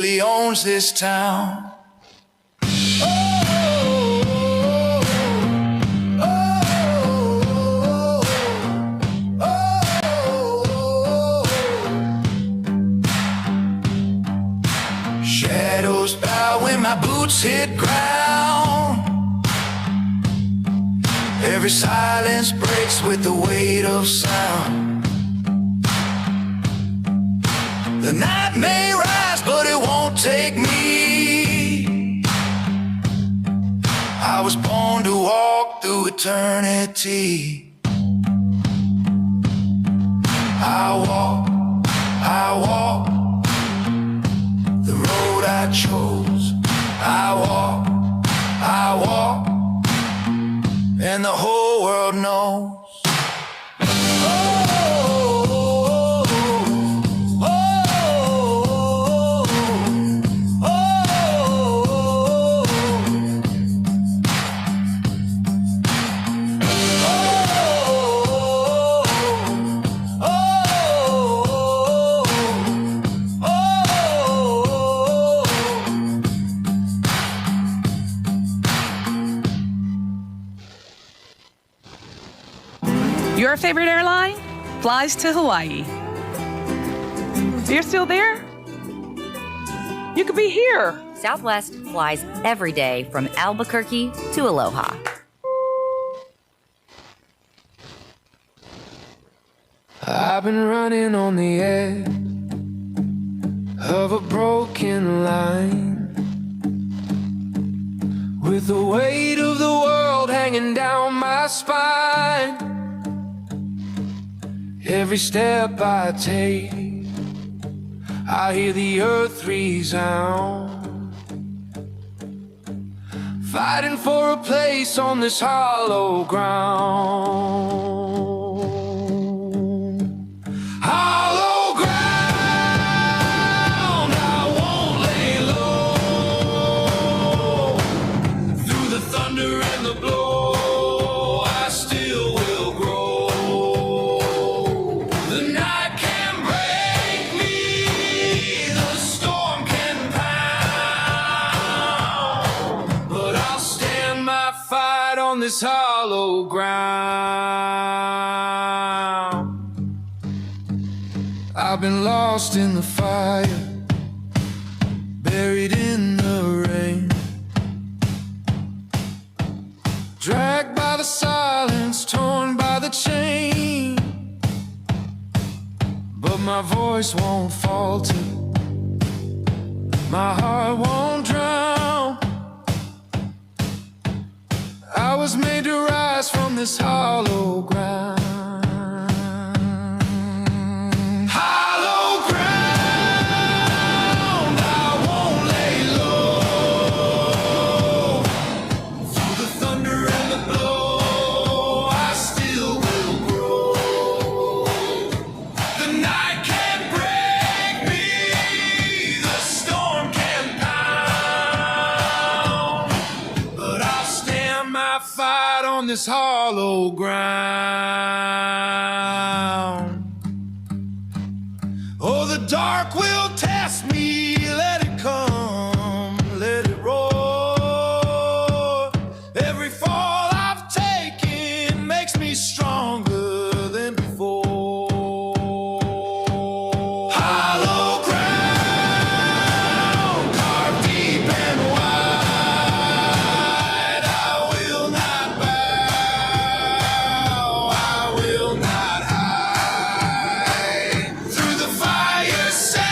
He owns this town. Shadows bow when my boots hit ground. Every silence breaks with the weight of sound. The night may rise, but it won't take me. I was born to walk through eternity. I walk the road I chose. I walk, and the whole world knows. Your favorite airline flies to Hawaii. You're still there? You could be here. Southwest flies every day from Albuquerque to Aloha. I've been running on the edge of a broken line, with the weight of the world hanging down my spine. Every step I take, I hear the earth resound, fighting for a place on this hollow ground. Hollow ground, I won't lay low. Through the thunder and the blow, I still will grow. The night can break me, the storm can pound, but I'll stand my fight on this hollow ground. I've been lost in the fire, buried in the rain, dragged by the silence, torn by the chain. But my voice won't falter, my heart won't drown. I was made to rise from this hollow ground. Hollow ground, I won't lay low. Through the thunder and the blow, I still will grow. The night can't break me, the storm can pound, but I'll stand my fight on this hollow ground. Oh, the dark will test me, let it come, let it roar. Every fall I've taken makes me stronger than before. Hollow ground, carved deep and wide, I will not bow, I will not hide. Through the fire sound,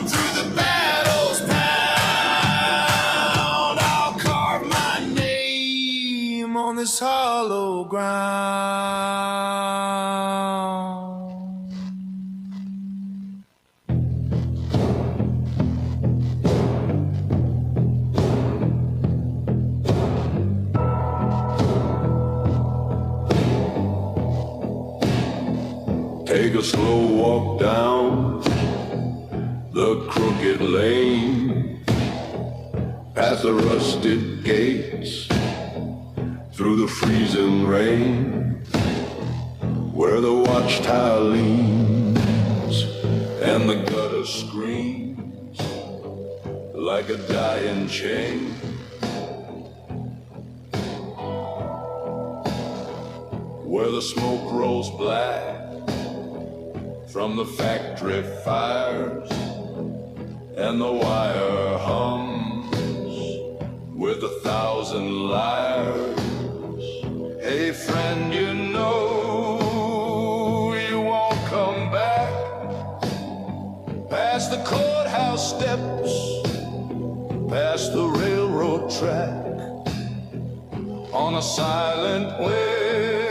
through the battle's pound, I'll carve my name on this hollow ground. Take a slow walk down the crooked lane, past the rusted gates, through the freezing rain, where the watchtower leans and the gutter screams. hangs like a dying chain. Where the smoke rolls black from the factory fires and the wire hums with 1,000 liars. Hey friend, you know you won't come back past the courthouse steps, past the railroad track, on a silent wind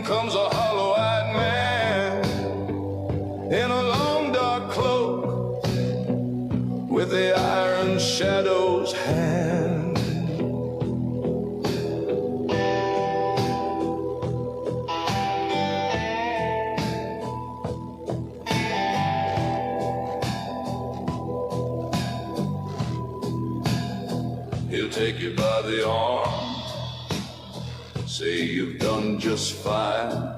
comes a hollow-eyed man in a long dark cloak with the iron shadow's hand. He'll take you by the arm, say you've done just fine.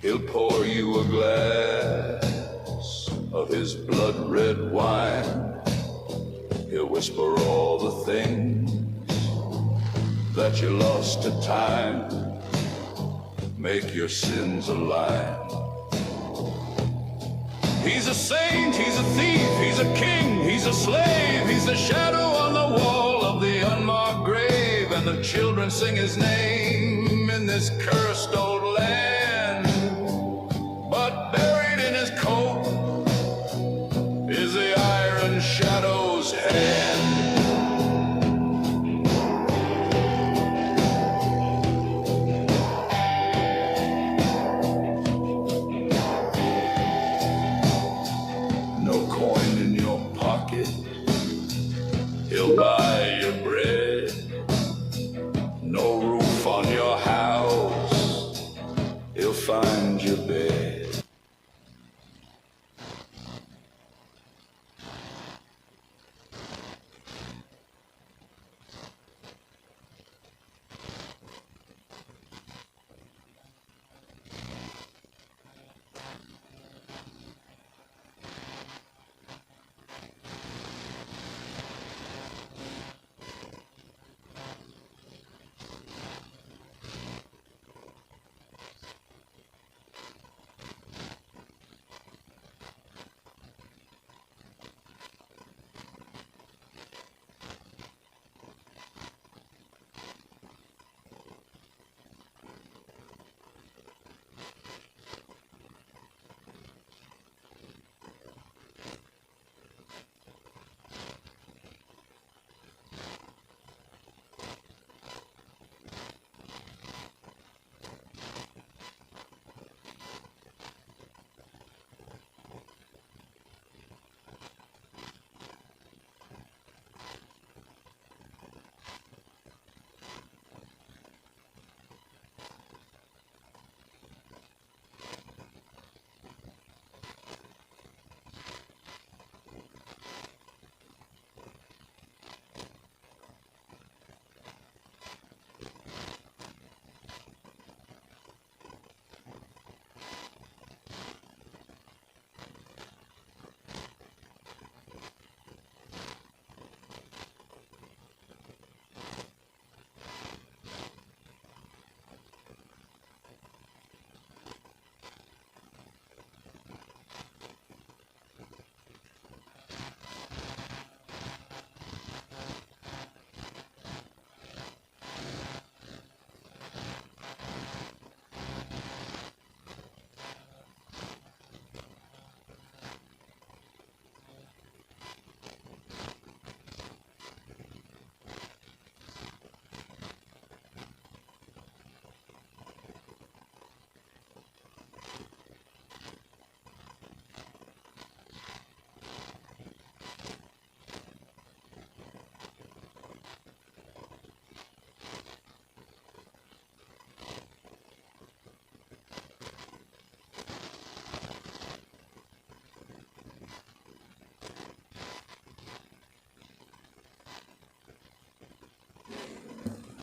He'll pour you a glass of his blood-red wine. He'll whisper all the things that you lost to time, make your sins a lie. He's a saint, he's a thief, he's a king, he's a slave, he's the shadow on the wall of the unmarked grave, and the children sing his name in this cursed old land. But buried in his coat is the iron shadow's hand. He'll buy your bread, no roof on your house, he'll find your bed.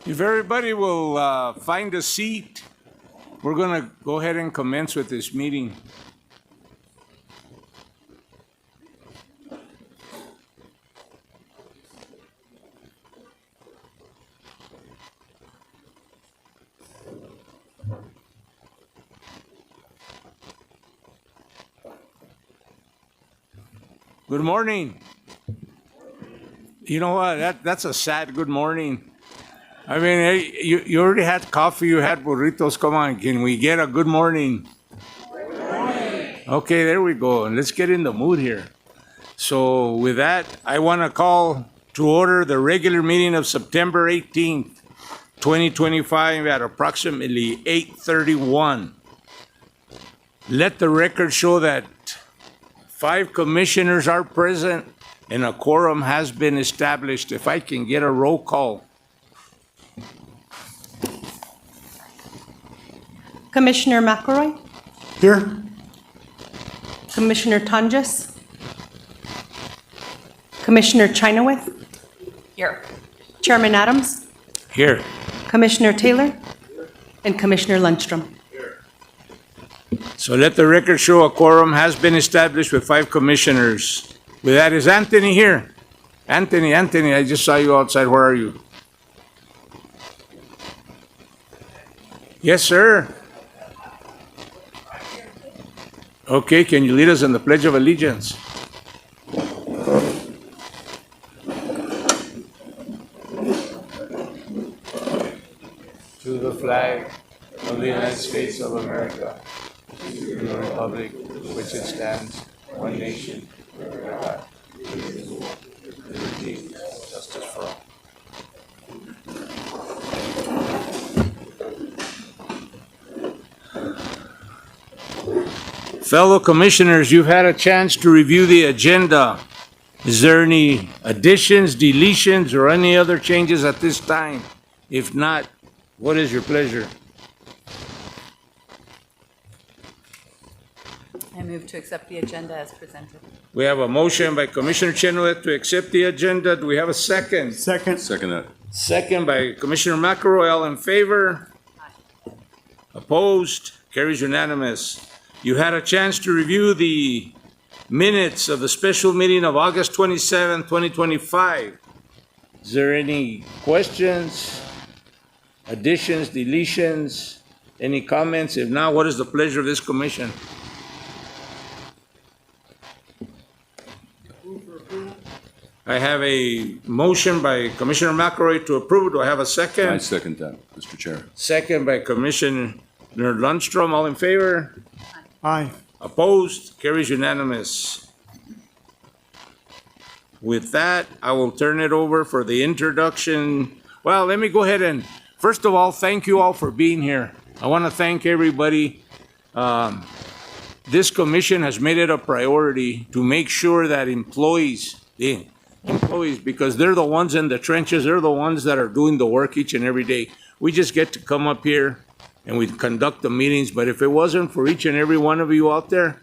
If everybody will find a seat, we're going to go ahead and commence with this meeting. Good morning. You know what? That's a sad good morning. I mean, hey, you already had coffee, you had burritos. Come on, can we get a good morning? Okay, there we go. Let's get in the mood here. So with that, I want to call to order the regular meeting of September 18th, 2025 at approximately 8:31. Let the record show that 5 commissioners are present and a quorum has been established. If I can get a roll call. Commissioner McElroy, Here. Commissioner Tonjes, Commissioner Chinoweth, Here. Chairman Adams, Here. Commissioner Taylor, and Commissioner Lundstrom. So let the record show a quorum has been established with 5 commissioners. With that, is Anthony here? Anthony, I just saw you outside. Where are you? Yes, sir. Okay, can you lead us in the Pledge of Allegiance? To the flag of the United States of America, to the republic for which it stands, one nation, under God, indivisible, with liberty and justice for all. Fellow commissioners, you've had a chance to review the agenda. Is there any additions, deletions, or any other changes at this time? If not, what is your pleasure? I move to accept the agenda as presented. We have a motion by Commissioner Chenoweth to accept the agenda. Do we have a second? Second. Second that. Second by Commissioner McElroy. All in favor? Opposed? Carries unanimous. You had a chance to review the minutes of the special meeting of August 27, 2025. Is there any questions, additions, deletions, any comments? If not, what is the pleasure of this commission? I have a motion by Commissioner McElroy to approve. Do I have a second? I second that, Mr. Chair. Second by Commissioner Lundstrom. All in favor? Aye. Opposed? Carries unanimous. With that, I will turn it over for the introduction. Well, let me go ahead and, first of all, thank you all for being here. I want to thank everybody. This commission has made it a priority to make sure that employees, because they're the ones in the trenches, they're the ones that are doing the work each and every day. We just get to come up here and we conduct the meetings, but if it wasn't for each and every one of you out there,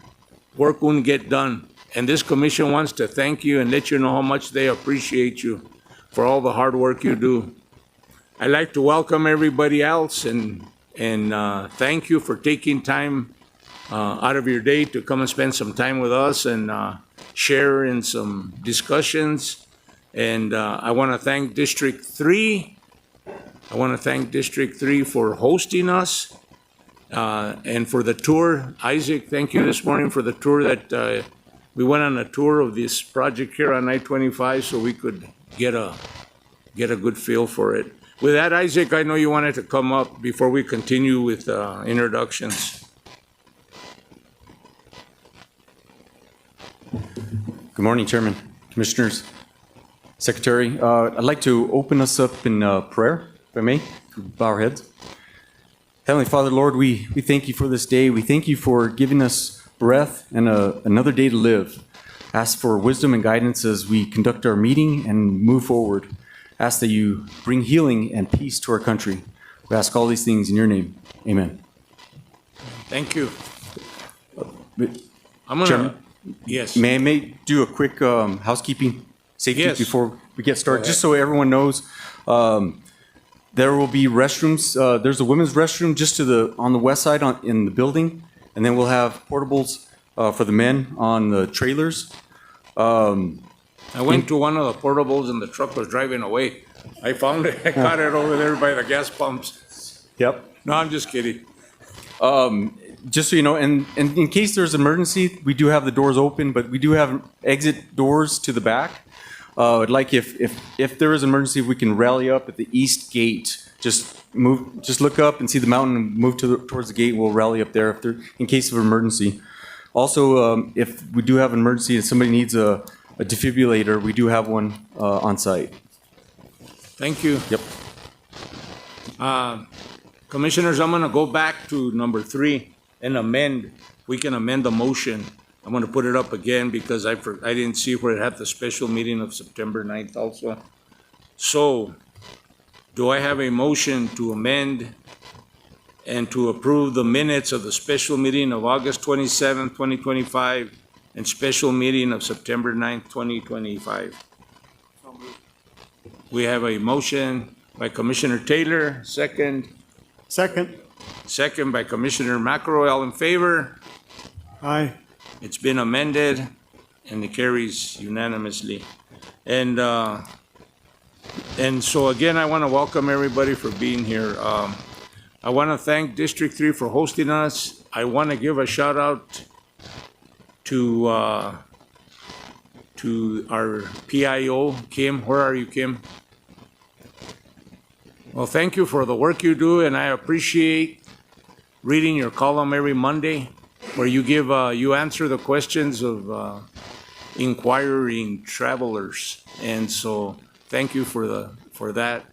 work wouldn't get done. And this commission wants to thank you and let you know how much they appreciate you for all the hard work you do. I'd like to welcome everybody else and thank you for taking time out of your day to come and spend some time with us and share in some discussions. And I want to thank District 3. I want to thank District 3 for hosting us and for the tour. Isaac, thank you this morning for the tour that we went on a tour of this project here on I-25 so we could get a good feel for it. With that, Isaac, I know you wanted to come up before we continue with introductions. Good morning, Chairman, Commissioners, Secretary. I'd like to open us up in prayer, if I may. Bow our heads. Heavenly Father, Lord, we thank you for this day. We thank you for giving us breath and another day to live. Ask for wisdom and guidance as we conduct our meeting and move forward. Ask that you bring healing and peace to our country. We ask all these things in your name. Amen. Thank you. I'm going to... Chairman? Yes. May I do a quick housekeeping safety Yes. before we get started? Just so everyone knows, there will be restrooms. There's a women's restroom just on the west side in the building, and then we'll have portables for the men on the trailers. I went to one of the portables and the truck was driving away. I found it. I caught it over there by the gas pumps. Yep. No, I'm just kidding. just so you know, and in case there's emergency, we do have the doors open, but we do have exit doors to the back. I'd like if there is an emergency, we can rally up at the east gate. Just look up and see the mountain and move towards the gate. We'll rally up there in case of emergency. Also, if we do have an emergency and somebody needs a defibrillator, we do have one on site. Thank you. Yep. Commissioners, I'm going to go back to number 3 and amend. We can amend the motion. I'm going to put it up again because I didn't see where it had the special meeting of September 9th also. So, do I have a motion to amend and to approve the minutes of the special meeting of August 27th, 2025, and special meeting of September 9th, 2025? We have a motion by Commissioner Taylor, second by Commissioner Macro. All in favor? Aye. It's been amended and it carries unanimously. And so again, I want to welcome everybody for being here. I want to thank District 3 for hosting us. I want to give a shout out to our PIO, Kim. Where are you, Kim? Well, thank you for the work you do, and I appreciate reading your column every Monday, where you answer the questions of inquiring travelers, and so thank you for that.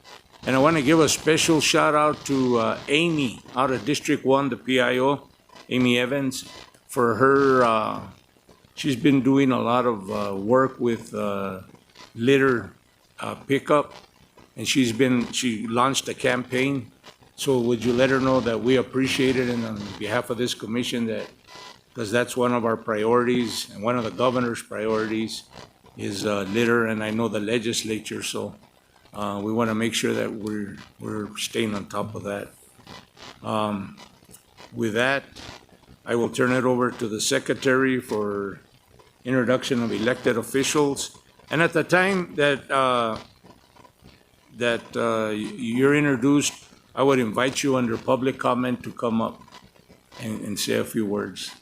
And I want to give a special shout out to Amy out of District 1, the PIO, Amy Evans, for her. She's been doing a lot of work with litter pickup, and she launched a campaign. So would you let her know that we appreciate it, and on behalf of this commission, because that's one of our priorities and one of the governor's priorities is litter, and I know the legislature, so we want to make sure that we're staying on top of that. With that, I will turn it over to the secretary for introduction of elected officials. And at the time that you're introduced, I would invite you under public comment to come up and say a few words.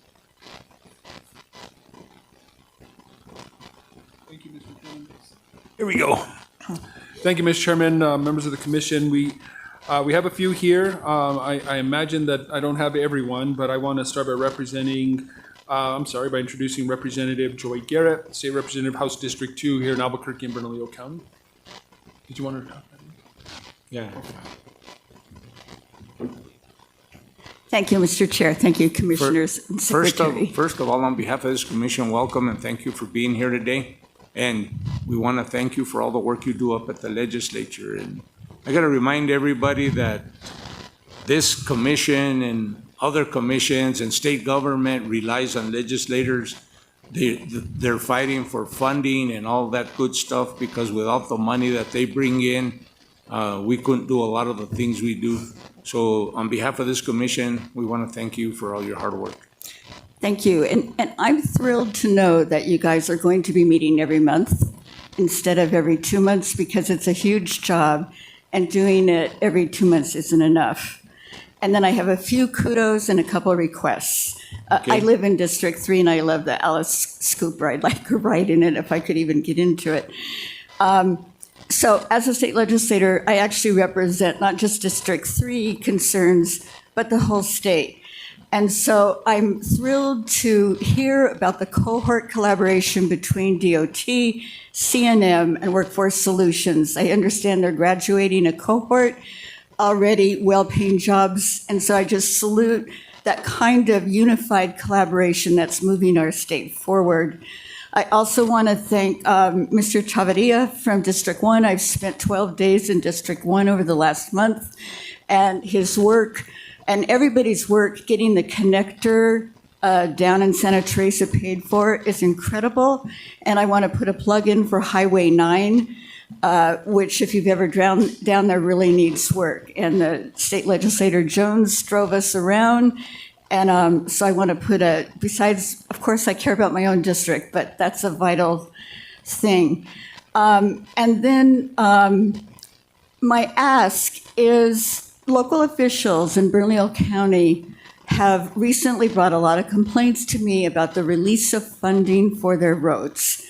Thank you, Mr. Chairman. Here we go. Thank you, Mr. Chairman, members of the commission. We have a few here. I imagine that I don't have everyone, but I want to start by introducing Representative Joy Garrett, State Representative, House District 2 here in Albuquerque and Bernalillo County. Did you want to talk? Yeah. Thank you, Mr. Chair. Thank you, Commissioners and Secretary. First of all, on behalf of this commission, welcome and thank you for being here today. And we want to thank you for all the work you do up at the legislature. And I got to remind everybody that this commission and other commissions and state government relies on legislators. They're fighting for funding and all that good stuff, because without the money that they bring in, we couldn't do a lot of the things we do. So on behalf of this commission, we want to thank you for all your hard work. Thank you. And I'm thrilled to know that you guys are going to be meeting every month instead of every 2 months, because it's a huge job and doing it every 2 months isn't enough. And then I have a few kudos and a couple of requests. Okay. I live in District 3 and I love the Alice Scooper. I'd like to ride in it if I could even get into it. So as a state legislator, I actually represent not just District 3 concerns, but the whole state. And so I'm thrilled to hear about the cohort collaboration between DOT, CNM, and Workforce Solutions. I understand they're graduating a cohort, already well-paying jobs, and so I just salute that kind of unified collaboration that's moving our state forward. I also want to thank Mr. Chavarria from District 1. I've spent 12 days in District 1 over the last month, and his work and everybody's work getting the connector down in Santa Teresa paid for is incredible. And I want to put a plug in for Highway 9, which if you've ever down there really needs work. And the state legislator Jones drove us around. And so I want to put besides, of course, I care about my own district, but that's a vital thing. And then my ask is local officials in Bernalillo County have recently brought a lot of complaints to me about the release of funding for their roads.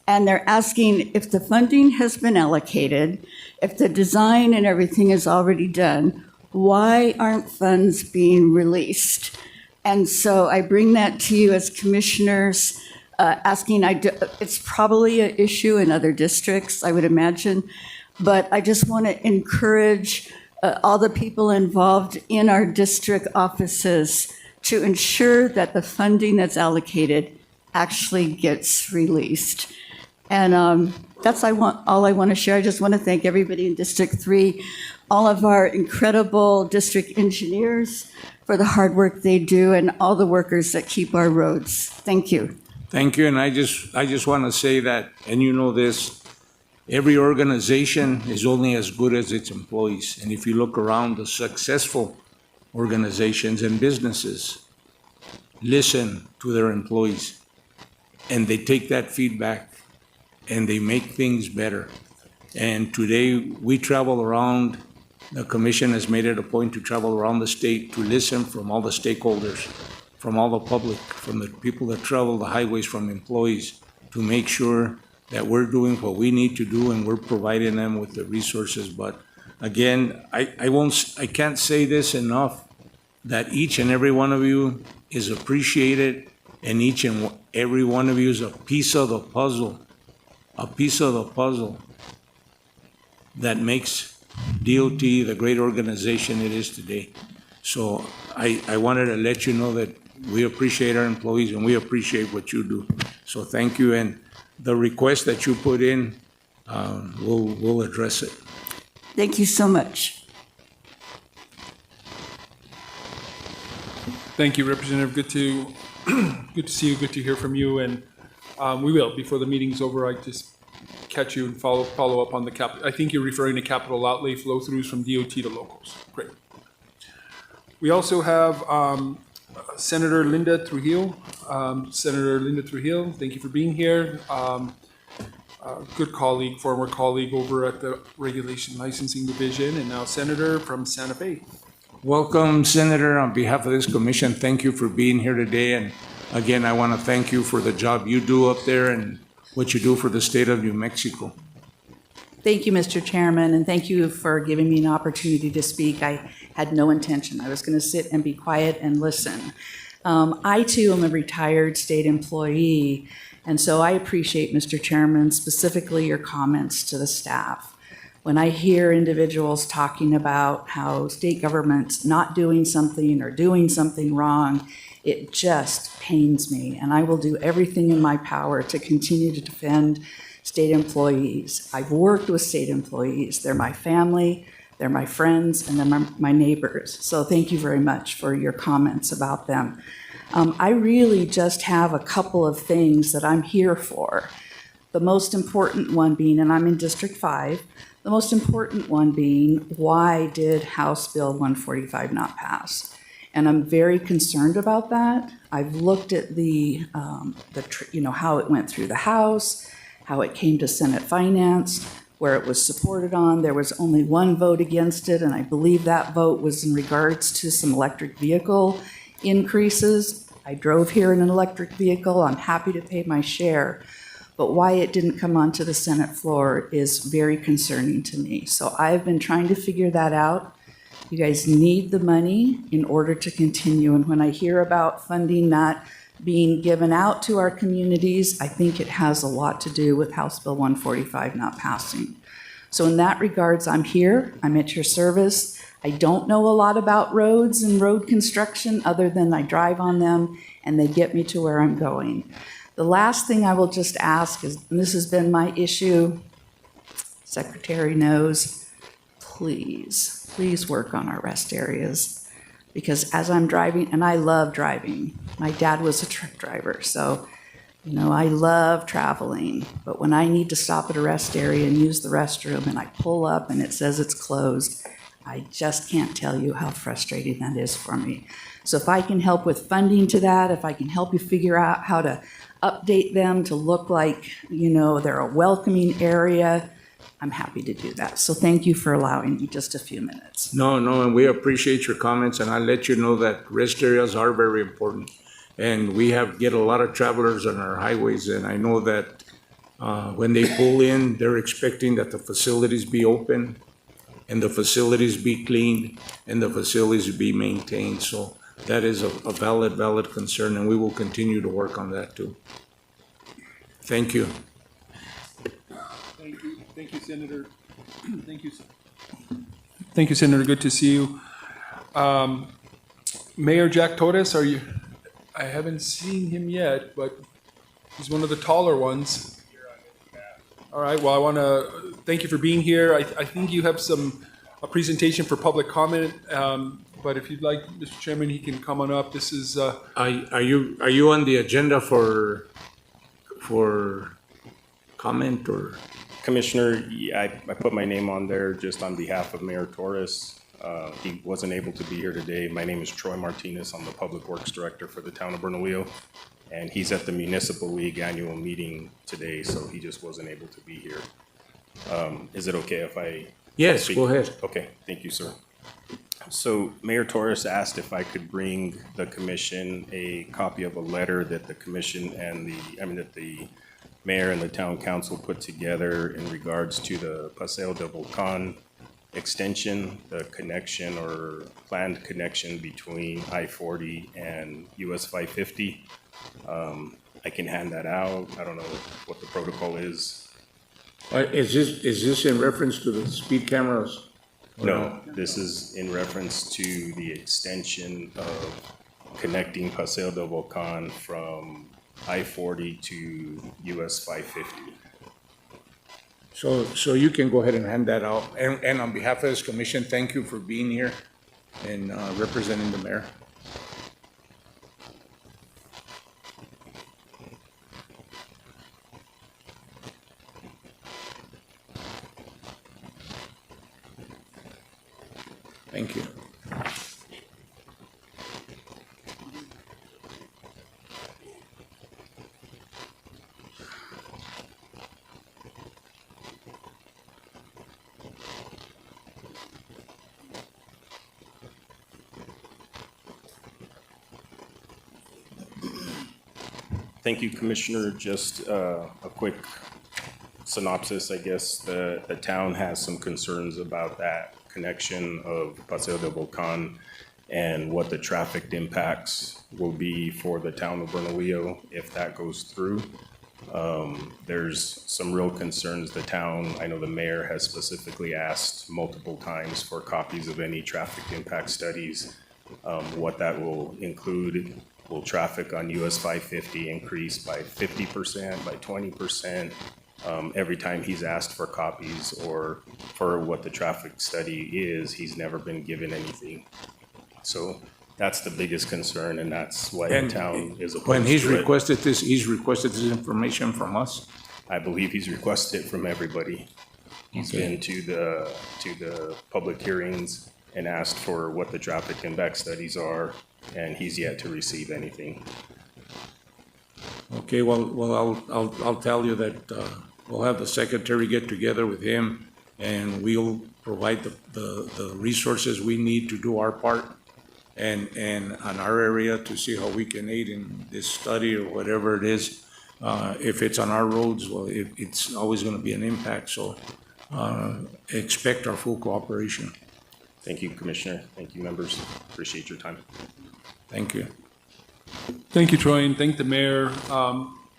And they're asking if the funding has been allocated, if the design and everything is already done, why aren't funds being released? And so I bring that to you as commissioners, asking, it's probably an issue in other districts, I would imagine, but I just want to encourage all the people involved in our district offices to ensure that the funding that's allocated actually gets released. And that's all I want to share. I just want to thank everybody in District 3, all of our incredible district engineers for the hard work they do, and all the workers that keep our roads. Thank you. Thank you, and I just want to say that, and you know this, every organization is only as good as its employees. And if you look around, the successful organizations and businesses listen to their employees, and they take that feedback and they make things better. And today, we travel around, the commission has made it a point to travel around the state to listen from all the stakeholders, from all the public, from the people that travel the highways, from employees, to make sure that we're doing what we need to do and we're providing them with the resources. But again, I can't say this enough, that each and every one of you is appreciated, and each and every one of you is a piece of the puzzle that makes DOT the great organization it is today. So I wanted to let you know that we appreciate our employees and we appreciate what you do. So thank you, and the request that you put in, we'll address it. Thank you so much. Thank you, Representative. Good to see you. Good to hear from you. And we will, before the meeting's over, I just catch you and follow up on the cap. I think you're referring to capital outlay flow-throughs from DOT to locals. Great. We also have Senator Linda Trujillo. Senator Linda Trujillo, thank you for being here. Good colleague, former colleague over at the Regulation Licensing Division, and now Senator from Santa Fe. Welcome, Senator. On behalf of this commission, thank you for being here today. And again, I want to thank you for the job you do up there and what you do for the state of New Mexico. Thank you, Mr. Chairman, and thank you for giving me an opportunity to speak. I had no intention. I was going to sit and be quiet and listen. I, too, am a retired state employee, and so I appreciate, Mr. Chairman, specifically your comments to the staff. When I hear individuals talking about how state government's not doing something or doing something wrong, it just pains me, and I will do everything in my power to continue to defend state employees. I've worked with state employees. They're my family, they're my friends, and they're my neighbors. So thank you very much for your comments about them. I really just have a couple of things that I'm here for. The most important one being, and I'm in District 5, the most important one being, why did House Bill 145 not pass? And I'm very concerned about that. I've looked at how it went through the House, how it came to Senate Finance, where it was supported on. There was only one vote against it, and I believe that vote was in regards to some electric vehicle increases. I drove here in an electric vehicle. I'm happy to pay my share. But why it didn't come onto the Senate floor is very concerning to me. So I've been trying to figure that out. You guys need the money in order to continue. And when I hear about funding not being given out to our communities, I think it has a lot to do with House Bill 145 not passing. So in that regards, I'm here. I'm at your service. I don't know a lot about roads and road construction other than I drive on them and they get me to where I'm going. The last thing I will just ask is, and this has been my issue, Secretary knows, please work on our rest areas. Because as I'm driving, and I love driving, my dad was a truck driver, so I love traveling. But when I need to stop at a rest area and use the restroom and I pull up and it says it's closed, I just can't tell you how frustrating that is for me. So if I can help with funding to that, if I can help you figure out how to update them to look like, they're a welcoming area, I'm happy to do that. So thank you for allowing me just a few minutes. No, and we appreciate your comments, and I'll let you know that rest areas are very important. And we get a lot of travelers on our highways, and I know that when they pull in, they're expecting that the facilities be open, and the facilities be cleaned, and the facilities be maintained. So that is a valid concern, and we will continue to work on that too. Thank you. Thank you, Senator. Thank you, Senator. Good to see you. Mayor Jack Torres, I haven't seen him yet, but he's one of the taller ones. All right, well, I want to thank you for being here. I think you have a presentation for public comment, but if you'd like, Mr. Chairman, he can come on up. This is... Are you on the agenda for comment or? Commissioner, I put my name on there just on behalf of Mayor Torres. He wasn't able to be here today. My name is Troy Martinez. I'm the Public Works Director for the town of Bernalillo. And he's at the Municipal League annual meeting today, so he just wasn't able to be here. Is it okay if I? Yes, speak? go ahead. Okay, thank you, sir. So Mayor Torres asked if I could bring the commission a copy of a letter that the commission and that the mayor and the town council put together in regards to the Paseo del Volcan extension, the connection or planned connection between I-40 and US 550. I can hand that out. I don't know what the protocol is. Is this in reference to the speed cameras? No, this is in reference to the extension of connecting Paseo del Volcan from I-40 to US 550. So you can go ahead and hand that out. And on behalf of this commission, thank you for being here and representing the mayor. Thank you. Thank you, Commissioner. Just a quick synopsis, I guess. The town has some concerns about that connection of Paseo del Volcan and what the traffic impacts will be for the town of Bernalillo if that goes through. There's some real concerns. The town, I know the mayor has specifically asked multiple times for copies of any traffic impact studies. What that will include. Will traffic on US 550 increase by 50%, by 20%? Every time he's asked for copies or for what the traffic study is, he's never been given anything. So that's the biggest concern, and that's why the town is opposed to it. When he's requested this information from us? I believe he's requested it from everybody. He's been to the public hearings and asked for what the traffic impact studies are, and he's yet to receive anything. Okay, well, I'll tell you that we'll have the secretary get together with him, and we'll provide the resources we need to do our part and on our area to see how we can aid in this study or whatever it is. If it's on our roads, well, it's always going to be an impact, so expect our full cooperation. Thank you, Commissioner. Thank you, members. Appreciate your time. Thank you. Thank you, Troy, and thank the mayor.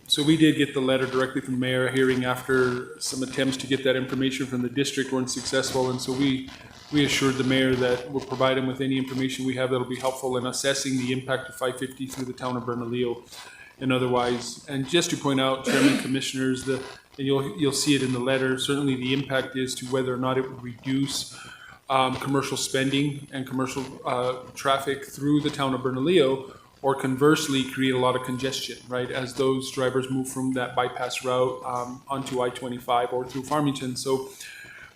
So we did get the letter directly from the mayor, hearing after some attempts to get that information from the district weren't successful, and so we assured the mayor that we'll provide him with any information we have that'll be helpful in assessing the impact of 550 through the town of Bernalillo and otherwise. And just to point out, Chairman, Commissioners, and you'll see it in the letter, certainly the impact is to whether or not it would reduce commercial spending and commercial traffic through the town of Bernalillo, or conversely create a lot of congestion, right, as those drivers move from that bypass route onto I-25 or through Farmington. So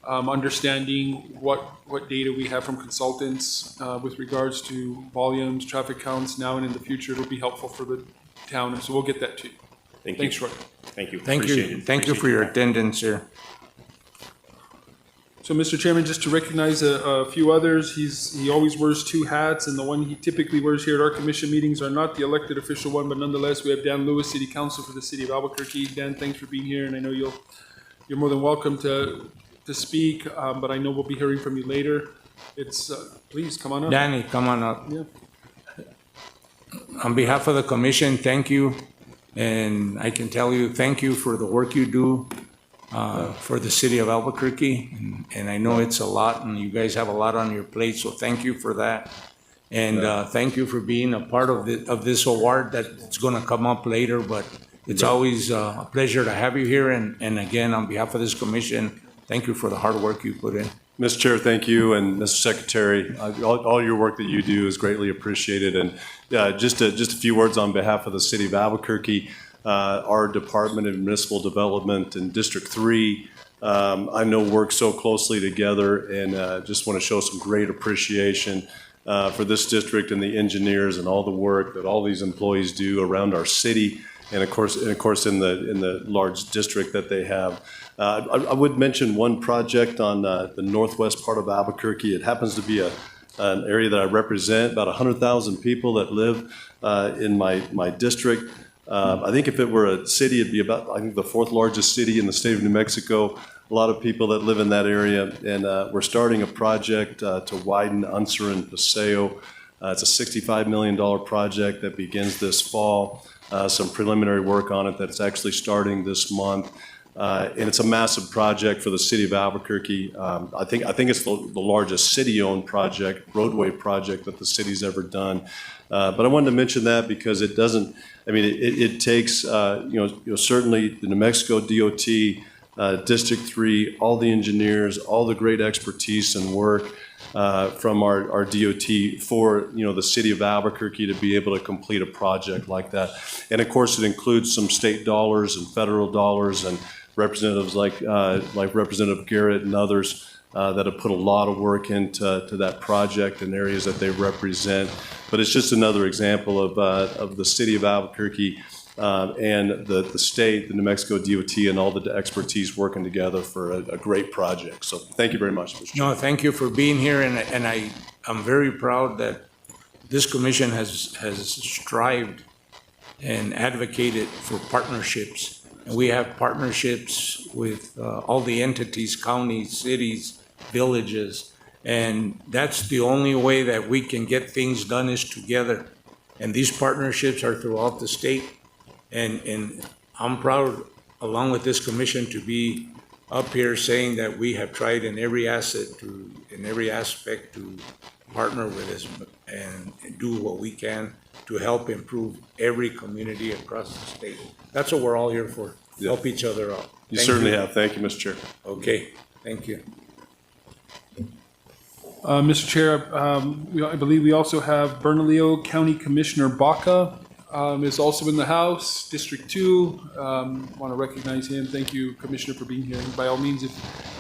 understanding what data we have from consultants with regards to volumes, traffic counts now and in the future, it'll be helpful for the town, and so we'll get that to you. Thank you. Thanks, Troy. Thank you. Thank you. Thank you for your attendance here. So, Mr. Chairman, just to recognize a few others, he always wears two hats, and the one he typically wears here at our commission meetings are not the elected official one, but nonetheless, we have Dan Lewis, City Council for the City of Albuquerque. Dan, thanks for being here, and I know you're more than welcome to speak, but I know we'll be hearing from you later. Please, come on up. Danny, come on up. Yeah. On behalf of the commission, thank you. And I can tell you, thank you for the work you do for the city of Albuquerque. And I know it's a lot, and you guys have a lot on your plate, so thank you for that. And thank you for being a part of this award that's going to come up later, but it's always a pleasure to have you here. And again, on behalf of this commission, thank you for the hard work you put in. Mr. Chair, thank you, and Mr. Secretary, all your work that you do is greatly appreciated. And just a few words on behalf of the City of Albuquerque, our Department of Municipal Development and District 3, I know work so closely together, and just want to show some great appreciation for this district and the engineers and all the work that all these employees do around our city, and of course in the large district that they have. I would mention one project on the northwest part of Albuquerque. It happens to be an area that I represent, about 100,000 people that live in my district. I think if it were a city, it'd be about, I think, the fourth largest city in the state of New Mexico. A lot of people that live in that area, and we're starting a project to widen Unser and Paseo. It's a $65 million project that begins this fall. Some preliminary work on it that's actually starting this month. And it's a massive project for the city of Albuquerque. I think it's the largest city-owned project, roadway project that the city's ever done. But I wanted to mention that because it doesn't. I mean, it takes certainly the New Mexico DOT, District 3, all the engineers, all the great expertise and work from our DOT for the city of Albuquerque to be able to complete a project like that. And of course, it includes some state dollars and federal dollars and representatives like Representative Garrett and others that have put a lot of work into that project in areas that they represent. But it's just another example of the city of Albuquerque and the state, the New Mexico DOT, and all the expertise working together for a great project. So thank you very much, Mr. Chair. No, thank you for being here, and I'm very proud that this commission has strived and advocated for partnerships. And we have partnerships with all the entities, counties, cities, villages, and that's the only way that we can get things done is together. And these partnerships are throughout the state. And I'm proud, along with this commission, to be up here saying that we have tried in every aspect to partner with us and do what we can to help improve every community across the state. That's what we're all here for, help each other out. You certainly have. Thank you, Mr. Chair. Okay, thank you. Mr. Chair, I believe we also have Bernalillo County Commissioner Baca is also in the House, District 2. Want to recognize him. Thank you, Commissioner, for being here. And by all means, if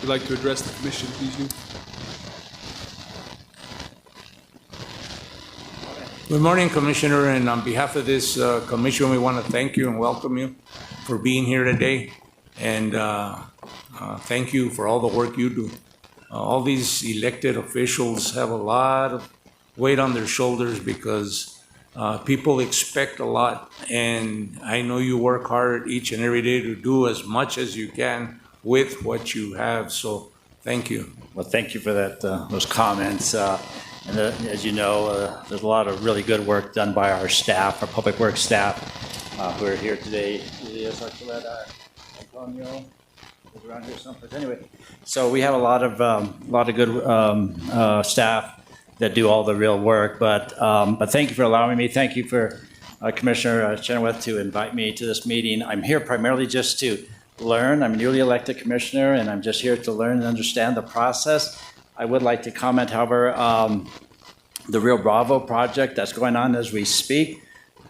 you'd like to address the commission, please do. Good morning, Commissioner, and on behalf of this commission, we want to thank you and welcome you for being here today. And thank you for all the work you do. All these elected officials have a lot of weight on their shoulders because people expect a lot. And I know you work hard each and every day to do as much as you can with what you have. So thank you. Well, thank you for that, those comments. And as you know, there's a lot of really good work done by our staff, our public works staff, who are here today. Yes, Antonio is around here someplace. Anyway, so we have a lot of good staff that do all the real work. But thank you for allowing me. Thank you for Commissioner Chenoweth to invite me to this meeting. I'm here primarily just to learn. I'm a newly elected commissioner, and I'm just here to learn and understand the process. I would like to comment, however, the Rio Bravo project that's going on as we speak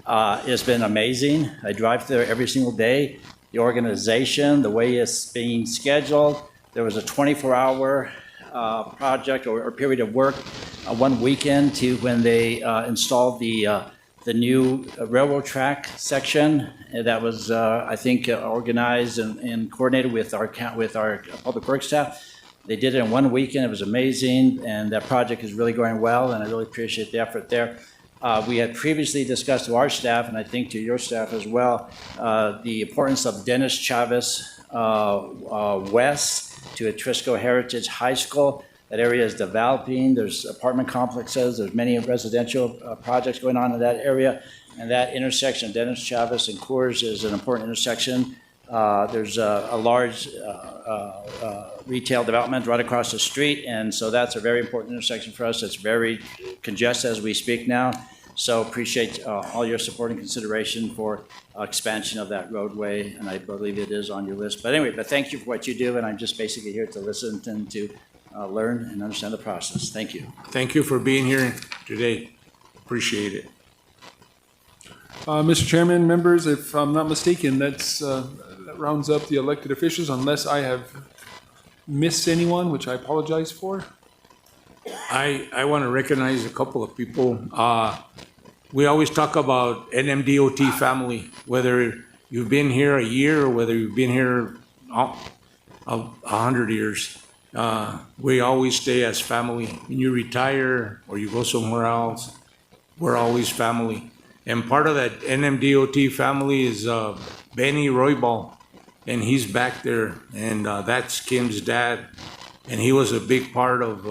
has been amazing. I drive there every single day. The organization, the way it's being scheduled, there was a 24-hour project or period of work one weekend to when they installed the new railroad track section that was, I think, organized and coordinated with our public works staff. They did it in one weekend. It was amazing, and that project is really going well, and I really appreciate the effort there. We had previously discussed to our staff, and I think to your staff as well, the importance of Dennis Chavez west to Atrisco Heritage High School. That area is developing. There's apartment complexes. There's many residential projects going on in that area. And that intersection, Dennis Chavez and Coors, is an important intersection. There's a large retail development right across the street, and so that's a very important intersection for us. It's very congested as we speak now. So appreciate all your support and consideration for expansion of that roadway, and I believe it is on your list. But anyway, thank you for what you do, and I'm just basically here to listen and to learn and understand the process. Thank you. Thank you for being here today. Appreciate it. Mr. Chairman, members, if I'm not mistaken, that rounds up the elected officials, unless I have missed anyone, which I apologize for. I want to recognize a couple of people. We always talk about NMDOT family, whether you've been here a year or whether you've been here 100 years. We always stay as family. When you retire or you go somewhere else, we're always family. And part of that NMDOT family is Benny Roybal, and he's back there, and that's Kim's dad, and he was a big part of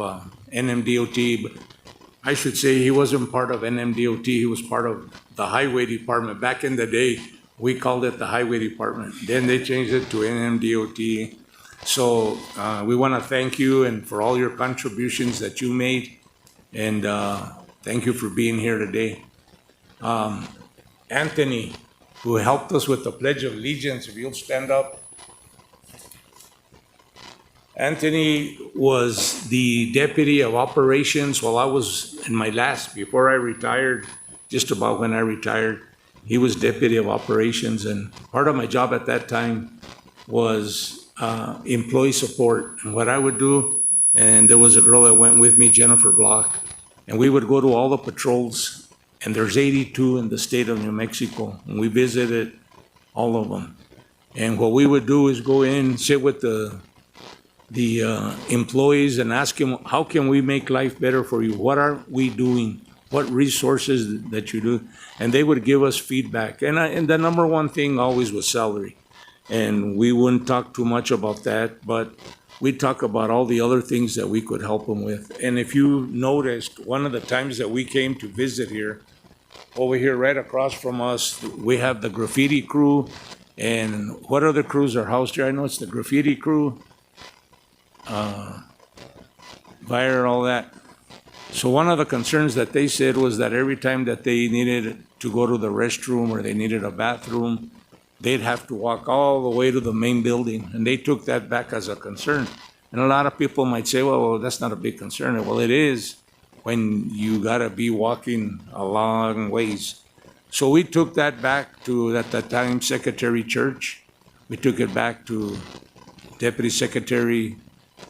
NMDOT, but I should say he wasn't part of NMDOT, he was part of the Highway Department. Back in the day, we called it the Highway Department. Then they changed it to NMDOT. So we want to thank you and for all your contributions that you made, and thank you for being here today. Anthony, who helped us with the Pledge of Allegiance, if you'll stand up. Anthony was the deputy of operations while I was in my before I retired, just about when I retired, he was deputy of operations, and part of my job at that time was employee support. And what I would do, and there was a girl that went with me, Jennifer Block, and we would go to all the patrols, and there's 82 in the state of New Mexico, and we visited all of them. And what we would do is go in, sit with the employees and ask them, how can we make life better for you? What are we doing? What resources that you do? And they would give us feedback. And the number one thing always was salary. And we wouldn't talk too much about that, but we'd talk about all the other things that we could help them with. And if you noticed, one of the times that we came to visit here, over here right across from us, we have the graffiti crew. And what other crews are housed here? I know it's the graffiti crew, fire, all that. So one of the concerns that they said was that every time that they needed to go to the restroom or they needed a bathroom, they'd have to walk all the way to the main building, and they took that back as a concern. And a lot of people might say, well, that's not a big concern. Well, it is when you gotta be walking a long ways. So we took that back to, at that time, Secretary Church. We took it back to Deputy Secretary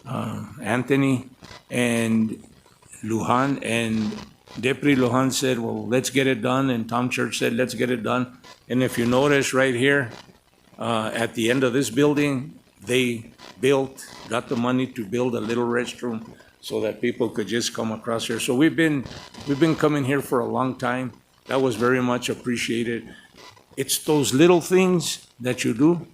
Anthony and Lujan, and Deputy Lujan said, well, let's get it done, and Tom Church said, let's get it done. And if you notice right here, at the end of this building, they got the money to build a little restroom so that people could just come across here. So we've been coming here for a long time. That was very much appreciated. It's those little things that you do,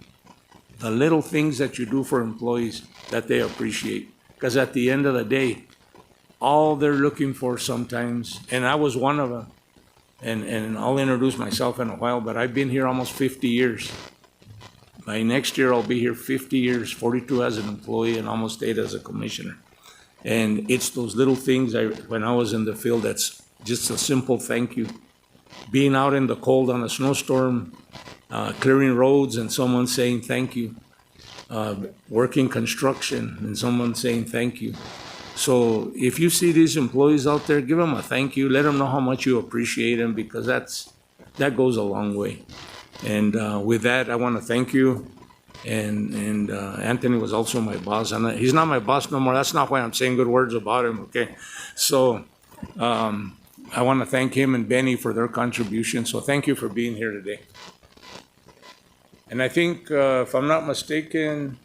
the little things that you do for employees that they appreciate. Because at the end of the day, all they're looking for sometimes, and I was one of them, and I'll introduce myself in a while, but I've been here almost 50 years. By next year, I'll be here 50 years, 42 as an employee and almost 8 as a commissioner. And it's those little things when I was in the field, that's just a simple thank you. Being out in the cold on a snowstorm, clearing roads and someone saying thank you. Working construction and someone saying thank you. So if you see these employees out there, give them a thank you. Let them know how much you appreciate them, because that goes a long way. And with that, I want to thank you. And Anthony was also my boss. And he's not my boss no more. That's not why I'm saying good words about him, okay? So I want to thank him and Benny for their contribution. So thank you for being here today. And I think, if I'm not mistaken,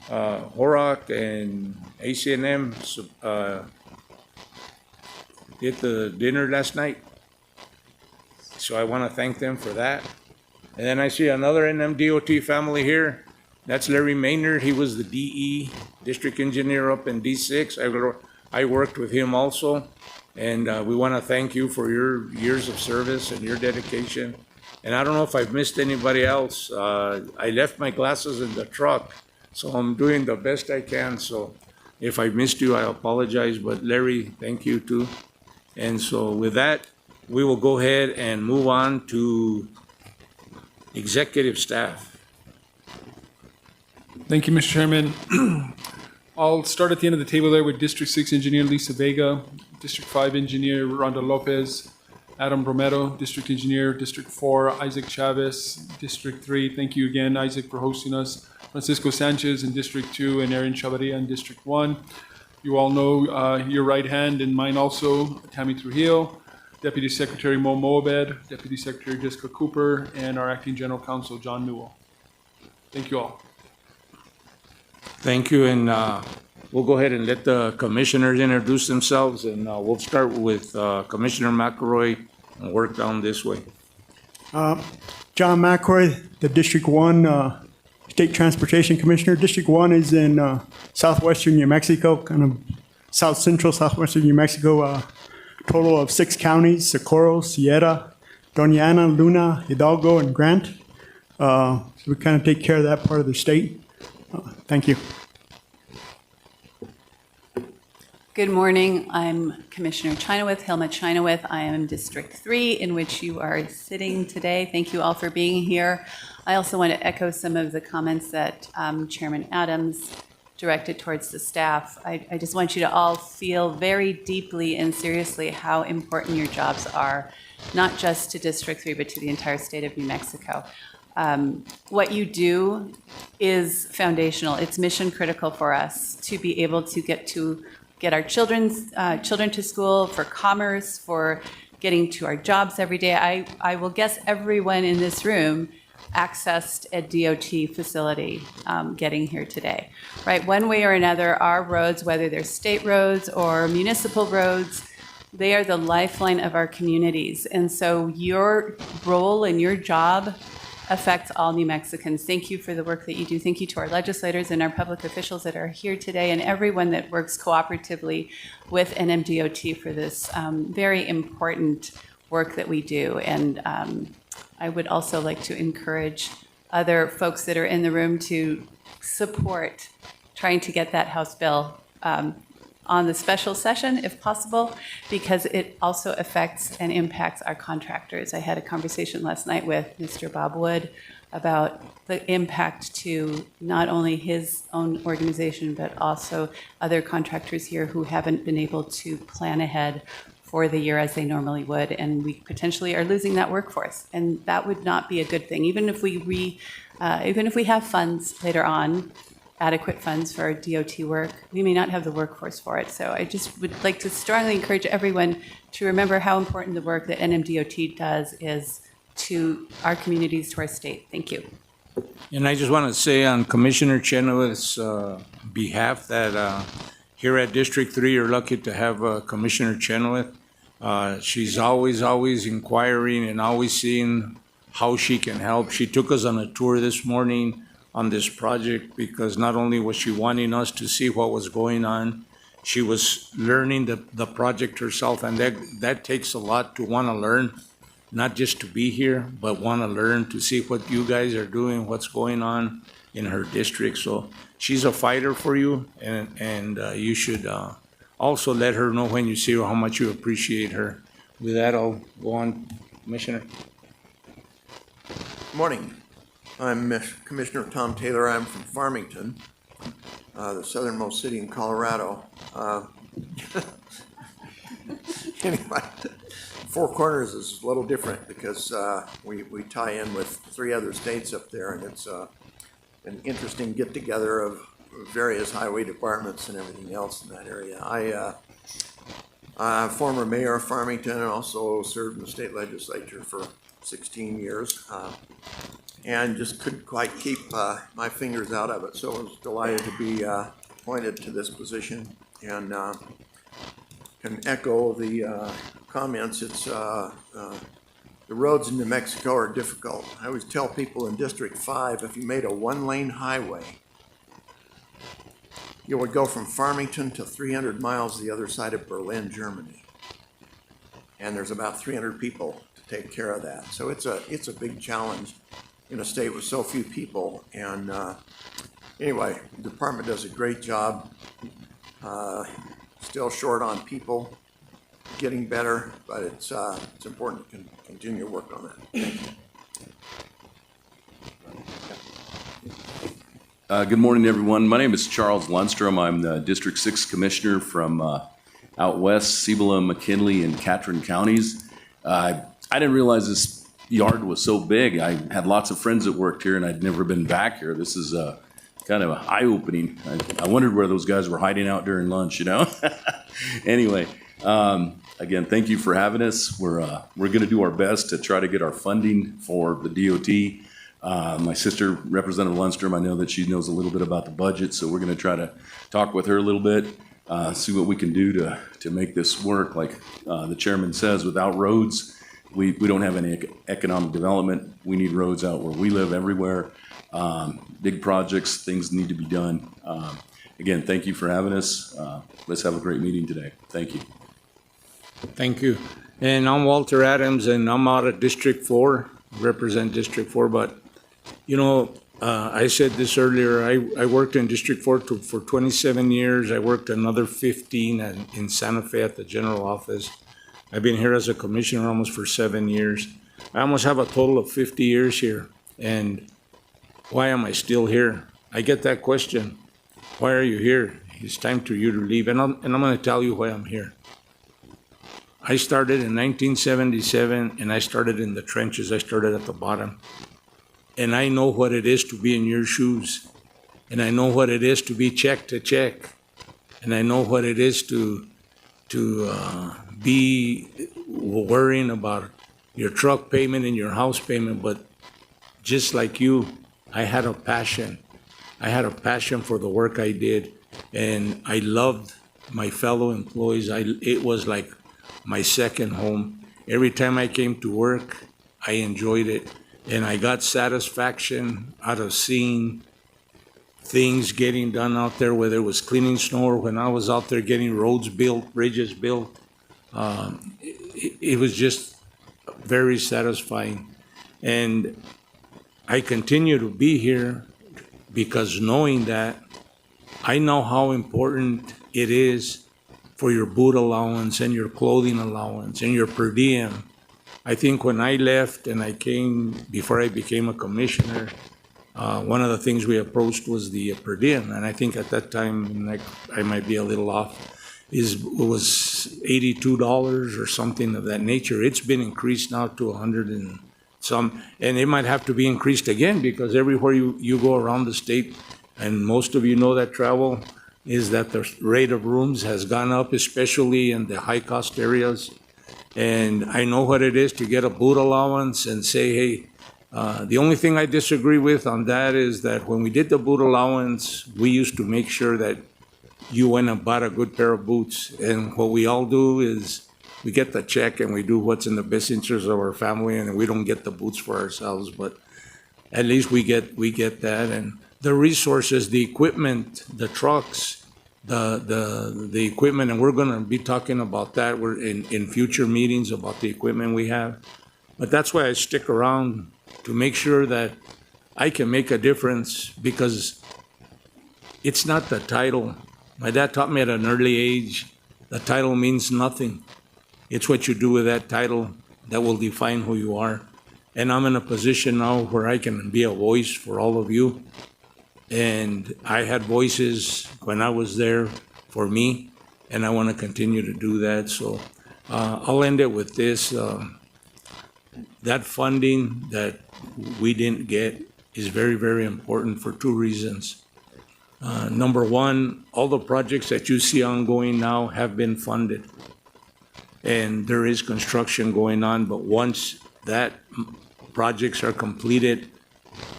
Horak and ACNM did the dinner last night. So I want to thank them for that. And then I see another NMDOT family here. That's Larry Maynard. He was the DE, district engineer up in D6. I worked with him also. And we want to thank you for your years of service and your dedication. And I don't know if I've missed anybody else. I left my glasses in the truck, so I'm doing the best I can. So if I missed you, I apologize. But Larry, thank you too. And so with that, we will go ahead and move on to executive staff. Thank you, Mr. Chairman. I'll start at the end of the table there with District 6 Engineer Lisa Vega, District 5 Engineer Rhonda Lopez, Adam Romero, District Engineer, District 4 Isaac Chavez, District 3, thank you again, Isaac, for hosting us, Francisco Sanchez in District 2, and Aaron Chavarria in District 1. You all know your right hand and mine also, Tammy Trujillo, Deputy Secretary Mo Moabed, Deputy Secretary Jessica Cooper, and our Acting General Counsel, John Newell. Thank you all. Thank you, and we'll go ahead and let the commissioners introduce themselves, and we'll start with Commissioner McElroy and work down this way. John McRoy, the District 1 State Transportation Commissioner. District 1 is in southwestern New Mexico, kind of south central southwestern New Mexico. Total of 6 counties: Socorro, Sierra, Doña Ana, Luna, Hidalgo, and Grant. So we kind of take care of that part of the state. Thank you. Good morning. I'm Commissioner Chinoweth, Hilma Chinoweth. I am in District 3, in which you are sitting today. Thank you all for being here. I also want to echo some of the comments that Chairman Adams directed towards the staff. I just want you to all feel very deeply and seriously how important your jobs are, not just to District 3, but to the entire state of New Mexico. What you do is foundational. It's mission critical for us to be able to get our children to school, for commerce, for getting to our jobs every day. I will guess everyone in this room accessed a DOT facility getting here today, right? One way or another, our roads, whether they're state roads or municipal roads, they are the lifeline of our communities. And so your role and your job affects all New Mexicans. Thank you for the work that you do. Thank you to our legislators and our public officials that are here today, and everyone that works cooperatively with NMDOT for this very important work that we do. And I would also like to encourage other folks that are in the room to support trying to get that House bill on the special session, if possible, because it also affects and impacts our contractors. I had a conversation last night with Mr. Bob Wood about the impact to not only his own organization, but also other contractors here who haven't been able to plan ahead for the year as they normally would, and we potentially are losing that workforce, and that would not be a good thing. Even if we have funds later on, adequate funds for our DOT work, we may not have the workforce for it. So I just would like to strongly encourage everyone to remember how important the work that NMDOT does is to our communities, to our state. Thank you. And I just want to say on Commissioner Chenoweth's behalf that here at District 3, you're lucky to have Commissioner Chenoweth. She's always inquiring and always seeing how she can help. She took us on a tour this morning on this project because not only was she wanting us to see what was going on, she was learning the project herself, and that takes a lot to want to learn, not just to be here, but want to learn, to see what you guys are doing, what's going on in her district. So she's a fighter for you, and you should also let her know when you see her how much you appreciate her. With that, I'll go on, Commissioner. Good morning. I'm Commissioner Tom Taylor. I'm from Farmington, the southernmost city in Colorado. Anyway, Four Corners is a little different because we tie in with 3 other states up there, and it's an interesting get-together of various highway departments and everything else in that area. I'm former mayor of Farmington and also served in the state legislature for 16 years. and just couldn't quite keep my fingers out of it. So I was delighted to be appointed to this position, and can echo the comments. It's the roads in New Mexico are difficult. I always tell people in District 5, if you made a one-lane highway, you would go from Farmington to 300 miles the other side of Berlin, Germany. And there's about 300 people to take care of that. So it's a big challenge in a state with so few people. And anyway, the department does a great job. Still short on people, getting better, but it's important to continue to work on that. Thank you. Good morning, everyone. My name is Charles Lundstrom. I'm the District 6 Commissioner from out west, Cibola, McKinley, and Catron counties. I didn't realize this yard was so big. I had lots of friends that worked here, and I'd never been back here. This is kind of eye-opening. I wondered where those guys were hiding out during lunch, you know? Anyway, again, thank you for having us. We're going to do our best to try to get our funding for the DOT. My sister, Representative Lundstrom, I know that she knows a little bit about the budget, so we're going to try to talk with her a little bit, see what we can do to make this work. Like the chairman says, without roads, we don't have any economic development. We need roads out where we live everywhere. Big projects, things need to be done. Again, thank you for having us. Let's have a great meeting today. Thank you. Thank you. And I'm Walter Adams, and I'm out of District 4, represent District 4, but you know, I said this earlier, I worked in District 4 for 27 years. I worked another 15 in Santa Fe at the general office. I've been here as a commissioner almost for 7 years. I almost have a total of 50 years here. And why am I still here? I get that question. Why are you here? It's time for you to leave. And I'm going to tell you why I'm here. I started in 1977, and I started in the trenches. I started at the bottom. And I know what it is to be in your shoes. And I know what it is to be check to check. And I know what it is to be worrying about your truck payment and your house payment. But just like you, I had a passion. I had a passion for the work I did. And I loved my fellow employees. It was like my second home. Every time I came to work, I enjoyed it. And I got satisfaction out of seeing things getting done out there, whether it was cleaning snow or when I was out there getting roads built, bridges built. It was just very satisfying. And I continue to be here because knowing that, I know how important it is for your boot allowance and your clothing allowance and your per diem. I think when I left and I came, before I became a commissioner, one of the things we approached was the per diem. And I think at that time, I might be a little off, it was $82 or something of that nature. It's been increased now to 100 and some, and it might have to be increased again because everywhere you go around the state, and most of you know that travel, is that the rate of rooms has gone up, especially in the high-cost areas. And I know what it is to get a boot allowance and say, hey, the only thing I disagree with on that is that when we did the boot allowance, we used to make sure that you went and bought a good pair of boots. And what we all do is we get the check and we do what's in the best interest of our family, and we don't get the boots for ourselves, but at least we get that. And the resources, the equipment, the trucks, the equipment, and we're going to be talking about that. We're in future meetings about the equipment we have. But that's why I stick around, to make sure that I can make a difference, because it's not the title. My dad taught me at an early age, the title means nothing. It's what you do with that title that will define who you are. And I'm in a position now where I can be a voice for all of you. And I had voices when I was there for me, and I want to continue to do that. So I'll end it with this. That funding that we didn't get is very, very important for two reasons. Number one, all the projects that you see ongoing now have been funded. And there is construction going on, but once that projects are completed,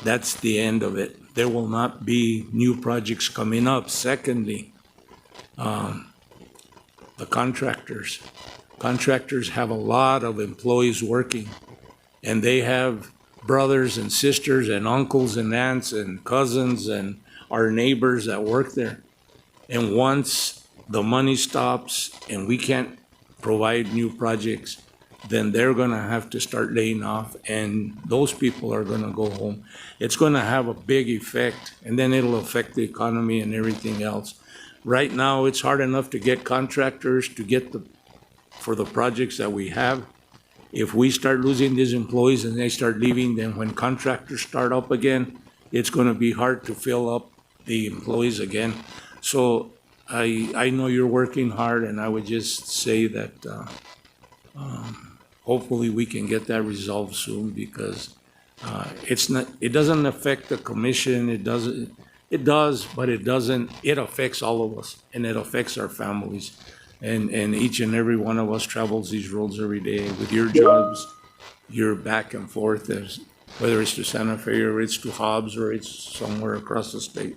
that's the end of it. There will not be new projects coming up. Secondly, the contractors. Contractors have a lot of employees working, and they have brothers and sisters and uncles and aunts and cousins and our neighbors that work there. And once the money stops and we can't provide new projects, then they're gonna have to start laying off, and those people are gonna go home. It's gonna have a big effect, and then it'll affect the economy and everything else. Right now, it's hard enough to get contractors to get for the projects that we have. If we start losing these employees and they start leaving, then when contractors start up again, it's gonna be hard to fill up the employees again. So I know you're working hard, and I would just say that hopefully we can get that resolved soon, because it doesn't affect the commission. It does, but it doesn't. It affects all of us, and it affects our families. And each and every one of us travels these roads every day. With your jobs, you're back and forth, whether it's to Santa Fe or it's to Hobbs or it's somewhere across the state.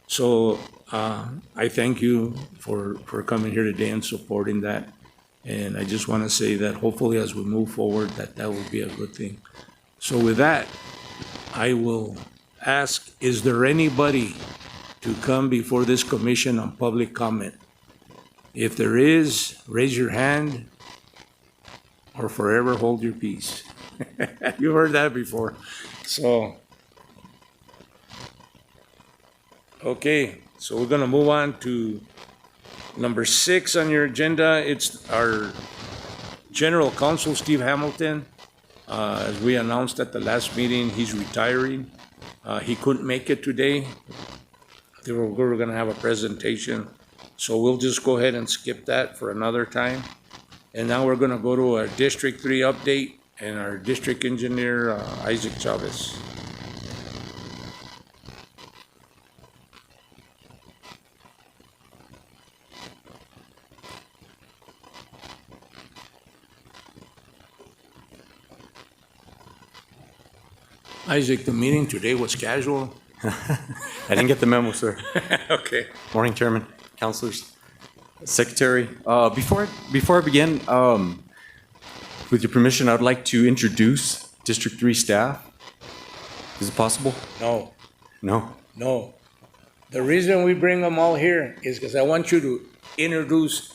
So I thank you for coming here today and supporting that. And I just want to say that hopefully as we move forward, that will be a good thing. So with that, I will ask, is there anybody to come before this commission on public comment? If there is, raise your hand or forever hold your peace. You heard that before. So, okay, so we're gonna move on to number 6 on your agenda. It's our General Counsel, Steve Hamilton. As we announced at the last meeting, he's retiring. He couldn't make it today. We're gonna have a presentation. So we'll just go ahead and skip that for another time. And now we're gonna go to our District 3 update and our district engineer, Isaac Chavez. Isaac, the meeting today was casual. I didn't get the memo, sir. Okay. Morning, Chairman, Councilors, Secretary. Before I begin, with your permission, I'd like to introduce District 3 staff. Is it possible? No. No? No. The reason we bring them all here is because I want you to introduce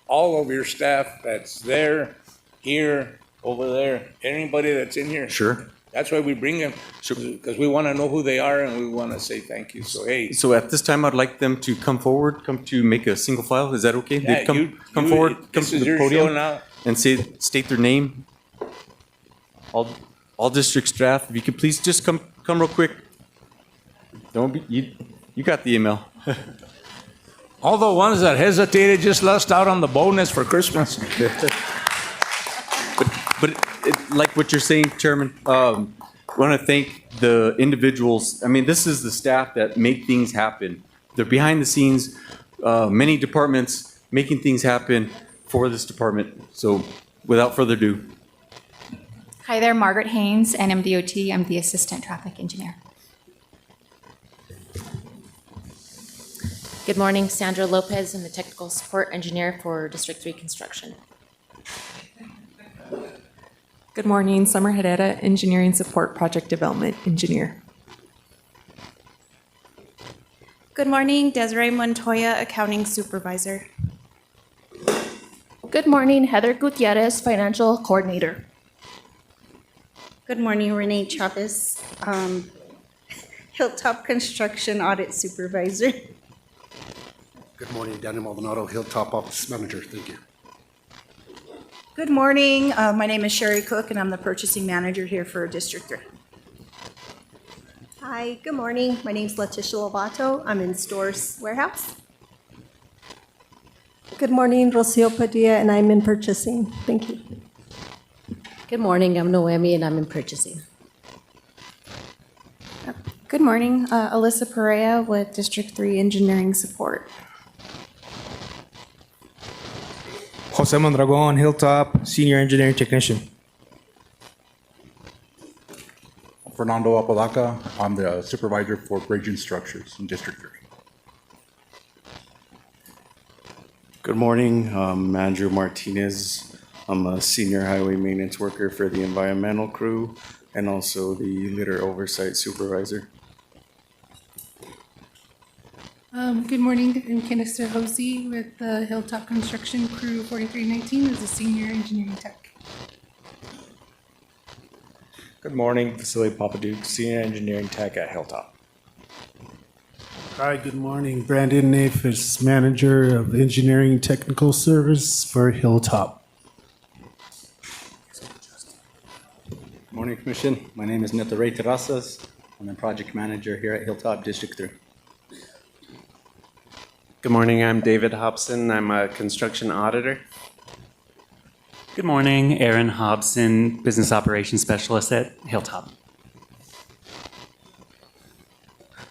all of your staff that's there, here, over there, anybody that's in here. Sure. That's why we bring them, because we want to know who they are and we want to say thank you. So, hey. So at this time, I'd like them to come forward, come to make a single file. Is that okay? Yeah, They come forward, come this to is the your podium, show now. and state their name. All district staff, if you could please just come real quick. Don't be, you got the email. All the ones that hesitated just lost out on the bonus for Christmas. But like what you're saying, Chairman, I want to thank the individuals. I mean, this is the staff that make things happen. They're behind the scenes, many departments making things happen for this department. So without further ado. Hi there, Margaret Haynes, NMDOT. I'm the Assistant Traffic Engineer. Good morning, Sandra Lopez. I'm the Technical Support Engineer for District 3 Construction. Good morning, Summer Herrera, Engineering Support Project Development Engineer. Good morning, Desiree Montoya, Accounting Supervisor. Good morning, Heather Gutierrez, Financial Coordinator. Good morning, Renee Chavez, Hilltop Construction Audit Supervisor. Good morning, Daniel Maldonado, Hilltop Office Manager. Thank you. Good morning, my name is Sherry Cook, and I'm the Purchasing Manager here for District 3. Hi, good morning. My name's Letitia Lovato. I'm in Stores Warehouse. Good morning, Rocio Padilla, and I'm in Purchasing. Thank you. Good morning, I'm Noemi and I'm in Purchasing. Good morning, Alyssa Perea with District 3 Engineering Support. Jose Mondragon, Hilltop, Senior Engineering Technician. All Fernando Apodaca. I'm the supervisor for bridge and structures in District 3. Good morning, I'm Andrew Martinez. I'm a senior highway maintenance worker for the environmental crew and also the litter oversight supervisor. Good morning, I'm Candace Hosey with the Hilltop Construction Crew 4319 as a senior engineering tech. Good morning, Vasily Papaduke, Senior Engineering Tech at Hilltop. Hi, good morning. Brandon Nafis, Manager of Engineering Technical Service for Hilltop. Good morning, Commission. My name is Neto Ray Terrazas. I'm the Project Manager here at Hilltop District 3. Good morning, I'm David Hobson. I'm a construction auditor. Good morning, Aaron Hobson, Business Operations Specialist at Hilltop.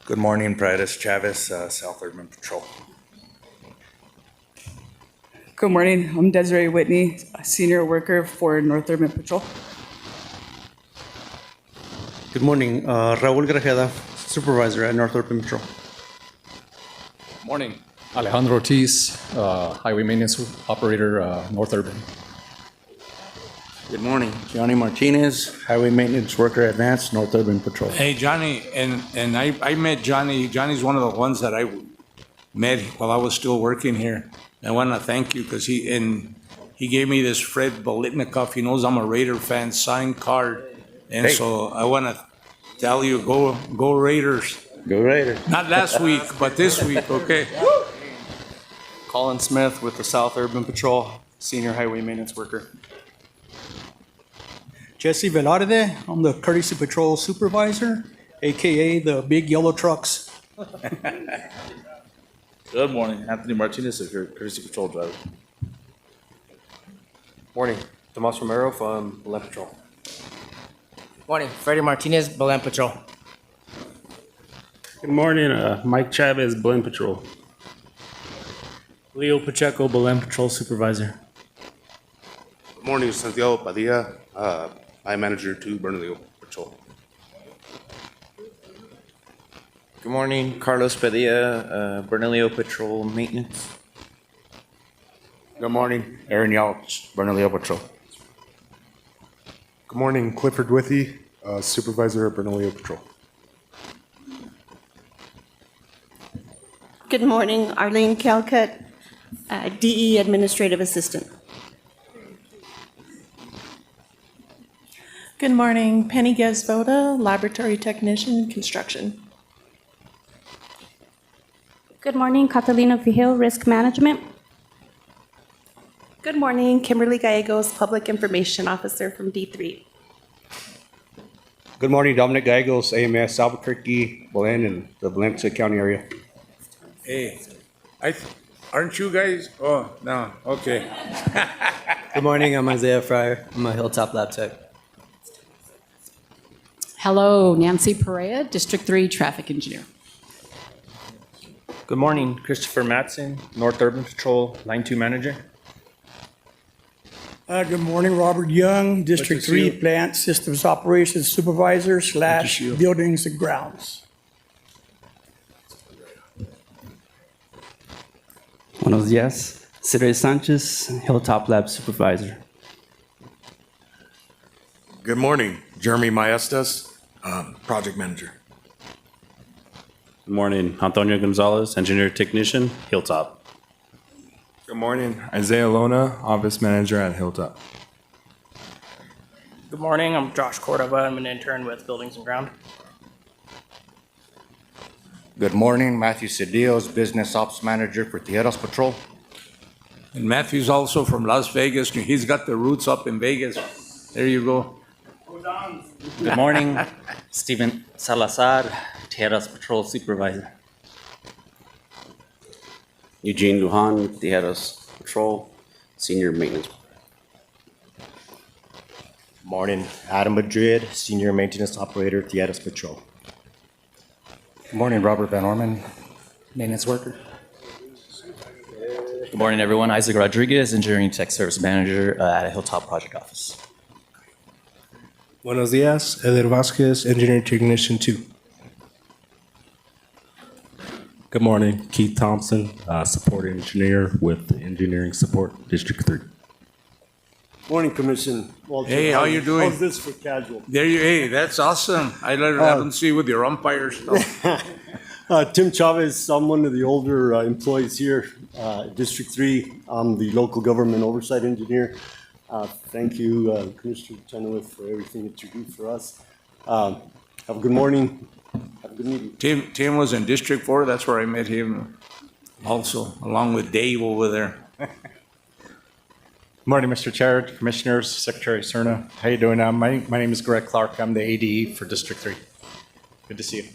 Good morning, Paredes Chavez, South Urban Patrol. Good morning, I'm Desiree Whitney, a senior worker for North Urban Patrol. Good morning, Raul Grajeda, Supervisor at North Urban Patrol. Morning, Alejandro Ortiz, Highway Maintenance Operator, North Urban. Good morning, Johnny Martinez, Highway Maintenance Worker Advanced, North Urban Patrol. Hey, Johnny, and I met Johnny. Johnny's one of the ones that I met while I was still working here. I want to thank you because he gave me this Fred Bolitnikoff. He knows I'm a Raider fan, signed card. And so I want to tell you, go Raiders. Go Raiders. Not last week, but this week, okay? Colin Smith with the South Urban Patrol, Senior Highway Maintenance Worker. Jesse Velarde, I'm the Courtesy Patrol Supervisor, AKA the big yellow trucks. Good morning, Anthony Martinez, Courtesy Patrol Driver. Morning, Tomas Romero from Belen Patrol. Morning, Freddie Martinez, Belen Patrol. Good morning, Mike Chavez, Belen Patrol. Leo Pacheco, Belen Patrol Supervisor. Good morning, Santiago Padilla, I Manager to Bernalillo Patrol. Good morning, Carlos Padilla, Bernalillo Patrol Maintenance. Good morning, Aaron Yalch, Bernalillo Patrol. Good morning, Clifford Withy, Supervisor of Bernalillo Patrol. Good morning, Arlene Calcutt, DE Administrative Assistant. Good morning, Penny Gesvoda, Laboratory Technician, Construction. Good morning, Catalina Vigil, Risk Management. Good morning, Kimberly Gallegos, Public Information Officer from D3. Good morning, Dominic Gallegos, AMS Albuquerque, Belen, and the Valencia County area. Hey, aren't you guys? Oh, no, okay. Good morning, I'm Isaiah Fryer. I'm a Hilltop Lab Tech. Hello, Nancy Perea, District 3 Traffic Engineer. Good morning, Christopher Matson, North Urban Patrol, Line 2 Manager. Good morning, Robert Young, District 3 Plant Systems Operations Supervisor / Buildings and Grounds. Buenos días, Cedric Sanchez, Hilltop Lab Supervisor. Good morning, Jeremy Maestas, Project Manager. Good morning, Antonio Gonzalez, Engineer Technician, Hilltop. Good morning, Isaiah Lona, Office Manager at Hilltop. Good morning, I'm Josh Cordova. I'm an intern with Buildings and Ground. Good morning, Matthew Cedillos, Business Ops Manager for Tierras Patrol. And Matthew's also from Las Vegas. He's got the roots up in Vegas. There you go. Good morning, Stephen Salazar, Tierras Patrol Supervisor. Eugene Lujan, Tierras Patrol, Senior Maintenance. Morning, Adam Madrid, Senior Maintenance Operator, Tierras Patrol. Good morning, Robert Van Orman, Maintenance Worker. Good morning, everyone. Isaac Rodriguez, Engineering Tech Service Manager at a Hilltop Project Office. Buenos dias, Eder Vasquez, Engineering Technician 2. Good morning, Keith Thompson, Support Engineer with Engineering Support, District 3. Morning, Commission. Walter, Hey, how you doing? How's this for casual? There you, hey, that's awesome. I don't see with your umpires. Tim Chavez, I'm one of the older employees here, District 3. I'm the local government oversight engineer. Thank you, Commissioner Chenoweth, for everything that you do for us. Have a good morning. Have a good meeting. Tim was in District 4. That's where I met him also, along with Dave over there. Morning, Mr. Chair, Commissioners, Secretary Cerna. How you doing? My name is Greg Clark. I'm the ADE for District 3. Good to see you.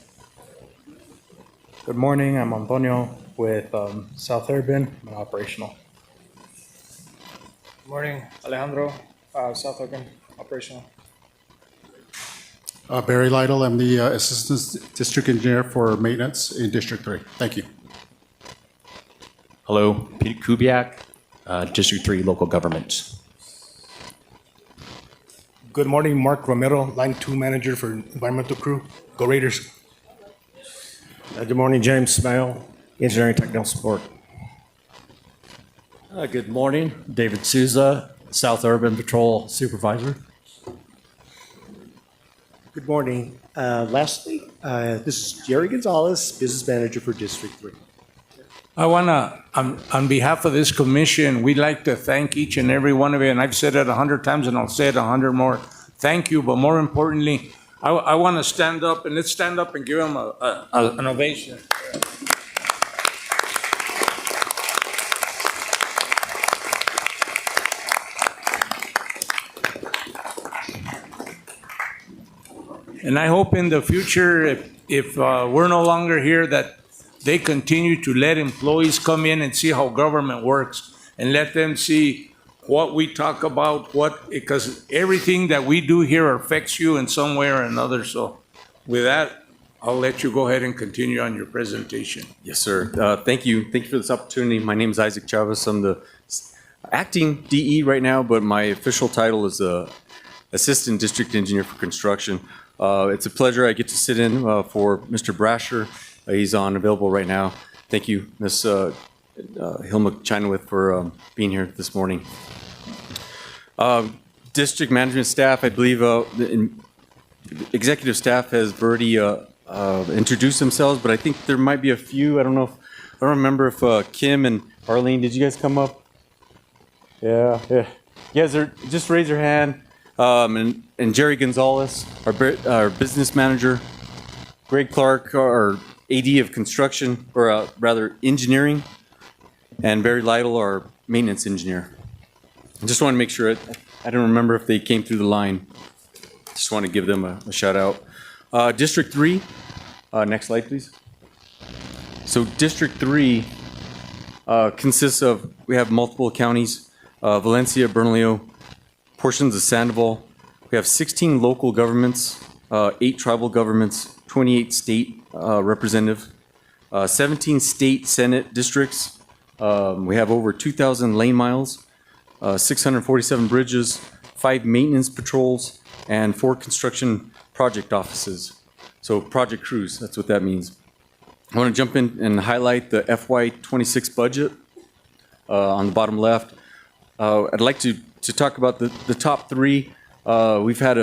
Good morning. I'm Antonio with South Urban. I'm operational. Good morning, Alejandro, South Urban, operational. Barry Lytle, I'm the Assistant District Engineer for Maintenance in District 3. Thank you. Hello, Pete Kubiak, District 3 Local Government. Good morning, Mark Romero, Line 2 Manager for Environmental Crew. Go Raiders. Good morning, James Smale, Engineering Technical Support. Good morning, David Souza, South Urban Patrol Supervisor. Good morning. Lastly, this is Jerry Gonzalez, Business Manager for District 3. I want to, on behalf of this commission, we'd like to thank each and every one of you, and I've said it 100 times and I'll say it 100 more. Thank you, but more importantly, I want to stand up, and let's stand up and give them an ovation. And I hope in the future, if we're no longer here, that they continue to let employees come in and see how government works and let them see what we talk about, because everything that we do here affects you in some way or another. So with that, I'll let you go ahead and continue on your presentation. Yes, sir. Thank you. Thank you for this opportunity. My name is Isaac Chavez. I'm the acting DE right now, but my official title is Assistant District Engineer for Construction. It's a pleasure. I get to sit in for Mr. Brasher. He's unavailable right now. Thank you, Ms. Hilma Chenoweth, for being here this morning. District management staff, I believe executive staff has already introduced themselves, but I think there might be a few. I don't remember if Kim and Arlene, did you guys come up? Yeah. You guys just raise your hand. And Jerry Gonzalez, our business manager, Greg Clark, our AD of construction, or rather engineering, and Barry Lytle, our maintenance engineer. I just want to make sure, I don't remember if they came through the line. Just want to give them a shout out. District 3, next slide please. So District 3 consists of, we have multiple counties, Valencia, Bernalillo, portions of Sandoval. We have 16 local governments, 8 tribal governments, 28 state representative, 17 state senate districts. We have over 2,000 lane miles, 647 bridges, 5 maintenance patrols, and 4 construction project offices. So project crews, that's what that means. I want to jump in and highlight the FY26 budget on the bottom left. I'd like to talk about the top 3. We've had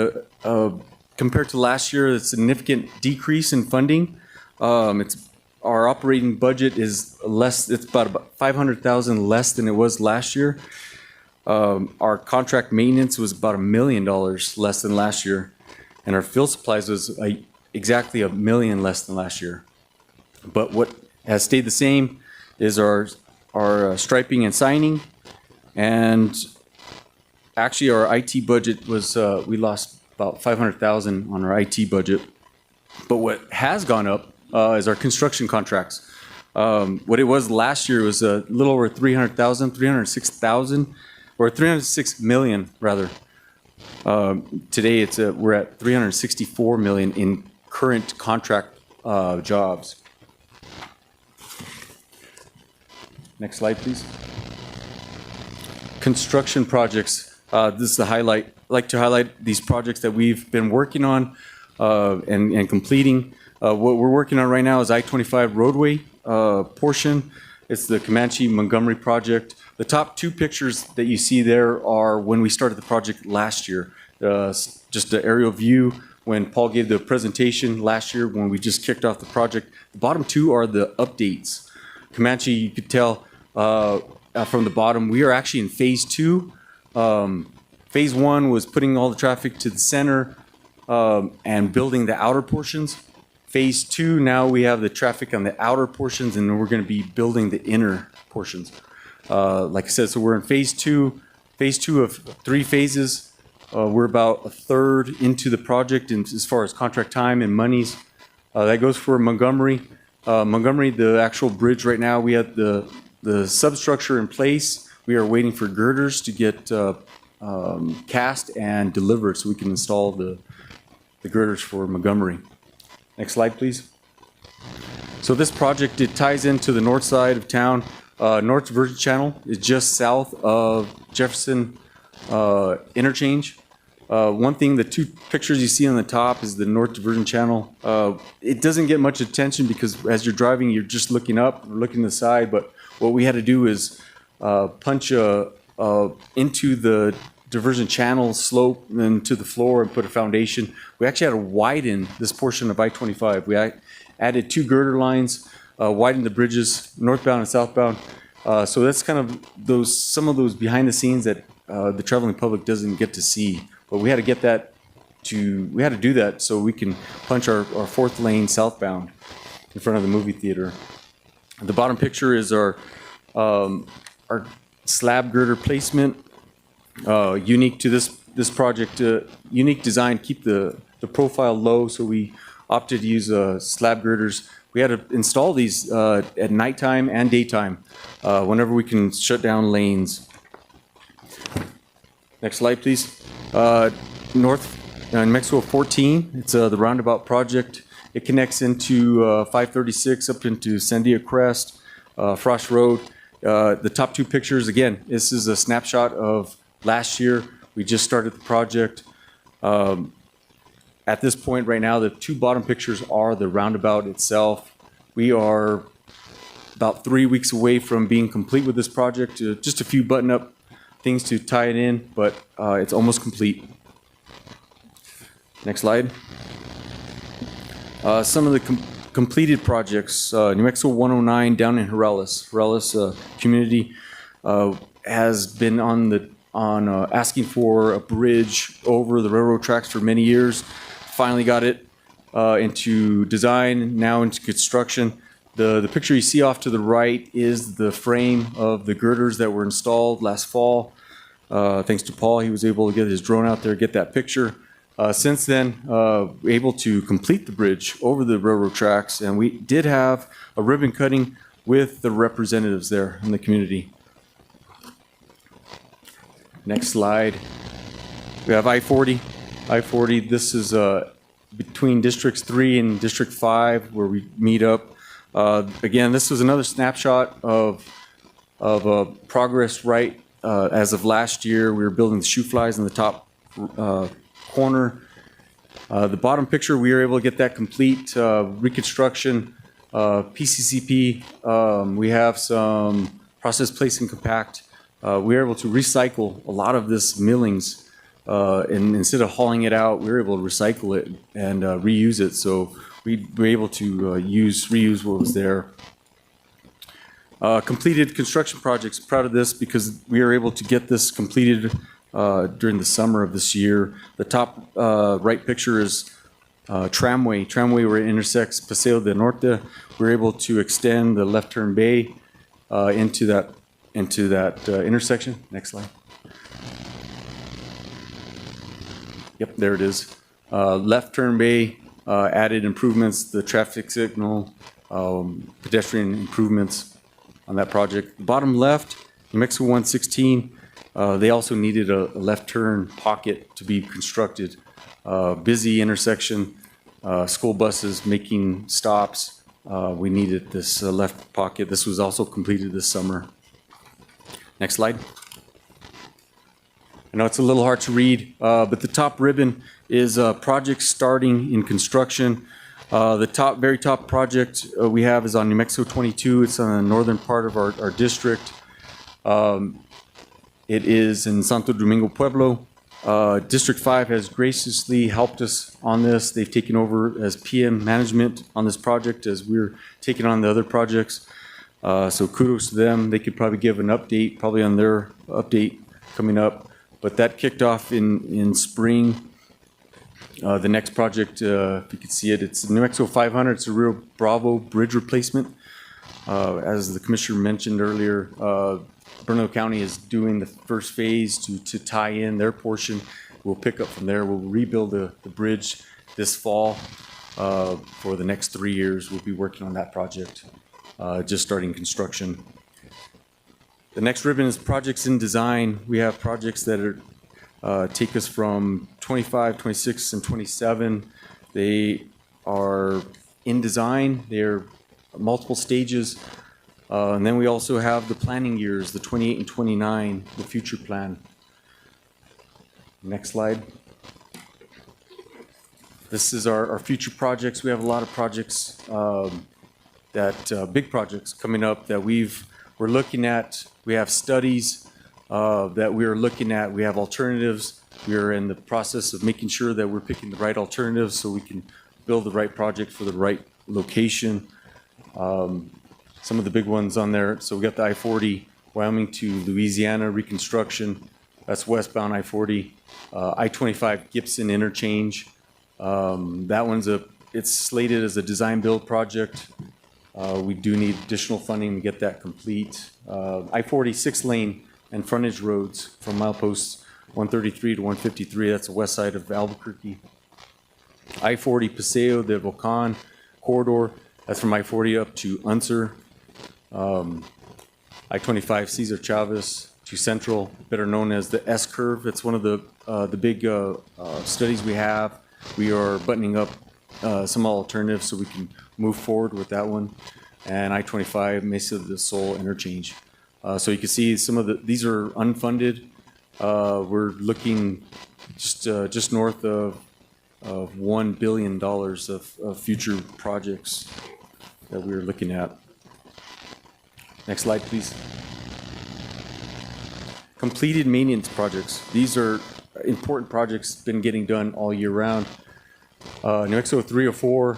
compared to last year, a significant decrease in funding. Our operating budget is less, it's about $500,000 less than it was last year. Our contract maintenance was about $1 million less than last year. And our field supplies was exactly $1 million less than last year. But what has stayed the same is our striping and signing. And actually, our IT budget was, we lost about $500,000 on our IT budget. But what has gone up is our construction contracts. What it was last year was a little over $300,000, $306,000, or $306 million rather. Today we're at $364 million in current contract jobs. Next slide, please. Construction projects. This is the highlight. like to highlight these projects that we've been working on and completing. What we're working on right now is I-25 roadway portion. It's the Comanche Montgomery project. The top two pictures that you see there are when we started the project last year. Just an aerial view when Paul gave the presentation last year when we just kicked off the project. The bottom two are the updates. Comanche, you could tell from the bottom, we are actually in phase 2. Phase 1 was putting all the traffic to the center and building the outer portions. Phase 2, now we have the traffic on the outer portions, and we're going to be building the inner portions. Like I said, so we're in phase 2 of 3 phases. We're about a third into the project as far as contract time and monies. That goes for Montgomery. Montgomery, the actual bridge right now, we have the substructure in place. We are waiting for girders to get cast and delivered so we can install the girders for Montgomery. Next slide, please. So this project, it ties into the north side of town. North Diversion Channel is just south of Jefferson Interchange. One thing, the 2 pictures you see on the top is the North Diversion Channel. It doesn't get much attention because as you're driving, you're just looking up or looking to the side. But what we had to do is punch into the diversion channel slope and then to the floor and put a foundation. We actually had to widen this portion of I-25. We added 2 girder lines, widened the bridges northbound and southbound. So that's kind of some of those behind the scenes that the traveling public doesn't get to see. But we had to get we had to do that so we can punch our 4th lane southbound in front of the movie theater. The bottom picture is our slab girder placement. Unique to this project, unique design, keep the profile low, so we opted to use slab girders. We had to install these at nighttime and daytime, whenever we can shut down lanes. Next slide, please. North New Mexico 14, it's the roundabout project. It connects into 536 up into Sandia Crest, Frost Road. The top 2 pictures, again, this is a snapshot of last year. We just started the project. At this point right now, the 2 bottom pictures are the roundabout itself. We are about 3 weeks away from being complete with this project. Just a few button-up things to tie it in, but it's almost complete. Next slide. Some of the completed projects. New Mexico 109 down in Jorales. Jorales community has been on asking for a bridge over the railroad tracks for many years. Finally got it into design, now into construction. The picture you see off to the right is the frame of the girders that were installed last fall. Thanks to Paul, he was able to get his drone out there, get that picture. Since then, able to complete the bridge over the railroad tracks, and we did have a ribbon cutting with the representatives there in the community. Next slide. We have I-40. I-40, this is between Districts 3 and District 5 where we meet up. Again, this was another snapshot of progress right as of last year. We were building the shoe flies in the top corner. The bottom picture, we were able to get that complete reconstruction. PCCP, we have some process place and compact. We were able to recycle a lot of this millings, and instead of hauling it out, we were able to recycle it and reuse it. So we were able to reuse what was there. Completed construction projects. Proud of this because we were able to get this completed during the summer of this year. The top right picture is Tramway. Tramway where it intersects Paseo del Norte. We were able to extend the left turn bay into that intersection. Next slide. Yep, there it is. Left turn bay, added improvements, the traffic signal, pedestrian improvements on that project. Bottom left, New Mexico 116, they also needed a left turn pocket to be constructed. Busy intersection, school buses making stops. We needed this left pocket. This was also completed this summer. Next slide. I know it's a little hard to read, but the top ribbon is projects starting in construction. The very top project we have is on New Mexico 22. It's on the northern part of our district. It is in Santo Domingo Pueblo. District 5 has graciously helped us on this. They've taken over as PM management on this project as we're taking on the other projects. So kudos to them. They could probably give an update, probably on their update coming up. But that kicked off in spring. The next project, if you can see it, it's New Mexico 500. It's a Rio Bravo bridge replacement. As the commissioner mentioned earlier, Bernalillo County is doing the first phase to tie in their portion. We'll pick up from there. We'll rebuild the bridge this fall. For the next 3 years, we'll be working on that project, just starting construction. The next ribbon is projects in design. We have projects that are take us from 25, 26, and 27. They are in design. They're multiple stages. And then we also have the planning years, the 28 and 29, the future plan. Next slide. This is our future projects. We have a lot of projects big projects coming up that we're looking at. We have studies that we're looking at. We have alternatives. We are in the process of making sure that we're picking the right alternatives so we can build the right project for the right location. Some of the big ones on there. So we got the I-40, Wyoming to Louisiana reconstruction. That's westbound I-40. I-25 Gibson interchange. That one's it's slated as a design build project. We do need additional funding to get that complete. I-40 6-lane and frontage roads from mileposts 133 to 153. That's the west side of Albuquerque. I-40 Paseo de Volcan corridor. That's from I-40 up to Unser. I-25 Cesar Chavez to Central, better known as the S-curve. It's one of the big studies we have. We are buttoning up some alternatives so we can move forward with that one. And I-25 Mesa del Sol interchange. So you can see some of these are unfunded. We're looking just north of $1 billion of future projects that we're looking at. Next slide, please. Completed maintenance projects. These are important projects been getting done all year round. New Mexico 304.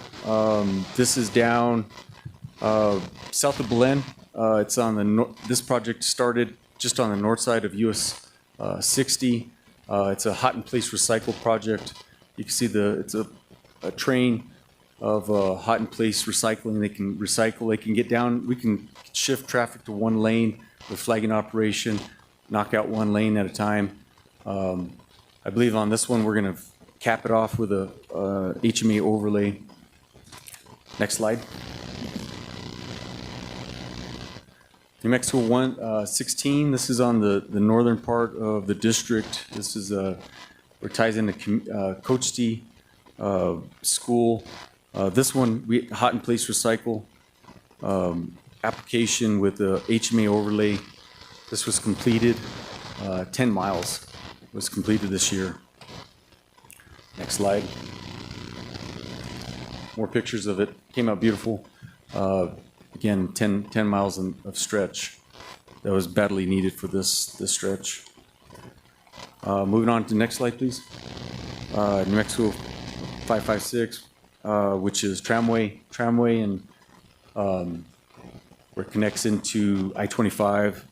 This is down south of Belen. It's on the this project started just on the north side of US 60. It's a hot in place recycle project. You can see it's a train of hot in place recycling. They can recycle. They can get down. We can shift traffic to one lane with flagging operation, knock out one lane at a time. I believe on this one we're going to cap it off with a HMA overlay. Next slide. New Mexico 116. This is on the northern part of the district. This is where it ties into Cochiti School. This one, hot in place recycle application with the HMA overlay. This was completed. 10 miles was completed this year. Next slide. More pictures of it. Came out beautiful. Again, 10 miles of stretch that was badly needed for this stretch. Moving on to the next slide, please. New Mexico 556, which is tramway and where it connects into I-25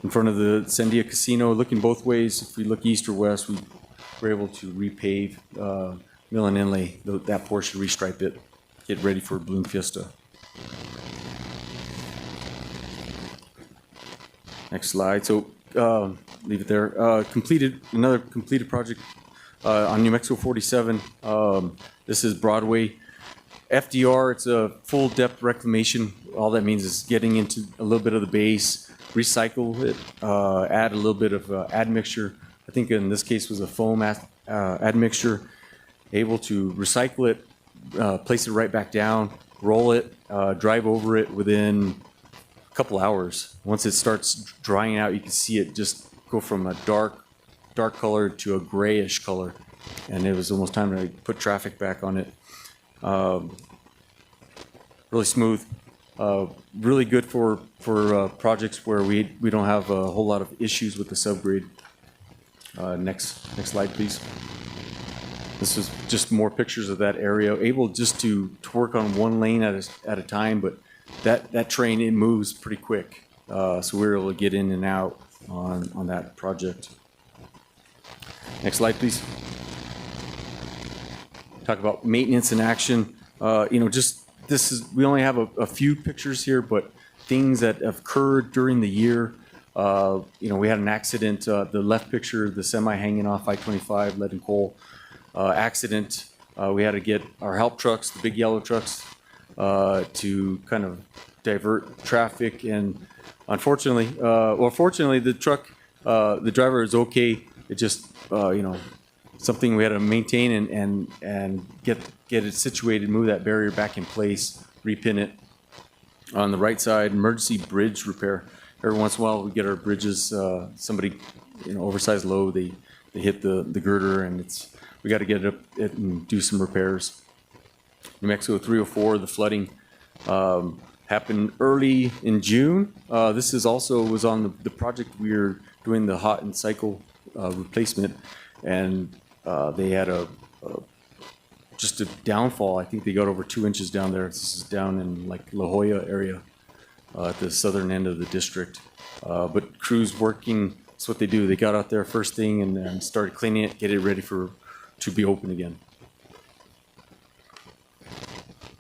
in front of the Sandia Casino. Looking both ways, if we look east or west, we were able to repave Mill and Inlay, that portion, restripe it, get ready for Balloon Fiesta. Next slide. So leave it there. Another completed project on New Mexico 47. This is Broadway. FDR, it's a full depth reclamation. All that means is getting into a little bit of the base, recycle it, add a little bit of admixture. I think in this case was a foam admixture. Able to recycle it, place it right back down, roll it, drive over it within a couple hours. Once it starts drying out, you can see it just go from a dark dark color to a grayish color, and it was almost time to put traffic back on it. Really smooth, really good for projects where we don't have a whole lot of issues with the subgrade. Next slide, please. This is just more pictures of that area, able just to work on one lane at a time, but that train, it moves pretty quick. So we were able to get in and out on that project. Next slide, please. Talk about maintenance in action. Just we only have a few pictures here, but things that have occurred during the year. We had an accident, the left picture, the semi hanging off I-25, lead and coal accident. We had to get our help trucks, the big yellow trucks, to kind of divert traffic. And unfortunately, fortunately, the truck, the driver is okay. It just, something we had to maintain and get it situated, move that barrier back in place, repin it. On the right side, emergency bridge repair. Every once in a while, we get our bridges. Somebody, oversized load, they hit the girder, and we got to get it up and do some repairs. New Mexico 304, the flooding happened early in June. This was on the project we were doing, the hot and cycle replacement, and they had just a downfall. I think they got over 2 inches down there. This is down in like La Jolla area. At the southern end of the district. But crews working, that's what they do. They got out there first thing and started cleaning it, get it ready to be open again.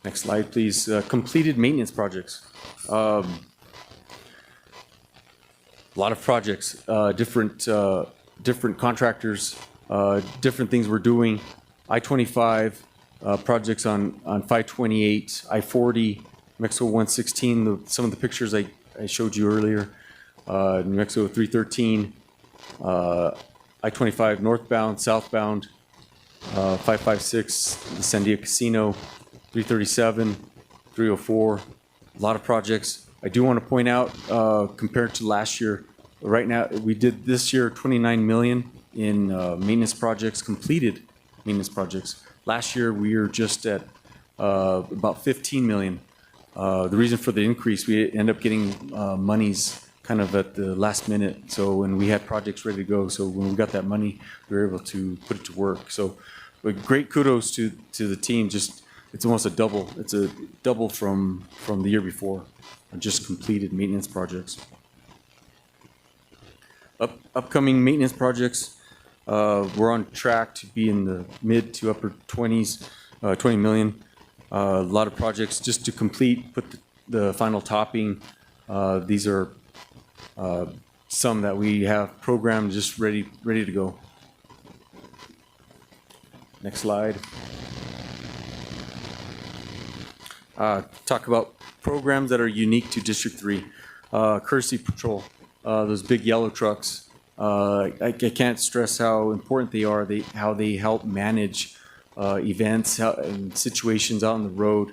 Next slide, please. Completed maintenance projects. A lot of projects, different contractors, different things we're doing. I-25 projects on 528, I-40, Mexico 116, some of the pictures I showed you earlier, New Mexico 313, I-25 northbound, southbound, 556, the Sandia Casino, 337, 304, a lot of projects. I do want to point out, compared to last year, right now, we did this year 29 million in maintenance projects, completed maintenance projects. Last year, we were just at about 15 million. The reason for the increase, we end up getting monies kind of at the last minute. So when we had projects ready to go, so when we got that money, we were able to put it to work. So great kudos to the team. It's almost a double. It's a double from the year before. Just completed maintenance projects. Upcoming maintenance projects, we're on track to be in the mid to upper 20s, 20 million. A lot of projects just to complete, put the final topping. These are some that we have programmed, just ready to go. Next slide. Talk about programs that are unique to District 3. Courtesy Patrol, those big yellow trucks. I can't stress how important they are, how they help manage events and situations out on the road.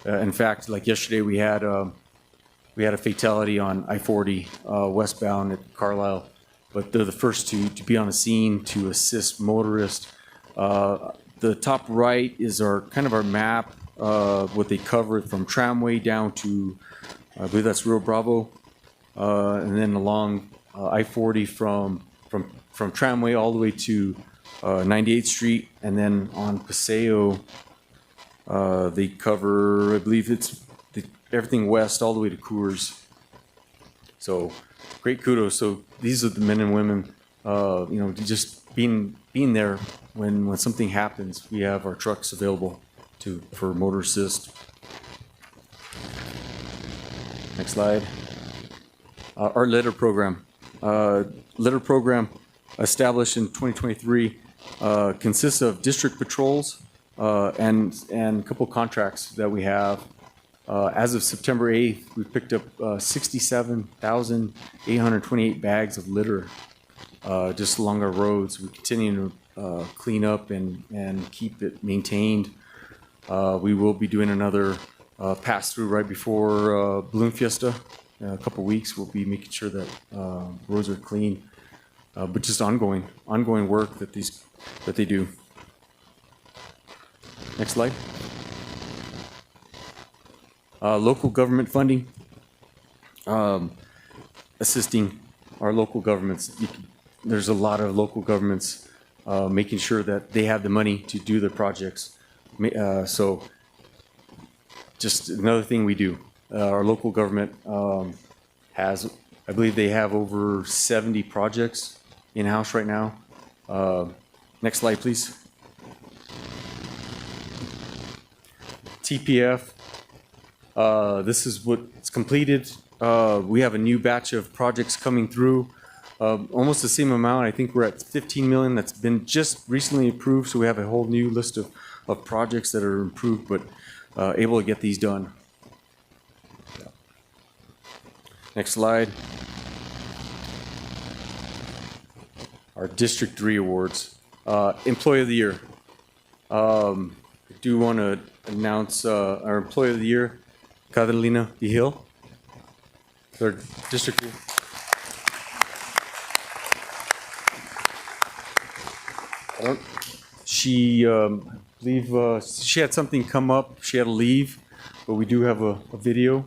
In fact, like yesterday, we had a fatality on I-40 westbound at Carlisle, but they're the first to be on the scene to assist motorists. The top right is our map, what they cover from Tramway down to, I believe that's Rio Bravo, and then along I-40 from Tramway all the way to 98th Street, and then on Paseo, they cover, I believe it's everything west all the way to Coors. So great kudos. So these are the men and women, just being there when something happens. We have our trucks available for motor assist. Next slide. Our litter program. Litter program established in 2023 consists of district patrols and a couple contracts that we have. As of September 8th, we picked up 67,828 bags of litter just along our roads. We continue to clean up and keep it maintained. We will be doing another pass-through right before Balloon Fiesta. In a couple weeks, we'll be making sure that roads are clean. but just ongoing work that they do. Next slide. Local government funding, assisting our local governments. There's a lot of local governments making sure that they have the money to do their projects. So just another thing we do. Our local government has, I believe they have over 70 projects in-house right now. Next slide, please. TPF. This is what's completed. We have a new batch of projects coming through. Almost the same amount. I think we're at 15 million that's been just recently approved. So we have a whole new list of projects that are improved, but able to get these done. Next slide. Our District 3 awards. Employee of the Year. I do want to announce our Employee of the Year, Catalina Vigil. Third District 3. She, I believe she had something come up. She had to leave, but we do have a video.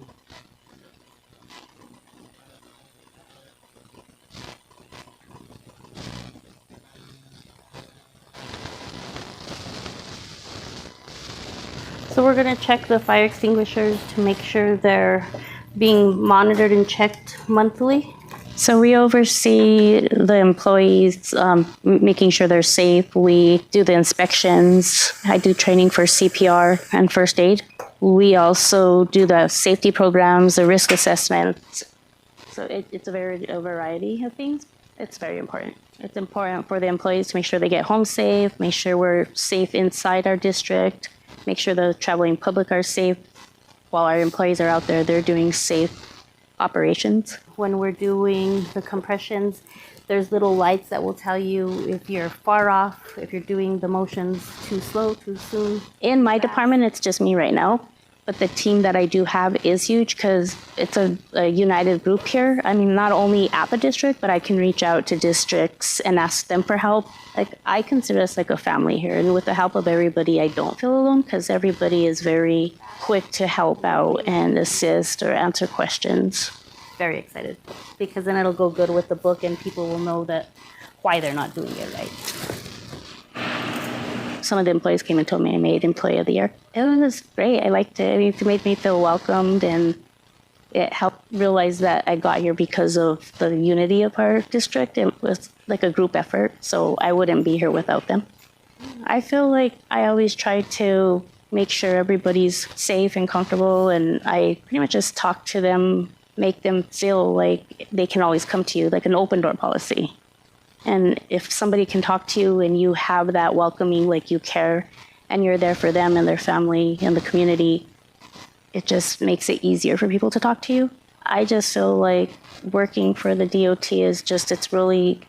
So we're going to check the fire extinguishers to make sure they're being monitored and checked monthly. So we oversee the employees, making sure they're safe. We do the inspections. I do training for CPR and first aid. We also do the safety programs, the risk assessments. So it's a variety of things. It's very important. It's important for the employees to make sure they get home safe, make sure we're safe inside our district, make sure the traveling public are safe. While our employees are out there, they're doing safe operations. When we're doing the compressions, there's little lights that will tell you if you're far off, if you're doing the motions too slow, too soon. In my department, it's just me right now, but the team that I do have is huge because it's a united group here. I mean, not only at the district, but I can reach out to districts and ask them for help. Like, I consider us like a family here, and with the help of everybody, I don't feel alone because everybody is very quick to help out and assist or answer questions. Very excited because then it'll go good with the book and people will know that why they're not doing it right. Some of the employees came and told me I made Employee of the Year. It was great. I liked it. I mean, it made me feel welcomed, and it helped realize that I got here because of the unity of our district. It was like a group effort, so I wouldn't be here without them. I feel like I always try to make sure everybody's safe and comfortable, and I pretty much just talk to them, make them feel like they can always come to you, like an open door policy. And if somebody can talk to you and you have that welcoming, like you care, and you're there for them and their family and the community, it just makes it easier for people to talk to you. I just feel like working for the DOT is just, it's really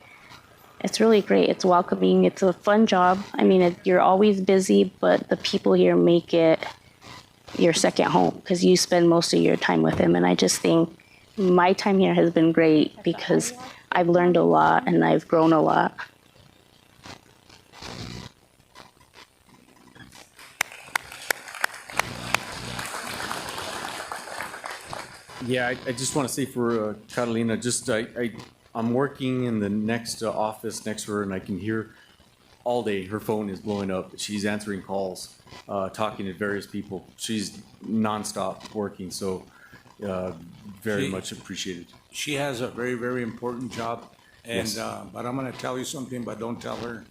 great. It's welcoming. It's a fun job. I mean, you're always busy, but the people here make it your second home because you spend most of your time with them. And I just think my time here has been great because I've learned a lot and I've grown a lot. Yeah, I just want to say for Catalina, just I'm working in the next office next to her, and I can hear all day her phone is blowing up. She's answering calls, talking to various people. She's nonstop working, so very much appreciated. She has a very, very important job, and Yes. but I'm going to tell you something, but don't tell her.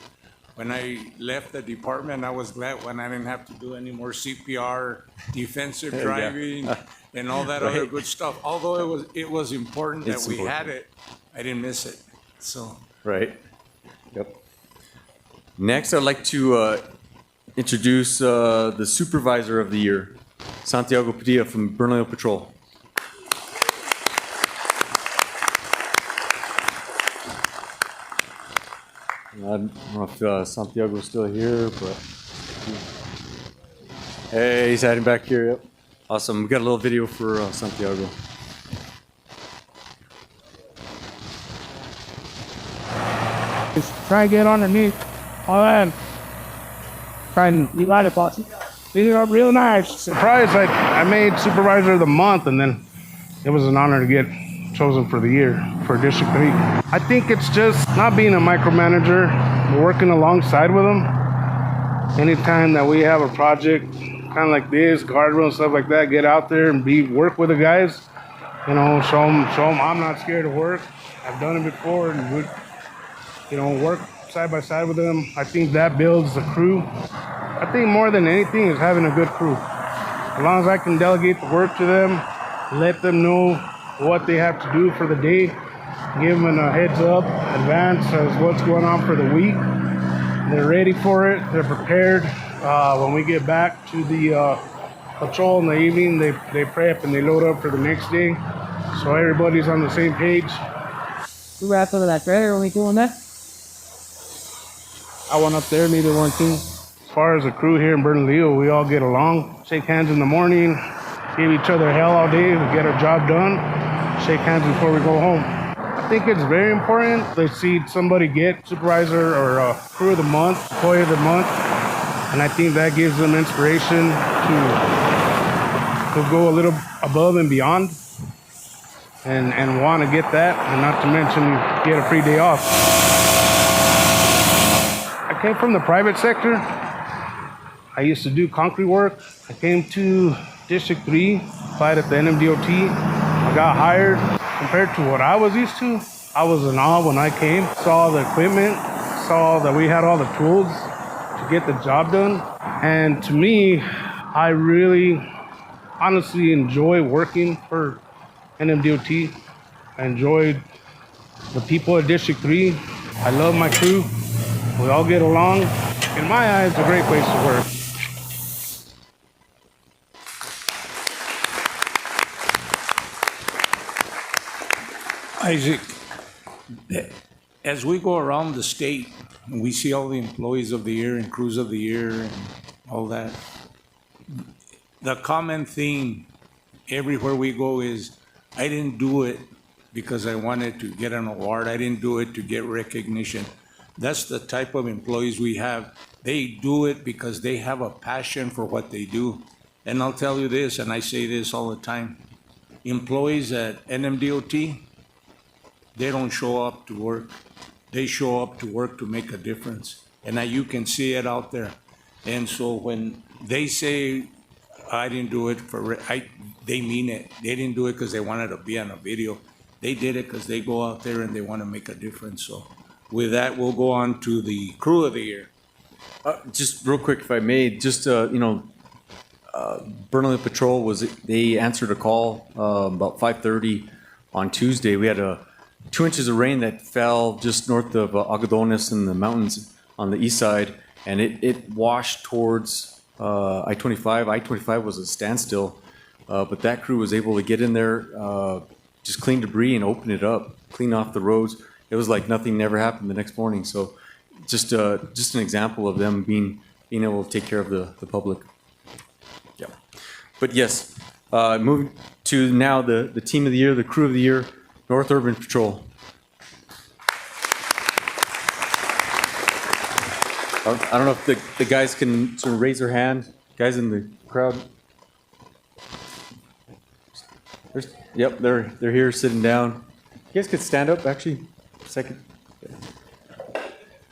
When I left the department, I was glad when I didn't have to do any more CPR, defensive Yeah. driving, and all that other Right. good stuff. Although it was important that It's we important. had it, I didn't miss it. So Right. Yep. Next, I'd like to introduce the Supervisor of the Year, Santiago Padilla from Bernalillo Patrol. I don't know if Santiago's still here, but hey, he's hiding back here. Yep. Awesome. We got a little video for Santiago. Just try and get underneath. All that. Try and you light it, boss. Beat it up real nice. Surprised I made supervisor of the month, and then it was an honor to get chosen for the year for District 3. I think it's just not being a micromanager, but working alongside with them. Anytime that we have a project kind of like this, guardrail and stuff like that, get out there and work with the guys. You know, show them I'm not scared of work. I've done it before, and would, you know, work side by side with them. I think that builds the crew. I think more than anything is having a good crew. As long as I can delegate the work to them, let them know what they have to do for the day, give them a heads up, advance as what's going on for the week. They're ready for it. They're prepared. When we get back to the patrol in the evening, they prep and they load up for the next day. So everybody's on the same page. We were after that trailer when we doing that. I went up there, neither one too. As far as the crew here in Bernalillo, we all get along. Shake hands in the morning, give each other hell all day to get our job done. Shake hands before we go home. I think it's very important they see somebody get supervisor or crew of the month, employee of the month, and I think that gives them inspiration to go a little above and beyond and want to get that, and not to mention get a free day off. I came from the private sector. I used to do concrete work. I came to District 3, applied at the NMDOT. I got hired. Compared to what I was used to, I was in awe when I came. Saw the equipment, saw that we had all the tools to get the job done. And to me, I really honestly enjoy working for NMDOT. I enjoyed the people at District 3. I love my crew. We all get along. In my eyes, it's a great place to work. Isaac, as we go around the state and we see all the employees of the year and crews of the year and all that, the common theme everywhere we go is, I didn't do it because I wanted to get an award. I didn't do it to get recognition. That's the type of employees we have. They do it because they have a passion for what they do. And I'll tell you this, and I say this all the time, employees at NMDOT, they don't show up to work. They show up to work to make a difference. And now you can see it out there. And so when they say, I didn't do it they mean it. They didn't do it because they wanted to be on a video. They did it because they go out there and they want to make a difference. So with that, we'll go on to the crew of the year. Just real quick, if I may, just, Bernalillo Patrol they answered a call about 5:30 on Tuesday. We had 2 inches of rain that fell just north of Algodones in the mountains on the east side, and it washed towards I-25. I-25 was a standstill, but that crew was able to get in there, just clean debris and open it up, clean off the roads. It was like nothing never happened the next morning. So just an example of them being able to take care of the public. Yeah. But yes, moving to now the team of the year, the crew of the year, North Urban Patrol. I don't know if the guys can sort of raise their hand. Guys in the crowd. Yep, they're here sitting down. You guys could stand up actually. Second.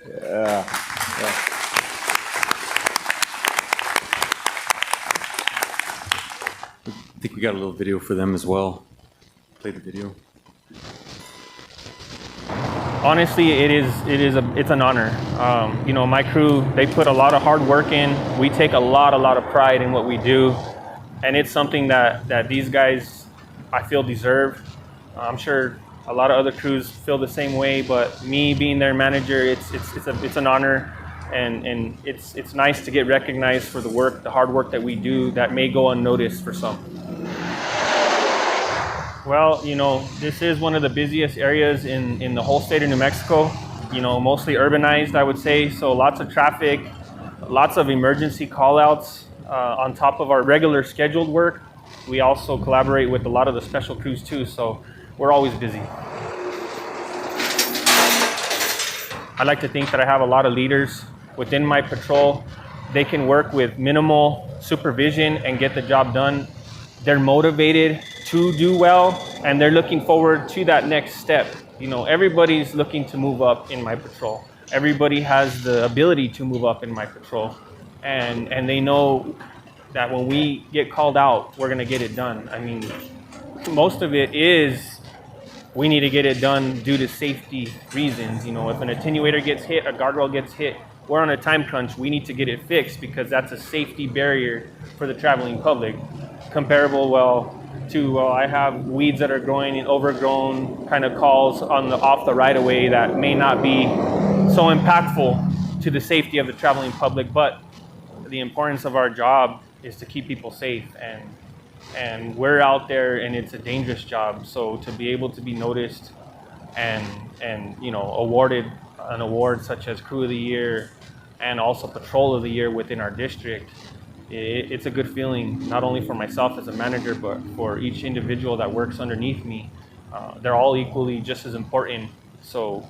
Yeah. I think we got a little video for them as well. Play the video. Honestly, it's an honor. My crew, they put a lot of hard work in. We take a lot of pride in what we do, and it's something that these guys, I feel, deserve. I'm sure a lot of other crews feel the same way, but me being their manager, it's an honor, and it's nice to get recognized for the hard work that we do that may go unnoticed for some. Well, this is one of the busiest areas in the whole state of New Mexico, mostly urbanized, I would say. So lots of traffic, lots of emergency call-outs on top of our regular scheduled work. We also collaborate with a lot of the special crews too, so we're always busy. I like to think that I have a lot of leaders within my patrol. They can work with minimal supervision and get the job done. They're motivated to do well, and they're looking forward to that next step. You know, everybody's looking to move up in my patrol. Everybody has the ability to move up in my patrol, and they know that when we get called out, we're gonna get it done. I mean, most of it is we need to get it done due to safety reasons. You know, if an attenuator gets hit, a guardrail gets hit, we're on a time crunch. We need to get it fixed because that's a safety barrier for the traveling public. Comparable, to I have weeds that are growing in overgrown kind of calls off the right of way that may not be so impactful to the safety of the traveling public, but the importance of our job is to keep people safe, and we're out there and it's a dangerous job. So to be able to be noticed and you know, awarded an award such as Crew of the Year and also Patrol of the Year within our district, it's a good feeling, not only for myself as a manager, but for each individual that works underneath me. They're all equally just as important. So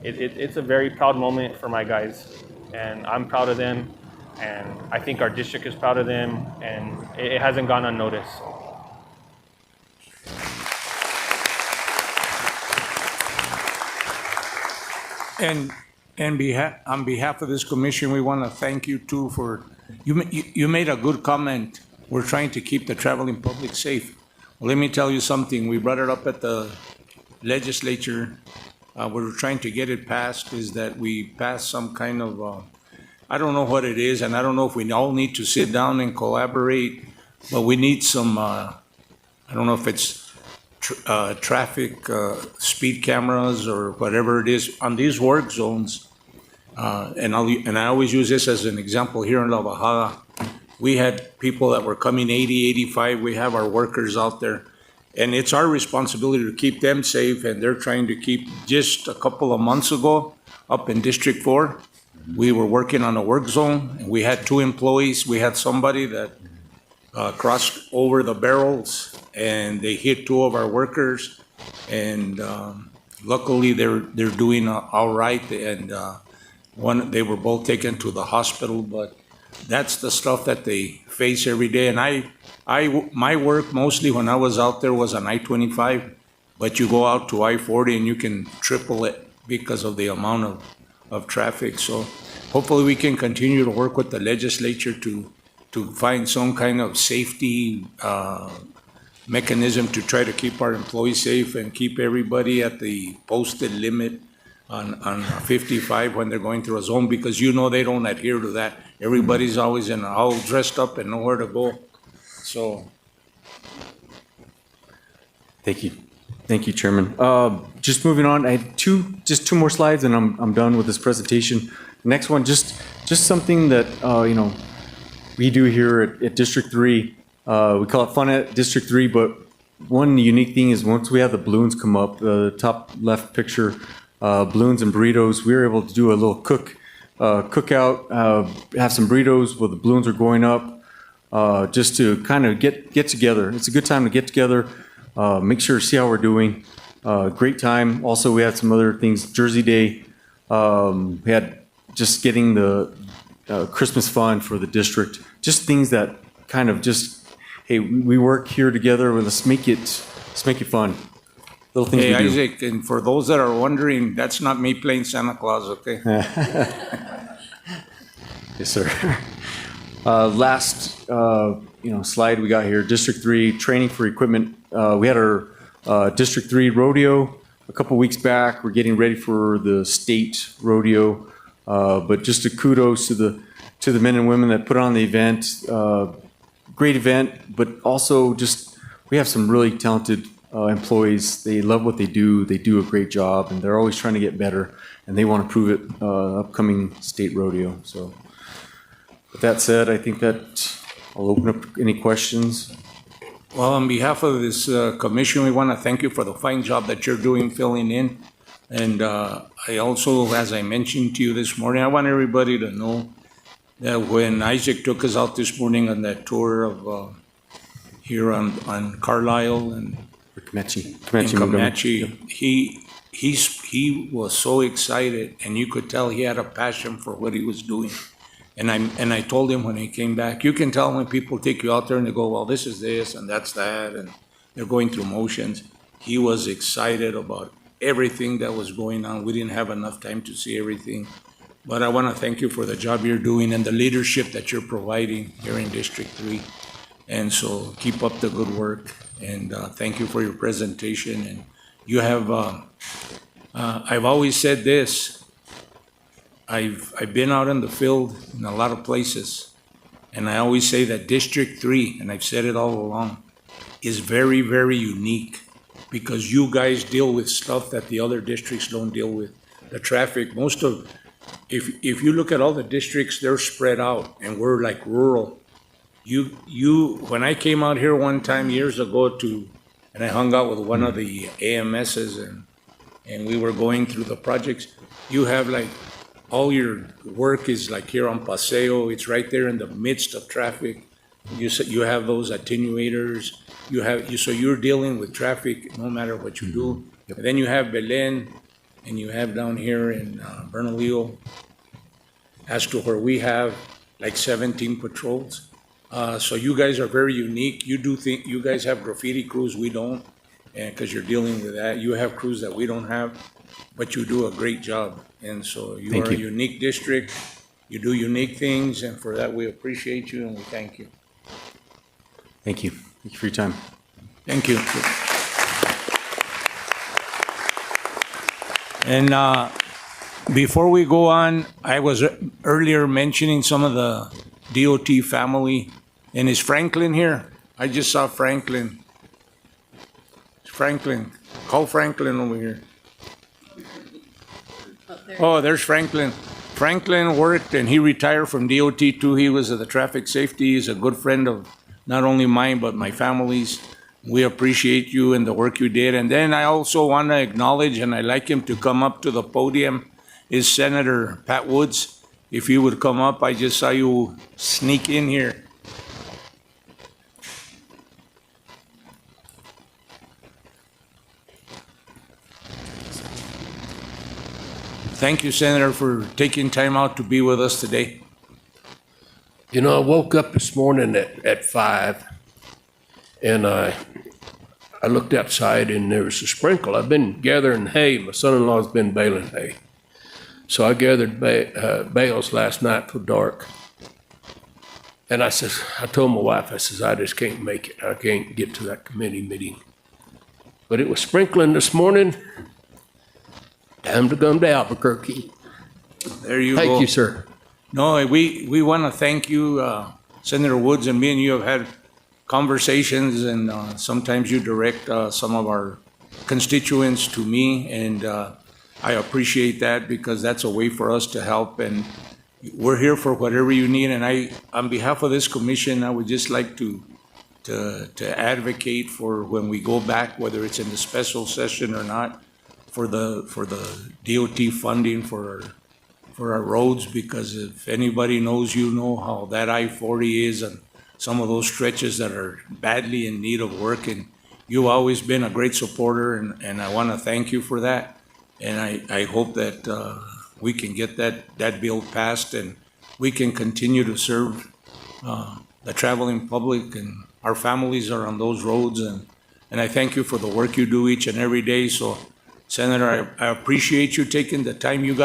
it's a very proud moment for my guys, and I'm proud of them, and I think our district is proud of them, and it hasn't gone unnoticed. And on behalf of this commission, we want to thank you too for, you made a good comment. We're trying to keep the traveling public safe. Well, let me tell you something. We brought it up at the legislature. We're trying to get it passed, is that we pass some kind of, I don't know what it is, and I don't know if we all need to sit down and collaborate, but we need some, I don't know if it's traffic speed cameras or whatever it is on these work zones. And I always use this as an example here in La Bajada. We had people that were coming 80, 85. We have our workers out there, and it's our responsibility to keep them safe, and they're trying to keep. Just a couple of months ago, up in District 4, we were working on a work zone, and we had 2 employees. We had somebody that crossed over the barrels, and they hit 2 of our workers, and luckily they're doing all right, and they were both taken to the hospital. But that's the stuff that they face every day. And my work mostly when I was out there was on I-25, but you go out to I-40 and you can triple it because of the amount of traffic. So hopefully we can continue to work with the legislature to find some kind of safety mechanism to try to keep our employees safe and keep everybody at the posted limit on 55 when they're going through a zone, because you know they don't adhere to that. Everybody's always all dressed up and nowhere to go. So. Thank you, Chairman. Just moving on, I had just two more slides and I'm done with this presentation. Next one, just something that you know, we do here at District 3. We call it Fun at District 3, but one unique thing is once we have the balloons come up, the top left picture, balloons and burritos, we were able to do a little cookout, have some burritos where the balloons are going up, just to kind of get together. It's a good time to get together, make sure to see how we're doing. Great time. Also, we had some other things. Jersey Day, we had just getting the Christmas fund for the district. Just things that kind of just, hey, we work here together. Let's make it fun. Little things hey, we do. Isaac, and for those that are wondering, that's not me playing Santa Claus, okay? Yes, sir. Last slide we got here, District 3 training for equipment. We had our District 3 rodeo a couple weeks back. We're getting ready for the state rodeo, but just a kudos to the men and women that put on the event. Great event, but also just we have some really talented employees. They love what they do. They do a great job, and they're always trying to get better, and they want to prove it upcoming state rodeo. So with that said, I think that I'll open up any questions. Well, on behalf of this commission, we want to thank you for the fine job that you're doing filling in. And I also, as I mentioned to you this morning, I want everybody to know that when Isaac took us out this morning on that tour of here on Carlisle and Comanche, Comanche, he he was so excited, and you could tell he had a passion for what he was doing. And I told him when he came back, you can tell when people take you out there and they go, well, this is this and that's that, and they're going through motions. He was excited about everything that was going on. We didn't have enough time to see everything. But I want to thank you for the job you're doing and the leadership that you're providing here in District 3. And so keep up the good work, and thank you for your presentation. And you have, I've always said this, I've been out in the field in a lot of places, and I always say that District 3, and I've said it all along, is very, very unique because you guys deal with stuff that the other districts don't deal with. The traffic, if you look at all the districts, they're spread out, and we're like rural. When I came out here one time years ago and I hung out with one of the AMSs and we were going through the projects, you have like, all your work is like here on Paseo. It's right there in the midst of traffic. You have those attenuators. So you're dealing with traffic no matter what you do. Yep. And then you have Belen, and you have down here in Bernalillo, as to where we have like 17 patrols. So you guys are very unique. You guys have graffiti crews, we don't, and because you're dealing with that. You have crews that we don't have, but you do a great job. And so you are a unique district. You do unique things, and for that we appreciate you and we thank you. Thank you. Thank you for your time. Thank you. And before we go on, I was earlier mentioning some of the DOT family. And is Franklin here? I just saw Franklin. Franklin. Call Franklin over here. Oh, there's Franklin. Franklin worked and he retired from DOT too. He was at the traffic safety. He's a good friend of not only mine, but my family's. We appreciate you and the work you did. And then I also want to acknowledge, and I'd like him to come up to the podium, is Senator Pat Woods. If you would come up, I just saw you sneak in here. Thank you, Senator, for taking time out to be with us today. You know, I woke up this morning at 5, and I looked outside, and there was a sprinkle. I've been gathering hay. My son-in-law's been baling hay. So I gathered bales last night till dark. And I told my wife, I says, I just can't make it. I can't get to that committee meeting. But it was sprinkling this morning. Time to come to Albuquerque. There you go. Thank you, sir. No, we want to thank you, Senator Woods, and me and you have had conversations, and sometimes you direct some of our constituents to me, and I appreciate that because that's a way for us to help, and we're here for whatever you need. And I, on behalf of this commission, I would just like to advocate for when we go back, whether it's in the special session or not, for the DOT funding for our roads, because if anybody knows, you know how that I-40 is and some of those stretches that are badly in need of work. And you've always been a great supporter, and I want to thank you for that. And I hope that we can get that bill passed and we can continue to serve the traveling public, and our families are on those roads. And I thank you for the work you do each and every day. So, Senator, I appreciate you taking the time. You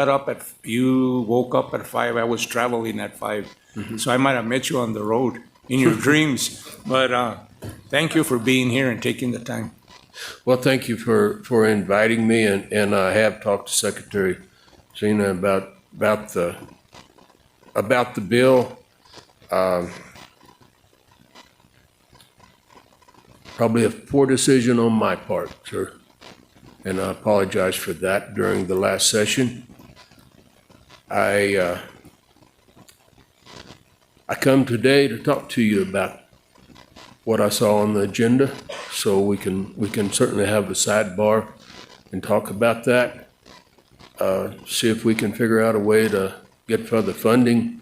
woke up at 5. I was traveling at 5. Mm-hmm. So I might have met you on the road in your dreams. But thank you for being here and taking the time. Well, thank you for inviting me, and I have talked to Secretary Zena about the bill. Probably a poor decision on my part, sir. And I apologize for that during the last session. I come today to talk to you about what I saw on the agenda, so we can certainly have a sidebar and talk about that. See if we can figure out a way to get further funding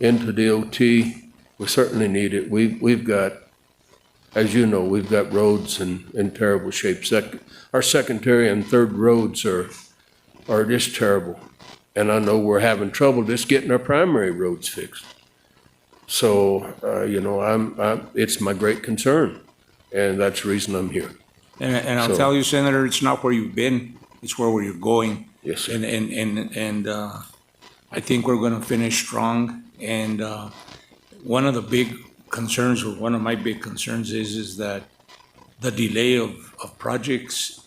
into DOT. We certainly need it. We've got, as you know, we've got roads in terrible shape. Our secondary and third roads are are just terrible. And I know we're having trouble just getting our primary roads fixed. So, it's my great concern, and that's the reason I'm here. And I'll So- tell you, Senator, it's not where you've been, it's where you're going. Yes, sir. And I think we're gonna finish strong. And one of the big concerns, or one of my big concerns is that the delay of projects,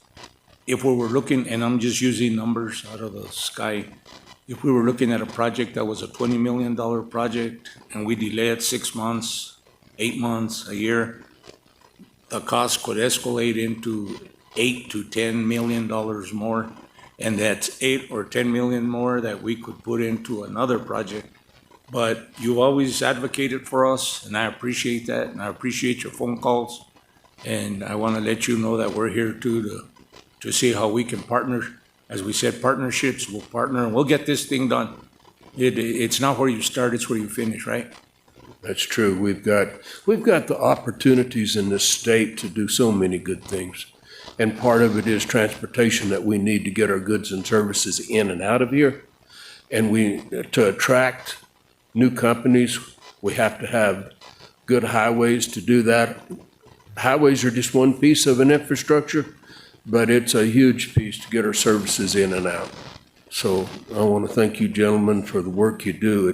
if we were looking, and I'm just using numbers out of the sky, if we were looking at a project that was a $20 million project and we delay it 6 months, 8 months, a year, the cost could escalate into $8 to $10 million more. And that's 8 or 10 million more that we could put into another project. But you always advocated for us, and I appreciate that, and I appreciate your phone calls. And I want to let you know that we're here to see how we can partner. As we said, partnerships, we'll partner, and we'll get this thing done. It's not where you start, it's where you finish, right? That's true. We've got the opportunities in this state to do so many good things. And part of it is transportation that we need to get our goods and services in and out of here. And to attract new companies, we have to have good highways to do that. Highways are just one piece of an infrastructure, but it's a huge piece to get our services in and out. So I want to thank you gentlemen for the work you do.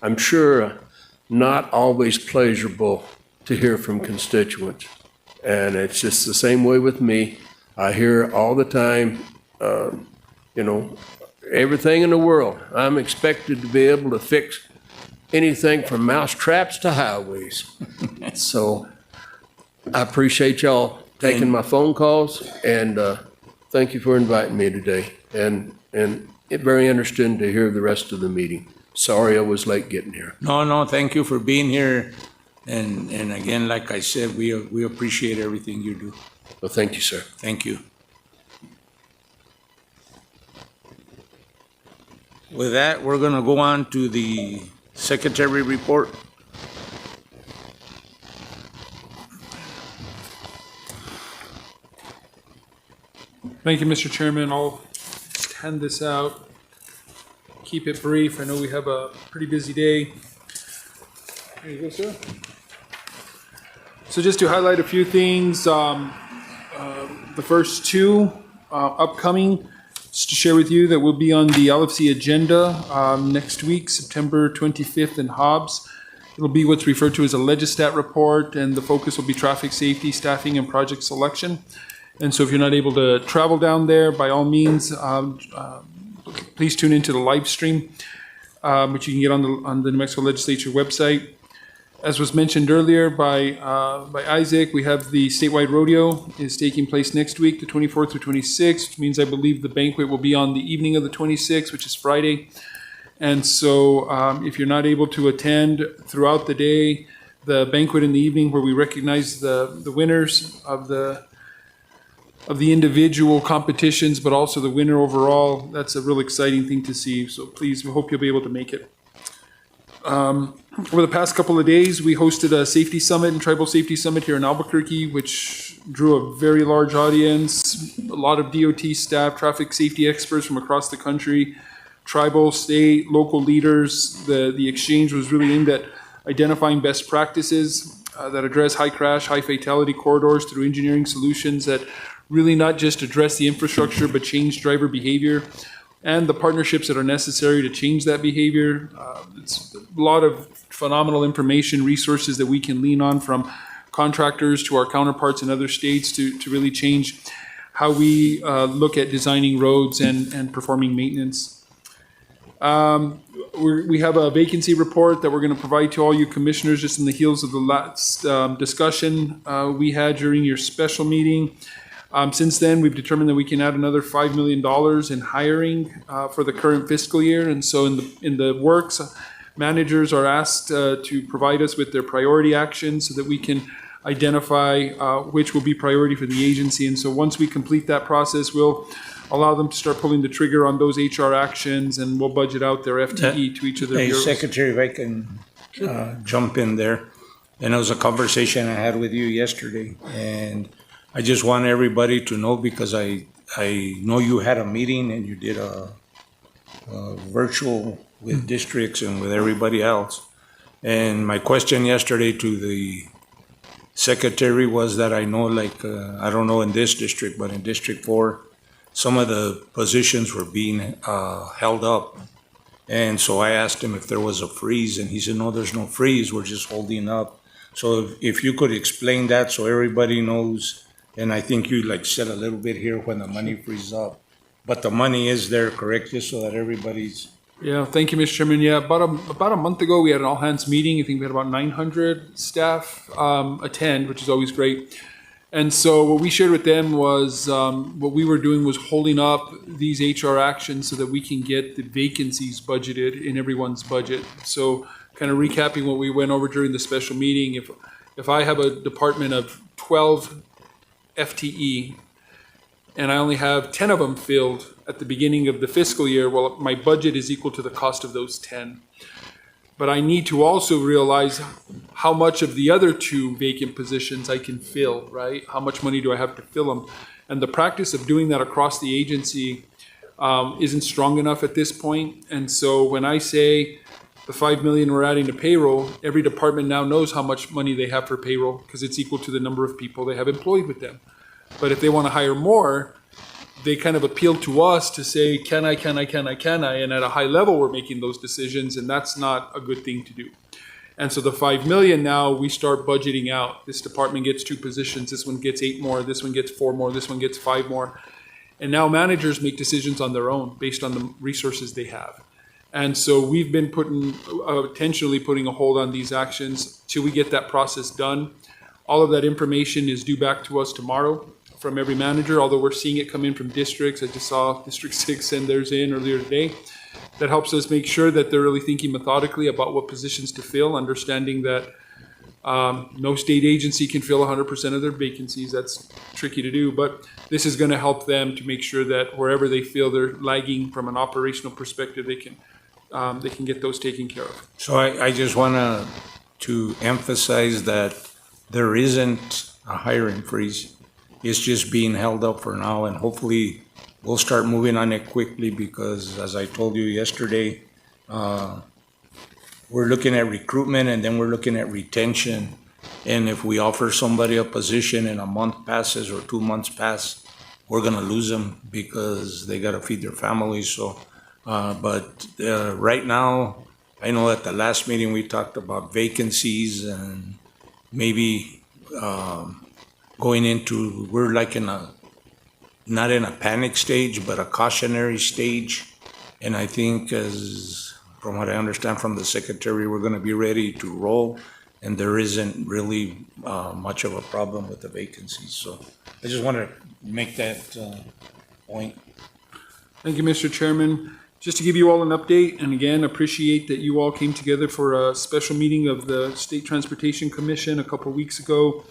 I'm sure, not always pleasurable to hear from constituents. And it's just the same way with me. I hear all the time, everything in the world. I'm expected to be able to fix anything from mouse traps to highways. So I appreciate y'all taking my phone calls, and thank you for inviting me today. And it's very interesting to hear the rest of the meeting. Sorry I was late getting here. No, thank you for being here. And again, like I said, we appreciate everything you do. Well, thank you, sir. Thank you. With that, we're gonna go on to the secretary report. Thank you, Mr. Chairman. I'll just hand this out. Keep it brief. I know we have a pretty busy day. There you go, sir. So just to highlight a few things, the first two upcoming, just to share with you that we'll be on the LFC agenda next week, September 25th in Hobbs. It'll be what's referred to as a Legistat report, and the focus will be traffic safety, staffing, and project selection. And so if you're not able to travel down there, by all means, please tune into the live stream, which you can get on the New Mexico Legislature website. As was mentioned earlier by Isaac, we have the statewide rodeo is taking place next week, the 24th through 26th, which means I believe the banquet will be on the evening of the 26th, which is Friday. And so if you're not able to attend throughout the day, the banquet in the evening where we recognize the winners of the individual competitions, but also the winner overall, that's a real exciting thing to see. So please, we hope you'll be able to make it. Over the past couple of days, we hosted a safety summit and tribal safety summit here in Albuquerque, which drew a very large audience, a lot of DOT staff, traffic safety experts from across the country, tribal, state, local leaders. The exchange was really aimed at identifying best practices that address high crash, high fatality corridors through engineering solutions that really not just address the infrastructure, but change driver behavior and the partnerships that are necessary to change that behavior. It's a lot of phenomenal information, resources that we can lean on from contractors to our counterparts in other states to really change how we look at designing roads and performing maintenance. We have a vacancy report that we're going to provide to all you commissioners just in the heels of the last discussion we had during your special meeting. Since then, we've determined that we can add another $5 million in hiring for the current fiscal year. And so in the works, managers are asked to provide us with their priority actions so that we can identify which will be priority for the agency. And so once we complete that process, we'll allow them to start pulling the trigger on those HR actions, and we'll budget out their FTE to each of their Hey, bureaus. Secretary, if I can jump in there. And it was a conversation I had with you yesterday, and I just want everybody to know, because I I know you had a meeting and you did a virtual with districts and with everybody else. And my question yesterday to the secretary was that I know, like, I don't know in this district, but in District 4, some of the positions were being held up. And so I asked him if there was a freeze, and he said, no, there's no freeze, we're just holding up. So if you could explain that so everybody knows, and I think you like said a little bit here when the money frees up, but the money is there, correct, just so that everybody's. Yeah, thank you, Mr. Chairman. Yeah, about a month ago, we had an all-hands meeting. I think we had about 900 staff attend, which is always great. And so what we shared with them was what we were doing was holding up these HR actions so that we can get the vacancies budgeted in everyone's budget. So kind of recapping what we went over during the special meeting, if I have a department of 12 FTE and I only have 10 of them filled at the beginning of the fiscal year, well, my budget is equal to the cost of those 10. But I need to also realize how much of the other 2 vacant positions I can fill, right? How much money do I have to fill them? And the practice of doing that across the agency isn't strong enough at this point. And so when I say the $5 million we're adding to payroll, every department now knows how much money they have for payroll because it's equal to the number of people they have employed with them. But if they want to hire more, they kind of appeal to us to say, can I? And at a high level, we're making those decisions, and that's not a good thing to do. And so the $5 million now, we start budgeting out. This department gets 2 positions, this one gets 8 more, this one gets 4 more, this one gets 5 more. And now managers make decisions on their own based on the resources they have. And so we've been intentionally putting a hold on these actions till we get that process done. All of that information is due back to us tomorrow from every manager, although we're seeing it come in from districts. I just saw District 6 send theirs in earlier today. That helps us make sure that they're really thinking methodically about what positions to fill, understanding that no state agency can fill 100% of their vacancies. That's tricky to do, but this is going to help them to make sure that wherever they feel they're lagging from an operational perspective, they can get those taken care of. So I just want to emphasize that there isn't a hiring freeze. It's just being held up for now, and hopefully we'll start moving on it quickly because, as I told you yesterday, we're looking at recruitment and then we're looking at retention. And if we offer somebody a position and a month passes or 2 months pass, we're going to lose them because they got to feed their families. So, but right now, I know at the last meeting we talked about vacancies and maybe going into, we're like not in a panic stage, but a cautionary stage. And I think from what I understand from the secretary, we're going to be ready to roll. And there isn't really much of a problem with the vacancies. So I just want to make that point. Thank you, Mr. Chairman. Just to give you all an update, and again, appreciate that you all came together for a special meeting of the State Transportation Commission a couple of weeks ago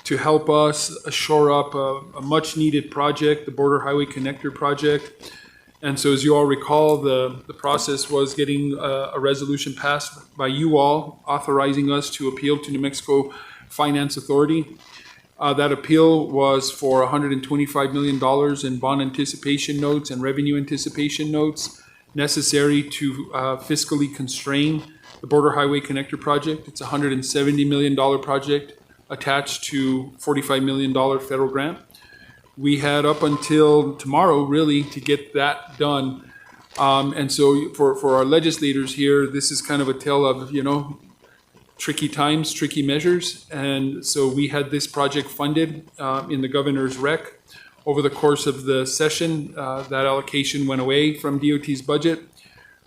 to help us shore up a much-needed project, the Border Highway Connector project. And so as you all recall, the process was getting a resolution passed by you all authorizing us to appeal to New Mexico Finance Authority. That appeal was for $125 million in bond anticipation notes and revenue anticipation notes necessary to fiscally constrain the Border Highway Connector project. It's a $170 million project attached to $45 million federal grant. We had up until tomorrow, really, to get that done. And so for our legislators here, this is kind of a tale of, tricky times, tricky measures. And so we had this project funded in the governor's rec. Over the course of the session, that allocation went away from DOT's budget.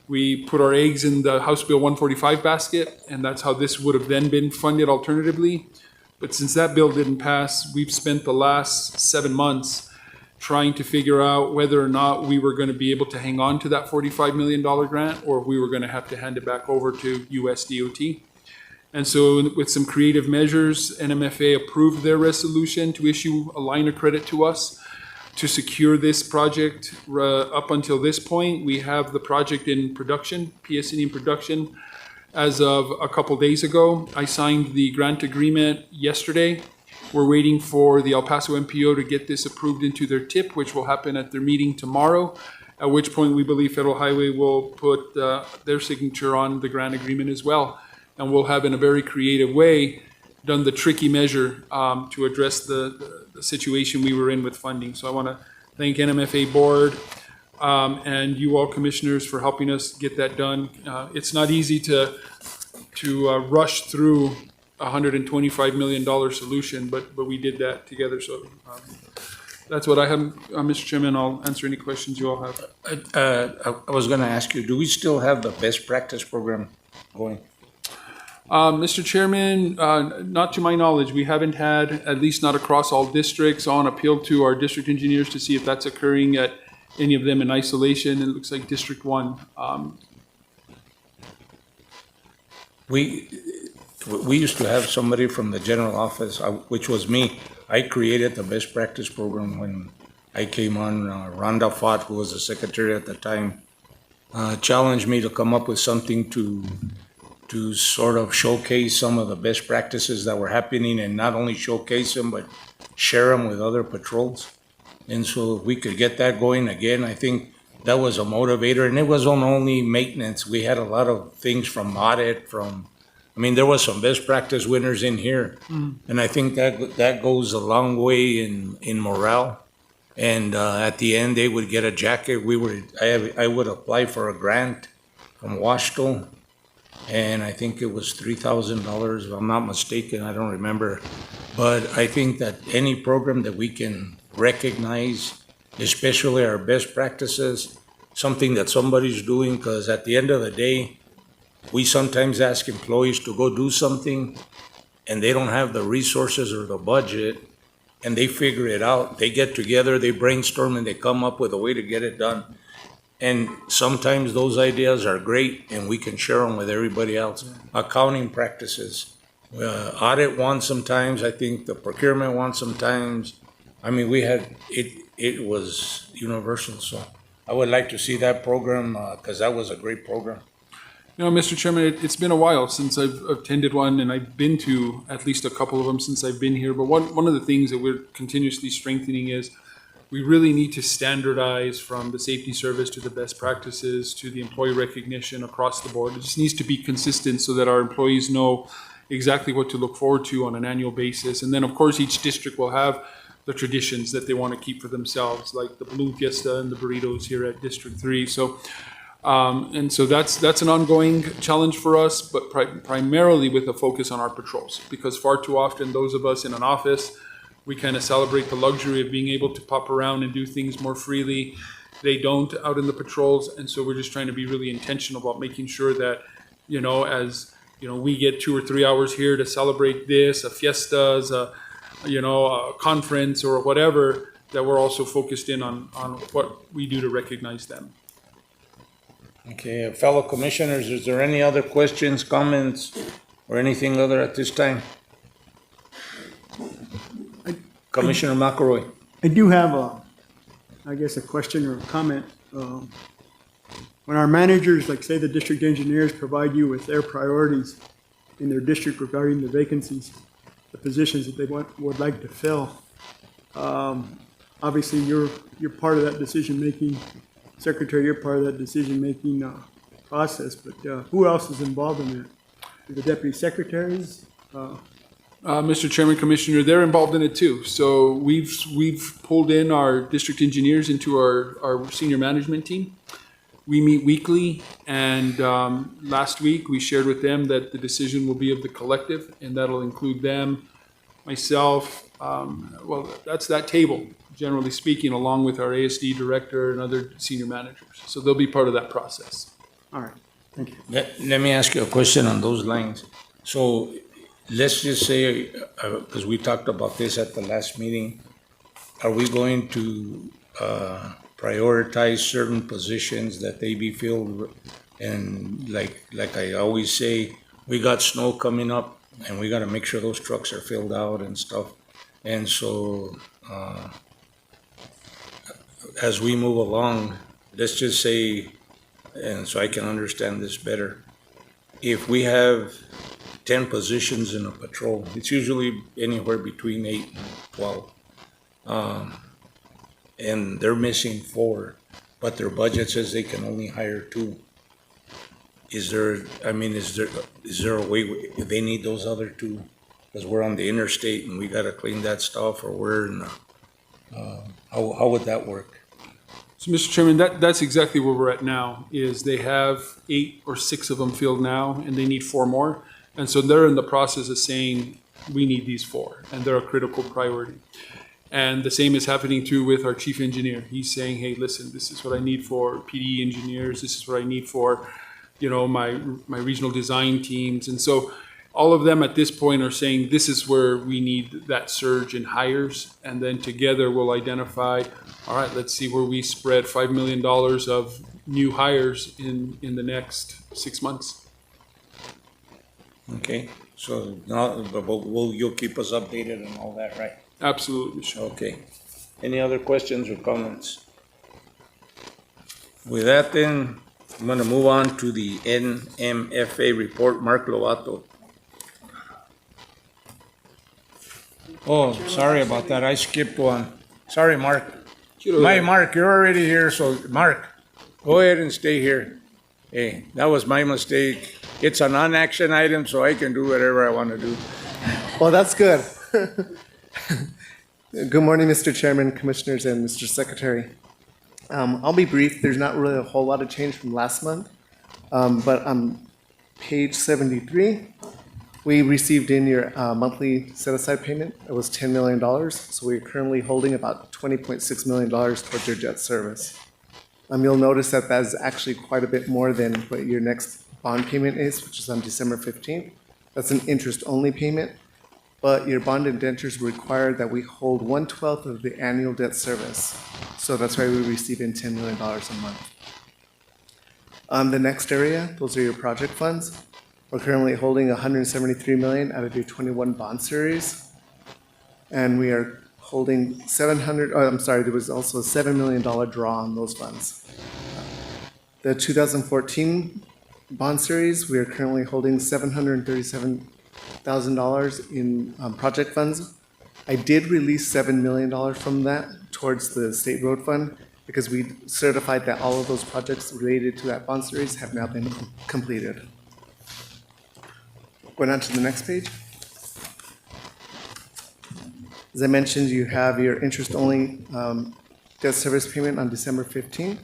We put our eggs in the House Bill 145 basket, and that's how this would have then been funded alternatively. But since that bill didn't pass, we've spent the last 7 months trying to figure out whether or not we were going to be able to hang on to that $45 million grant or if we were going to have to hand it back over to US DOT. And so with some creative measures, NMFA approved their resolution to issue a line of credit to us to secure this project. Up until this point, we have the project in production, PSC in production. As of a couple days ago, I signed the grant agreement yesterday We're waiting for the El Paso MPO to get this approved into their tip, which will happen at their meeting tomorrow, at which point we believe Federal Highway will put their signature on the grant agreement as well. And we'll have, in a very creative way, done the tricky measure to address the situation we were in with funding. So I want to thank NMFA Board and you all commissioners for helping us get that done. It's not easy to rush through $125 million solution, but we did that together. So that's what I have, Mr. Chairman. I'll answer any questions you all have. I was going to ask you, do we still have the best practice program going? Mr. Chairman, not to my knowledge. We haven't had, at least not across all districts, on appeal to our district engineers to see if that's occurring at any of them in isolation. It looks like District 1. We used to have somebody from the general office, which was me. I created the best practice program when I came on. Rhonda Fott, who was the secretary at the time, challenged me to come up with something to sort of showcase some of the best practices that were happening, and not only showcase them, but share them with other patrols. And so if we could get that going again, I think that was a motivator. And it wasn't only maintenance. We had a lot of things from audit, there was some best practice winners in here. And I think that goes a long way in morale. And at the end, they would get a jacket. I would apply for a grant from Washington, and I think it was $3,000, if I'm not mistaken. I don't remember. But I think that any program that we can recognize, especially our best practices, something that somebody's doing, because at the end of the day, we sometimes ask employees to go do something, and they don't have the resources or the budget, and they figure it out. They get together, they brainstorm, and they come up with a way to get it done. And sometimes those ideas are great, and we can share them with everybody else. Accounting practices, audit one sometimes. I think the procurement one sometimes. We had it was universal. So I would like to see that program because that was a great program. Mr. Chairman, it's been a while since I've attended one, and I've been to at least a couple of them since I've been here. But one of the things that we're continuously strengthening is we really need to standardize from the safety service to the best practices to the employee recognition across the board. It just needs to be consistent so that our employees know exactly what to look forward to on an annual basis. And then, of course, each district will have the traditions that they want to keep for themselves, like the balloon fiesta and the burritos here at District 3. So that's an ongoing challenge for us, but primarily with a focus on our patrols, because far too often those of us in an office, we kind of celebrate the luxury of being able to pop around and do things more freely. They don't out in the patrols, and so we're just trying to be really intentional about making sure that, as we get 2 or 3 hours here to celebrate this, a fiestas, a conference or whatever, that we're also focused in on what we do to recognize them. Okay, fellow commissioners, is there any other questions, comments, or anything other at this time? Commissioner McElroy. I do have a question or a comment. When our managers, like say the district engineers, provide you with their priorities in their district regarding the vacancies, the positions that they would like to fill, obviously you're part of that decision-making. Secretary, you're part of that decision-making process, but who else is involved in that? The deputy secretaries? Mr. Chairman, Commissioner, they're involved in it too. So we've pulled in our district engineers into our senior management team. We meet weekly, and last week we shared with them that the decision will be of the collective, and that'll include them, myself. That's that table, generally speaking, along with our ASD director and other senior managers. So they'll be part of that process. All right, thank you. Let me ask you a question on those lines. So let's just say, because we talked about this at the last meeting, are we going to prioritize certain positions that they be filled? And like I always say, we got snow coming up, and we got to make sure those trucks are filled out and stuff. And so as we move along, let's just say, and so I can understand this better, if we have 10 positions in a patrol. It's usually anywhere between 8 and 12. And they're missing 4, but their budget says they can only hire 2. Is there a way they need those other 2? Because we're on the interstate and we gotta clean that stuff, or we're in, how would that work? So, Mr. Chairman, that's exactly where we're at now, is they have 8 or 6 of them filled now, and they need 4 more. And so they're in the process of saying, we need these 4, and they're a critical priority. And the same is happening too with our chief engineer. He's saying, hey, listen, this is what I need for PD engineers. This is what I need for, my regional design teams. And so all of them at this point are saying, this is where we need that surge in hires. And then together we'll identify, all right, let's see where we spread $5 million of new hires in the next 6 months. Okay, so now, but you'll keep us updated and all that, right? Absolutely, sure. Okay. Any other questions or comments? With that then, I'm gonna move on to the NMFA report. Mark Lovato. Oh, sorry about that. I skipped one. Sorry, Mark. Mark, you're already here, so Mark, go ahead and stay here. Hey, that was my mistake. It's a non-action item, so I can do whatever I want to do. Well, that's good. Good morning, Mr. Chairman, Commissioners, and Mr. Secretary. I'll be brief. There's not really a whole lot of change from last month. But on page 73, we received in your monthly set-aside payment. It was $10 million. So we're currently holding about $20.6 million towards your debt service. You'll notice that is actually quite a bit more than what your next bond payment is, which is on December 15th. That's an interest-only payment. But your bond indentures require that we hold 1/12 of the annual debt service. So that's why we receive in $10 million a month. The next area, those are your project funds. We're currently holding $173 million out of your 21 bond series. And we are holding there was also a $7 million draw on those funds. The 2014 bond series, we are currently holding $737,000 in project funds. I did release $7 million from that towards the state road fund because we certified that all of those projects related to that bond series have now been completed. Going on to the next page. As I mentioned, you have your interest-only debt service payment on December 15th.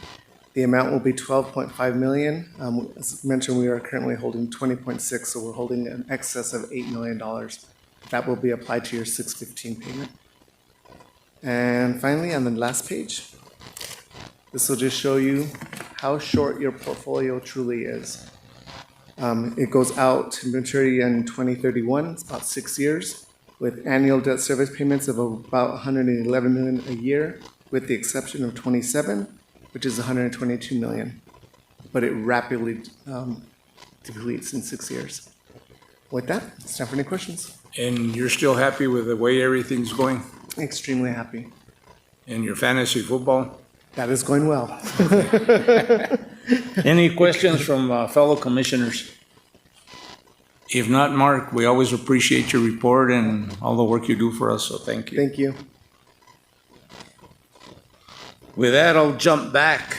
The amount will be $12.5 million. As mentioned, we are currently holding 20.6, so we're holding an excess of $8 million. That will be applied to your 6/15 payment. And finally, on the last page, this will just show you how short your portfolio truly is. It goes out to maturity in 2031. It's about 6 years, with annual debt service payments of about $111 million a year, with the exception of 27, which is $122 million. But it rapidly depletes in 6 years. With that, it's time for any questions. And you're still happy with the way everything's going? Extremely happy. And your fantasy football? That is going well. Any questions from fellow commissioners? If not, Mark, we always appreciate your report and all the work you do for us, so thank you. Thank you. With that, I'll jump back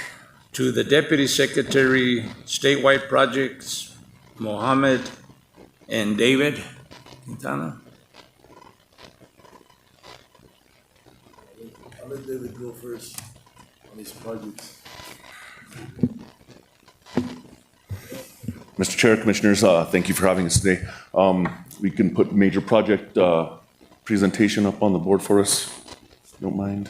to the Deputy Secretary, Statewide Projects, Mohammed and David Quintana. I'll let David go first on these projects. Mr. Chair, Commissioners, thank you for having us today. We can put major project presentation up on the board for us, if you don't mind.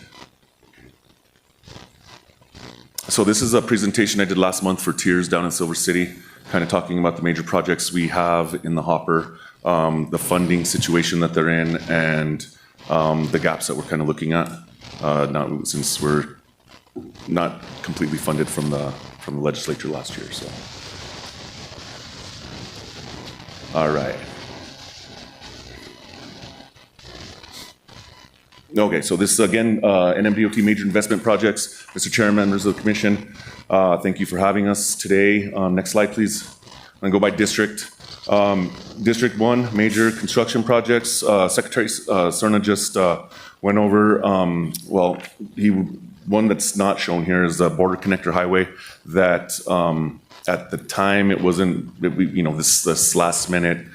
So this is a presentation I did last month for Tiers down in Silver City, kind of talking about the major projects we have in the hopper, the funding situation that they're in, and the gaps that we're kind of looking at now, since we're not completely funded from the legislature last year. So, all right. Okay, so this is again NMDOT major investment projects. Mr. Chair, members of the commission, thank you for having us today. Next slide, please. I'm gonna go by district. District 1, major construction projects. Secretary Cerna just went over, one that's not shown here is the Border Connector Highway that at the time it wasn't, this last minute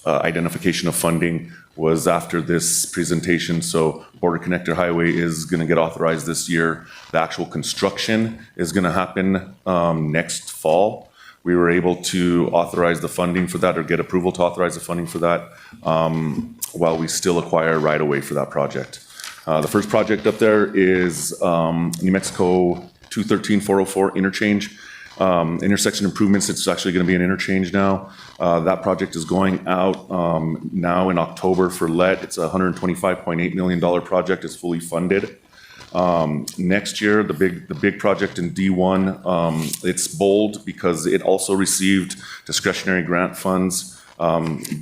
identification of funding was after this presentation. So Border Connector Highway is going to get authorized this year. The actual construction is going to happen next fall. We were able to authorize the funding for that or get approval to authorize the funding for that while we still acquire right of way for that project. The first project up there is New Mexico 213-404 interchange. Intersection improvements, it's actually going to be an interchange now. That project is going out now in October for let. It's a $125.8 million project. It's fully funded. Next year, the big project in D1, it's bold because it also received discretionary grant funds,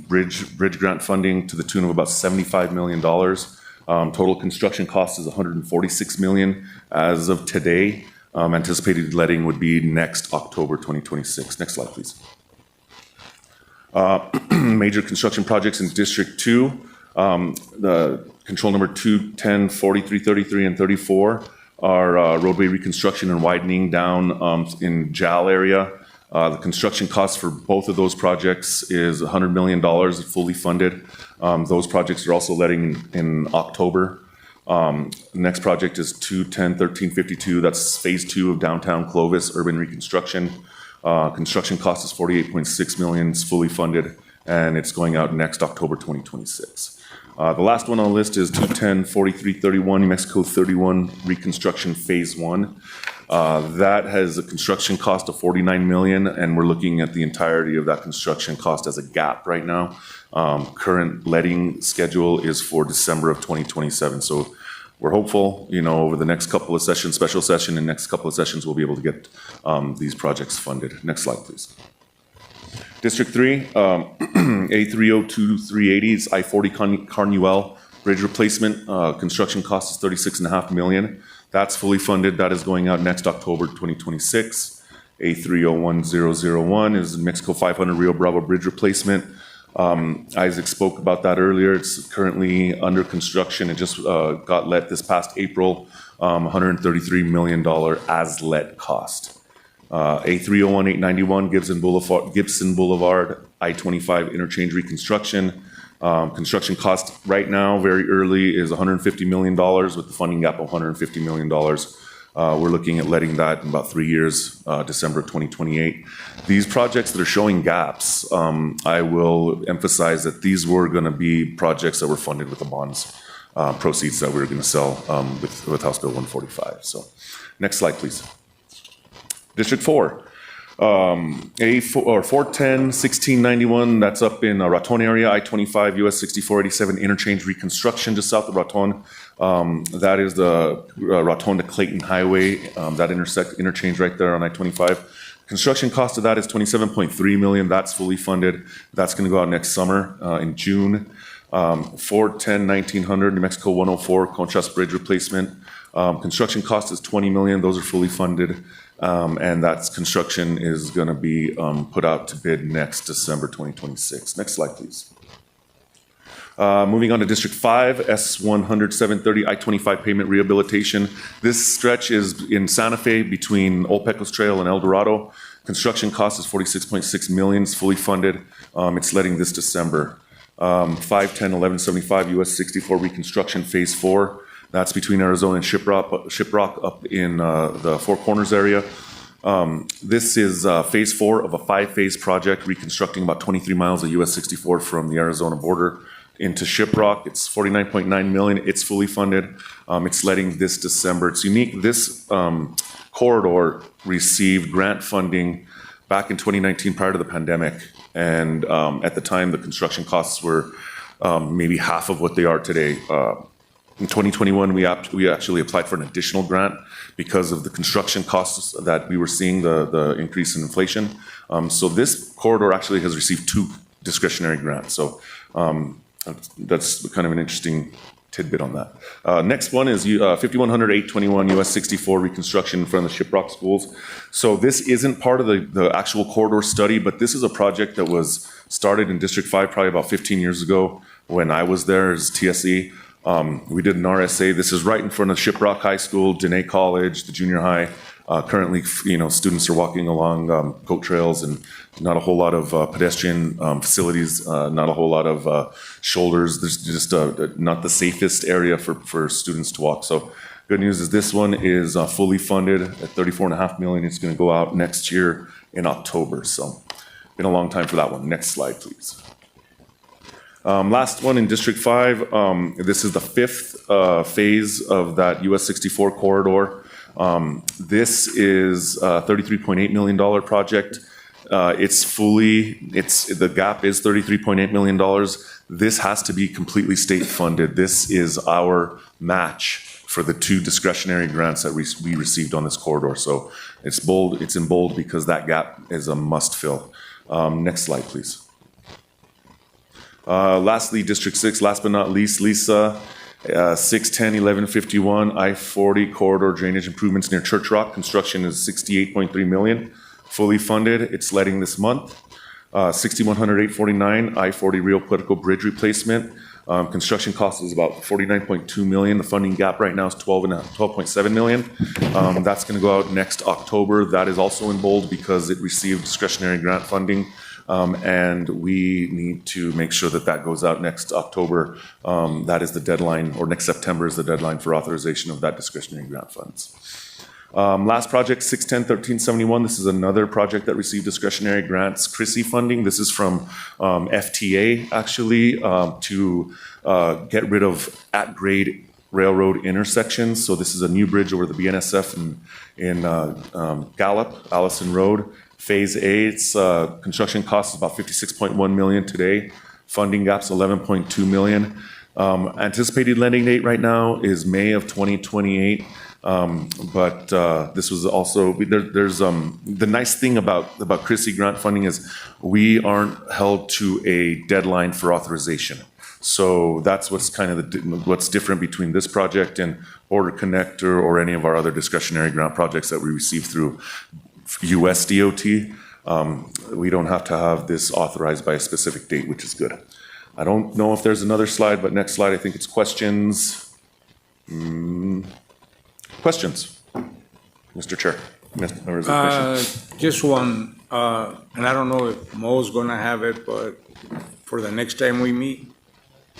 bridge grant funding to the tune of about $75 million. Total construction cost is $146 million as of today. Anticipated letting would be next October 2026. Next slide, please. Major construction projects in District 2. The control number 210, 43, 33, and 34 are roadway reconstruction and widening down in JAL area. The construction cost for both of those projects is $100 million, fully funded. Those projects are also letting in October. Next project is 210-1352. That's phase 2 of downtown Clovis urban reconstruction. Construction cost is $48.6 million. It's fully funded, and it's going out next October 2026. The last one on the list is 210-4331 New Mexico 31 reconstruction phase 1. That has a construction cost of $49 million, and we're looking at the entirety of that construction cost as a gap right now. Current letting schedule is for December of 2027. So we're hopeful, over the next couple of sessions, special session and next couple of sessions, we'll be able to get these projects funded. Next slide, please. District 3, A302380 is I-40 Carnuel bridge replacement. Construction cost is $36.5 million. That's fully funded. That is going out next October 2026. A301001 is Mexico 500 Rio Bravo bridge replacement. Isaac spoke about that earlier. It's currently under construction. It just got let this past April, $133 million as let cost. A301891 Gibson Boulevard I-25 interchange reconstruction. Construction cost right now, very early, is $150 million with the funding gap of $150 million. We're looking at letting that in about 3 years, December 2028. These projects that are showing gaps, I will emphasize that these were going to be projects that were funded with the bonds proceeds that we were going to sell with House Bill 145. So next slide, please. District 4. A410-1691, that's up in Raton area, I-25, US 6487 interchange reconstruction just south of Raton. That is the Raton to Clayton Highway, that interchange right there on I-25. Construction cost of that is $27.3 million. That's fully funded. That's going to go out next summer in June. 410-1900 New Mexico 104 Contrast Bridge replacement. Construction cost is $20 million. Those are fully funded. And that construction is going to be put out to bid next December 2026. Next slide, please. Moving on to District 5, S100-730 I-25 pavement rehabilitation. This stretch is in Santa Fe between Old Pecos Trail and El Dorado. Construction cost is $46.6 million. It's fully funded. It's letting this December. 510-1175 US 64 reconstruction phase 4. That's between Arizona and Shiprock up in the Four Corners area. This is phase 4 of a 5-phase project reconstructing about 23 miles of US 64 from the Arizona border into Shiprock. It's $49.9 million. It's fully funded. It's letting this December. It's unique. This corridor received grant funding back in 2019 prior to the pandemic. And at the time, the construction costs were maybe half of what they are today. In 2021, we actually applied for an additional grant because of the construction costs that we were seeing, the increase in inflation. So this corridor actually has received 2 discretionary grants. So that's kind of an interesting tidbit on that. Next one is 5100-821 US 64 reconstruction in front of the Shiprock schools. So this isn't part of the actual corridor study, but this is a project that was started in District 5 probably about 15 years ago when I was there as TSE. We did an RSA. This is right in front of Shiprock High School, Dene College, the junior high. Currently, students are walking along goat trails and not a whole lot of pedestrian facilities, not a whole lot of shoulders. There's just not the safest area for students to walk. So good news is this one is fully funded at $34.5 million. It's going to go out next year in October. So been a long time for that one. Next slide, please. Last one in District 5. This is the fifth phase of that US 64 corridor. This is a $33.8 million project. The gap is $33.8 million. This has to be completely state funded. This is our match for the 2 discretionary grants that we received on this corridor. So it's bold. It's in bold because that gap is a must fill. Next slide, please. Lastly, District 6, last but not least, Lisa. 610-1151 I-40 corridor drainage improvements near Church Rock. Construction is $68.3 million, fully funded. It's letting this month. 6100-849 I-40 Rio Puerto Bridge replacement. Construction cost is about $49.2 million. The funding gap right now is $12.7 million. That's going to go out next October. That is also in bold because it received discretionary grant funding. And we need to make sure that that goes out next October. That is the deadline, or next September is the deadline for authorization of that discretionary grant funds. Last project, 610-1371. This is another project that received discretionary grants, CRISI funding. This is from FTA, actually, to get rid of at-grade railroad intersections. So this is a new bridge over the BNSF in Gallup, Allison Road. Phase A, its construction cost is about $56.1 million today. Funding gap's $11.2 million. Anticipated landing date right now is May of 2028. But this was also, there's the nice thing about CRISI grant funding is we aren't held to a deadline for authorization. So that's what's kind of what's different between this project and Border Connector or any of our other discretionary grant projects that we receive through US DOT. We don't have to have this authorized by a specific date, which is good. I don't know if there's another slide, but next slide, I think it's questions. Questions, Mr. Chair. Or is it just one, and I don't know if Mo's gonna have it, but for the next time we meet,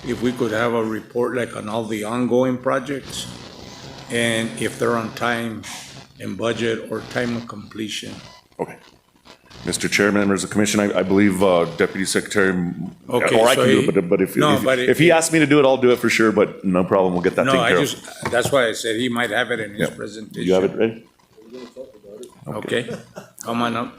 if we could have a report like on all the ongoing projects and if they're on time and budget or time of completion. Okay. Mr. Chair, members of the commission, I believe Deputy Secretary, Okay, or I so can do it, but if he asks me to do it, I'll do it for sure, but no problem, we'll get that taken care of. That's why I said he might have it in his presentation. You have it ready? Okay, come on up.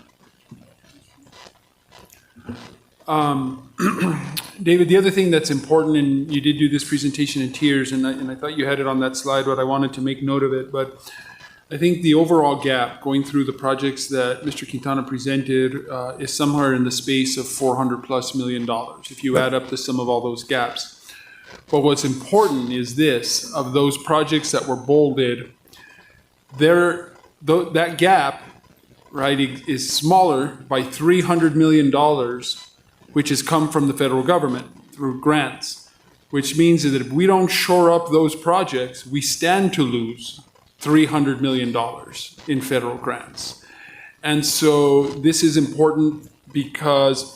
David, the other thing that's important, and you did do this presentation in tiers, and I thought you had it on that slide, but I wanted to make note of it, but I think the overall gap going through the projects that Mr. Quintana presented is somewhere in the space of $400+ million, if you add up the sum of all those gaps. But what's important is this, of those projects that were bolded, that gap, right, is smaller by $300 million, which has come from the federal government through grants, which means that if we don't shore up those projects, we stand to lose $300 million in federal grants. And so this is important because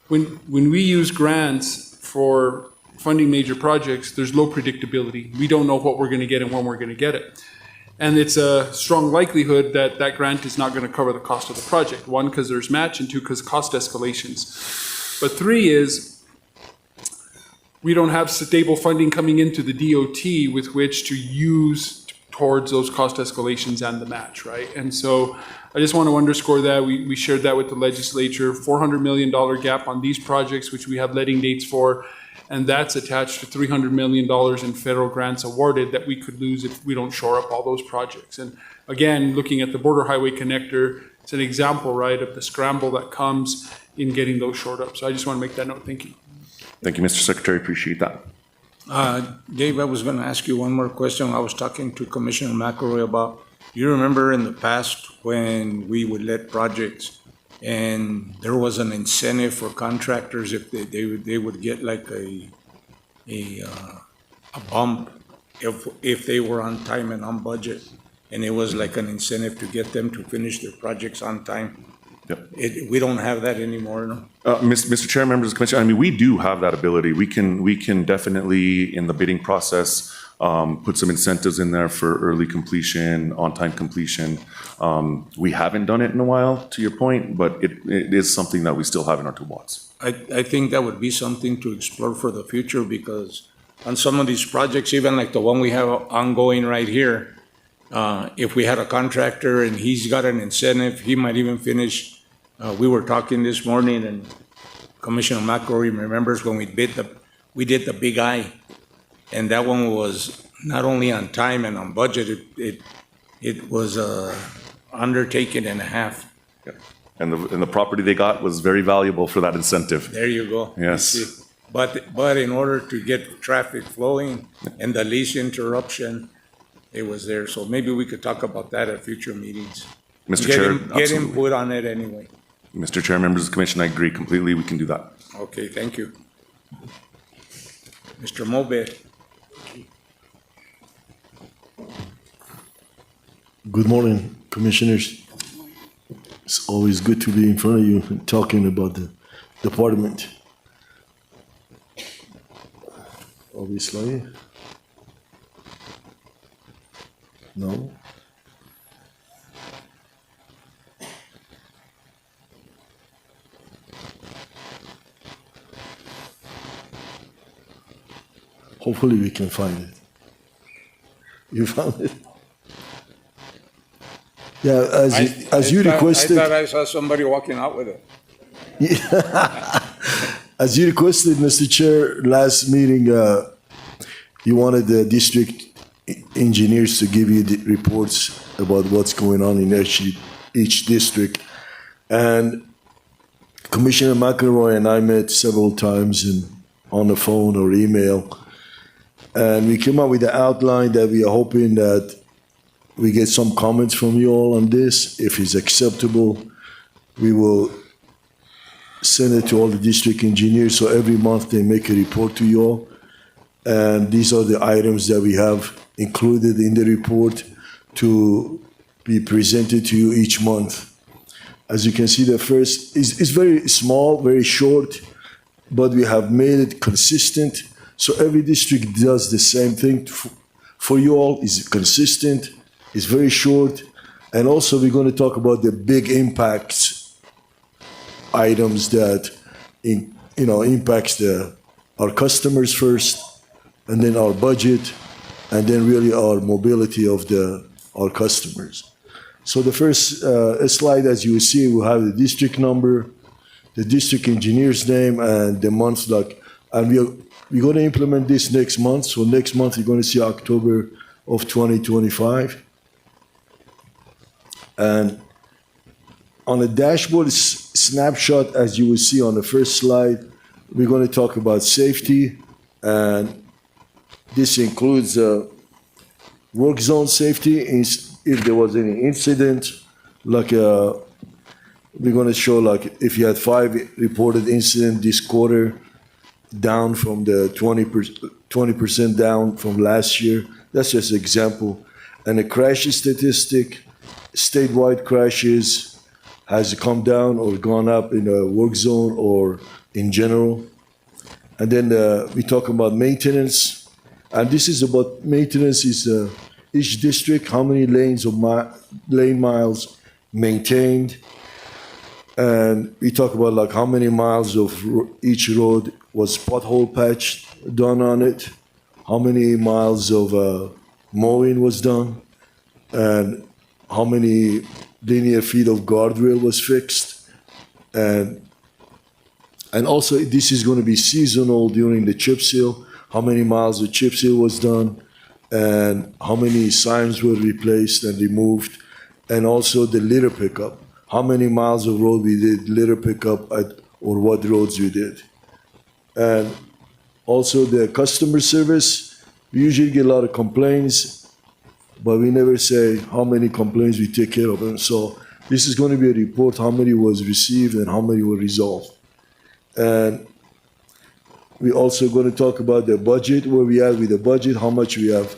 when we use grants for funding major projects, there's low predictability. We don't know what we're going to get and when we're going to get it. And it's a strong likelihood that that grant is not going to cover the cost of the project. One, because there's match, and two, because cost escalations. But three is we don't have stable funding coming into the DOT with which to use towards those cost escalations and the match, right? And so I just want to underscore that. We shared that with the legislature, $400 million gap on these projects, which we have letting dates for, and that's attached to $300 million in federal grants awarded that we could lose if we don't shore up all those projects. And again, looking at the Border Highway Connector, it's an example, right, of the scramble that comes in getting those shored up. So I just want to make that note. Thank you. Thank you, Mr. Secretary. Appreciate that. Dave, I was going to ask you one more question. I was talking to Commissioner McElroy about, you remember in the past when we would let projects and there was an incentive for contractors if they would get like a bump if they were on time and on budget, and it was like an incentive to get them to finish their projects on time. Yep. We don't have that anymore, no? Mr. Chair, members of the commission, I mean, we do have that ability. We can definitely, in the bidding process, put some incentives in there for early completion, on-time completion. We haven't done it in a while, to your point, but it is something that we still have in our toolbox. I think that would be something to explore for the future, because on some of these projects, even like the one we have ongoing right here, if we had a contractor and he's got an incentive, he might even finish. We were talking this morning, and Commissioner McElroy remembers when we did the Big I, and that one was not only on time and on budget, it was a undertaking and a half. Yeah. And the property they got was very valuable for that incentive. There you go. Yes. You see. But in order to get traffic flowing and the least interruption, it was there. So maybe we could talk about that at future meetings. Mr. Chair, Get absolutely. input on it anyway. Mr. Chair, members of the commission, I agree completely. We can do that. Okay, thank you. Mr. Mobe. Good morning, commissioners. It's always good to be in front of you and talking about the department. Obviously. No. Hopefully we can find it. You found it? Yeah, as you requested. I thought I saw somebody walking out with it. As you requested, Mr. Chair, last meeting, you wanted the district engineers to give you the reports about what's going on in each district. And Commissioner McElroy and I met several times on the phone or email. And we came up with the outline that we are hoping that we get some comments from you all on this. If it's acceptable, we will send it to all the district engineers, so every month they make a report to you all. And these are the items that we have included in the report to be presented to you each month. As you can see, the first is very small, very short, but we have made it consistent. So every district does the same thing for you all. Is consistent, it's very short. And also we're going to talk about the big impacts items that impacts our customers first, and then our budget, and then really our mobility of our customers. So the first slide, as you will see, will have the district number, the district engineer's name, and the month. And we're going to implement this next month. So next month you're going to see October of 2025. And on the dashboard snapshot, as you will see on the first slide, we're going to talk about safety, and this includes work zone safety. If there was any incident, we're going to show if you had 5 reported incidents this quarter, down from the 20% down from last year. That's just an example. And the crash statistic, statewide crashes, has come down or gone up in a work zone or in general. And then we talk about maintenance. And this is about maintenance is each district, how many lanes of lane miles maintained. And we talk about how many miles of each road was pothole patch done on it, how many miles of mowing was done, and how many linear feet of guardrail was fixed. And also this is going to be seasonal during the chip seal, how many miles of chip seal was done, and how many signs were replaced and removed, and also the litter pickup, how many miles of road we did litter pickup at, or what roads we did. And Also, the customer service, we usually get a lot of complaints, but we never say how many complaints we take care of them. So this is going to be a report, how many was received and how many were resolved. And we're also going to talk about the budget, where we are with the budget, how much we have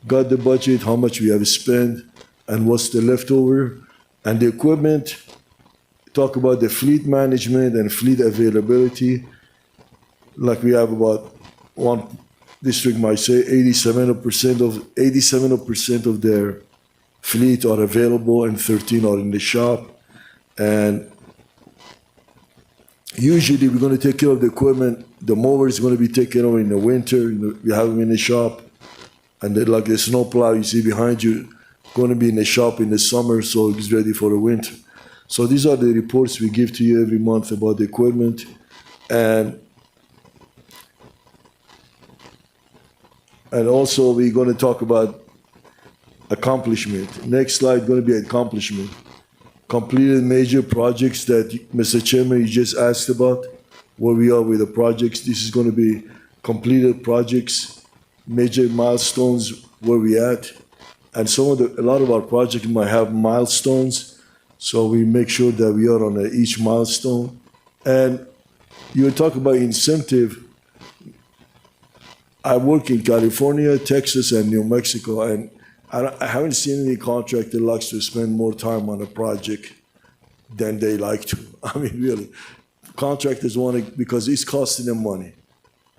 got the budget, how much we have spent, and what's the leftover. And the equipment, talk about the fleet management and fleet availability. Like we have about one district might say 87% of their fleet are available and 13 are in the shop. And usually we're going to take care of the equipment. The mower is going to be taken over in the winter. We have them in the shop. And then, like the snow plow you see behind you, going to be in the shop in the summer, so it's ready for the winter. So these are the reports we give to you every month about the equipment. And also we're going to talk about accomplishment. Next slide going to be accomplishment. Completed major projects that, Mr. Chairman, you just asked about, where we are with the projects. This is going to be completed projects, major milestones, where we at. And a lot of our projects might have milestones, so we make sure that we are on each milestone. And you talk about incentive. I work in California, Texas, and New Mexico, and I haven't seen any contractor likes to spend more time on a project than they like to. I mean, really. Contractors want it because it's costing them money.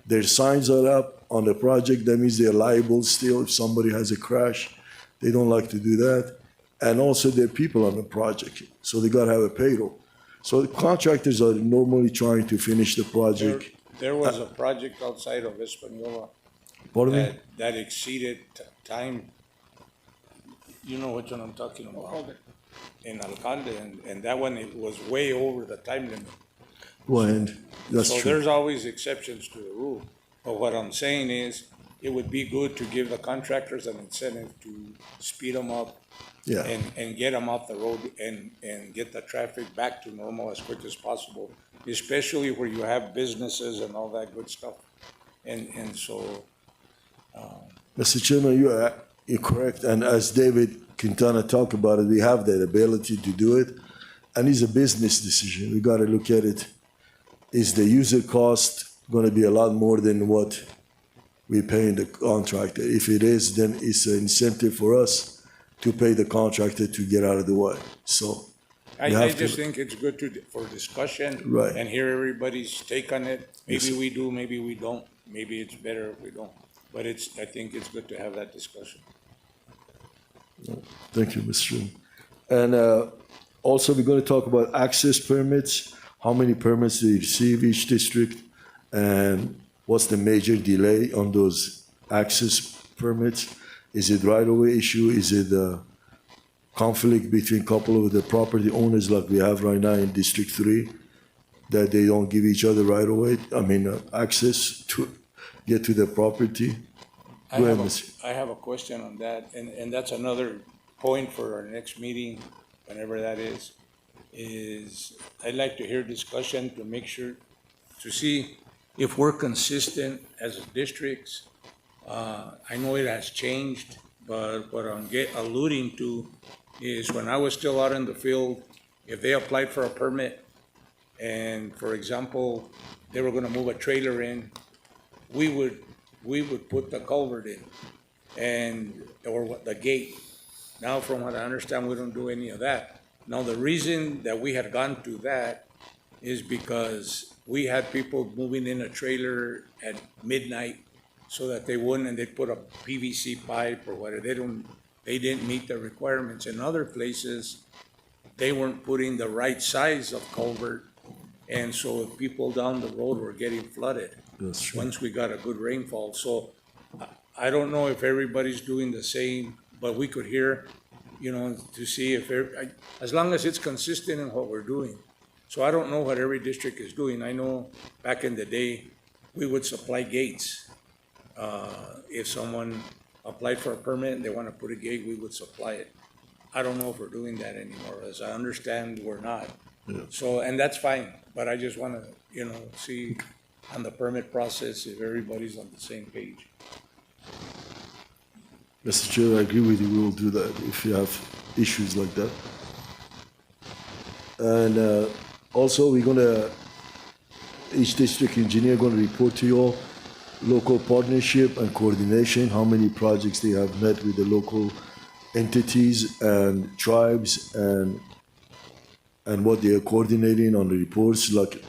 Their signs are up on the project. That means they're liable still if somebody has a crash. They don't like to do that. And also there are people on the project, so they got to have a payroll. So the contractors are normally trying to finish the project. There was a project outside of Espanola that exceeded time. You know which one I'm talking about. In Alcalde, and that one, it was way over the time limit. Well, and that's So true. there's always exceptions to the rule. But what I'm saying is, it would be good to give the contractors an incentive to speed them up. Yeah. And get them off the road and get the traffic back to normal as quick as possible, especially where you have businesses and all that good stuff. And so. Mr. Chairman, you're correct. And as David Quintana talked about it, we have that ability to do it. And it's a business decision. We got to look at it. Is the user cost going to be a lot more than what we pay the contractor? If it is, then it's an incentive for us to pay the contractor to get out of the way. So I just think it's good for discussion. Right. And hear everybody's take on it. Maybe we do, maybe we don't. Maybe it's better if we don't. But I think it's good to have that discussion. Thank you, Mr. Chairman. And also, we're going to talk about access permits. How many permits they receive each district, and what's the major delay on those access permits? Is it right-of-way issue? Is it a conflict between a couple of the property owners like we have right now in District 3, that they don't give each other right-of-way, access to get to the property? Go ahead, Mr. I have a question on that, and that's another point for our next meeting, whenever that is I'd like to hear discussion to make sure, to see if we're consistent as districts. I know it has changed, but what I'm alluding to is when I was still out in the field, if they applied for a permit and, for example, they were gonna move a trailer in, we would put the culvert in or the gate. Now, from what I understand, we don't do any of that. Now, the reason that we had gone to that is because we had people moving in a trailer at midnight so that they wouldn't, and they'd put a PVC pipe or whatever. They didn't meet the requirements. In other places, they weren't putting the right size of culvert, and so people down the road were getting flooded. That's true. Once we got a good rainfall. So I don't know if everybody's doing the same, but we could hear, to see if, as long as it's consistent in what we're doing. So I don't know what every district is doing. I know back in the day, we would supply gates. If someone applied for a permit and they want to put a gate, we would supply it. I don't know if we're doing that anymore. As I understand, we're not. Yeah. So, and that's fine, but I just want to, see on the permit process if everybody's on the same page. Mr. Chair, I agree with you. We will do that if you have issues like that. And also, each district engineer going to report to you all local partnership and coordination, how many projects they have met with the local entities and tribes and what they are coordinating on the reports. Like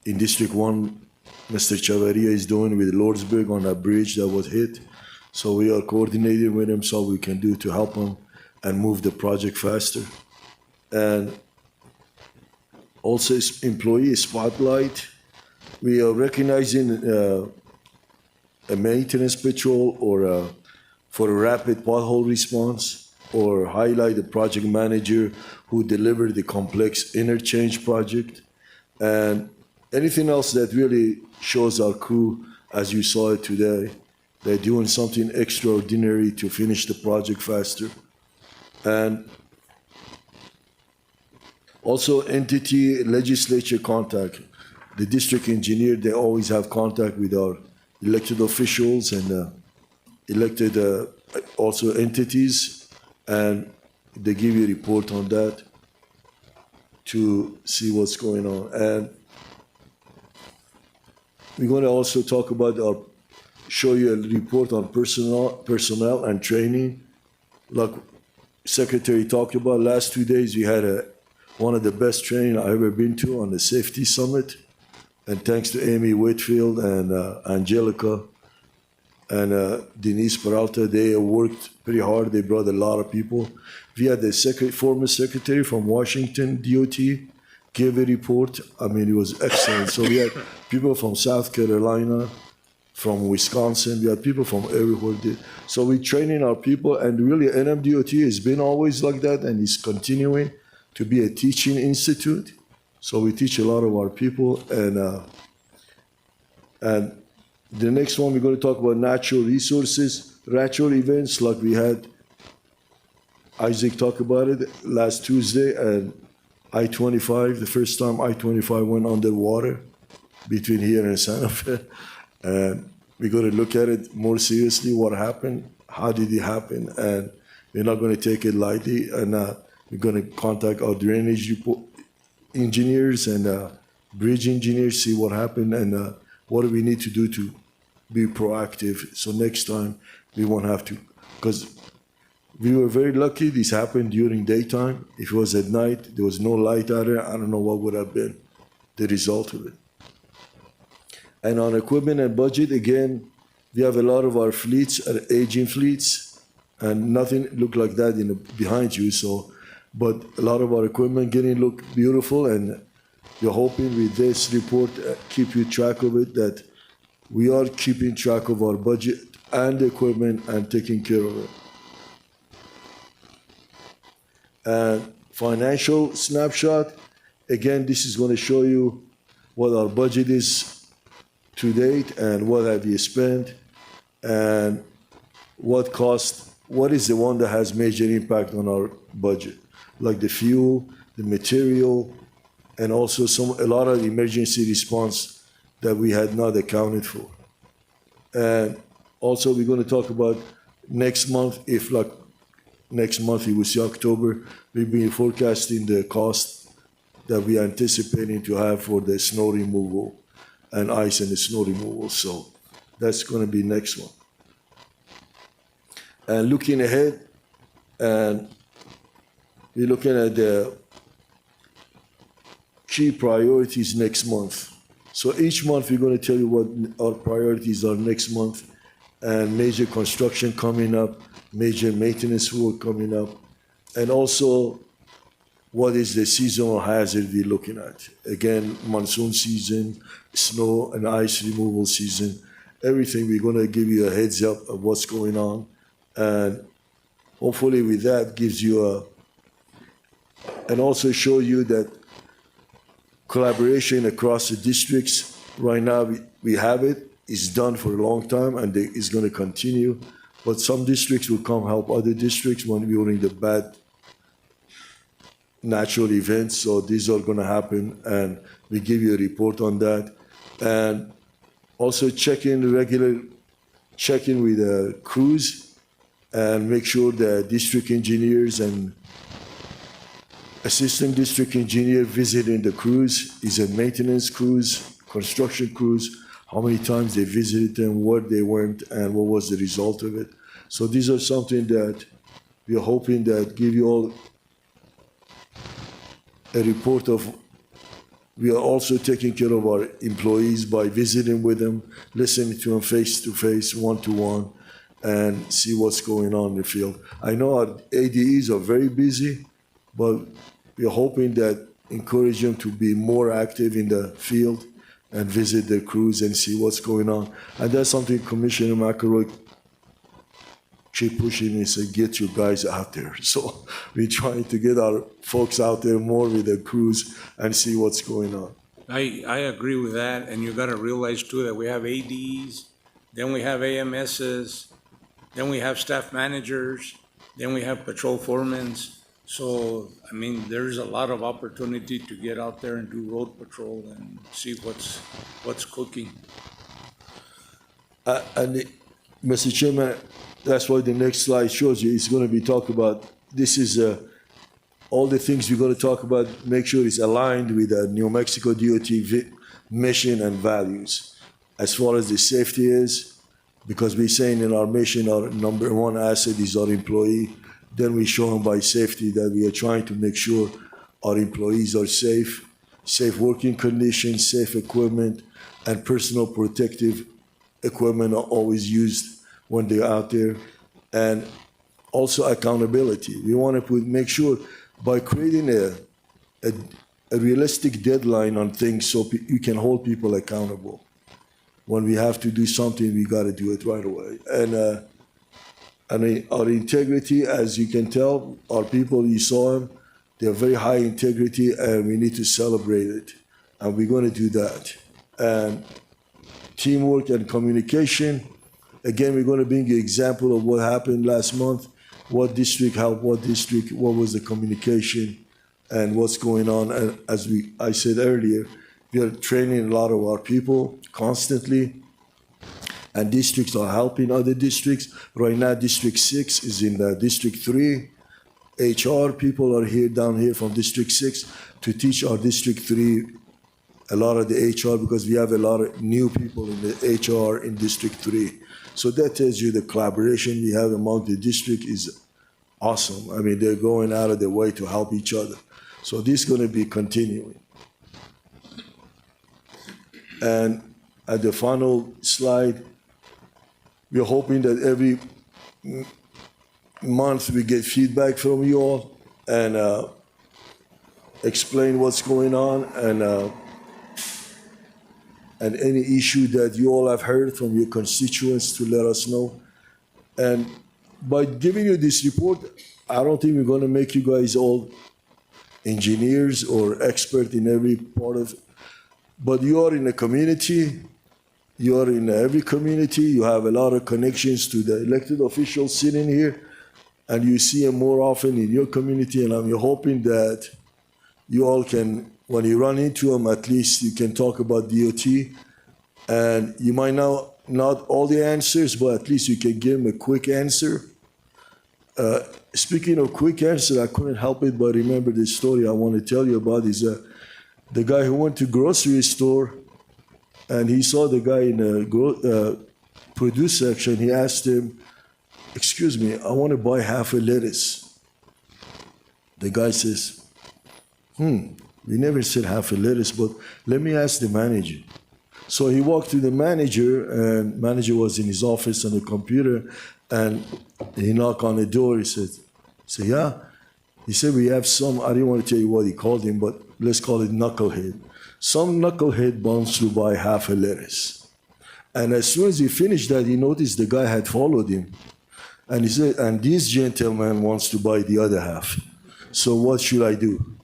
in District 1, Mr. Chavarria is doing with Lordsburg on a bridge that was hit. So we are coordinating with him so we can do to help him and move the project faster. And also employee spotlight. We are recognizing a maintenance patrol or for a rapid pothole response, or highlight a project manager who delivered the complex interchange project, and anything else that really shows our crew, as you saw it today, they're doing something extraordinary to finish the project faster. And also entity legislature contact. The district engineer, they always have contact with our elected officials and elected also entities, and they give you a report on that to see what's going on. And we're going to also talk about show you a report on personnel and training. Like Secretary talked about, last 2 days we had one of the best training I've ever been to on the safety summit. And thanks to Amy Whitfield and Angelica and Denise Peralta, they worked pretty hard. They brought a lot of people. We had the former secretary from Washington, DOT, gave a report. I mean, it was excellent. So we had people from South Carolina, from Wisconsin. We had people from everywhere. So we're training our people, and really NMDOT has been always like that, and is continuing to be a teaching institute. So we teach a lot of our people, and the next one we're going to talk about natural resources, natural events like we had. Isaac talked about it last Tuesday, and I-25, the first time I-25 went underwater between here and Santa Fe, and we're going to look at it more seriously. What happened? How did it happen? And we're not going to take it lightly, and we're going to contact our drainage engineers and bridge engineers, see what happened and what do we need to do to be proactive. So next time we won't have to, because we were very lucky this happened during daytime. If it was at night, there was no light out there, I don't know what would have been the result of it. And on equipment and budget, again, we have a lot of our fleets are aging fleets, and nothing looked like that behind you. So, but a lot of our equipment getting look beautiful, and we're hoping with this report keep you track of it, that we are keeping track of our budget and the equipment and taking care of it. And financial snapshot, again, this is going to show you what our budget is to date and what have you spent and what cost, what is the one that has major impact on our budget, like the fuel, the material, and also a lot of emergency response that we had not accounted for. And also we're going to talk about next month, if like next month you will see October, we'll be forecasting the cost that we are anticipating to have for the snow removal and ice and the snow removal. So that's going to be next one. And looking ahead, and we're looking at the key priorities next month. So each month we're going to tell you what our priorities are next month, and major construction coming up, major maintenance work coming up, and also what is the seasonal hazard we're looking at. Again, monsoon season, snow and ice removal season, everything. We're going to give you a heads up of what's going on, and hopefully with that gives you and also show you that collaboration across the districts. Right now we have it. It's done for a long time, and it's going to continue. But some districts will come help other districts when during the bad natural events. So these are going to happen, and we give you a report on that. And also check in with the crews and make sure the district engineers and assistant district engineer visiting the crews, is it maintenance crews, construction crews, how many times they visited them, where they went, and what was the result of it. So these are something that we are hoping that give you all a report of. We are also taking care of our employees by visiting with them, listening to them face to face, one to one, and see what's going on in the field. I know our ADEs are very busy, but we are hoping that encourage them to be more active in the field and visit their crews and see what's going on. And that's something Commissioner McElroy keep pushing me, say, get your guys out there. So we're trying to get our folks out there more with the crews and see what's going on. I agree with that, and you gotta realize too that we have ADs, then we have AMSs, then we have staff managers, then we have patrol foremans. So, I mean, there's a lot of opportunity to get out there and do road patrol and see what's cooking. Mr. Chairman, that's why the next slide shows you, it's going to be talk about, this is all the things we're going to talk about, make sure it's aligned with the New Mexico DOT mission and values. As far as the safety is, because we're saying in our mission, our number one asset is our employee, then we show them by safety that we are trying to make sure our employees are safe, safe working conditions, safe equipment, and personal protective equipment are always used when they're out there. And also accountability. We want to make sure by creating a realistic deadline on things so you can hold people accountable. When we have to do something, we got to do it right away. And our integrity, as you can tell, our people, you saw them, they're very high integrity, and we need to celebrate it. And we're going to do that. And teamwork and communication, again, we're going to bring you an example of what happened last month, what district helped what district, what was the communication, and what's going on. And as I said earlier, we are training a lot of our people constantly, and districts are helping other districts. Right now, District 6 is in District 3. HR people are here, down here from District 6 to teach our District 3 a lot of the HR, because we have a lot of new people in the HR in District 3. So that tells you the collaboration we have among the district is awesome. I mean, they're going out of their way to help each other. So this is going to be continuing. And at the final slide, we're hoping that every month we get feedback from you all and explain what's going on and any issue that you all have heard from your constituents to let us know. And by giving you this report, I don't think we're going to make you guys all engineers or expert in every part of it. But you are in a community, you are in every community, you have a lot of connections to the elected officials sitting here, and you see them more often in your community, and I'm hoping that you all can, when you run into them, at least you can talk about DOT, and you might not all the answers, but at least you can give them a quick answer. Speaking of quick answer, I couldn't help it but remember this story I want to tell you about is the guy who went to grocery store and he saw the guy in the produce section. He asked him, "Excuse me, I want to buy half a lettuce." The guy says, we never said half a lettuce, but let me ask the manager. So he walked to the manager, and manager was in his office on the computer, and he knocked on the door. He said, yeah. He said, we have some, I didn't want to tell you what he called him, but let's call it knucklehead. Some knucklehead wants to buy half a lettuce. And as soon as he finished that, he noticed the guy had followed him. And he said, and this gentleman wants to buy the other half. So what should I do?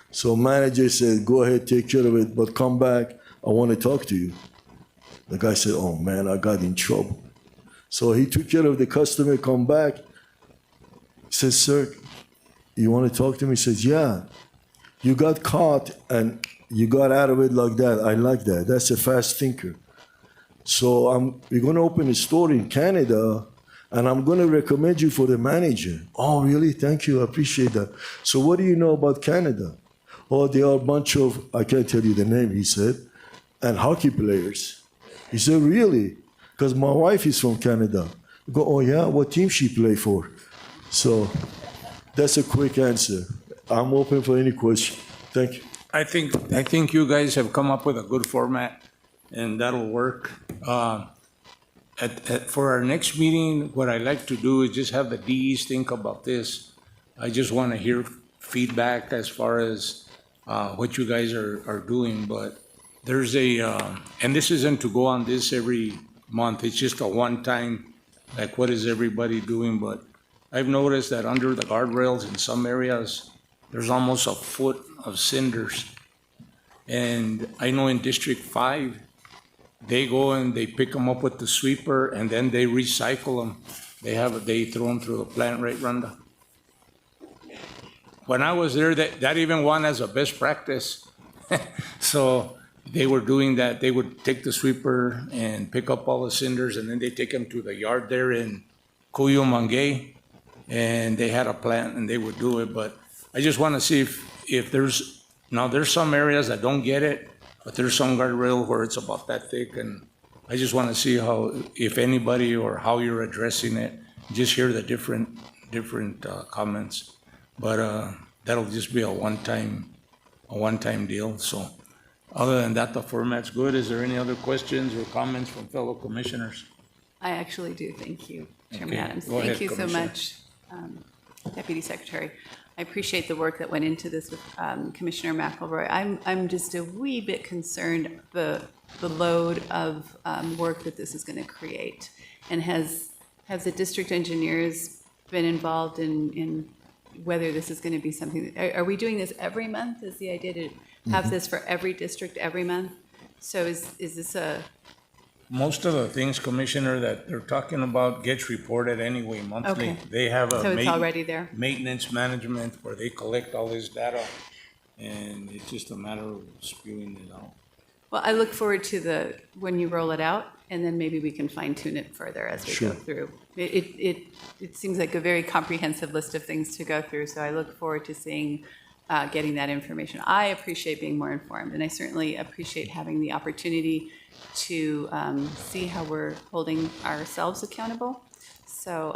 So manager said, go ahead, take care of it, but come back. I want to talk to you. The guy said, oh man, I got in trouble. So he took care of the customer, come back. He says, sir, you want to talk to me? He says, yeah. You got caught and you got out of it like that. I like that. That's a fast thinker. So we're going to open a store in Canada, and I'm going to recommend you for the manager. Oh, really? Thank you. I appreciate that. So what do you know about Canada? Oh, they are a bunch of, I can't tell you the name, he said, and hockey players. He said, really? Because my wife is from Canada. I go, oh yeah, what team she play for? So that's a quick answer. I'm open for any question. Thank you. I think you guys have come up with a good format, and that'll work. For our next meeting, what I like to do is just have the Ds think about this. I just want to hear feedback as far as what you guys are doing, but there's and this isn't to go on this every month, it's just a one-time, like what is everybody doing, but I've noticed that under the guardrails in some areas, there's almost a foot of cinders. And I know in District 5, they go and they pick them up with the sweeper and then they recycle them. They throw them through the plant right, Rhonda? When I was there, that even won as a best practice. So they were doing that. They would take the sweeper and pick up all the cinders, and then they take them to the yard there in Cuyo Mangay, and they had a plant and they would do it. But I just want to see if there's some areas that don't get it, but there's some guardrail where it's about that thick, and I just want to see if anybody or how you're addressing it. Just hear the different comments. But that'll just be a one-time deal. So other than that, the format's good. Is there any other questions or comments from fellow commissioners? I actually do. Thank you, Chairman Okay. Adams. Go ahead, Thank you so Commissioner. much, Deputy Secretary. I appreciate the work that went into this with Commissioner McElroy. I'm just a wee bit concerned the load of work that this is going to create. And has the district engineers been involved in whether this is going to be something? Are we doing this every month? Is the idea to have this for every district every month? So is this a? Most of the things, Commissioner, that they're talking about gets reported anyway monthly. Okay. They have a So it's already there? maintenance management where they collect all this data, and it's just a matter of spewing it out. Well, I look forward to when you roll it out, and then maybe we can fine tune it further as we Sure. go through. It seems like a very comprehensive list of things to go through, so I look forward to seeing, getting that information. I appreciate being more informed, and I certainly appreciate having the opportunity to see how we're holding ourselves accountable. So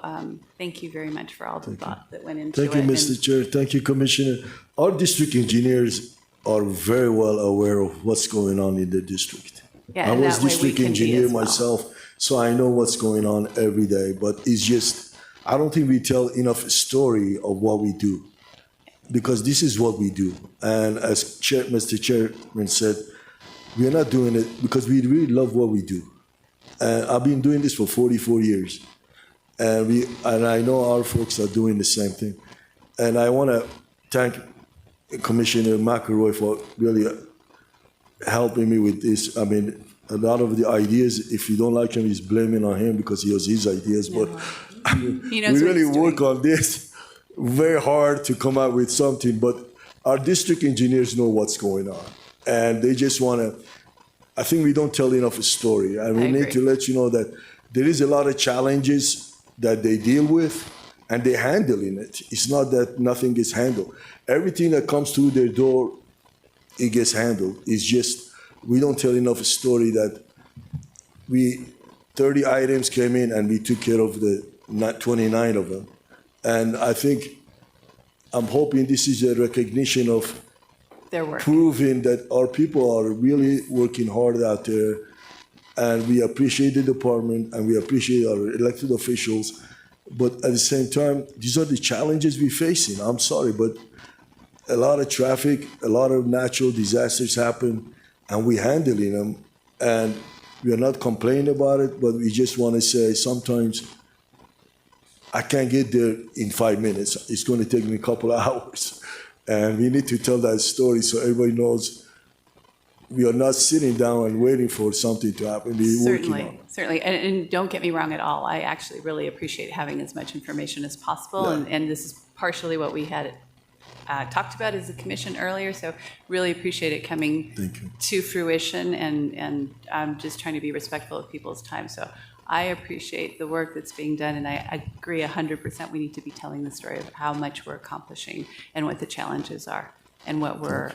thank you very much for all the thought that went into it. Thank you, Mr. Chair. Thank you, Commissioner. Our district engineers are very well aware of what's going on in the district. Yeah, I and was that way we district can be engineer as well. myself, so I know what's going on every day. But it's just, I don't think we tell enough story of what we do, because this is what we do. And as Mr. Chairman said, we are not doing it because we really love what we do. And I've been doing this for 44 years. And I know our folks are doing the same thing. And I want to thank Commissioner McElroy for really helping me with this. I mean, a lot of the ideas, if you don't like him, he's blaming on him because he has his ideas. But I mean, He we knows what really he's work on this very hard to come up with something. But our district engineers know what's going on. And they just want to, I think we don't tell enough a story. And we need to let you know that there is a lot of challenges that they deal with, and they're handling it. It's not that nothing gets handled. Everything that comes through their door, it gets handled. It's just, we don't tell enough a story that 30 items came in and we took care of the 29 of them. And I think, I'm hoping this is a recognition of their work, proving that our people are really working hard out there, and we appreciate the department and we appreciate our elected officials. But at the same time, these are the challenges we're facing. I'm sorry, but a lot of traffic, a lot of natural disasters happen, and we're handling them. And we are not complaining about it, but we just want to say sometimes I can't get there in 5 minutes. It's going to take me a couple of hours. And we need to tell that story so everybody knows we are not sitting down and waiting for something to happen. We're working on it. Certainly. And don't get me wrong at all. I actually really appreciate having as much information as possible. Yeah. And this is partially what we had talked about as a commission earlier, so really appreciate it coming to fruition, and I'm just trying to be respectful of people's time. So I appreciate the work that's being done, and I agree 100% we need to be telling the story of how much we're accomplishing and what the challenges are and what we're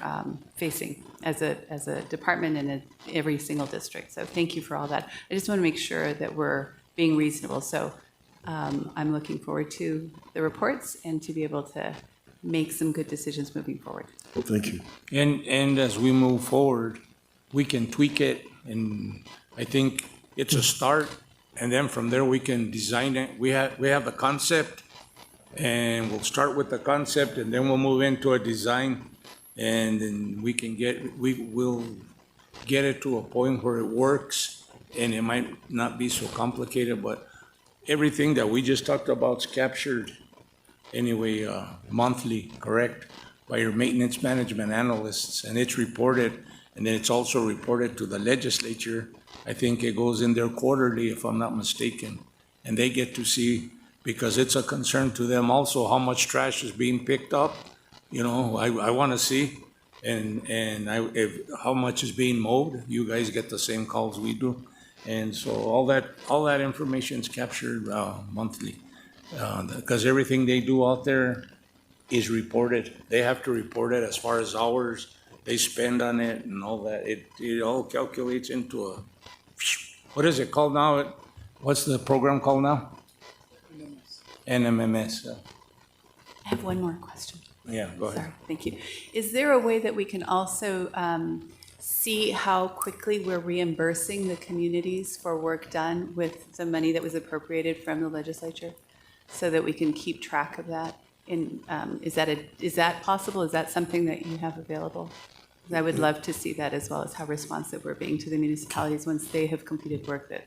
facing as a department and in every single district. So thank you for all that. I just want to make sure that we're being reasonable. So I'm looking forward to the reports and to be able to make some good decisions moving forward. Thank you. And as we move forward, we can tweak it, and I think it's a start, and then from there we can design it. We have the concept, and we'll start with the concept, and then we'll move into a design, and then we'll get it to a point where it works, and it might not be so complicated, but everything that we just talked about is captured anyway, monthly, correct, by your maintenance management analysts, and it's reported, and then it's also reported to the legislature. I think it goes in there quarterly, if I'm not mistaken, and they get to see, because it's a concern to them also, how much trash is being picked up. You know, I want to see, and if how much is being mowed. You guys get the same calls we do, and so all that information is captured monthly. Because everything they do out there is reported. They have to report it as far as hours they spend on it and all that. It all calculates into a, what is it called now? What's the program called now? NMMS. I have one more question. Yeah, go ahead. Sorry, thank you. Is there a way that we can also see how quickly we're reimbursing the communities for work done with the money that was appropriated from the legislature, so that we can keep track of that? Is that possible? Is that something that you have available? I would love to see that, as well as how responsive we're being to the municipalities once they have completed work that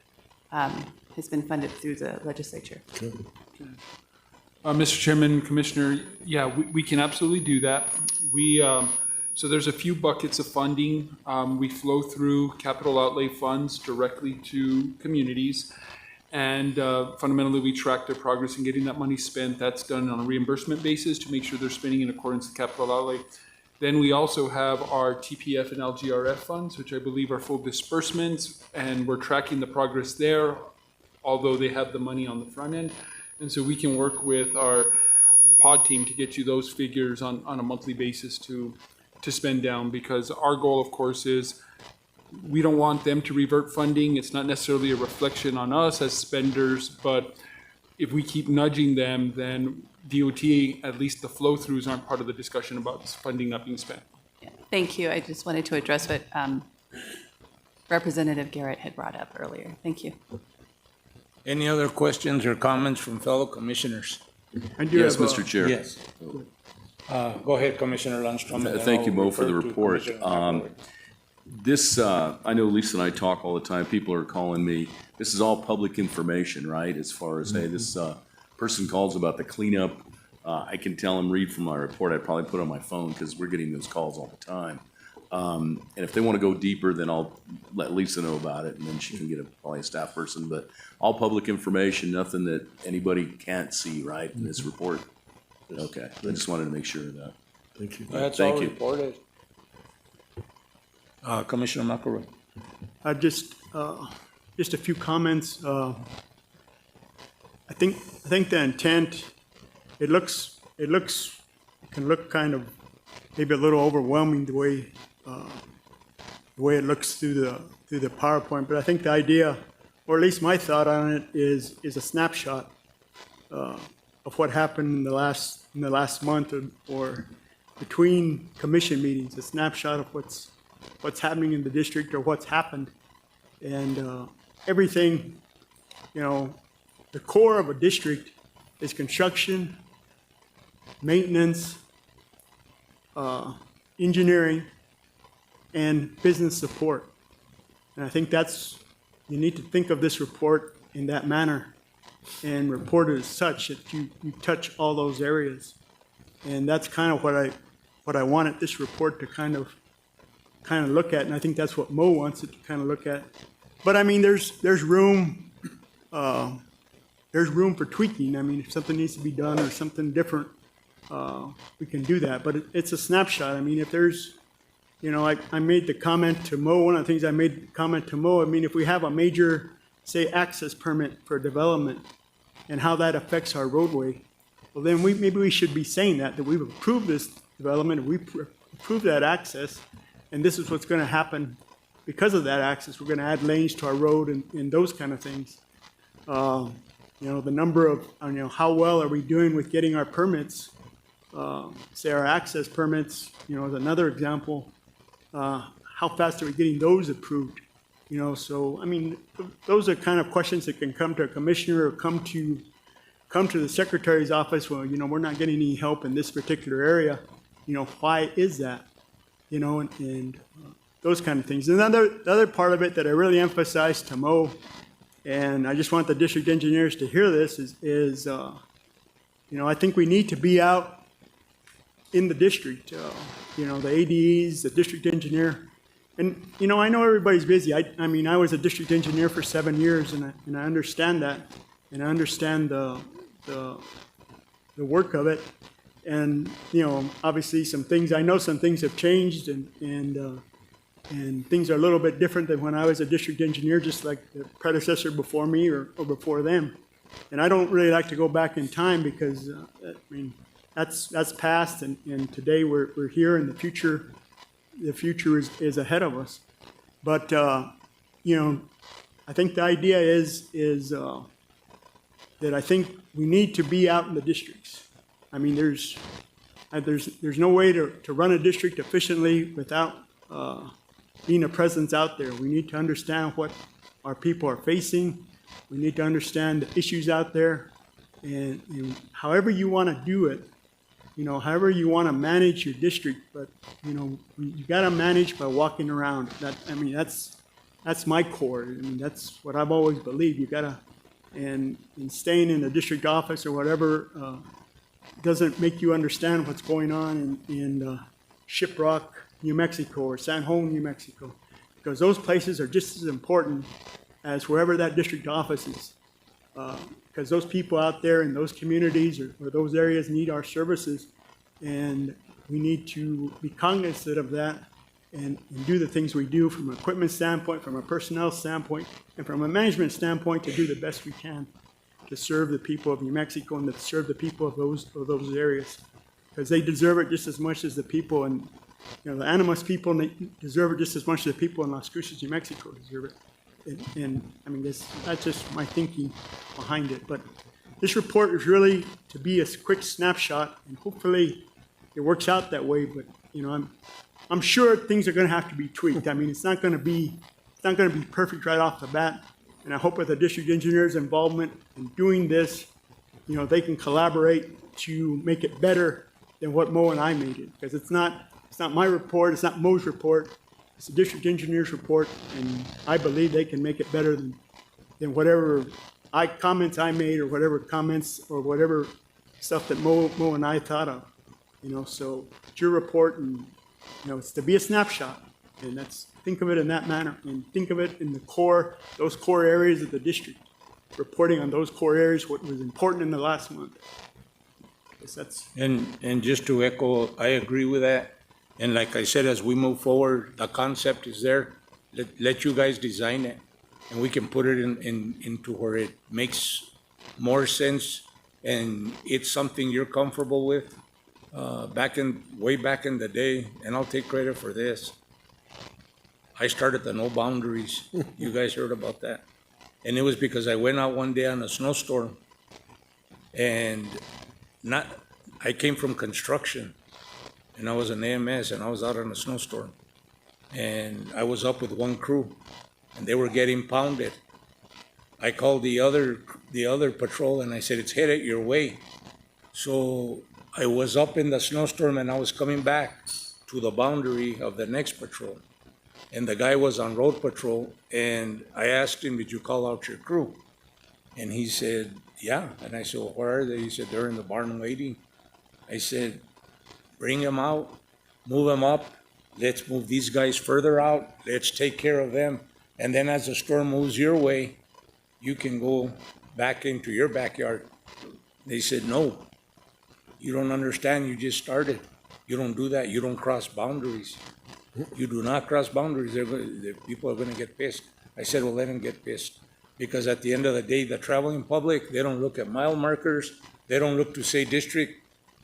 has been funded through the legislature. Mr. Chairman, Commissioner, yeah, we can absolutely do that. So there's a few buckets of funding. We flow through capital outlay funds directly to communities. And fundamentally, we track their progress in getting that money spent. That's done on a reimbursement basis to make sure they're spending in accordance with capital outlay. Then we also have our TPF and LGRF funds, which I believe are full disbursements, and we're tracking the progress there, although they have the money on the front end. And so we can work with our pod team to get you those figures on a monthly basis to spend down, because our goal, of course, is we don't want them to revert funding. It's not necessarily a reflection on us as spenders, but if we keep nudging them, then DOT, at least the flow-throughs, aren't part of the discussion about funding not being spent. Yeah. Thank you. I just wanted to address what Representative Garrett had brought up earlier. Thank you. Any other questions or comments from fellow commissioners? Yes, Mr. Chair. Yes. Go ahead, Commissioner Lundstrom. Thank you, Mo, for the report. This, I know Lisa and I talk all the time. People are calling me. This is all public information, right? As far as, hey, this person calls about the cleanup. I can tell them, read from my report. I probably put on my phone because we're getting those calls all the time. And if they want to go deeper, then I'll let Lisa know about it, and then she can get probably a staff person. But all public information, nothing that anybody can't see, right, in this report. Okay, I just wanted to make sure of that. Thank you. That's Thank all you. reported. Commissioner McElroy. Just a few comments. I think the intent, it can look kind of maybe a little overwhelming the way it looks through the PowerPoint. But I think the idea, or at least my thought on it, is a snapshot of what happened in the last month or between commission meetings. A snapshot of what's happening in the district or what's happened, and everything. You know, the core of a district is construction, maintenance, engineering, and business support. And I think you need to think of this report in that manner and report it as such that you touch all those areas. And that's kind of what I wanted this report to kind of look at, and I think that's what Mo wants it to kind of look at. But I mean, there's room for tweaking. I mean, if something needs to be done or something different, we can do that. But it's a snapshot. I mean, if there's, you know, I made the comment to Mo, one of the things I made the comment to Mo, I mean, if we have a major, say, access permit for development and how that affects our roadway, well, then maybe we should be saying that we've approved this development, we approved that access, and this is what's going to happen because of that access. We're going to add lanes to our road and those kind of things. You know, the number of, you know, how well are we doing with getting our permits? Say our access permits, you know, is another example. How fast are we getting those approved? You know, so, I mean, those are kind of questions that can come to a commissioner or come to the secretary's office. Well, you know, we're not getting any help in this particular area. You know, why is that? You know, and those kind of things. And the other part of it that I really emphasize to Mo, and I just want the district engineers to hear this, is you know, I think we need to be out in the district. You know, the ADEs, the district engineer. And, you know, I know everybody's busy. I mean, I was a district engineer for 7 years, and I understand that. And I understand the work of it. And, you know, obviously some things have changed, and things are a little bit different than when I was a district engineer, just like the predecessor before me or before them. And I don't really like to go back in time because, I mean, that's past, and today we're here, and the future is ahead of us. But, you know, I think the idea is that I think we need to be out in the districts. I mean, there's no way to run a district efficiently without being a presence out there. We need to understand what our people are facing. We need to understand the issues out there, and however you want to do it, you know, however you want to manage your district, but, you know, you got to manage by walking around. I mean, that's my core. I mean, that's what I've always believed. You got to, and staying in a district office or whatever doesn't make you understand what's going on in Shiprock, New Mexico, or San Juan, New Mexico, because those places are just as important as wherever that district office is. Because those people out there in those communities or those areas need our services, and we need to be cognizant of that and do the things we do from an equipment standpoint, from a personnel standpoint, and from a management standpoint to do the best we can to serve the people of New Mexico and to serve the people of those areas, because they deserve it just as much as the people, and you know, the Animas people, and they deserve it just as much as the people in Las Cruces, New Mexico deserve it. And I mean, that's just my thinking behind it. But this report is really to be a quick snapshot, and hopefully it works out that way. But you know, I'm sure things are going to have to be tweaked. I mean, it's not going to be perfect right off the bat. And I hope with the district engineer's involvement in doing this, you know, they can collaborate to make it better than what Mo and I made it. Because it's not my report, it's not Mo's report, it's the district engineer's report, and I believe they can make it better than whatever comments I made, or whatever comments or whatever stuff that Mo and I thought of. You know, so it's your report, and you know, it's to be a snapshot, and think of it in that manner, and think of it in those core areas of the district, reporting on those core areas, what was important in the last month. I guess that's. And just to echo, I agree with that. And like I said, as we move forward, the concept is there. Let you guys design it, and we can put it into where it makes more sense, and it's something you're comfortable with. Way back in the day, and I'll take credit for this. I started the no boundaries. You guys heard about that. And it was because I went out one day on a snowstorm, and I came from construction, and I was an AMS, and I was out on a snowstorm, and I was up with one crew, and they were getting pounded. I called the other patrol, and I said, it's headed your way. So I was up in the snowstorm, and I was coming back to the boundary of the next patrol. And the guy was on road patrol, and I asked him, did you call out your crew? And he said, yeah. And I said, well, where are they? He said, they're in the barn waiting. I said, bring them out, move them up. Let's move these guys further out. Let's take care of them. And then as the storm moves your way, you can go back into your backyard. They said, no. You don't understand, you just started. You don't do that, you don't cross boundaries. You do not cross boundaries, the people are gonna get pissed. I said, well, let them get pissed. Because at the end of the day, the traveling public, they don't look at mile markers, they don't look to say District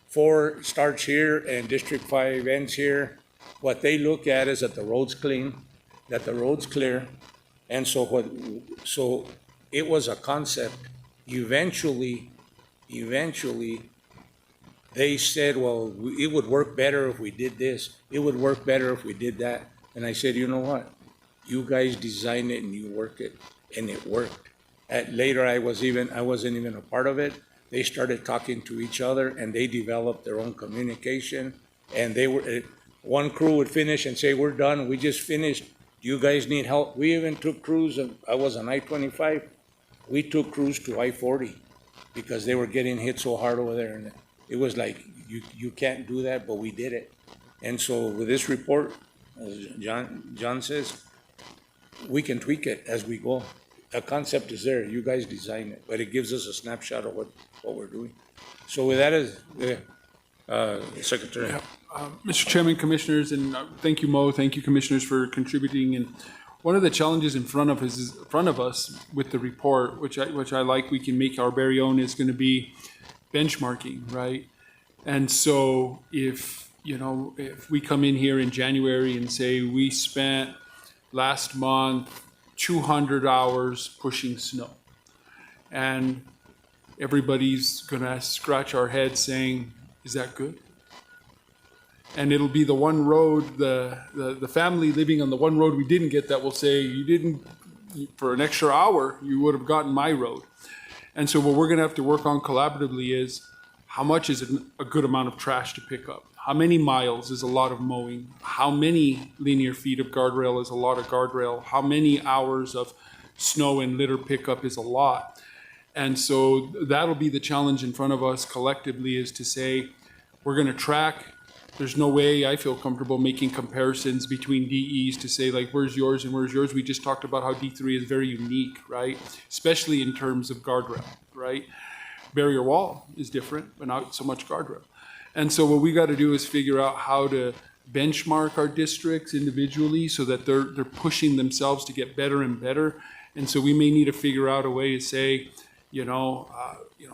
4 starts here and District 5 ends here. What they look at is that the road's clean, that the road's clear. And so it was a concept. Eventually, they said, well, it would work better if we did this. It would work better if we did that. And I said, you know what? You guys design it and you work it, and it worked. Later, I wasn't even a part of it. They started talking to each other, and they developed their own communication. And one crew would finish and say, we're done, we just finished. Do you guys need help? We even took crews, I was on I-25. We took crews to I-40 because they were getting hit so hard over there. And it was like, you can't do that, but we did it. And so with this report, as John says, we can tweak it as we go. The concept is there, you guys design it, but it gives us a snapshot of what we're doing. So with that, Secretary. Yeah. Mr. Chairman, Commissioners, and thank you, Mo, thank you, Commissioners, for contributing. And one of the challenges in front of us with the report, which I like, we can make our very own, is going to be benchmarking, right? And so if we come in here in January and say we spent last month 200 hours pushing snow, and everybody's going to scratch our head saying, is that good? And it'll be the one road, the family living on the one road we didn't get that will say, you didn't, for an extra hour, you would have gotten my road. And so what we're going to have to work on collaboratively is how much is a good amount of trash to pick up? How many miles is a lot of mowing? How many linear feet of guardrail is a lot of guardrail? How many hours of snow and litter pickup is a lot? And so that'll be the challenge in front of us collectively, is to say, we're going to track. There's no way I feel comfortable making comparisons between DEs to say, like, where's yours and where's yours? We just talked about how D3 is very unique, right? Especially in terms of guardrail, right? Barrier wall is different, but not so much guardrail. And so what we got to do is figure out how to benchmark our districts individually so that they're pushing themselves to get better and better. And so we may need to figure out a way to say,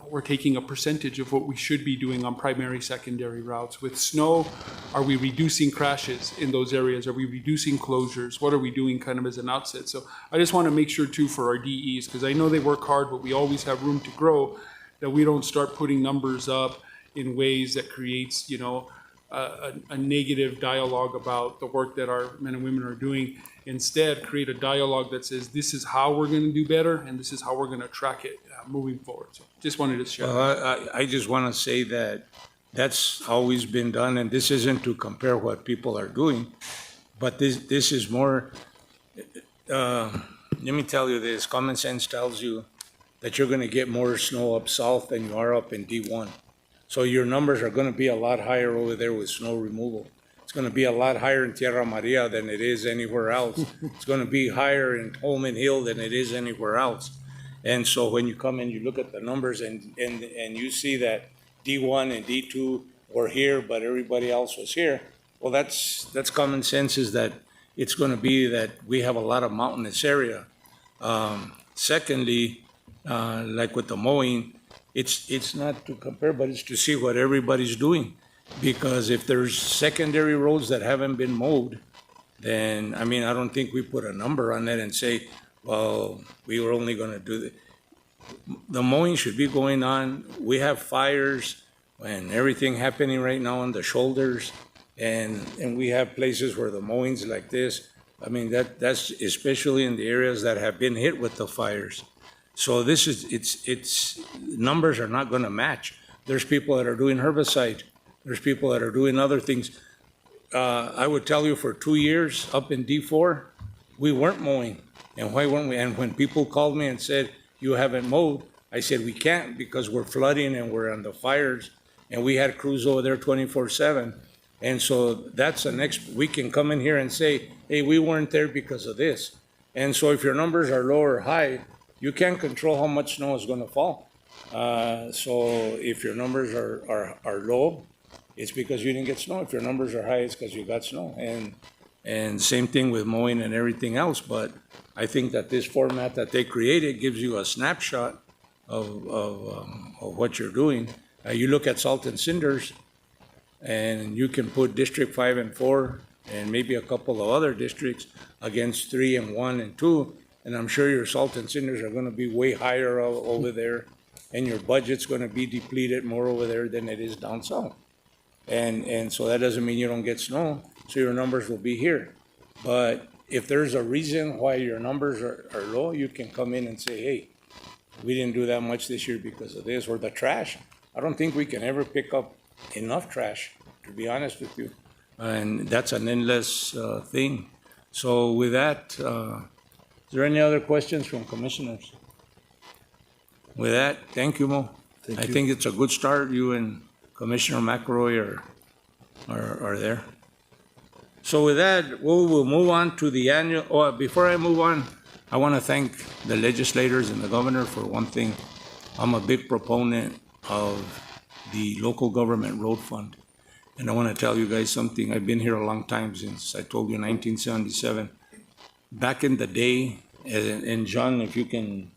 we're taking a percentage of what we should be doing on primary, secondary routes. With snow, are we reducing crashes in those areas? Are we reducing closures? What are we doing kind of as an outset? So I just want to make sure too for our DEs, because I know they work hard, but we always have room to grow, that we don't start putting numbers up in ways that creates, a negative dialogue about the work that our men and women are doing. Instead, create a dialogue that says, this is how we're going to do better, and this is how we're going to track it moving forward. So just wanted to share. I just want to say that that's always been done, and this isn't to compare what people are doing, but this is more, let me tell you this, common sense tells you that you're going to get more snow up south than you are up in D1. So your numbers are going to be a lot higher over there with snow removal. It's going to be a lot higher in Tierra Maria than it is anywhere else. It's going to be higher in Holman Hill than it is anywhere else. And so when you come and you look at the numbers and you see that D1 and D2 were here, but everybody else was here, well, that's common sense, is that it's going to be that we have a lot of mountainous area. Secondly, like with the mowing, it's not to compare, but it's to see what everybody's doing. Because if there's secondary roads that haven't been mowed, then, I don't think we put a number on that and say, well, we were only going to do that. The mowing should be going on. We have fires and everything happening right now on the shoulders, and we have places where the mowing's like this. That's especially in the areas that have been hit with the fires. So it's numbers are not going to match. There's people that are doing herbicide. There's people that are doing other things. I would tell you, for 2 years up in D4, we weren't mowing. And why weren't we? And when people called me and said, you haven't mowed, I said, we can't, because we're flooding and we're on the fires, and we had crews over there 24/7. And so that's the next, we can come in here and say, hey, we weren't there because of this. And so if your numbers are low or high, you can't control how much snow is going to fall. So if your numbers are low, it's because you didn't get snow. If your numbers are high, it's because you got snow. And same thing with mowing and everything else. But I think that this format that they created gives you a snapshot of what you're doing. You look at salt and cinders, and you can put District 5 and 4 and maybe a couple of other districts against 3 and 1 and 2, and I'm sure your salt and cinders are going to be way higher over there, and your budget's going to be depleted more over there than it is down south. And so that doesn't mean you don't get snow, so your numbers will be here. But if there's a reason why your numbers are low, you can come in and say, hey, we didn't do that much this year because of this, or the trash. I don't think we can ever pick up enough trash, to be honest with you. And that's an endless thing. So with that, is there any other questions from commissioners? With that, thank you, Mo. I think it's a good start. You and Commissioner McElroy are there. So with that, we will move on to the annual, before I move on, I want to thank the legislators and the governor for one thing. I'm a big proponent of the local government road fund. And I want to tell you guys something. I've been here a long time, since I told you 1977. Back in the day, and John, if you can,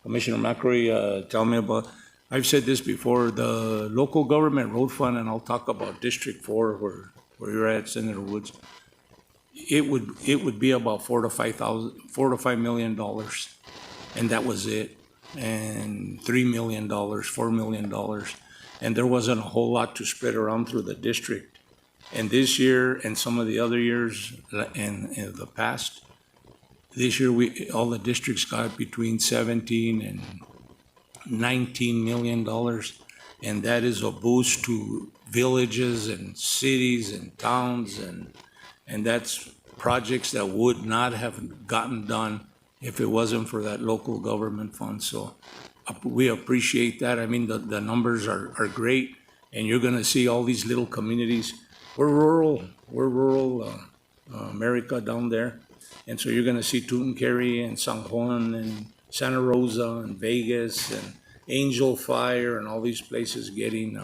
Commissioner McCrory, tell me about, I've said this before, the local government road fund, and I'll talk about District 4, where you're at, Senator Woods, it would be about $4 to $5 million, and that was it. And $3 million, $4 million, and there wasn't a whole lot to spread around through the district. And this year, and some of the other years in the past, this year all the districts got between 17 and $19 million, and that is a boost to villages and cities and towns, and that's projects that would not have gotten done if it wasn't for that local government fund. So we appreciate that. I mean, the numbers are great, and you're gonna see all these little communities. We're rural America down there, and so you're gonna see Tuncumcari and San Juan and Santa Rosa and Vegas and Angel Fire and all these places getting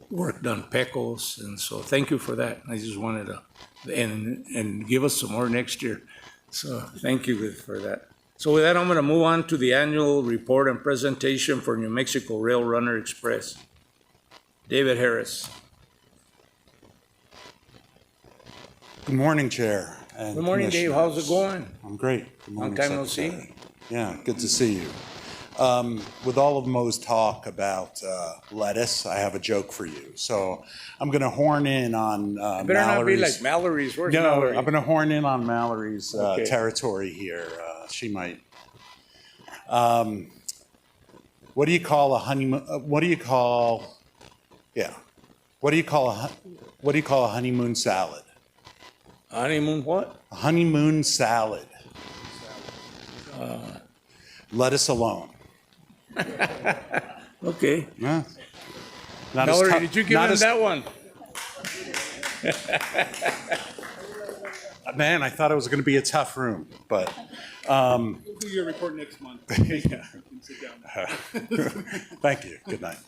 work done, Pecos, and so thank you for that. I just wanted to, and give us some more next year. So thank you for that. So with that, I'm going to move on to the annual report and presentation for New Mexico Rail Runner Express. David Harris. Good morning, Chair. And Good morning, Dave. How's it going? I'm great. Good morning, Long time no Secretary. see. Yeah, good to see you. With all of Mo's talk about lettuce, I have a joke for you. So I'm going to horn in on It better not be like Mallory's. Where's Mallory? I'm going to horn in on Mallory's Okay. territory here. She might. What do you call a honeymoon? What do you call? Yeah. What do you call a honeymoon salad? Honeymoon what? A honeymoon salad. Lettuce alone. Okay. Yeah. Not as Mallory, tough- did you give not him as- that one? Man, I thought it was going to be a tough room, but. We'll do your report next month. Yeah. You can sit down. Thank you. Good night.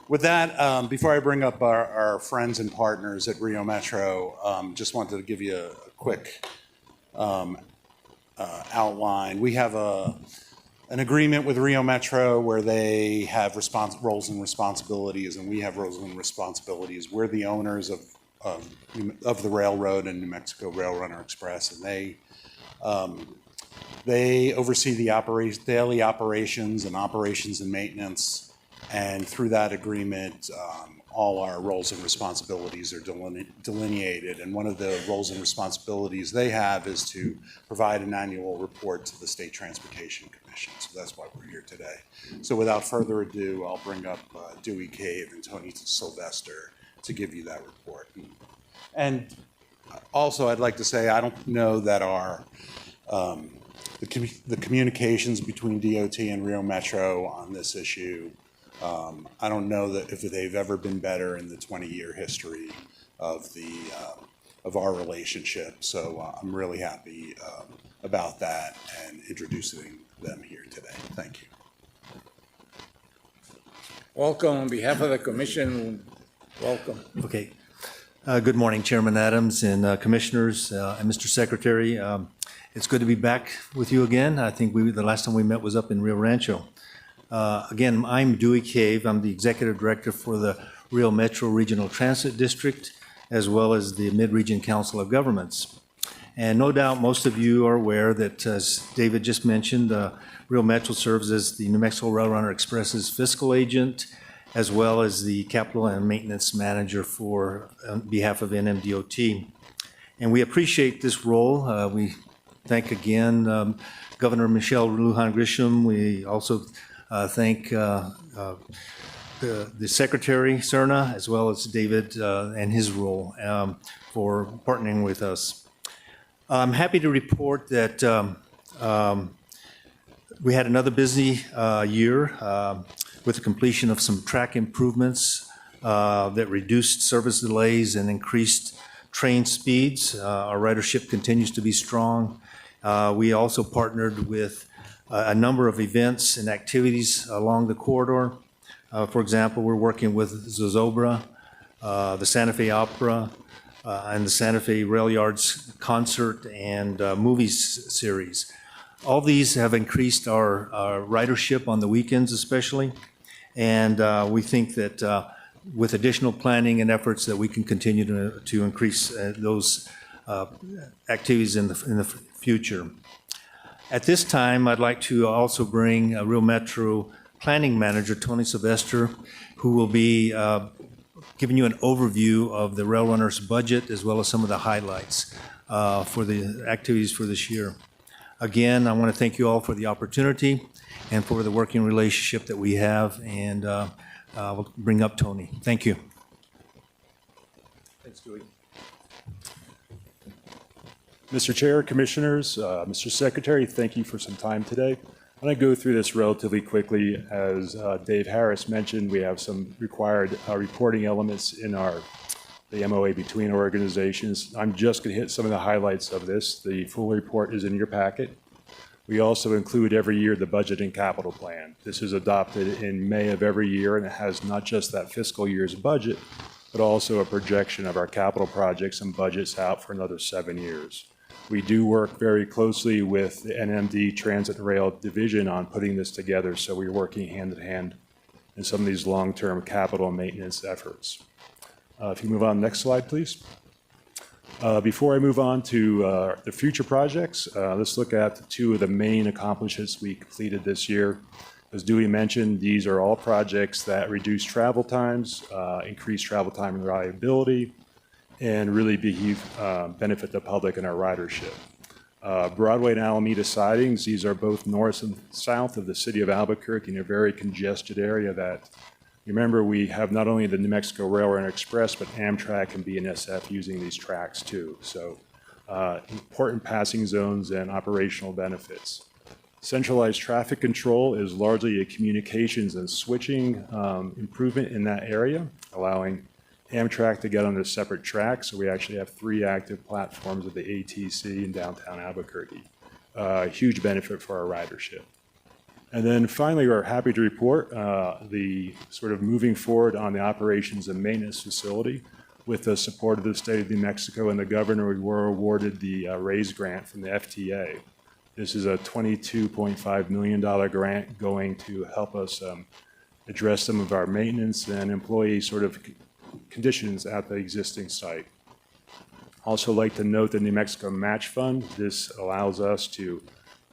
With that, before I bring up our friends and partners at Rio Metro, just wanted to give you a quick outline. We have an agreement with Rio Metro where they have roles and responsibilities, and we have roles and responsibilities. We're the owners of the railroad and New Mexico Rail Runner Express, and they oversee the daily operations and maintenance. And through that agreement, all our roles and responsibilities are delineated. And one of the roles and responsibilities they have is to provide an annual report to the State Transportation Commission. So that's why we're here today. So without further ado, I'll bring up Dewey Cave and Tony Sylvester to give you that report. And also, I'd like to say, I don't know that the communications between DOT and Rio Metro on this issue, I don't know that if they've ever been better in the 20-year history of our relationship. So I'm really happy about that and introducing them here today. Thank you. Welcome on behalf of the commission. Welcome. Okay. Good morning, Chairman Adams and Commissioners and Mr. Secretary. It's good to be back with you again. I think the last time we met was up in Rio Rancho. Again, I'm Dewey Cave. I'm the Executive Director for the Rio Metro Regional Transit District, as well as the Mid-Region Council of Governments. And no doubt most of you are aware that, as David just mentioned, Rio Metro serves as the New Mexico Rail Runner Express's fiscal agent, as well as the capital and maintenance manager on behalf of NMDOT. And we appreciate this role. We thank again Governor Michelle Lujan Grisham. We also thank the Secretary, Cerna, as well as David and his role for partnering with us. I'm happy to report that we had another busy year with the completion of some track improvements that reduced service delays and increased train speeds. Our ridership continues to be strong. We also partnered with a number of events and activities along the corridor. For example, we're working with Zozobra, the Santa Fe Opera, and the Santa Fe Rail Yards concert and movies series. All these have increased our ridership on the weekends especially, and we think that with additional planning and efforts that we can continue to increase those activities in the future. At this time, I'd like to also bring Rio Metro Planning Manager Tony Sylvester, who will be giving you an overview of the Rail Runners budget as well as some of the highlights for the activities for this year. Again, I want to thank you all for the opportunity and for the working relationship that we have, and we'll bring up Tony. Thank you. Thanks, Dewey. Mr. Chair, Commissioners, Mr. Secretary, thank you for some time today. I'm going to go through this relatively quickly. As Dave Harris mentioned, we have some required reporting elements in the MOA between organizations. I'm just going to hit some of the highlights of this. The full report is in your packet. We also include every year the budget and capital plan. This is adopted in May of every year, and it has not just that fiscal year's budget, but also a projection of our capital projects and budgets out for another 7 years. We do work very closely with the NMD Transit and Rail Division on putting this together, so we're working hand in hand in some of these long-term capital maintenance efforts. If you move on, next slide, please. Before I move on to the future projects, let's look at two of the main accomplishments we completed this year. As Dewey mentioned, these are all projects that reduce travel times, increase travel time and reliability, and really benefit the public and our ridership. Broadway and Alameda sidings, these are both north and south of the city of Albuquerque in a very congested area that, remember, we have not only the New Mexico Railroad Express, but Amtrak and BNSF using these tracks too. So important passing zones and operational benefits. Centralized traffic control is largely a communications and switching improvement in that area, allowing Amtrak to get on a separate track. So we actually have 3 active platforms of the ATC in downtown Albuquerque. Huge benefit for our ridership. And then finally, we're happy to report the sort of moving forward on the operations and maintenance facility. With the support of the state of New Mexico and the governor, we were awarded the RAISE grant from the FTA. This is a $22.5 million grant going to help us address some of our maintenance and employee sort of conditions at the existing site. Also like to note the New Mexico Match Fund. This allows us to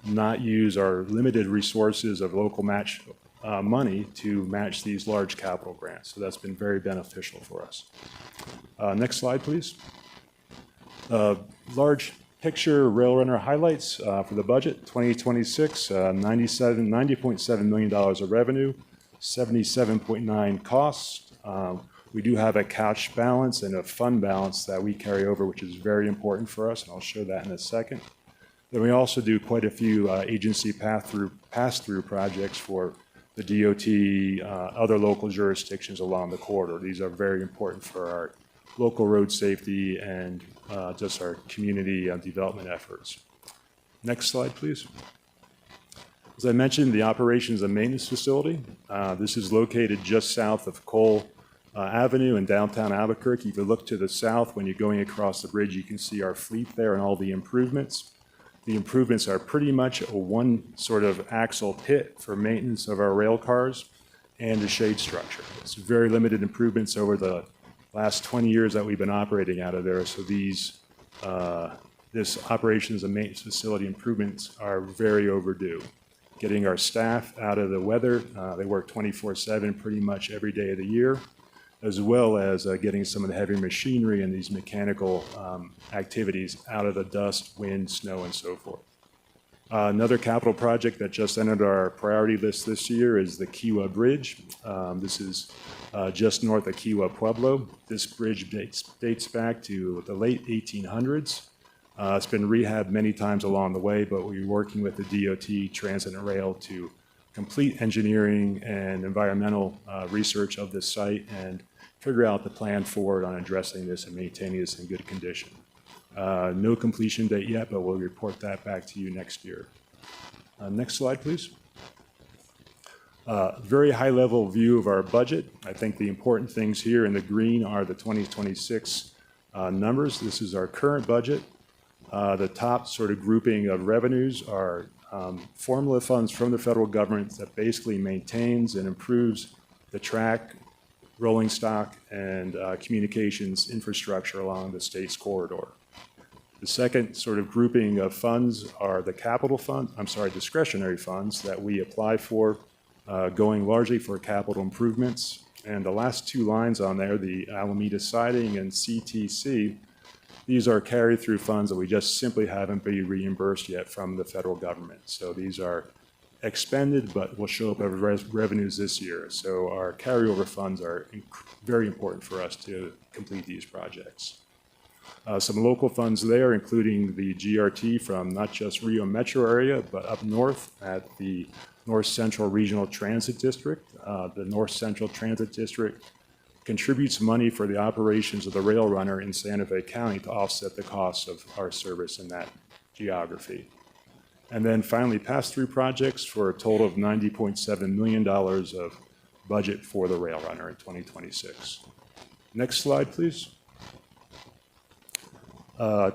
not use our limited resources of local match money to match these large capital grants. So that's been very beneficial for us. Next slide, please. Large picture rail runner highlights for the budget 2026, $90.7 million of revenue, 77.9 costs. We do have a cash balance and a fund balance that we carry over, which is very important for us, and I'll show that in a second. Then we also do quite a few agency pass-through projects for the DOT, other local jurisdictions along the corridor. These are very important for our local road safety and just our community development efforts. Next slide, please. As I mentioned, the operations and maintenance facility. This is located just south of Cole Avenue in downtown Albuquerque. If you look to the south, when you're going across the bridge, you can see our fleet there and all the improvements. The improvements are pretty much a one sort of axle pit for maintenance of our rail cars and the shade structure. It's very limited improvements over the last 20 years that we've been operating out of there. So this operations and maintenance facility improvements are very overdue. Getting our staff out of the weather, they work 24/7 pretty much every day of the year, as well as getting some of the heavy machinery and these mechanical activities out of the dust, wind, snow, and so forth. Another capital project that just entered our priority list this year is the Kiwa Bridge. This is just north of Kiwa Pueblo. This bridge dates back to the late 1800s. It's been rehabbed many times along the way, but we're working with the DOT, Transit and Rail to complete engineering and environmental research of this site and figure out the plan forward on addressing this and maintaining this in good condition. No completion date yet, but we'll report that back to you next year. Next slide, please. Very high-level view of our budget. I think the important things here in the green are the 2026 numbers. This is our current budget. The top sort of grouping of revenues are formula funds from the federal government that basically maintains and improves the track, rolling stock, and communications infrastructure along the state's corridor. The second sort of grouping of funds are the discretionary funds that we apply for, going largely for capital improvements. And the last two lines on there, the Alameda Siding and CTC, these are carry-through funds that we just simply haven't been reimbursed yet from the federal government. So these are expended, but will show up as revenues this year. So our carryover funds are very important for us to complete these projects. Some local funds there, including the GRT from not just Rio Metro area, but up north at the North Central Regional Transit District. The North Central Transit District contributes money for the operations of the rail runner in Santa Fe County to offset the costs of our service in that geography. And then finally, pass-through projects for a total of $90.7 million of budget for the rail runner in 2026. Next slide, please.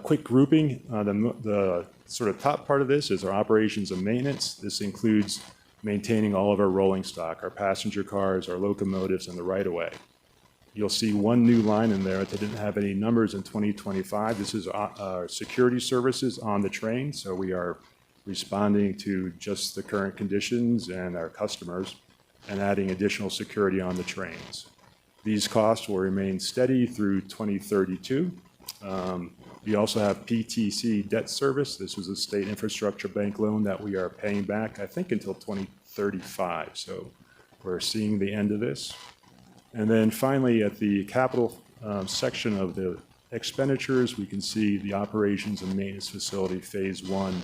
Quick grouping. The sort of top part of this is our operations and maintenance. This includes maintaining all of our rolling stock, our passenger cars, our locomotives, and the right-of-way. You'll see one new line in there that didn't have any numbers in 2025. This is our security services on the train. So we are responding to just the current conditions and our customers and adding additional security on the trains. These costs will remain steady through 2032. We also have PTC debt service. This was a state infrastructure bank loan that we are paying back, I think, until 2035. So we're seeing the end of this. And then finally, at the capital section of the expenditures, we can see the operations and maintenance facility phase one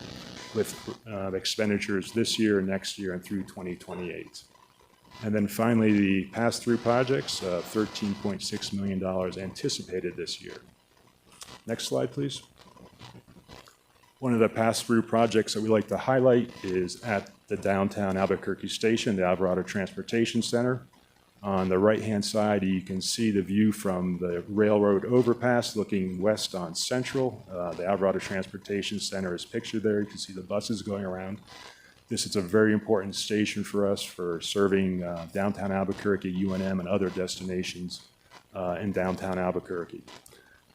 with expenditures this year, next year, and through 2028. And then finally, the pass-through projects, $13.6 million anticipated this year. Next slide, please. One of the pass-through projects that we like to highlight is at the downtown Albuquerque station, the Alvarado Transportation Center. On the right-hand side, you can see the view from the railroad overpass looking west on Central. The Alvarado Transportation Center is pictured there. You can see the buses going around. This is a very important station for us for serving downtown Albuquerque, UNM, and other destinations in downtown Albuquerque.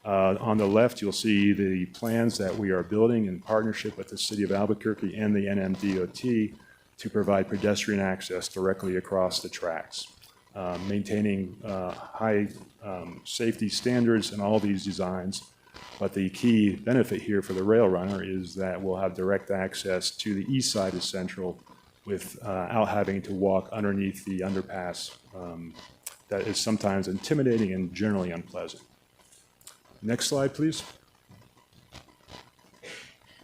On the left, you'll see the plans that we are building in partnership with the City of Albuquerque and the NMDOT to provide pedestrian access directly across the tracks. Maintaining high safety standards in all these designs. But the key benefit here for the rail runner is that we'll have direct access to the east side of Central without having to walk underneath the underpass that is sometimes intimidating and generally unpleasant. Next slide, please.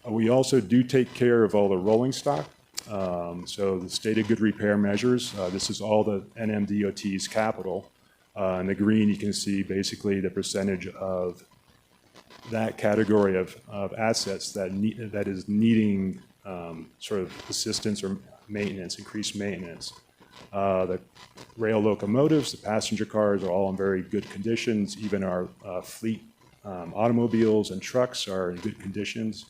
We also do take care of all the rolling stock. So the stated good repair measures, this is all the NMDOT's capital. In the green, you can see basically the percentage of that category of assets that is needing sort of assistance or maintenance, increased maintenance. The rail locomotives, the passenger cars are all in very good conditions. Even our fleet automobiles and trucks are in good conditions.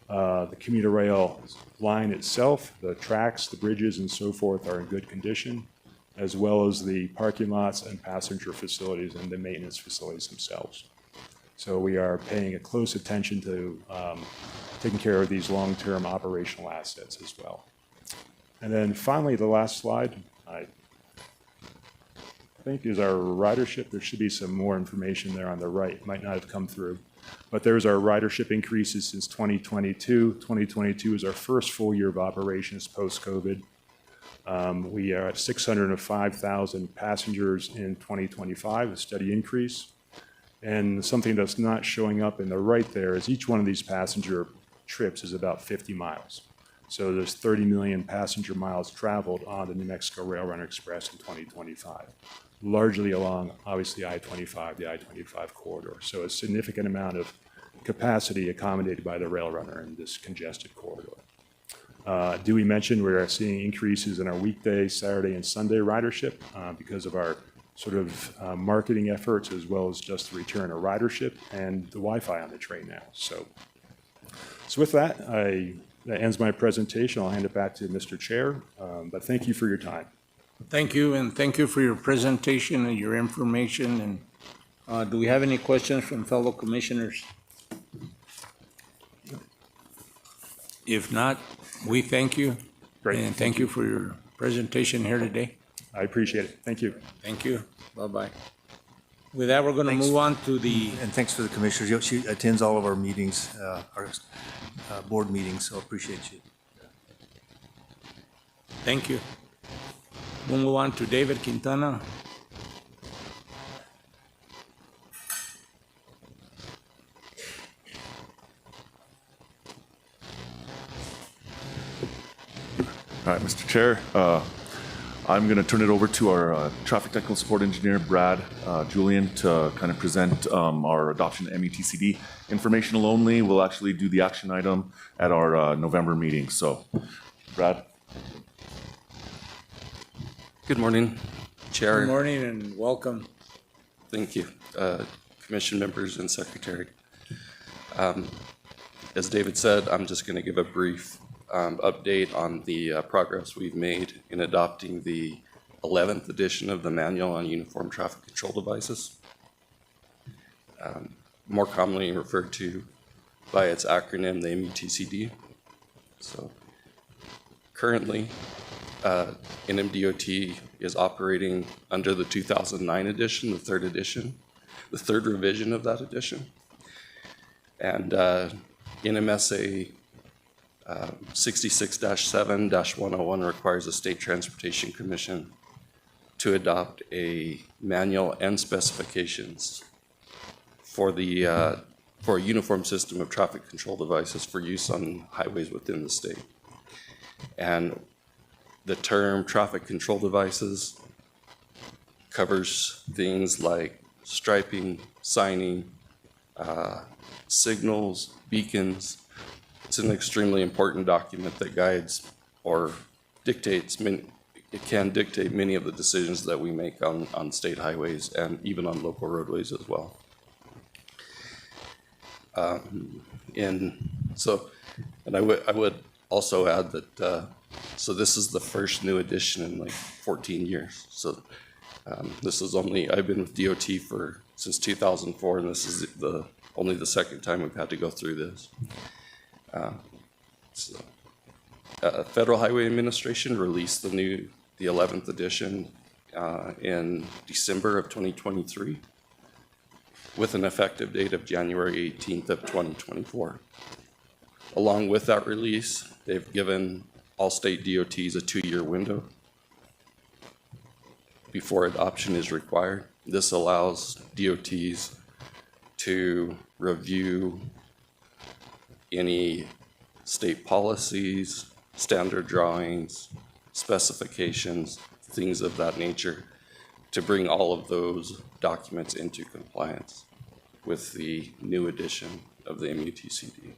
The commuter rail line itself, the tracks, the bridges, and so forth are in good condition, as well as the parking lots and passenger facilities and the maintenance facilities themselves. So we are paying a close attention to taking care of these long-term operational assets as well. And then finally, the last slide, I think is our ridership. There should be some more information there on the right. It might not have come through. But there's our ridership increases since 2022. 2022 is our first full year of operations post-COVID. We are at 605,000 passengers in 2025, a steady increase. And something that's not showing up in the right there is each one of these passenger trips is about 50 miles. So there's 30 million passenger miles traveled on the New Mexico Rail Runner Express in 2025, largely along, obviously, I-25, the I-25 corridor. So a significant amount of capacity accommodated by the Rail Runner in this congested corridor. Dewey mentioned we are seeing increases in our weekday, Saturday, and Sunday ridership because of our sort of marketing efforts, as well as just the return of ridership and the Wi-Fi on the train now. So with that, that ends my presentation. I'll hand it back to Mr. Chair, but thank you for your time. Thank you, and thank you for your presentation and your information. And do we have any questions from fellow commissioners? If not, we thank you. Great. And thank you for your presentation here today. I appreciate it. Thank you. Thank you. Bye-bye. With that, we're going to move on to the... And thanks for the commissioners. She attends all of our meetings, our board meetings, so appreciate you. Thank you. We'll move on to David Quintana. All right, Mr. Chair, I'm going to turn it over to our traffic technical support engineer, Brad Julian, to kind of present our adoption METCD. Informational only. We'll actually do the action item at our November meeting. So, Brad. Good morning, Chair. Good morning and welcome. Thank you, Commission members and Secretary. As David said, I'm just going to give a brief update on the progress we've made in adopting the 11th edition of the Manual on Uniform Traffic Control Devices, more commonly referred to by its acronym, the METCD. So currently, NMDOT is operating under the 2009 edition, the third edition, the third revision of that edition. And NMSA 66-7-101 requires the State Transportation Commission to adopt a manual and specifications for the for a uniform system of traffic control devices for use on highways within the state. And the term traffic control devices covers things like striping, signing, signals, beacons. It's an extremely important document that guides or dictates, it can dictate many of the decisions that we make on state highways and even on local roadways as well. And I would also add that, so this is the first new edition in like 14 years. So this is I've been with DOT since 2004, and this is only the second time we've had to go through this. Federal Highway Administration released the 11th edition in December of 2023 with an effective date of January 18th of 2024. Along with that release, they've given all state DOTs a 2-year window before adoption is required. This allows DOTs to review any state policies, standard drawings, specifications, things of that nature, to bring all of those documents into compliance with the new edition of the METCD.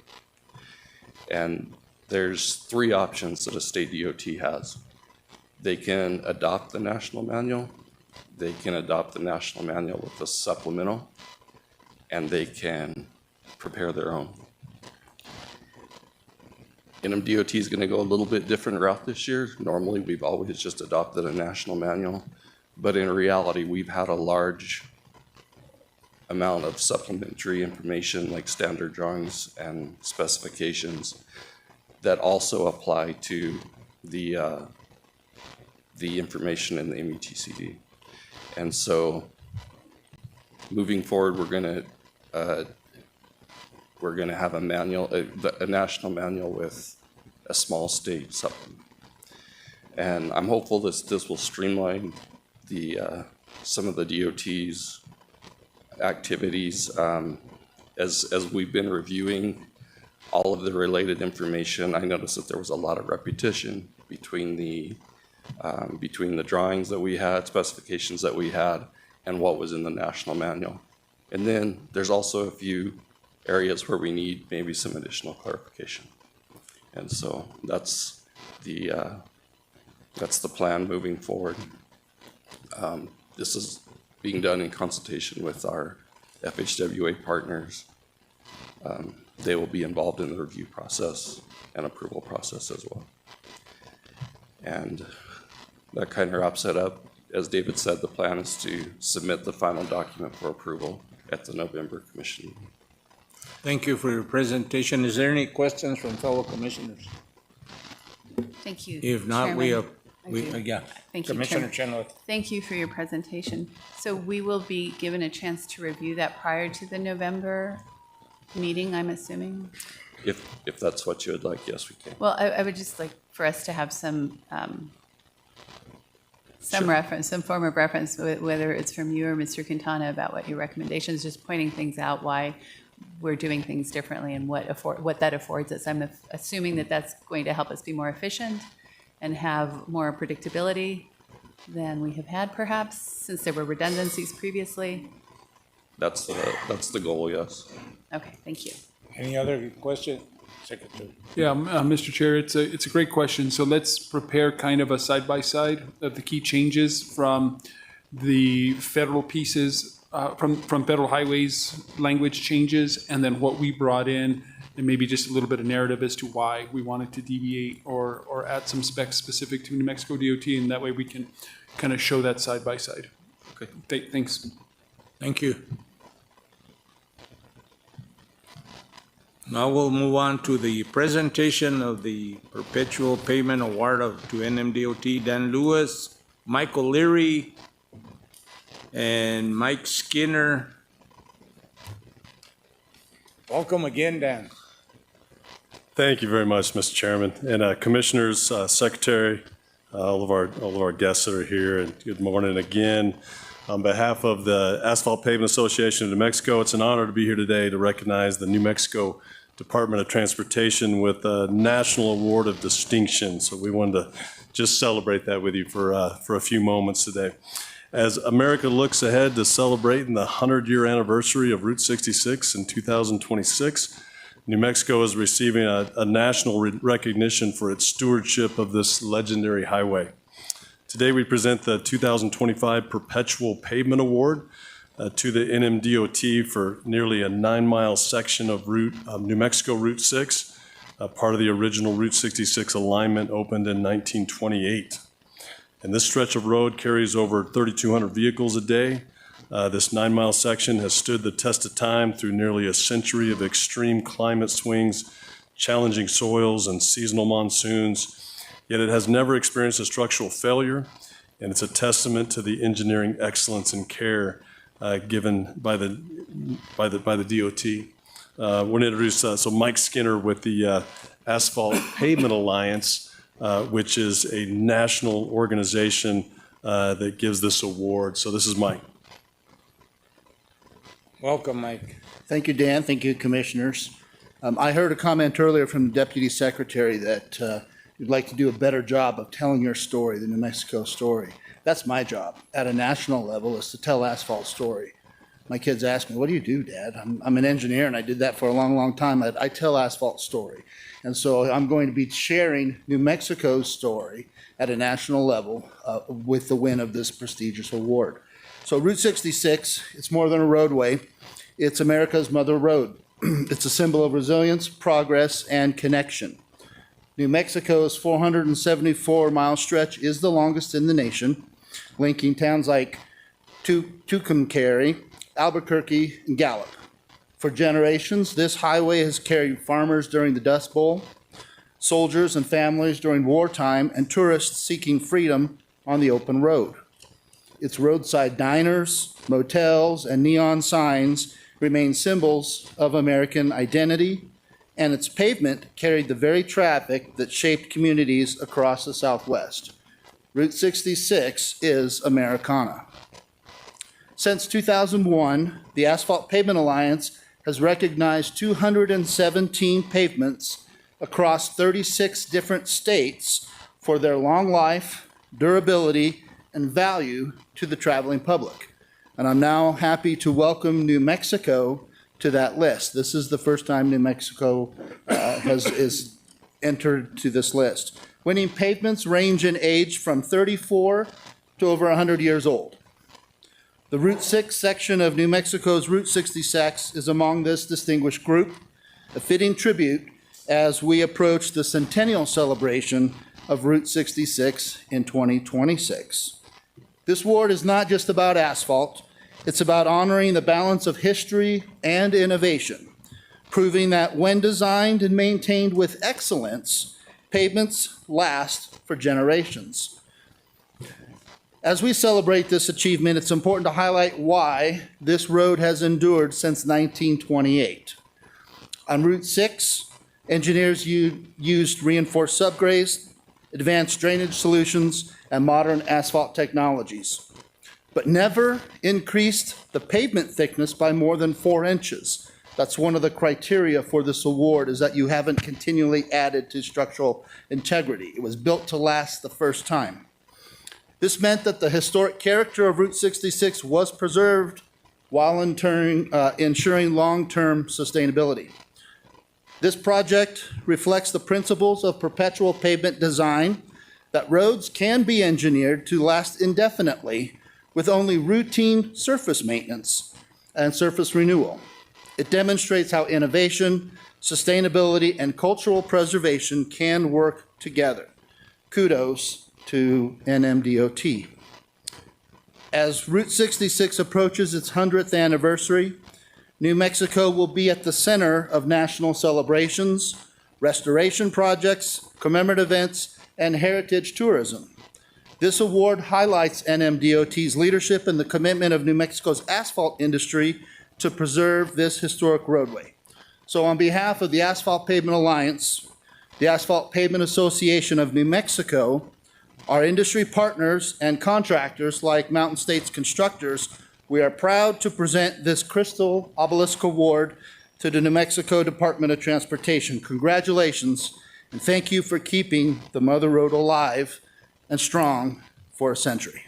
And there's three options that a state DOT has. They can adopt the national manual, they can adopt the national manual with a supplemental, and they can prepare their own. NMDOT is going to go a little bit different route this year. Normally, we've always just adopted a national manual, but in reality, we've had a large amount of supplementary information like standard drawings and specifications that also apply to the information in the METCD. And so moving forward, we're going to have a manual, a national manual with a small state supplement. And I'm hopeful this will streamline some of the DOT's activities. As we've been reviewing all of the related information, I noticed that there was a lot of repetition between the drawings that we had, specifications that we had, and what was in the national manual. And then there's also a few areas where we need maybe some additional clarification. And so that's the plan moving forward. This is being done in consultation with our FHWA partners. They will be involved in the review process and approval process as well. And that kind of wraps it up. As David said, the plan is to submit the final document for approval at the November commission meeting. Thank you for your presentation. Is there any questions from fellow commissioners? Thank you. If not, Chairman. yeah. Thank you, Commissioner Chairman. Chenoweth. Thank you for your presentation. So we will be given a chance to review that prior to the November meeting, I'm assuming? If that's what you would like, yes, we can. Well, I would just like for us to have some reference, some form of reference, whether it's from you or Mr. Quintana, about what your recommendations, just pointing things out, why we're doing things differently and what that affords us. I'm assuming that that's going to help us be more efficient and have more predictability than we have had perhaps, since there were redundancies previously. That's the goal, yes. Okay, thank you. Any other question, Secretary? Yeah, Mr. Chair, it's a great question. So let's prepare kind of a side-by-side of the key changes from the federal pieces, from federal highways language changes, and then what we brought in, and maybe just a little bit of narrative as to why we wanted to deviate or add some specs specific to New Mexico DOT, and that way we can kind of show that side-by-side. Okay. Thanks. Thank you. Now we'll move on to the presentation of the perpetual payment award to NMDOT Dan Lewis, Michael Leary, and Mike Skinner. Welcome again, Dan. Thank you very much, Mr. Chairman, and Commissioners, Secretary, all of our guests that are here, and good morning again. On behalf of the Asphalt Pavement Association of New Mexico, it's an honor to be here today to recognize the New Mexico Department of Transportation with a National Award of Distinction. So we wanted to just celebrate that with you for a few moments today. As America looks ahead to celebrating the 100-year anniversary of Route 66 in 2026, New Mexico is receiving a national recognition for its stewardship of this legendary highway. Today we present the 2025 Perpetual Pavement Award to the NMDOT for nearly a 9-mile section of New Mexico Route 6, part of the original Route 66 alignment opened in 1928. And this stretch of road carries over 3,200 vehicles a day. This 9-mile section has stood the test of time through nearly a century of extreme climate swings, challenging soils, and seasonal monsoons. Yet it has never experienced a structural failure, and it's a testament to the engineering excellence and care given by the DOT. We're going to introduce Mike Skinner with the Asphalt Pavement Alliance, which is a national organization that gives this award. So this is Mike. Welcome, Mike. Thank you, Dan. Thank you, Commissioners. I heard a comment earlier from the Deputy Secretary that you'd like to do a better job of telling your story, the New Mexico story. That's my job at a national level, is to tell asphalt story. My kids ask me, what do you do, Dad? I'm an engineer and I did that for a long, long time. I tell asphalt story. And so I'm going to be sharing New Mexico's story at a national level with the win of this prestigious award. So Route 66, it's more than a roadway. It's America's mother road. It's a symbol of resilience, progress, and connection. New Mexico's 474-mile stretch is the longest in the nation, linking towns like Tucumcari, Albuquerque, and Gallup. For generations, this highway has carried farmers during the Dust Bowl, soldiers and families during wartime, and tourists seeking freedom on the open road. Its roadside diners, motels, and neon signs remain symbols of American identity, and its pavement carried the very traffic that shaped communities across the Southwest. Route 66 is Americana. Since 2001, the Asphalt Pavement Alliance has recognized 217 pavements across 36 different states for their long life, durability, and value to the traveling public. And I'm now happy to welcome New Mexico to that list. This is the first time New Mexico is entered to this list. Winning pavements range in age from 34 to over 100 years old. The Route 6 section of New Mexico's Route 66 is among this distinguished group, a fitting tribute as we approach the centennial celebration of Route 66 in 2026. This award is not just about asphalt, it's about honoring the balance of history and innovation, proving that when designed and maintained with excellence, pavements last for generations. As we celebrate this achievement, it's important to highlight why this road has endured since 1928. On Route 6, engineers used reinforced subgrades, advanced drainage solutions, and modern asphalt technologies, but never increased the pavement thickness by more than 4 inches. That's one of the criteria for this award, is that you haven't continually added to structural integrity. It was built to last the first time. This meant that the historic character of Route 66 was preserved while ensuring long-term sustainability. This project reflects the principles of perpetual pavement design, that roads can be engineered to last indefinitely with only routine surface maintenance and surface renewal. It demonstrates how innovation, sustainability, and cultural preservation can work together. Kudos to NMDOT. As Route 66 approaches its 100th anniversary, New Mexico will be at the center of national celebrations, restoration projects, commemorative events, and heritage tourism. This award highlights NMDOT's leadership and the commitment of New Mexico's asphalt industry to preserve this historic roadway. So on behalf of the Asphalt Pavement Alliance, the Asphalt Pavement Association of New Mexico, our industry partners and contractors like Mountain States Constructors, we are proud to present this Crystal Obelisk Award to the New Mexico Department of Transportation. Congratulations, and thank you for keeping the Mother Road alive and strong for a century.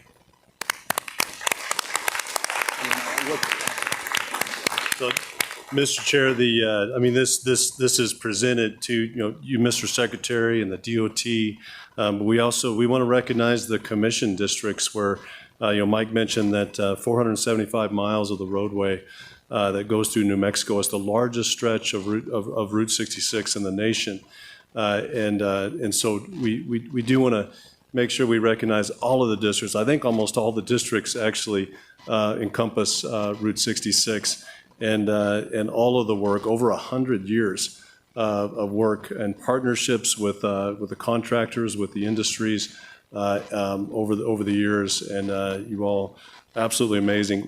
So, Mr. Chair, this is presented to you, Mr. Secretary, and the DOT. But we want to recognize the commission districts where Mike mentioned that 475 miles of the roadway that goes through New Mexico is the largest stretch of Route 66 in the nation, and so we do want to make sure we recognize all of the districts. I think almost all the districts actually encompass Route 66. And all of the work, over 100 years of work and partnerships with the contractors, with the industries over the years, and you all absolutely amazing.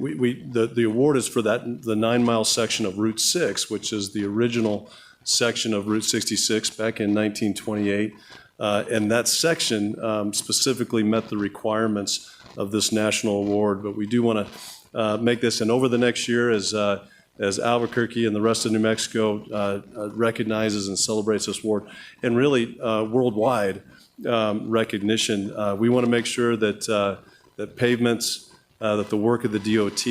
The award is for the 9-mile section of Route 6, which is the original section of Route 66 back in 1928, and that section specifically met the requirements of this national award. But we do want to make this, and over the next year, as Albuquerque and the rest of New Mexico recognizes and celebrates this award, and really worldwide recognition, we want to make sure that that pavements, that the work of the DOT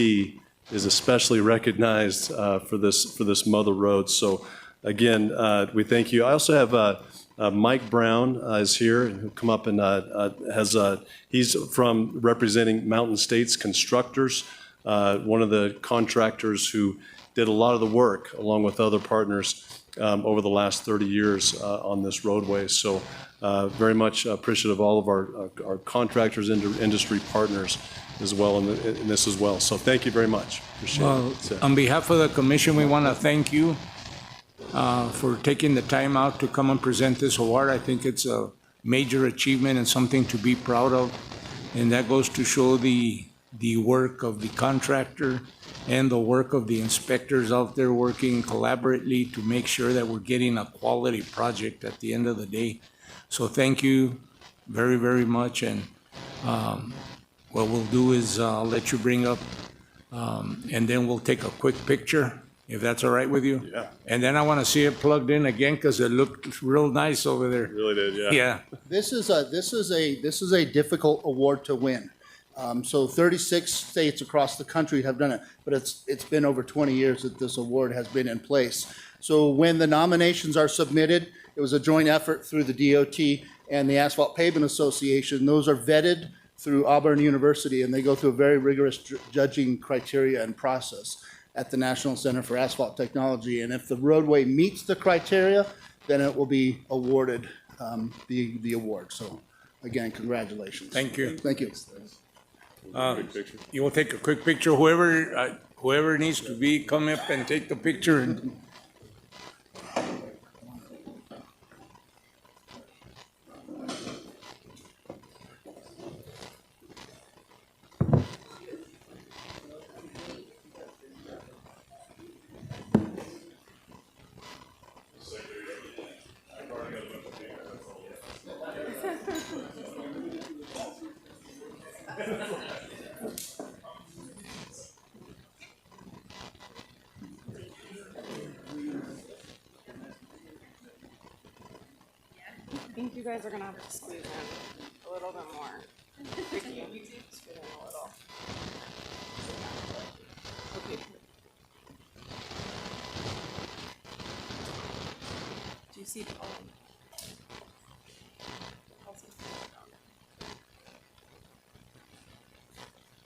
is especially recognized for this mother road. So again, we thank you. I also have Mike Brown is here, and he'll come up and he's from representing Mountain States Constructors, one of the contractors who did a lot of the work along with other partners over the last 30 years on this roadway. So very much appreciative of all of our contractors and industry partners as well in this as well. So thank you very much. Appreciate it. On behalf of the commission, we want to thank you for taking the time out to come and present this award. I think it's a major achievement and something to be proud of. And that goes to show the work of the contractor and the work of the inspectors out there working collaboratively to make sure that we're getting a quality project at the end of the day. So thank you very, very much. And what we'll do is I'll let you bring up, and then we'll take a quick picture, if that's all right with you. Yeah. And then I want to see it plugged in again because it looked real nice over there. Really did, yeah. Yeah. This is a difficult award to win. So 36 states across the country have done it, but it's been over 20 years that this award has been in place. So when the nominations are submitted, it was a joint effort through the DOT and the Asphalt Pavement Association. Those are vetted through Auburn University, and they go through a very rigorous judging criteria and process at the National Center for Asphalt Technology. And if the roadway meets the criteria, then it will be awarded the award. So again, congratulations. Thank you. Thank you. You will take a quick picture. Whoever needs to be, come up and take the picture. I think you guys are gonna have to squeeze in a little bit more. Ricky, you squeeze in a little. Okay. Do you see Paul?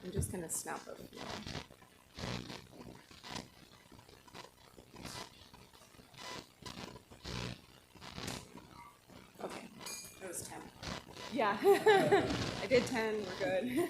I'm just gonna snap a few. Okay, it was 10. Yeah, I did 10, we're good.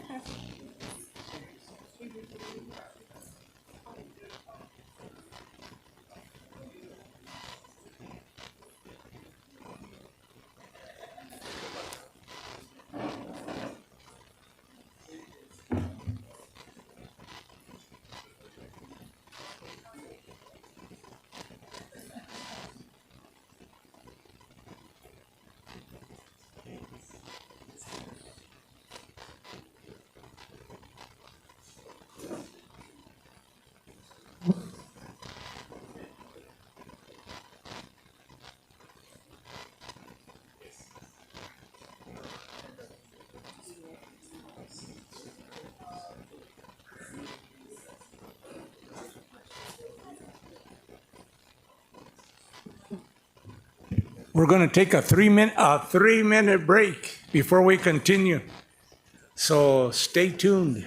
We're going to take a 3-minute break before we continue. So stay tuned.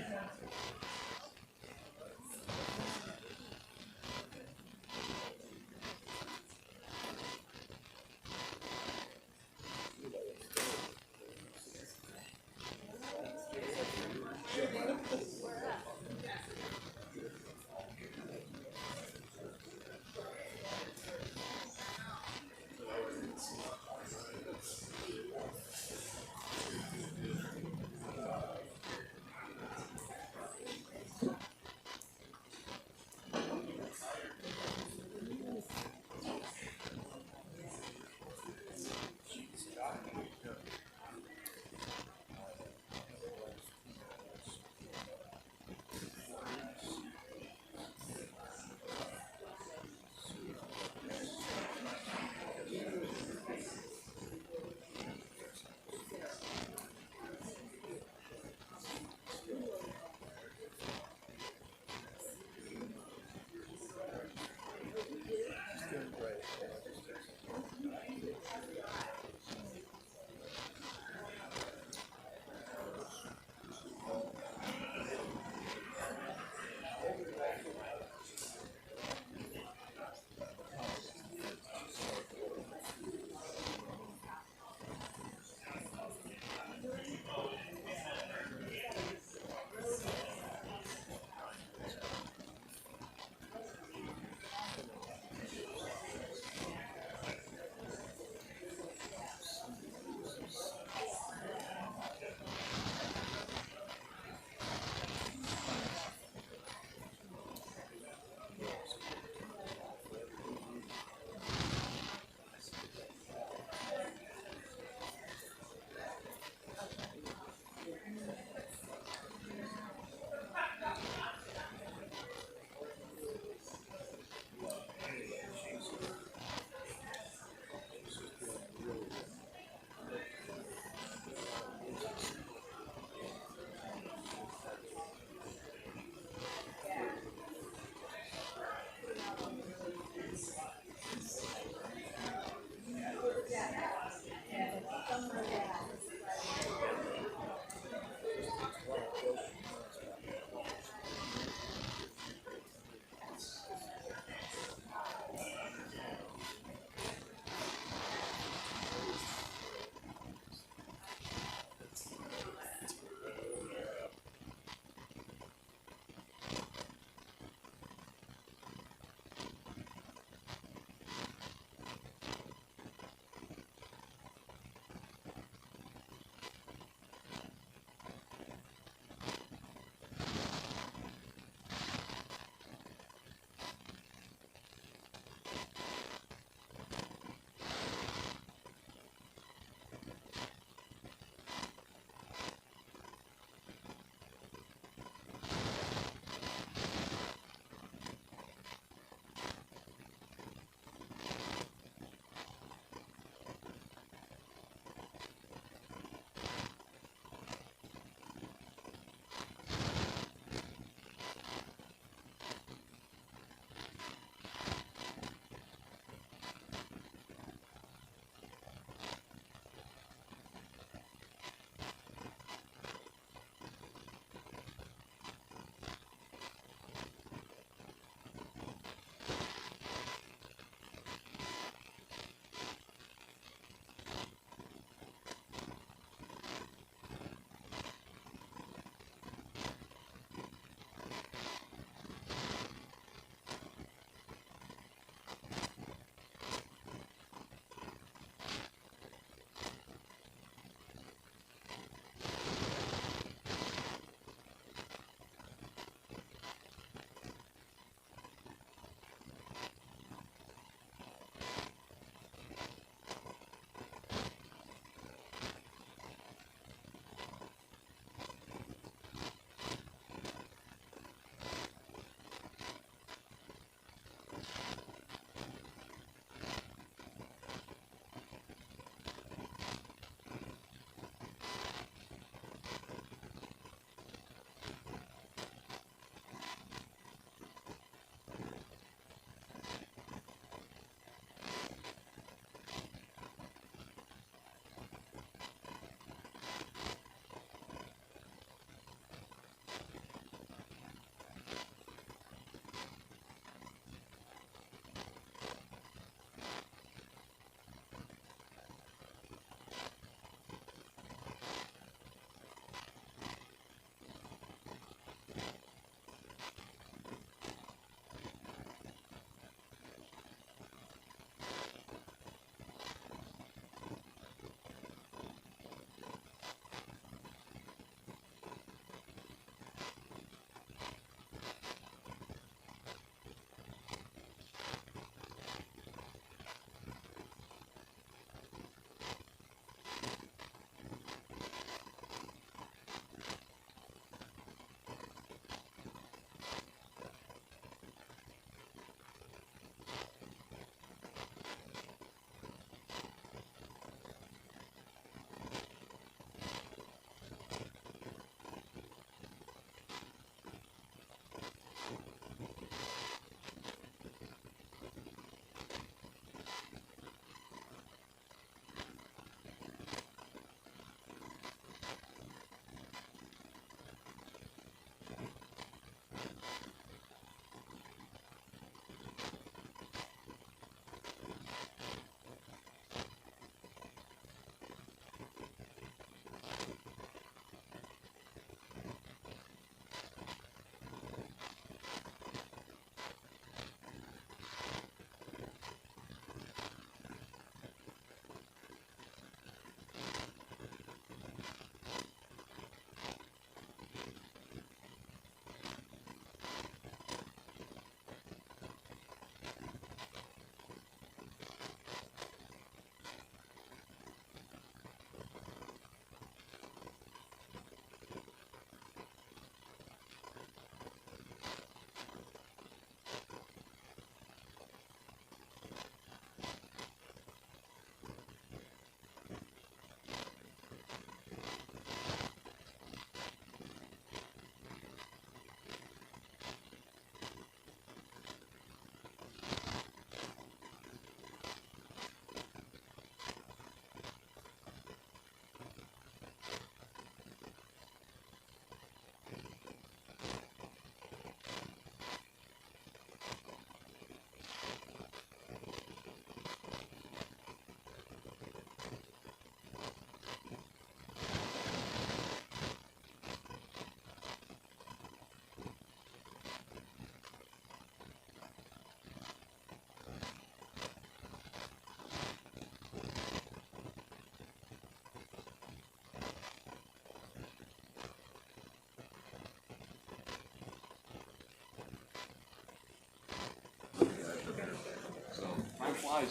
Time flies.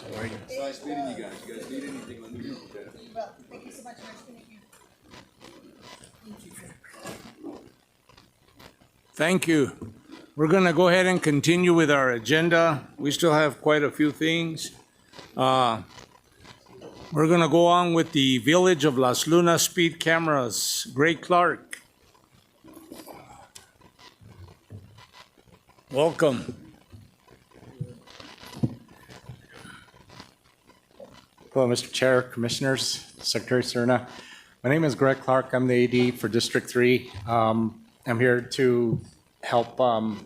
It's nice meeting you guys. You guys need anything, let me know. Thank you so much. Nice to meet you. Thank you. We're going to go ahead and continue with our agenda. We still have quite a few things. We're going to go on with the Village of Las Lunas speed cameras. Greg Clark. Welcome. Hello, Mr. Chair, Commissioners, Secretary Serna. My name is Greg Clark. I'm the AD for District 3. I'm here to help the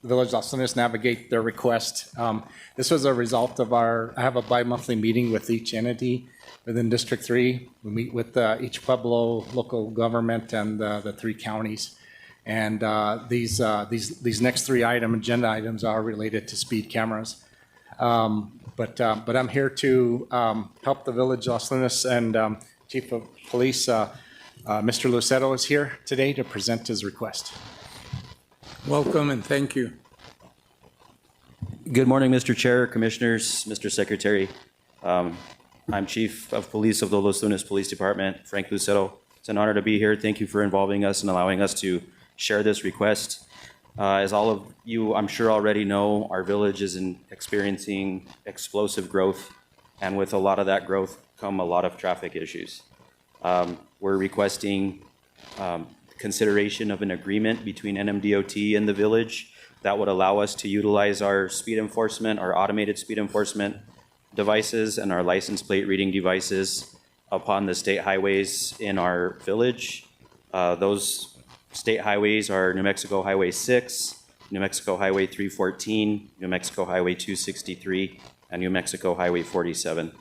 Village of Las Lunas navigate their request. This was a result of I have a bi-monthly meeting with each entity within District 3. We meet with each Pueblo, local government, and the 3 counties. And these next 3 agenda items are related to speed cameras. But I'm here to help the Village of Las Lunas, and Chief of Police, Mr. Lucero, is here today to present his request. Welcome and thank you. Good morning, Mr. Chair, Commissioners, Mr. Secretary. I'm Chief of Police of the Los Lunas Police Department, Frank Lucero. It's an honor to be here. Thank you for involving us and allowing us to share this request. As all of you, I'm sure, already know, our village is experiencing explosive growth, and with a lot of that growth come a lot of traffic issues. We're requesting consideration of an agreement between NMDOT and the village that would allow us to utilize our speed enforcement, our automated speed enforcement devices, and our license plate reading devices upon the state highways in our village. Those state highways are New Mexico Highway 6, New Mexico Highway 314, New Mexico Highway 263, and New Mexico Highway 47.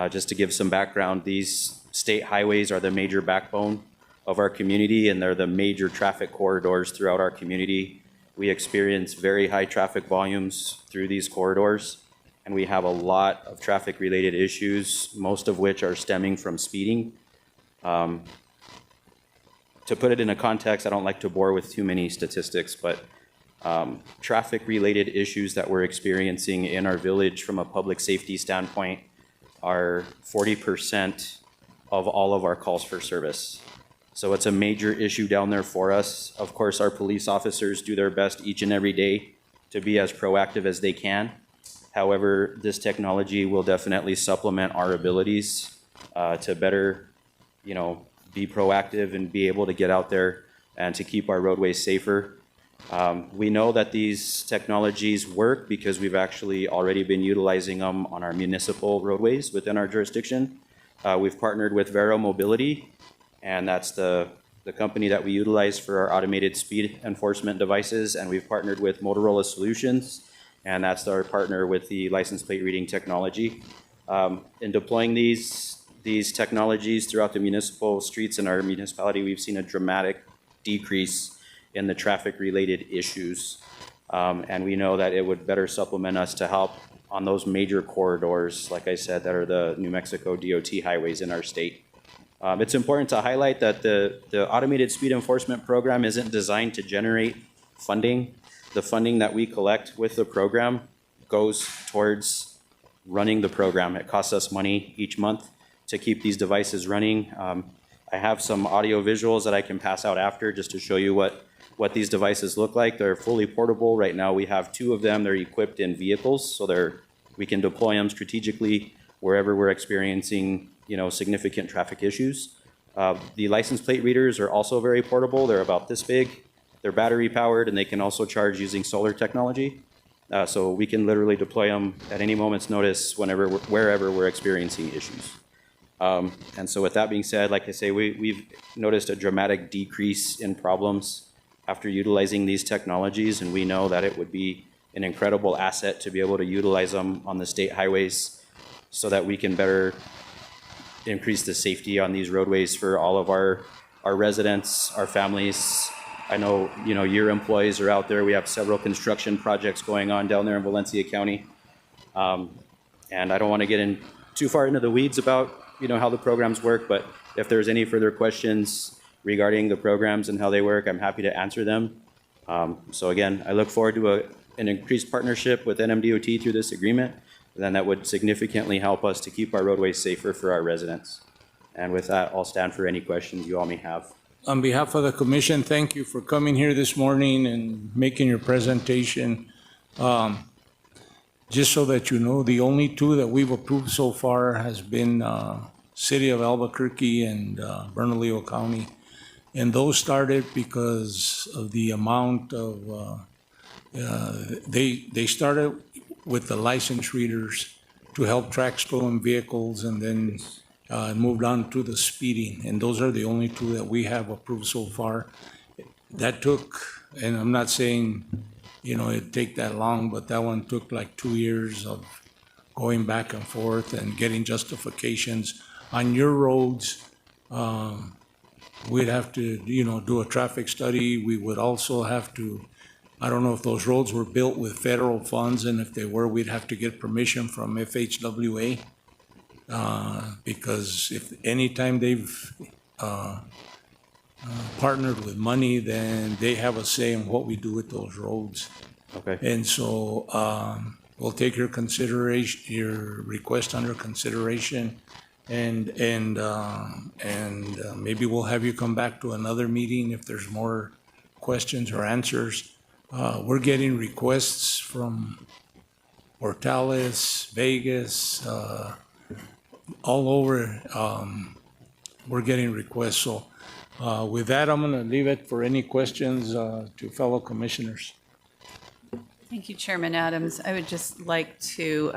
Just to give some background, these state highways are the major backbone of our community, and they're the major traffic corridors throughout our community. We experience very high traffic volumes through these corridors, and we have a lot of traffic-related issues, most of which are stemming from speeding. To put it in a context, I don't like to bore with too many statistics, but traffic-related issues that we're experiencing in our village from a public safety standpoint are 40% of all of our calls for service. So it's a major issue down there for us. Of course, our police officers do their best each and every day to be as proactive as they can. However, this technology will definitely supplement our abilities to better, be proactive and be able to get out there and to keep our roadways safer. We know that these technologies work because we've actually already been utilizing them on our municipal roadways within our jurisdiction. We've partnered with Vero Mobility, and that's the company that we utilize for our automated speed enforcement devices, and we've partnered with Motorola Solutions, and that's our partner with the license plate reading technology. In deploying these technologies throughout the municipal streets in our municipality, we've seen a dramatic decrease in the traffic-related issues. And we know that it would better supplement us to help on those major corridors, like I said, that are the New Mexico DOT highways in our state. It's important to highlight that the automated speed enforcement program isn't designed to generate funding. The funding that we collect with the program goes towards running the program. It costs us money each month to keep these devices running. I have some audio visuals that I can pass out after just to show you what these devices look like. They're fully portable. Right now we have 2 of them. They're equipped in vehicles, so we can deploy them strategically wherever we're experiencing significant traffic issues. The license plate readers are also very portable. They're about this big. They're battery powered, and they can also charge using solar technology. So we can literally deploy them at any moment's notice wherever we're experiencing issues. And so with that being said, like I say, we've noticed a dramatic decrease in problems after utilizing these technologies, and we know that it would be an incredible asset to be able to utilize them on the state highways so that we can better increase the safety on these roadways for all of our residents, our families. I know, your employees are out there. We have several construction projects going on down there in Valencia County. And I don't want to get in too far into the weeds about, how the programs work, but if there's any further questions regarding the programs and how they work, I'm happy to answer them. So again, I look forward to an increased partnership with NMDOT through this agreement. then that would significantly help us to keep our roadways safer for our residents. And with that, I'll stand for any questions you all may have. On behalf of the commission, thank you for coming here this morning and making your presentation. Just so that you know, the only two that we've approved so far has been City of Albuquerque and Bernalillo County. And those started because of the amount of, they started with the license readers to help track stolen vehicles, and then moved on to the speeding. And those are the only two that we have approved so far. That took, and I'm not saying, it'd take that long, but that one took like 2 years of going back and forth and getting justifications. On your roads, we'd have to, do a traffic study. We would also have to, I don't know if those roads were built with federal funds, and if they were, we'd have to get permission from FHWA. Because if anytime they've partnered with money, then they have a say in what we do with those roads. Okay. And so we'll take your request under consideration, and maybe we'll have you come back to another meeting if there's more questions or answers. We're getting requests from Hortales, Vegas, all over. We're getting requests. So with that, I'm going to leave it for any questions to fellow commissioners. Thank you, Chairman Adams. I would just like to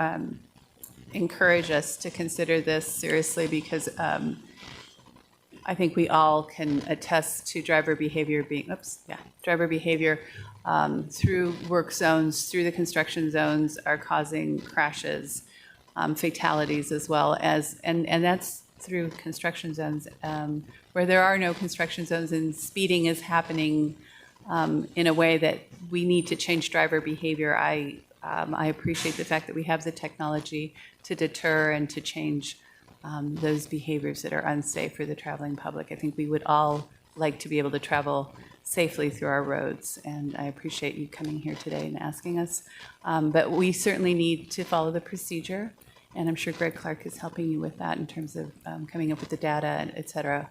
encourage us to consider this seriously, because I think we all can attest to driver behavior through work zones, through the construction zones, are causing crashes, fatalities, as well as, and that's through construction zones. Where there are no construction zones and speeding is happening in a way that we need to change driver behavior. I appreciate the fact that we have the technology to deter and to change those behaviors that are unsafe for the traveling public. I think we would all like to be able to travel safely through our roads, and I appreciate you coming here today and asking us. But we certainly need to follow the procedure, and I'm sure Greg Clark is helping you with that in terms of coming up with the data, and et cetera.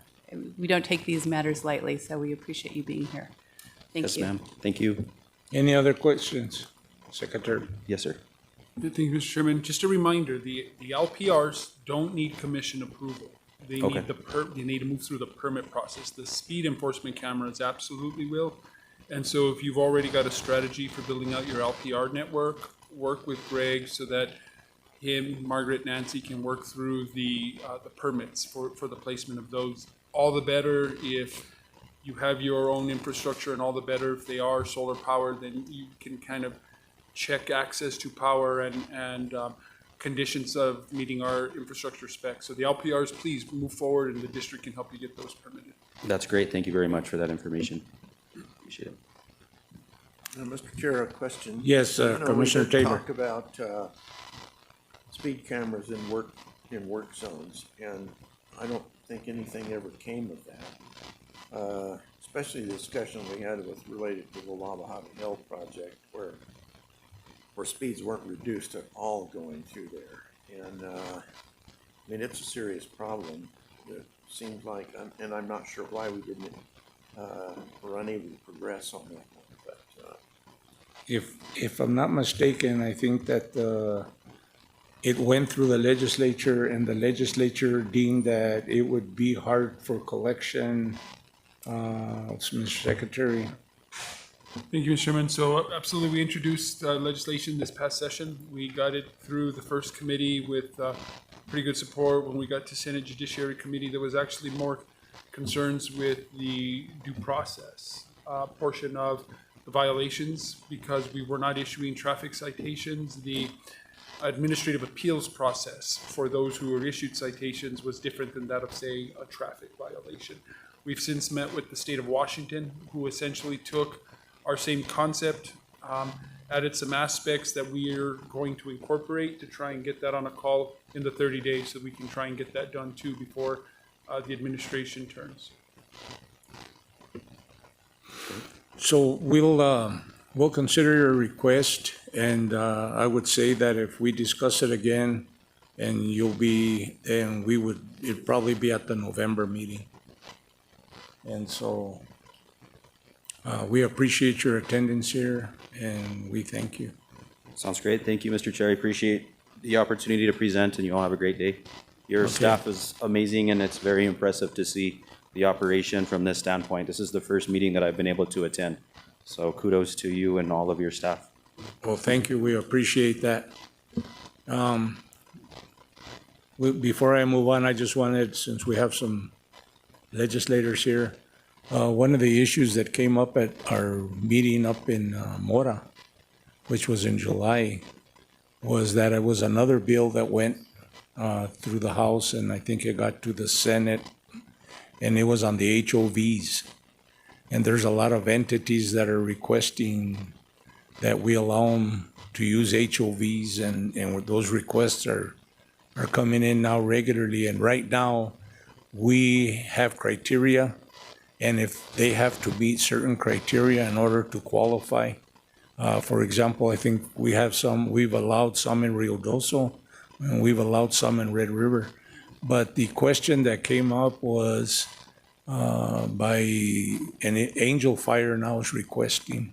We don't take these matters lightly, so we appreciate you being here. Thank you. Yes, ma'am. Thank you. Any other questions, Secretary? Yes, sir. Thank you, Mr. Chairman. Just a reminder, the LPRs don't need commission approval. They Okay. need they need to move through the permit process. The speed enforcement cameras absolutely will. And so if you've already got a strategy for building out your LPR network, work with Greg so that him, Margaret, Nancy can work through the permits for the placement of those. All the better if you have your own infrastructure, and all the better if they are solar powered, then you can kind of check access to power and conditions of meeting our infrastructure specs. So the LPRs, please move forward, and the district can help you get those permitted. That's great. Thank you very much for that information. Appreciate it. Mr. Chair, a question. Yes, Commissioner Tabor. Talk about speed cameras in work zones, and I don't think anything ever came of that. Especially the discussion we had related to the Lava Hill project, where speeds weren't reduced at all going through there. And I mean, it's a serious problem. It seems like, and I'm not sure why we didn't, were unable to progress on that one. But If I'm not mistaken, I think that it went through the legislature, and the legislature deemed that it would be hard for collection. Mr. Secretary. Thank you, Mr. Chairman. So absolutely, we introduced legislation this past session. We got it through the first committee with pretty good support. When we got to Senate Judiciary Committee, there was actually more concerns with the due process portion of the violations, because we were not issuing traffic citations. The administrative appeals process for those who were issued citations was different than that of, say, a traffic violation. We've since met with the state of Washington, who essentially took our same concept, added some aspects that we are going to incorporate to try and get that on a call in the 30 days, so we can try and get that done too before the administration turns. So we'll consider your request, and I would say that if we discuss it again, and then it'd probably be at the November meeting. And so, we appreciate your attendance here, and we thank you. Sounds great. Thank you, Mr. Chair. I appreciate the opportunity to present, and you all have a great day. Your staff is amazing, and it's very impressive to see the operation from this standpoint. This is the first meeting that I've been able to attend. So kudos to you and all of your staff. Well, thank you. We appreciate that. Before I move on, I just wanted, since we have some legislators here, one of the issues that came up at our meeting up in Mora, which was in July, was that it was another bill that went through the House, and I think it got to the Senate, and it was on the HOVs. And there's a lot of entities that are requesting that we allow them to use HOVs, and those requests are coming in now regularly. And right now, we have criteria, and if they have to meet certain criteria in order to qualify, for example, I think we've allowed some in Rio Doso, and we've allowed some in Red River. But the question that came up was and Angel Fire now is requesting,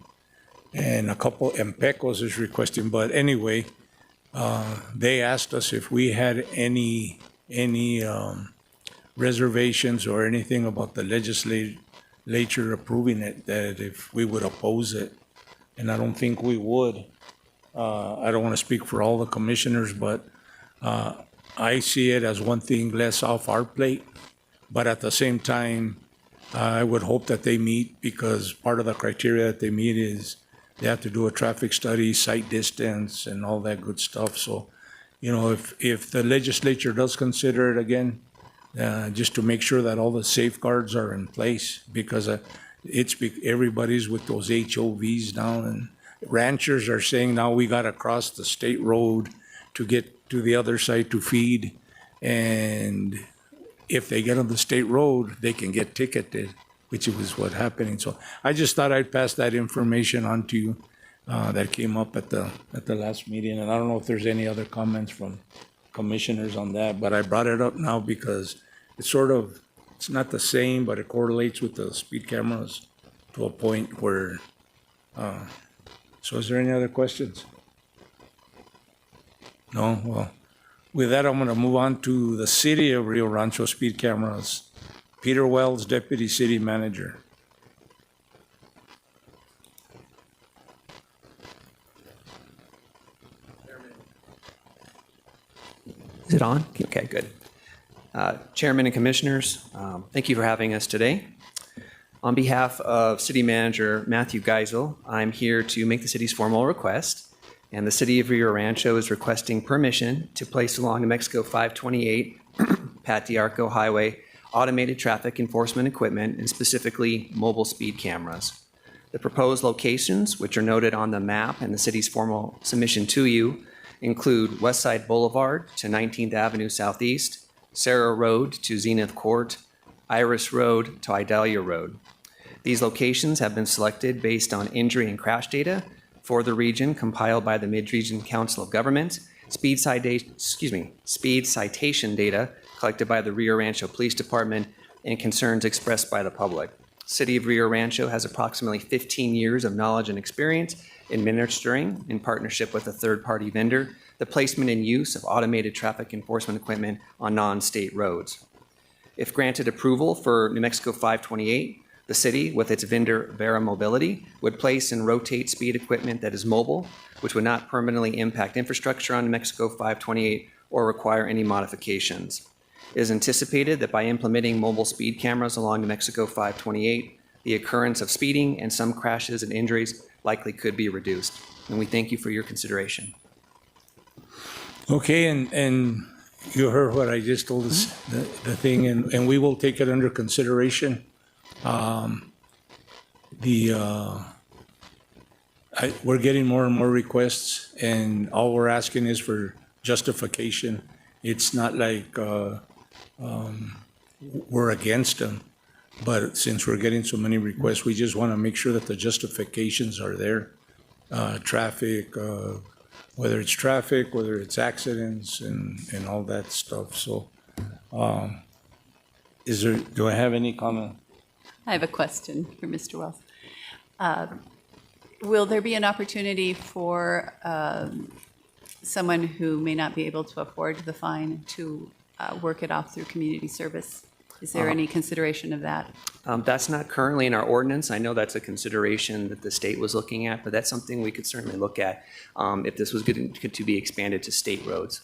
and a couple, Pecos is requesting, but anyway, they asked us if we had any reservations or anything about the legislature approving it, that if we would oppose it, and I don't think we would. I don't want to speak for all the commissioners, but I see it as one thing less off our plate. But at the same time, I would hope that they meet, because part of the criteria that they meet is they have to do a traffic study, sight distance, and all that good stuff. So, if the legislature does consider it again, just to make sure that all the safeguards are in place, because everybody's with those HOVs now, and ranchers are saying now we got to cross the state road to get to the other side to feed, and if they get on the state road, they can get ticketed, which was what's happening. So I just thought I'd pass that information on to you that came up at the last meeting. And I don't know if there's any other comments from commissioners on that, but I brought it up now because it's not the same, but it correlates with the speed cameras to a point where, so is there any other questions? No? Well, with that, I'm going to move on to the City of Rio Rancho speed cameras. Peter Wells, Deputy City Manager. Is it on? Okay, good. Chairman and Commissioners, thank you for having us today. On behalf of City Manager Matthew Geisel, I'm here to make the city's formal request. And the City of Rio Rancho is requesting permission to place along New Mexico 528 Patriarca Highway automated traffic enforcement equipment, and specifically mobile speed cameras. The proposed locations, which are noted on the map and the city's formal submission to you, include Westside Boulevard to 19th Avenue Southeast, Sarah Road to Zenith Court, Iris Road to Idalia Road. These locations have been selected based on injury and crash data for the region compiled by the Mid-Region Council of Governments, speed citation data collected by the Rio Rancho Police Department, and concerns expressed by the public. City of Rio Rancho has approximately 15 years of knowledge and experience administering, in partnership with a third-party vendor, the placement and use of automated traffic enforcement equipment on non-state roads. If granted approval for New Mexico 528, the city, with its vendor Vera Mobility, would place and rotate speed equipment that is mobile, which would not permanently impact infrastructure on New Mexico 528 or require any modifications. It is anticipated that by implementing mobile speed cameras along New Mexico 528, the occurrence of speeding and some crashes and injuries likely could be reduced. And we thank you for your consideration. Okay, and you heard what I just told us, the thing, and we will take it under consideration. We're getting more and more requests, and all we're asking is for justification. It's not like we're against them, but since we're getting so many requests, we just want to make sure that the justifications are there traffic, whether it's traffic, whether it's accidents and all that stuff. So do I have any comment? I have a question for Mr. Wells. Will there be an opportunity for someone who may not be able to afford the fine to work it off through community service? Is there any consideration of that? That's not currently in our ordinance. I know that's a consideration that the state was looking at, but that's something we could certainly look at if this was going to be expanded to state roads.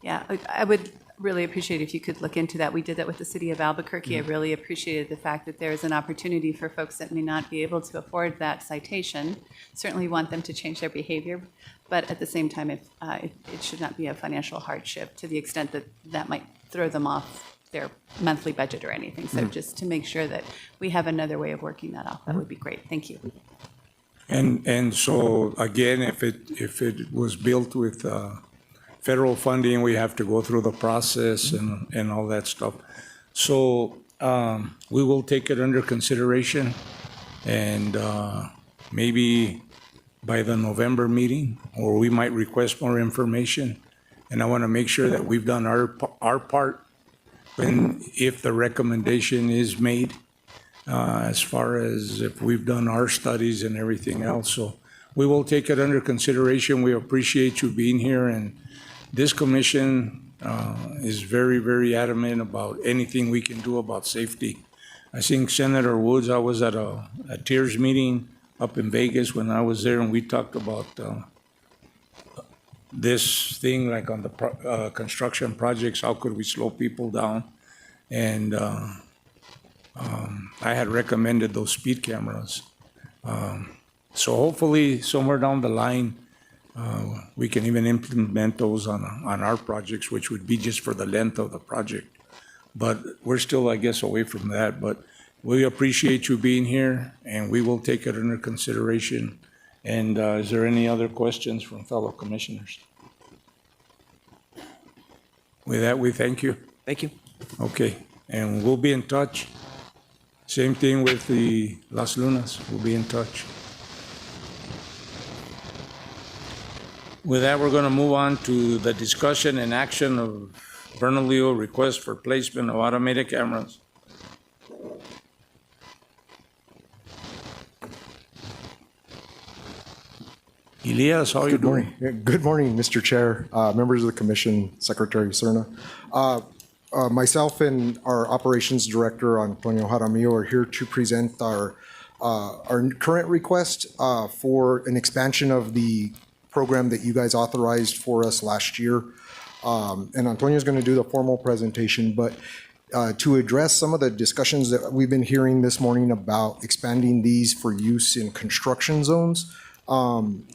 Yeah, I would really appreciate if you could look into that. We did that with the city of Albuquerque. I really appreciated the fact that there is an opportunity for folks that may not be able to afford that citation. Certainly want them to change their behavior, but at the same time, it should not be a financial hardship to the extent that that might throw them off their monthly budget or anything. So just to make sure that we have another way of working that off, that would be great. Thank you. And so again, if it was built with federal funding, we have to go through the process and all that stuff. So we will take it under consideration, and maybe by the November meeting, or we might request more information. And I want to make sure that we've done our part if the recommendation is made, as far as if we've done our studies and everything else. So we will take it under consideration. We appreciate you being here, and this commission is very, very adamant about anything we can do about safety. I think Senator Woods, I was at a TIERS meeting up in Vegas when I was there, and we talked about this thing, like on the construction projects, how could we slow people down? And I had recommended those speed cameras. So hopefully somewhere down the line, we can even implement those on our projects, which would be just for the length of the project. But we're still, I guess, away from that. But we appreciate you being here, and we will take it under consideration. And is there any other questions from fellow commissioners? With that, we thank you. Thank you. Okay, and we'll be in touch. Same thing with the Las Lunas, we'll be in touch. With that, we're going to move on to the discussion and action of Bernalillo request for placement of automated cameras. Elias, how are you Good doing? morning. Good morning, Mr. Chair, members of the commission, Secretary Serna. Myself and our operations director, Antonio Jaramillo, are here to present our current request for an expansion of the program that you guys authorized for us last year. And Antonio's going to do the formal presentation, but to address some of the discussions that we've been hearing this morning about expanding these for use in construction zones,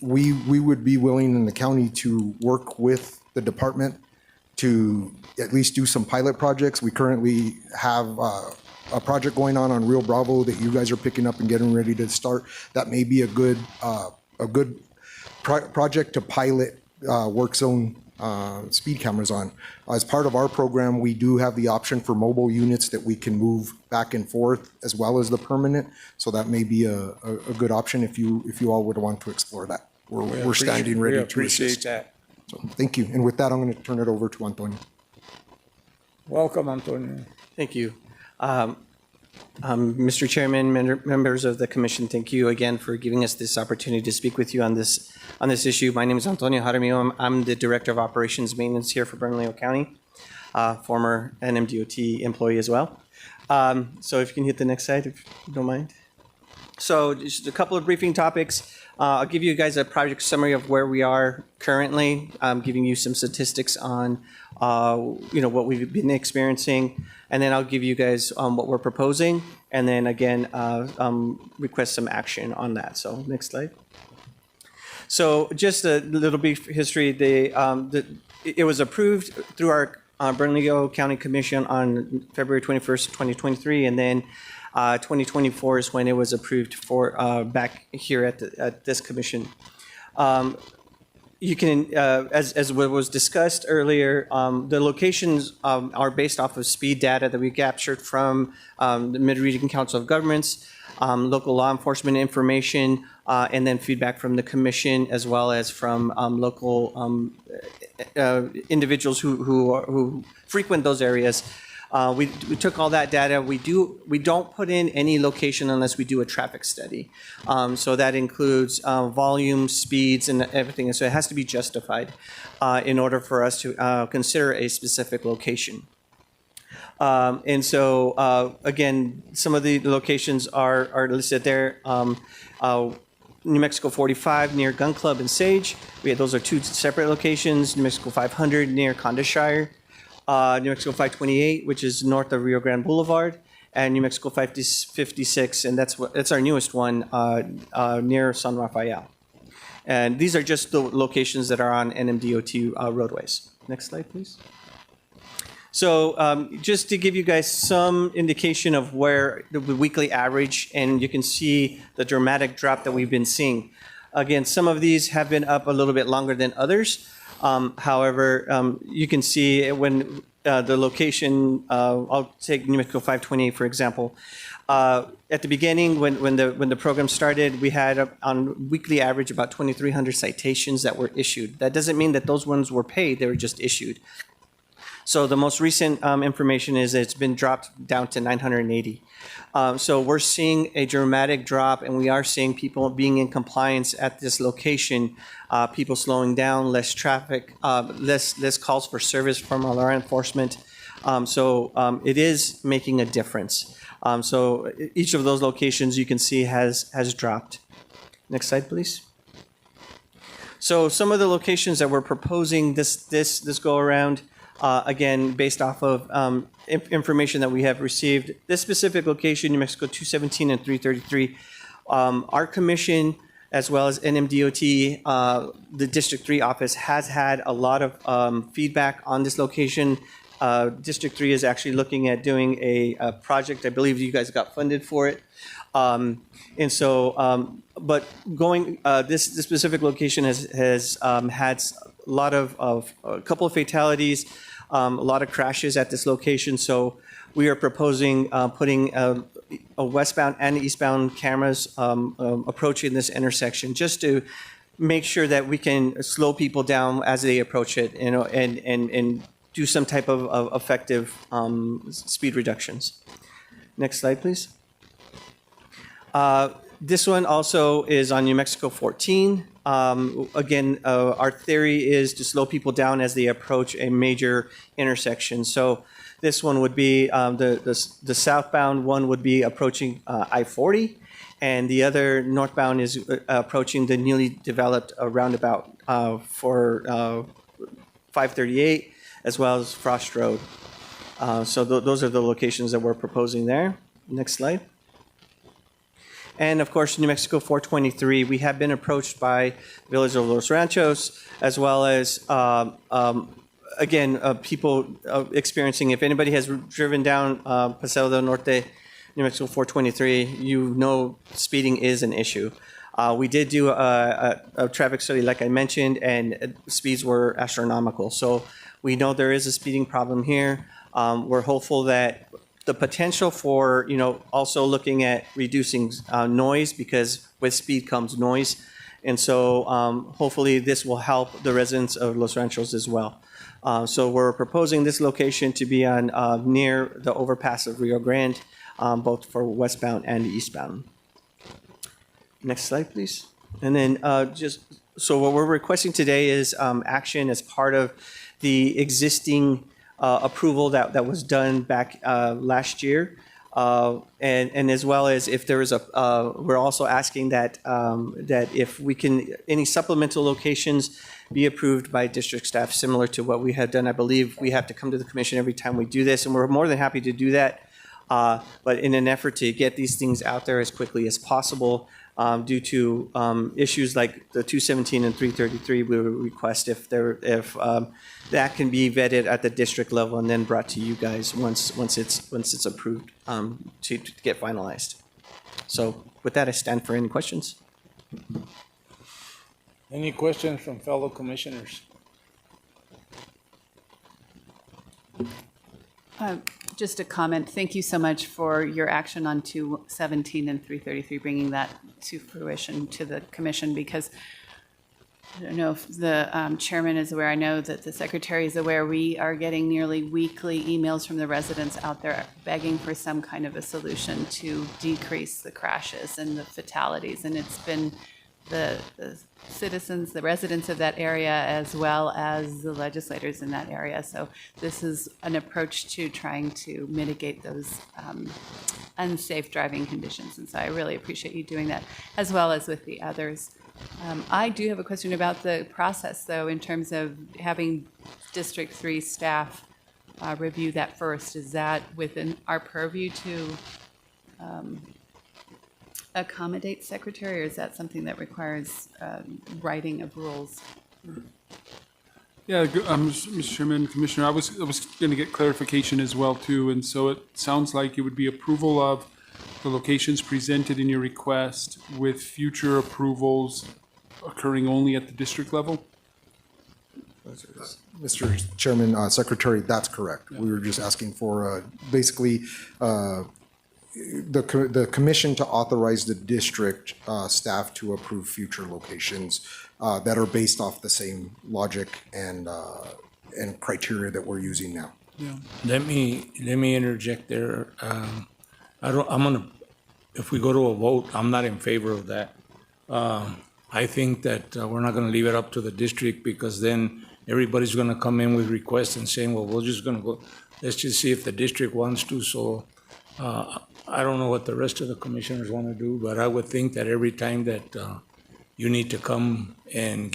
we would be willing in the county to work with the department to at least do some pilot projects. We currently have a project going on Rio Bravo that you guys are picking up and getting ready to start. That may be a good project to pilot work zone speed cameras on. As part of our program, we do have the option for mobile units that we can move back and forth as well as the permanent. So that may be a good option if you all would want to explore that. We're standing ready to assist. We appreciate that. So, thank you. And with that, I'm going to turn it over to Antonio. Welcome, Antonio. Thank you. Mr. Chairman, members of the commission, thank you again for giving us this opportunity to speak with you on this issue. My name is Antonio Jaramillo. I'm the Director of Operations Maintenance here for Bernalillo County, former NMDOT employee as well. So if you can hit the next slide, if you don't mind. So just a couple of briefing topics. I'll give you guys a project summary of where we are currently. I'm giving you some statistics on what we've been experiencing, and then I'll give you guys what we're proposing, and then again request some action on that. So next slide. So just a little brief history. It was approved through our Bernalillo County Commission on February 21st, 2023, and then 2024 is when it was approved for back here at this commission. You can, as what was discussed earlier, the locations are based off of speed data that we captured from the Mid-Region Council of Governments. local law enforcement information, and then feedback from the commission as well as from local individuals who frequent those areas. We took all that data. We don't put in any location unless we do a traffic study. So that includes volume, speeds, and everything. And so it has to be justified in order for us to consider a specific location. And so, again, some of the locations are listed there. New Mexico 45 near Gun Club and Sage. Those are two separate locations. New Mexico 500 near Condeshire. New Mexico 528, which is north of Rio Grande Boulevard. And New Mexico 556, and that's our newest one, near San Rafael. And these are just the locations that are on NMDOT roadways. Next slide, please. So just to give you guys some indication of where the weekly average, and you can see the dramatic drop that we've been seeing. Again, some of these have been up a little bit longer than others. However, you can see when the location, I'll take New Mexico 528, for example. At the beginning, when the program started, we had on weekly average about 2,300 citations that were issued. That doesn't mean that those ones were paid, they were just issued. So the most recent information is that it's been dropped down to 980. So we're seeing a dramatic drop, and we are seeing people being in compliance at this location, people slowing down, less traffic, less calls for service from our law enforcement. So it is making a difference. So each of those locations you can see has dropped. Next slide, please. So some of the locations that we're proposing this go around, again, based off of information that we have received. This specific location, New Mexico 217 and 333, our commission, as well as NMDOT, the District 3 office, has had a lot of feedback on this location. District 3 is actually looking at doing a project. I believe you guys got funded for it. And so, but going, this specific location has had a lot of a couple of fatalities, a lot of crashes at this location. So we are proposing putting a westbound and eastbound cameras approaching this intersection, just to make sure that we can slow people down as they approach it, you know, and do some type of effective speed reductions. Next slide, please. This one also is on New Mexico 14. Again, our theory is to slow people down as they approach a major intersection. So this one would be, the southbound one would be approaching I-40, and the other northbound is approaching the newly developed roundabout for 538, as well as Frost Road. So those are the locations that we're proposing there. Next slide. And of course, New Mexico 423, we have been approached by the Village of Los Ranchos, as well as, again, people experiencing, if anybody has driven down Paseo del Norte, New Mexico 423, you know speeding is an issue. We did do a traffic study, like I mentioned, and speeds were astronomical. So we know there is a speeding problem here. We're hopeful that the potential for, you know, also looking at reducing noise, because with speed comes noise. And so hopefully this will help the residents of Los Ranchos as well. So we're proposing this location to be on near the overpass of Rio Grande, both for westbound and eastbound. Next slide, please. And then so what we're requesting today is action as part of the existing approval that was done back last year, and as well as if there is we're also asking that that if we can, any supplemental locations be approved by district staff, similar to what we had done. I believe we have to come to the commission every time we do this, and we're more than happy to do that. But in an effort to get these things out there as quickly as possible, due to issues like the 217 and 333, we would request if that can be vetted at the district level and then brought to you guys once it's approved to get finalized. So with that, I stand for any questions. Any questions from fellow commissioners? just a comment. Thank you so much for your action on 217 and 333, bringing that to fruition to the commission, because I don't know if the chairman is aware. I know that the secretary is aware. We are getting nearly weekly emails from the residents out there begging for some kind of a solution to decrease the crashes and the fatalities. And it's been the citizens, the residents of that area, as well as the legislators in that area. So this is an approach to trying to mitigate those unsafe driving conditions. And so I really appreciate you doing that, as well as with the others. I do have a question about the process, though, in terms of having District 3 staff review that first. Is that within our purview to accommodate secretary, or is that something that requires writing of rules? Yeah, Mr. Chairman, Commissioner, I was going to get clarification as well, too. And so it sounds like it would be approval of the locations presented in your request with future approvals occurring only at the district level? Mr. Chairman, Secretary, that's correct. We were just asking for basically the commission to authorize the district staff to approve future locations that are based off the same logic and criteria that we're using now. Yeah. Let me interject there. If we go to a vote, I'm not in favor of that. I think that we're not gonna leave it up to the district, because then everybody's gonna come in with requests and saying, well, we're just gonna go, let's just see if the district wants to. So I don't know what the rest of the commissioners wanna do, but I would think that every time that you need to come and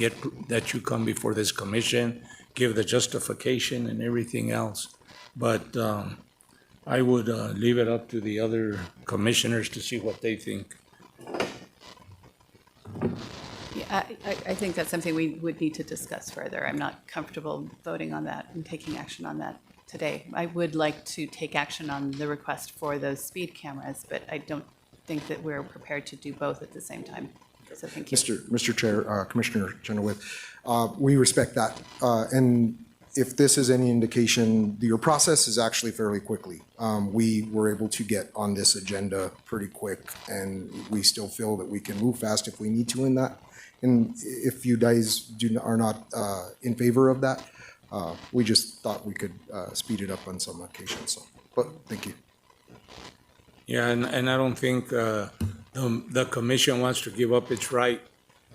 that you come before this commission, give the justification and everything else. But I would leave it up to the other commissioners to see what they think. Yeah, I think that's something we would need to discuss further. I'm not comfortable voting on that and taking action on that today. I would like to take action on the request for those speed cameras, but I don't think that we're prepared to do both at the same time. So thank you. Mr. Chair, Commissioner Chenoweth, we respect that. And if this is any indication, your process is actually fairly quickly. We were able to get on this agenda pretty quick, and we still feel that we can move fast if we need to in that. And if you guys are not in favor of that, we just thought we could speed it up on some occasions. So, but thank you. Yeah, and I don't think the commission wants to give up its right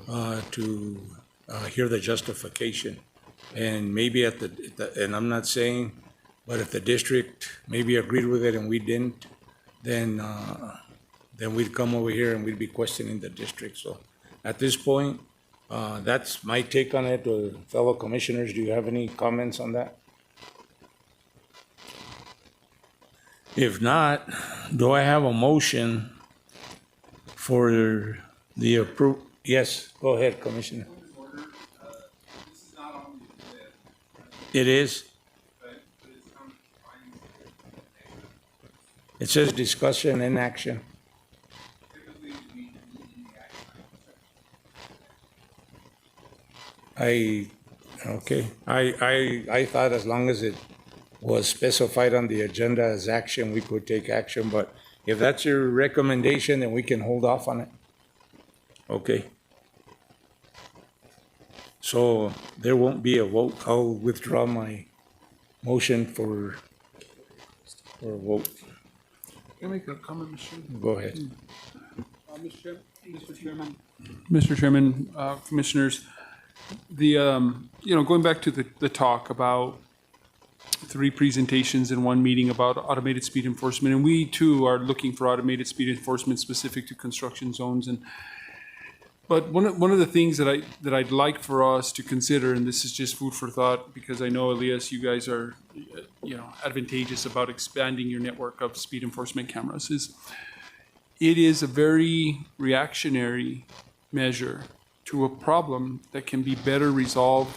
to hear the justification. And maybe and I'm not saying, but if the district maybe agreed with it and we didn't, then we'd come over here and we'd be questioning the district. So at this point, that's my take on it. Fellow commissioners, do you have any comments on that? If not, do I have a motion for the approval? Yes, go ahead, Commissioner. It is? It says discussion and action. Okay. I thought as long as it was specified on the agenda as action, we could take action, but if that's your recommendation, then we can hold off on it. Okay. So there won't be a vote. I'll withdraw my motion for a vote. Can I make a comment, Mr. Chairman? Go ahead. Mr. Chairman, Commissioners, going back to the talk about 3 presentations in one meeting about automated speed enforcement, and we too are looking for automated speed enforcement specific to construction zones. But one of the things that I'd like for us to consider, and this is just food for thought, because I know, Elias, you guys are advantageous about expanding your network of speed enforcement cameras, it is a very reactionary measure to a problem that can be better resolved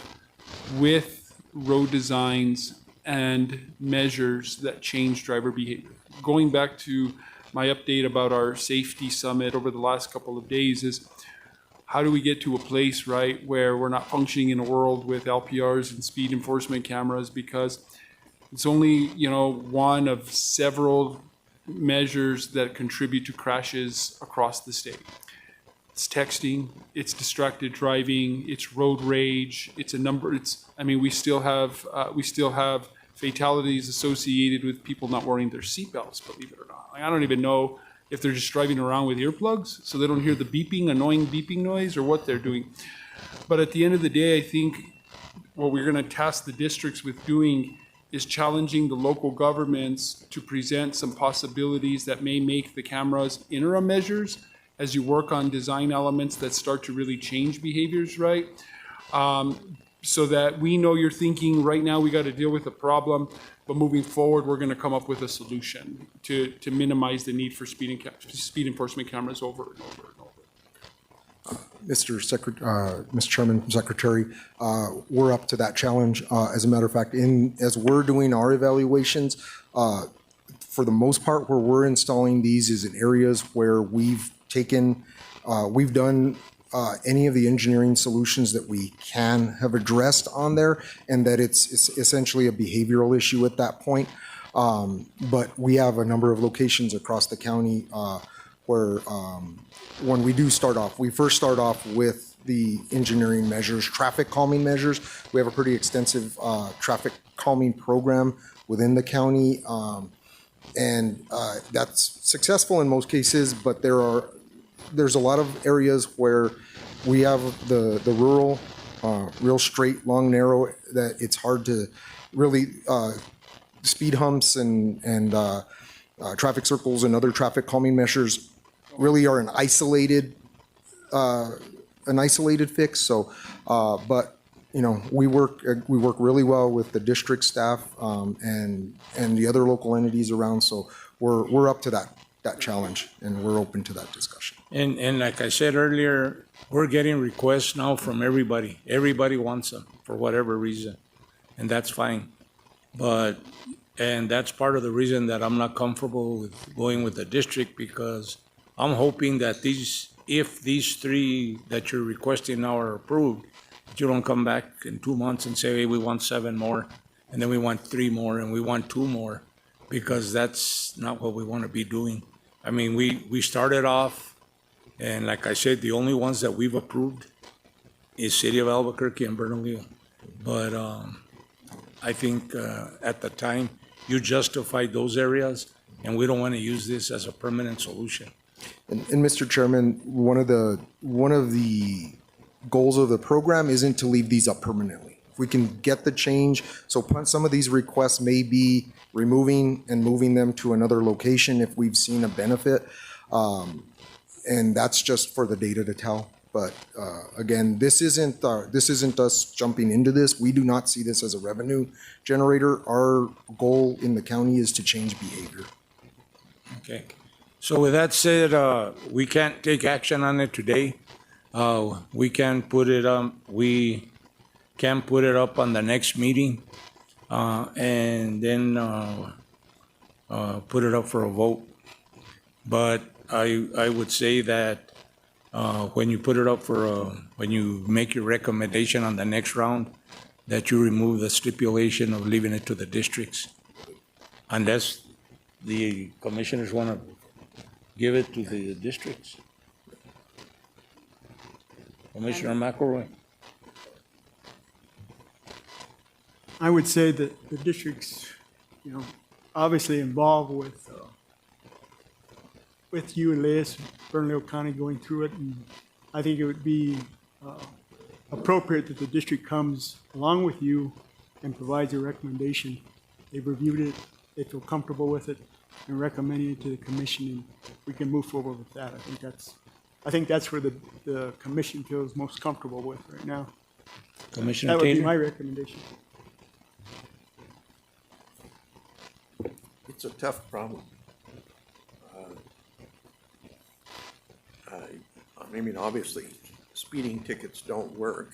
with road designs and measures that change driver behavior. Going back to my update about our safety summit over the last couple of days is, how do we get to a place, right, where we're not functioning in a world with LPRs and speed enforcement cameras? Because It's only, one of several measures that contribute to crashes across the state. It's texting, it's distracted driving, it's road rage, we still have fatalities associated with people not wearing their seatbelts, believe it or not. I don't even know if they're just driving around with earplugs so they don't hear the annoying beeping noise, or what they're doing. But at the end of the day, I think what we're going to task the districts with doing is challenging the local governments to present some possibilities that may make the cameras interim measures as you work on design elements that start to really change behaviors, right? So that we know you're thinking, right now we got to deal with a problem, but moving forward, we're going to come up with a solution to minimize the need for speed enforcement cameras over and over and over. Mr. Chairman, Secretary, we're up to that challenge. As a matter of fact, as we're doing our evaluations, for the most part, where we're installing these is in areas where we've done any of the engineering solutions that we can have addressed on there, and that it's essentially a behavioral issue at that point. But we have a number of locations across the county where when we do start off, we first start off with the engineering measures, traffic calming measures. We have a pretty extensive traffic calming program within the county, and that's successful in most cases, but there's a lot of areas where we have the rural, real straight, long, narrow, that it's hard to really, speed humps and traffic circles and other traffic calming measures really are an isolated fix. So, but we work really well with the district staff and the other local entities around. So we're up to that challenge, and we're open to that discussion. And like I said earlier, we're getting requests now from everybody. Everybody wants them for whatever reason, and that's fine. And that's part of the reason that I'm not comfortable with going with the district, because I'm hoping that if these 3 that you're requesting now are approved, that you don't come back in 2 months and say, hey, we want 7 more, and then we want 3 more, and we want 2 more, because that's not what we want to be doing. I mean, we started off, and like I said, the only ones that we've approved is City of Albuquerque and Bernalillo. But I think at the time, you justified those areas, and we don't want to use this as a permanent solution. And Mr. Chairman, one of the goals of the program isn't to leave these up permanently. If we can get the change, so some of these requests may be removing and moving them to another location if we've seen a benefit, and that's just for the data to tell. But again, this isn't us jumping into this. We do not see this as a revenue generator. Our goal in the county is to change behavior. Okay. So with that said, we can't take action on it today. We can put it we can put it up on the next meeting, and then put it up for a vote. But I would say that when you put it up when you make your recommendation on the next round, that you remove the stipulation of leaving it to the districts, unless the commissioners want to give it to the districts. Commissioner McElroy. I would say that the district's, obviously involved with you and Liz, Bernalillo County going through it, and I think it would be appropriate that the district comes along with you and provides a recommendation. They've reviewed it, they feel comfortable with it, and recommending it to the commission, and we can move forward with that. I think that's where the commission feels most comfortable with right now. Commissioner That would be Taylor? my recommendation. It's a tough problem. Obviously, speeding tickets don't work.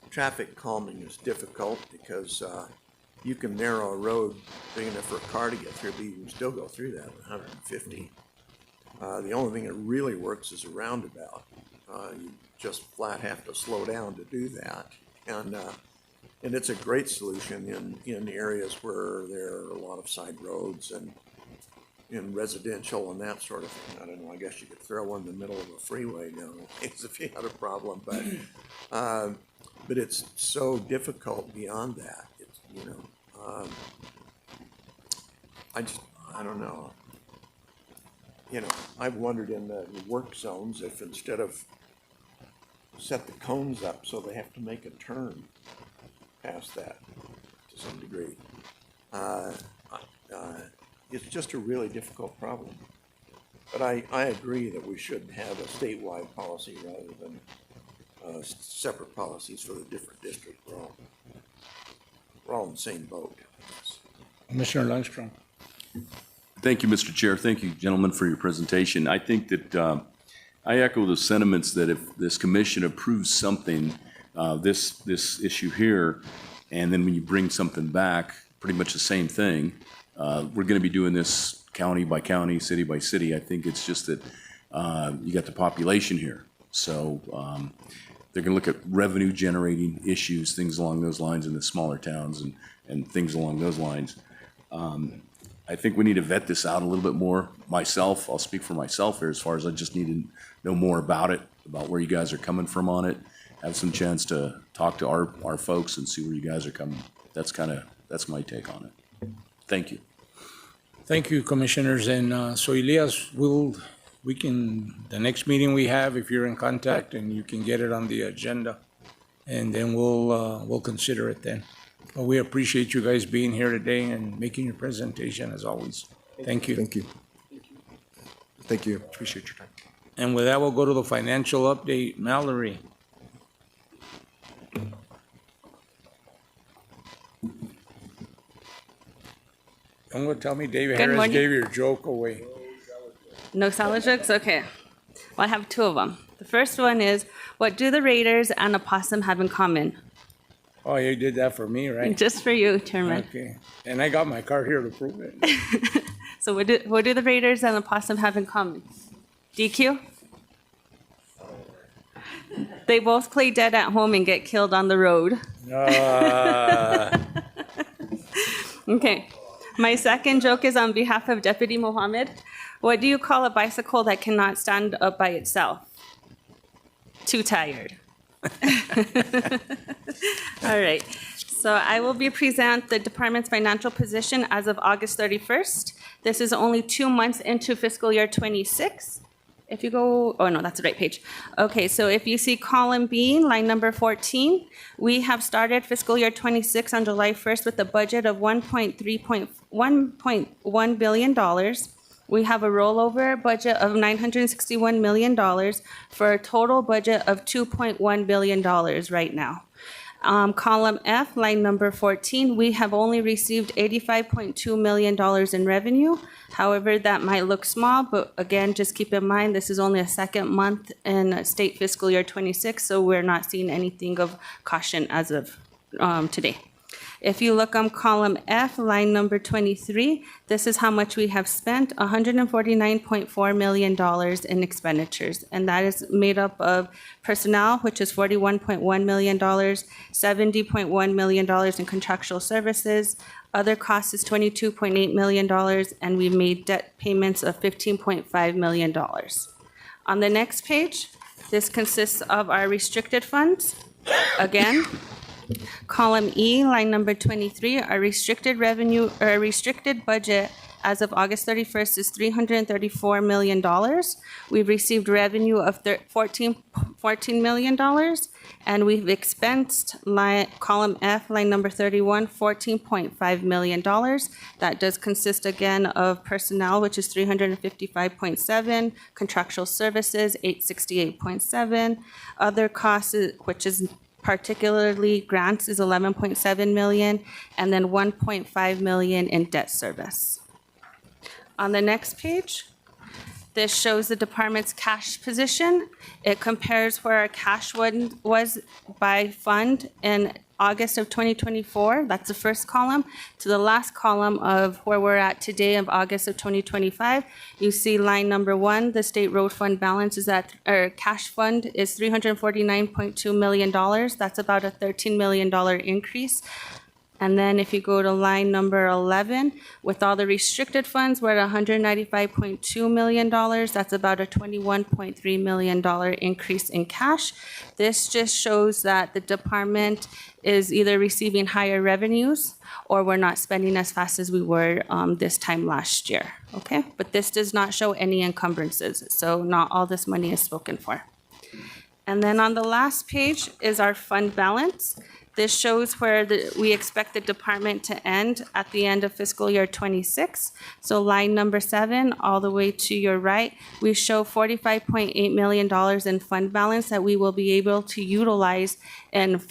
Traffic calming is difficult because you can narrow a road big enough for a car to get through, but you can still go through that at 150. The only thing that really works is a roundabout. You just flat have to slow down to do that. And And it's a great solution in areas where there are a lot of side roads and in residential and that sort of thing. I don't know, I guess you could throw one in the middle of a freeway nowadays if you had a problem, but it's so difficult beyond that. It's, I don't know. I've wondered in the work zones if instead of set the cones up so they have to make a turn past that to some degree. It's just a really difficult problem. But I agree that we should have a statewide policy rather than separate policies for the different districts. We're all in the same boat. Commissioner Lundstrom. Thank you, Mr. Chair. Thank you, gentlemen, for your presentation. I think that I echo the sentiments that if this commission approves something, this issue here, and then when you bring something back, pretty much the same thing, we're going to be doing this county by county, city by city. I think it's just that you got the population here. So they're going to look at revenue generating issues, things along those lines in the smaller towns and things along those lines. I think we need to vet this out a little bit more. Myself, I'll speak for myself here as far as I just need to know more about it, about where you guys are coming from on it, have some chance to talk to our folks and see where you guys are coming. That's my take on it. Thank you. Thank you, commissioners. And so Elias, the next meeting we have, if you're in contact, and you can get it on the agenda, and then we'll consider it then. But we appreciate you guys being here today and making your presentation as always. Thank you. Thank you. Thank you. Appreciate your time. And with that, we'll go to the financial update. Mallory. Don't go tell me David Harris morning. gave your joke away. No salad jokes? Okay. Well, I have two of them. The first one is, what do the Raiders and opossum have in common? Oh, you did that for me, right? Just for you, Chairman. Okay. And I got my card here to prove it. So what do the Raiders and the opossum have in common? DQ? They both play dead at home and get killed on the road. Okay. My second joke is on behalf of Deputy Mohammed. What do you call a bicycle that cannot stand up by itself? Too tired. All right. So I will present the department's financial position as of August 31st. This is only 2 months into fiscal year 26. If you go, oh no, that's the right page. Okay, so if you see column B, line number 14, we have started fiscal year 26 on July 1st with a budget of $1.1 billion. We have a rollover budget of $961 million for a total budget of $2.1 billion right now. Column F, line number 14, we have only received $85.2 million in revenue. However, that might look small, but again, just keep in mind, this is only a second month in state fiscal year 26, so we're not seeing anything of caution as of today. If you look on column F, line number 23, this is how much we have spent, $149.4 million in expenditures. And that is made up of personnel, which is $41.1 million, $70.1 million in contractual services. Other costs is $22.8 million, and we made debt payments of $15.5 million. On the next page, this consists of our restricted funds. Again, column E, line number 23, our restricted revenue, or our restricted budget as of August 31st is $334 million. We've received revenue of $14 million, and we've expensed column F, line number 31, $14.5 million. That does consist again of personnel, which is $355.7, contractual services, $868.7, other costs, which is particularly grants, is $11.7 million, and then $1.5 million in debt service. On the next page, this shows the department's cash position. It compares where our cash was by fund in August of 2024, that's the first column, to the last column of where we're at today of August of 2025, you see line number 1, the state road fund balance is at, or cash fund is $349.2 million. That's about a $13 million increase. And then if you go to line number 11, with all the restricted funds, we're at $195.2 million. That's about a $21.3 million increase in cash. This just shows that the department is either receiving higher revenues or we're not spending as fast as we were this time last year, okay? But this does not show any encumbrances, so not all this money is spoken for. And then on the last page is our fund balance. This shows where we expect the department to end at the end of fiscal year 26. So line number 7, all the way to your right, we show $45.8 million in fund balance that we will be able to utilize in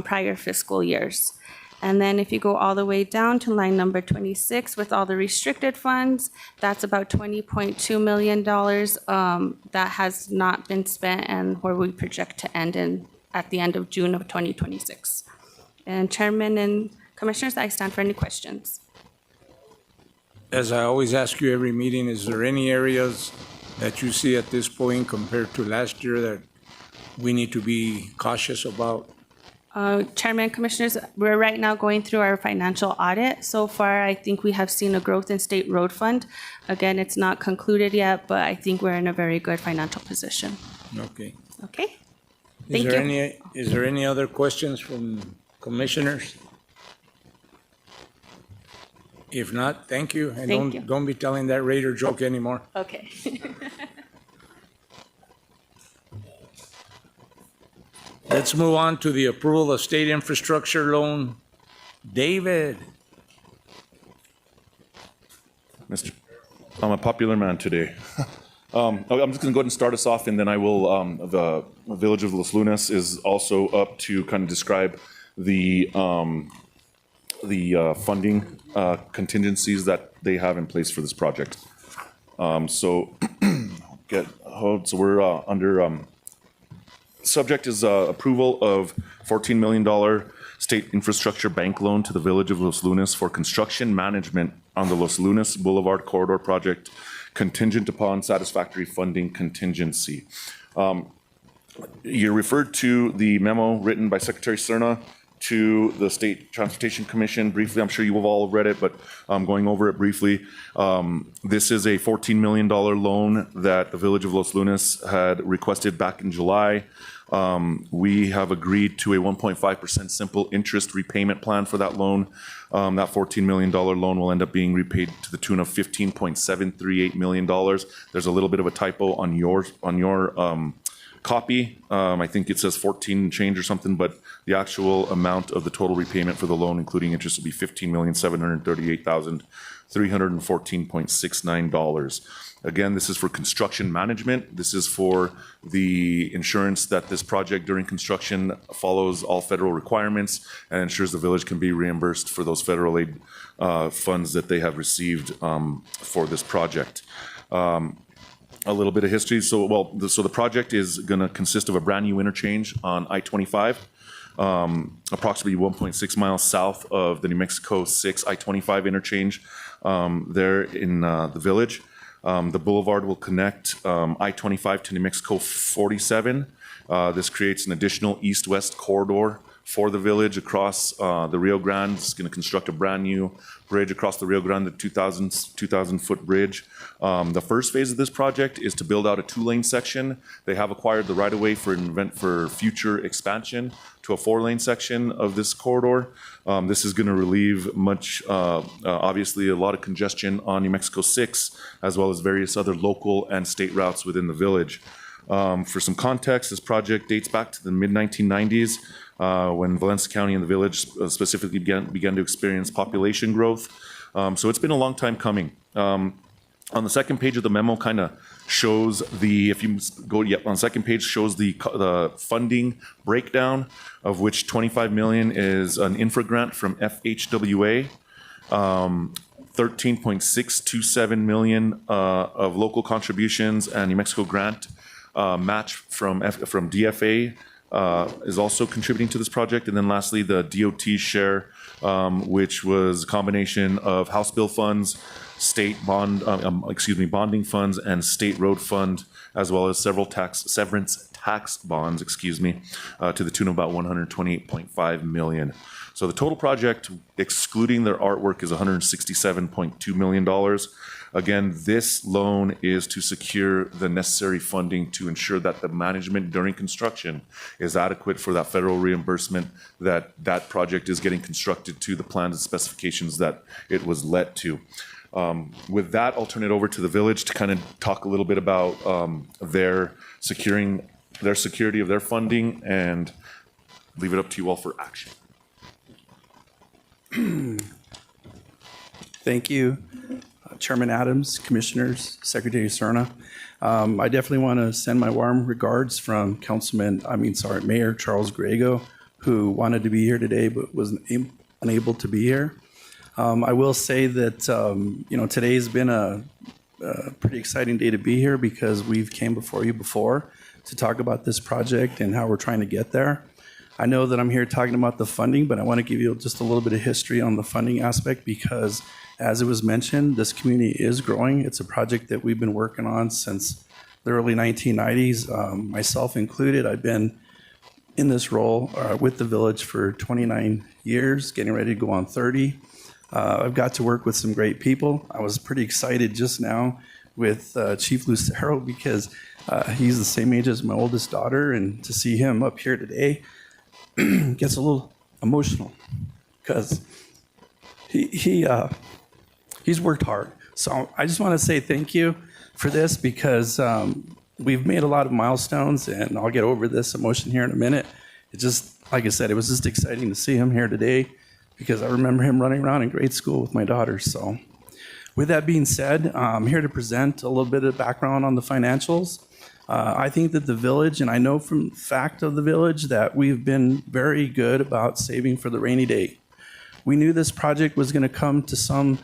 prior fiscal years. And then if you go all the way down to line number 26 with all the restricted funds, that's about $20.2 million that has not been spent and where we project to end at the end of June of 2026. And Chairman and Commissioners, I stand for any questions. As I always ask you every meeting, is there any areas that you see at this point compared to last year that we need to be cautious about? Chairman, Commissioners, we're right now going through our financial audit. So far, I think we have seen a growth in state road fund. Again, it's not concluded yet, but I think we're in a very good financial position. Okay. Okay? Is there any other questions from commissioners? If not, thank you. And Thank you. don't be telling that Raider joke anymore. Okay. Let's move on to the approval of state infrastructure loan. David. I'm a popular man today. I'm just going to go ahead and start us off, and then I will, the Village of Los Lunas is also up to kind of describe the funding contingencies that they have in place for this project. So we're under, subject is approval of $14 million state infrastructure bank loan to the Village of Los Lunas for construction management on the Los Lunas Boulevard Corridor project, contingent upon satisfactory funding contingency. You referred to the memo written by Secretary Serna to the State Transportation Commission briefly. I'm sure you have all read it, but I'm going over it briefly. This is a $14 million loan that the Village of Los Lunas had requested back in July. We have agreed to a 1.5% simple interest repayment plan for that loan. That $14 million loan will end up being repaid to the tune of $15.738 million. There's a little bit of a typo on your copy. I think it says 14 change or something, but the actual amount of the total repayment for the loan, including interest, will be $15,738,314.69. Again, this is for construction management. This is for the insurance that this project during construction follows all federal requirements and ensures the village can be reimbursed for those federal aid funds that they have received for this project. A little bit of history. So the project is going to consist of a brand new interchange on I-25, approximately 1.6 miles south of the New Mexico 6 I-25 interchange there in the village. The boulevard will connect I-25 to New Mexico 47. This creates an additional east-west corridor for the village across the Rio Grande. It's going to construct a brand new bridge across the Rio Grande, the 2,000-foot bridge. The first phase of this project is to build out a 2-lane section. They have acquired the right-of-way for future expansion to a 4-lane section of this corridor. This is going to relieve obviously a lot of congestion on New Mexico 6, as well as various other local and state routes within the village. For some context, this project dates back to the mid-1990s. When Valencia County and the village specifically began to experience population growth. So it's been a long time coming. On the second page of the memo kind of shows on the second page shows the funding breakdown, of which $25 million is an infra grant from FHWA, $13.627 million of local contributions and New Mexico grant match from DFA, is also contributing to this project. And then lastly, the DOT share, which was a combination of House bill funds, bonding funds, and state road fund, as well as several severance tax bonds, to the tune of about $128.5 million. So the total project, excluding their artwork, is $167.2 million. Again, this loan is to secure the necessary funding to ensure that the management during construction is adequate for that federal reimbursement, that that project is getting constructed to the plans and specifications that it was let to. With that, I'll turn it over to the village to kind of talk a little bit about their security of their funding, and leave it up to you all for action. Thank you, Chairman Adams, Commissioners, Secretary Serna. I definitely want to send my warm regards from Mayor Charles Griego, who wanted to be here today but was unable to be here. I will say that today's been a pretty exciting day to be here because we've came before you before to talk about this project and how we're trying to get there. I know that I'm here talking about the funding, but I want to give you just a little bit of history on the funding aspect because, as it was mentioned, this community is growing. It's a project that we've been working on since the early 1990s, myself included. I've been in this role with the village for 29 years, getting ready to go on 30. I've got to work with some great people. I was pretty excited just now with Chief Lucero because he's the same age as my oldest daughter, and to see him up here today gets a little emotional because he's worked hard. So I just want to say thank you for this because we've made a lot of milestones, and I'll get over this emotion here in a minute. It just, like I said, it was just exciting to see him here today because I remember him running around in grade school with my daughter. So with that being said, I'm here to present a little bit of background on the financials. I think that the village, and I know from fact of the village, that we've been very good about saving for the rainy day. We knew this project was going to come to some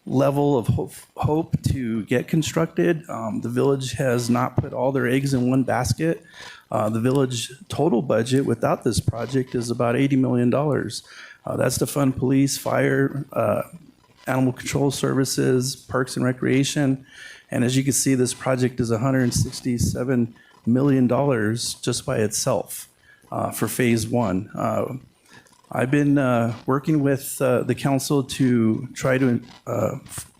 level of hope to get constructed. The village has not put all their eggs in one basket. The village total budget without this project is about $80 million. That's to fund police, fire, animal control services, parks and recreation. And as you can see, this project is $167 million just by itself for phase one. I've been working with the council to try to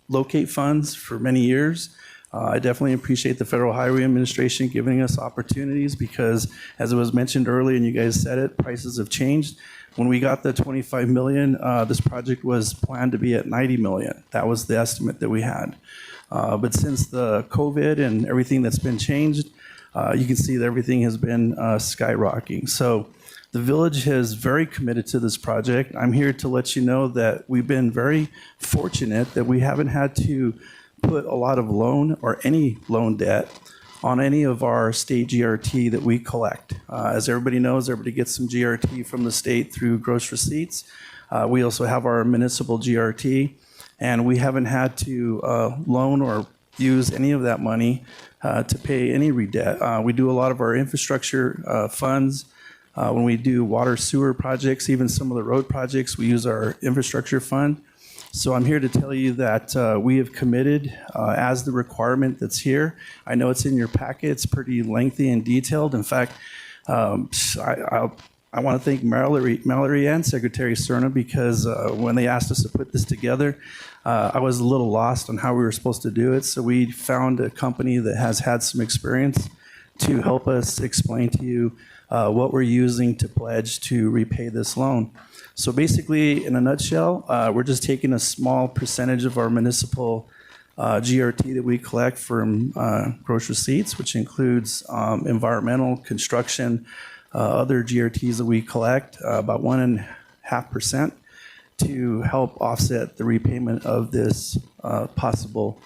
locate funds for many years. I definitely appreciate the Federal Highway Administration giving us opportunities because, as it was mentioned earlier, and you guys said it, prices have changed. When we got the $25 million, this project was planned to be at $90 million. That was the estimate that we had. But since the COVID and everything that's been changed, you can see that everything has been skyrocketing. So the village is very committed to this project. I'm here to let you know that we've been very fortunate that we haven't had to put a lot of loan or any loan debt on any of our state GRT that we collect. As everybody knows, everybody gets some GRT from the state through gross receipts. We also have our municipal GRT. And we haven't had to loan or use any of that money to pay any redebt. We do a lot of our infrastructure funds. When we do water sewer projects, even some of the road projects, we use our infrastructure fund. So I'm here to tell you that we have committed as the requirement that's here. I know it's in your packet. It's pretty lengthy and detailed. In fact, I want to thank Mallory and Secretary Serna because when they asked us to put this together, I was a little lost on how we were supposed to do it. So we found a company that has had some experience to help us explain to you what we're using to pledge to repay this loan. So basically, in a nutshell, we're just taking a small percentage of our municipal GRT that we collect from gross receipts, which includes environmental, construction, other GRTs that we collect, about 1.5%, to help offset the repayment of this possible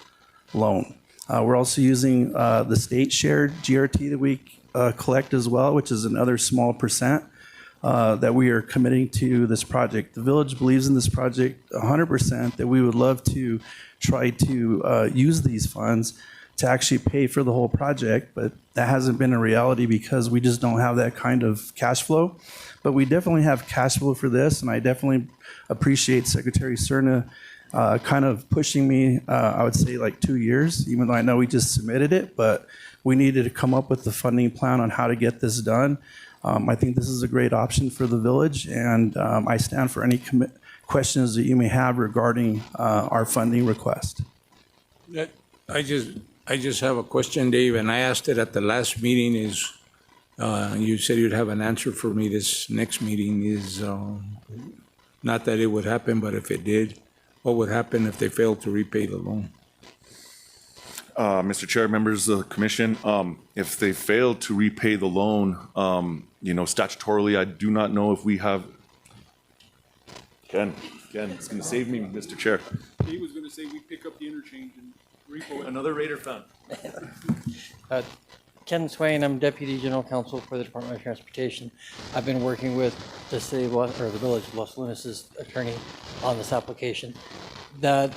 loan. We're also using the state shared GRT that we collect as well, which is another small percent that we are committing to this project. The village believes in this project 100%, that we would love to try to use these funds to actually pay for the whole project, but that hasn't been a reality because we just don't have that kind of cash flow. But we definitely have cash flow for this, and I definitely appreciate Secretary Cerna kind of pushing me, I would say like 2 years, even though I know we just submitted it, but we needed to come up with the funding plan on how to get this done. I think this is a great option for the village, and I stand for any questions that you may have regarding our funding request. I just have a question, Dave, and I asked it at the last meeting is, you said you'd have an answer for me this next meeting is, not that it would happen, but if it did, what would happen if they failed to repay the loan? Mr. Chair, members of the commission, if they fail to repay the loan, statutorily, I do not know if we have. Ken, it's going to save me, Mr. Chair. He was gonna say we pick up the interchange and repo it. Another Raider fan. Ken Swain, I'm Deputy General Counsel for the Department of Transportation. I've been working with the city of the village of Los Lunas' attorney on this application. The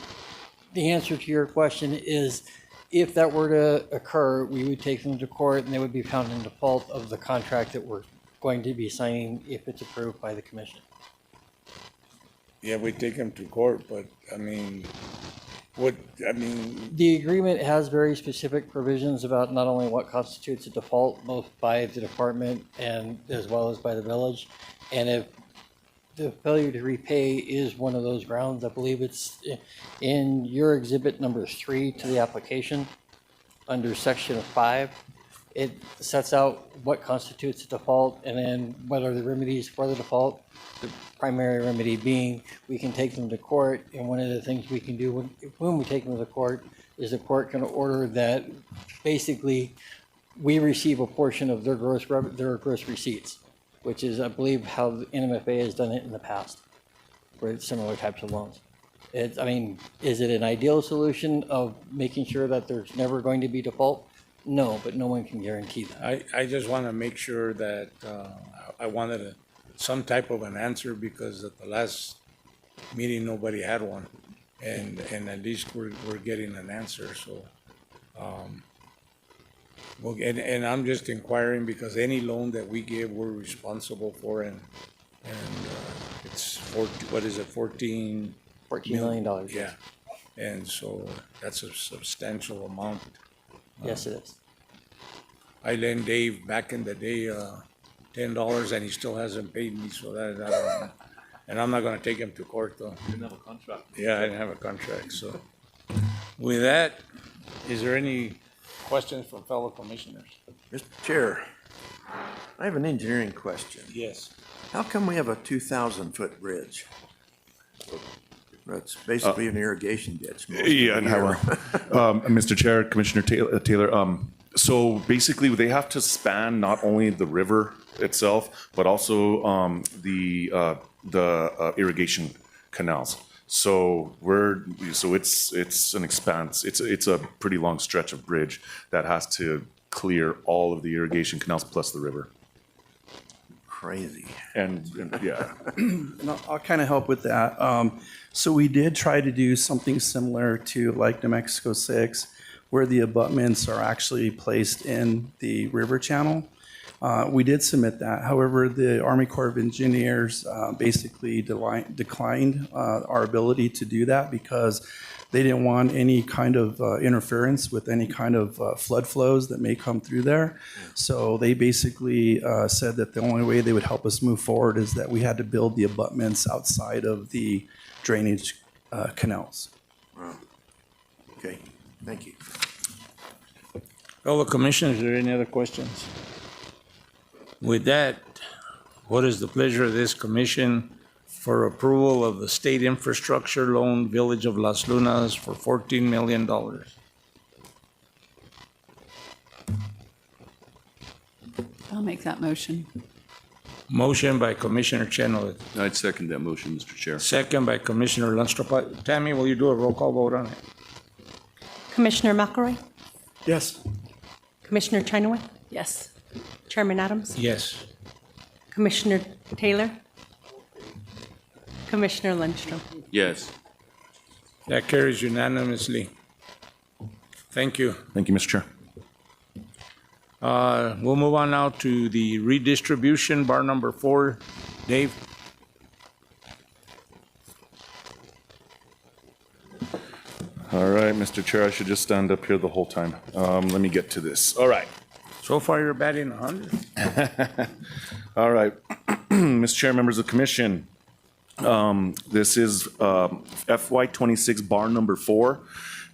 answer to your question is, if that were to occur, we would take them to court and they would be found in default of the contract that we're going to be signing if it's approved by the commission. Yeah, we take them to court, but I mean, the agreement has very specific provisions about not only what constitutes a default, both by the department and as well as by the village. And if the failure to repay is one of those grounds, I believe it's in your exhibit number 3 to the application, under section 5. It sets out what constitutes a default and then what are the remedies for the default. The primary remedy being we can take them to court, and one of the things we can do when we take them to the court is the court can order that basically we receive a portion of their gross receipts, which is, I believe, how the NMFA has done it in the past for similar types of loans. Is it an ideal solution of making sure that there's never going to be default? No, but no one can guarantee that. I just want to make sure that, I wanted some type of an answer because at the last meeting, nobody had one. And at least we're getting an answer, so. Well, and I'm just inquiring because any loan that we give, we're responsible for and it's $14 million. Yeah, and so that's a substantial amount. Yes, it is. I lent Dave back in the day, $10 and he still hasn't paid me, so that, I don't know. And I'm not gonna take him to court though. You didn't have a contract. Yeah, I didn't have a contract, so. With that, is there any questions from fellow commissioners? Mr. Chair, I have an engineering question. Yes. How come we have a 2,000-foot bridge? That's basically an irrigation ditch. most of the Yeah, and year. Mr. Chair, Commissioner Taylor, so basically they have to span not only the river itself, but also the irrigation canals. So it's an expanse. It's a pretty long stretch of bridge that has to clear all of the irrigation canals plus the river. Crazy. And yeah. And I'll kind of help with that. So we did try to do something similar to like New Mexico 6, where the abutments are actually placed in the river channel. We did submit that. However, the Army Corps of Engineers basically declined our ability to do that because they didn't want any kind of interference with any kind of flood flows that may come through there. So they basically said that the only way they would help us move forward is that we had to build the abutments outside of the drainage canals. Wow. Okay, thank you. Fellow commissioners, are there any other questions? With that, what is the pleasure of this commission for approval of the state infrastructure loan, Village of Las Lunas, for $14 million? I'll make that motion. Motion by Commissioner Chenoweth. I'd second that motion, Mr. Chair. Second by Commissioner Lundström. Tammy, will you do a roll call vote on it? Commissioner McElroy? Yes. Commissioner Chenoweth? Yes. Chairman Adams? Yes. Commissioner Taylor? Commissioner Lundström? Yes. That carries unanimously. Thank you. Thank you, Mr. Chair. We'll move on now to the redistribution, bar number 4. Dave? All right, Mr. Chair, I should just stand up here the whole time. Let me get to this. All right. So far, you're batting 100. All right. Mr. Chair, members of the commission, this is FY26 bar number 4,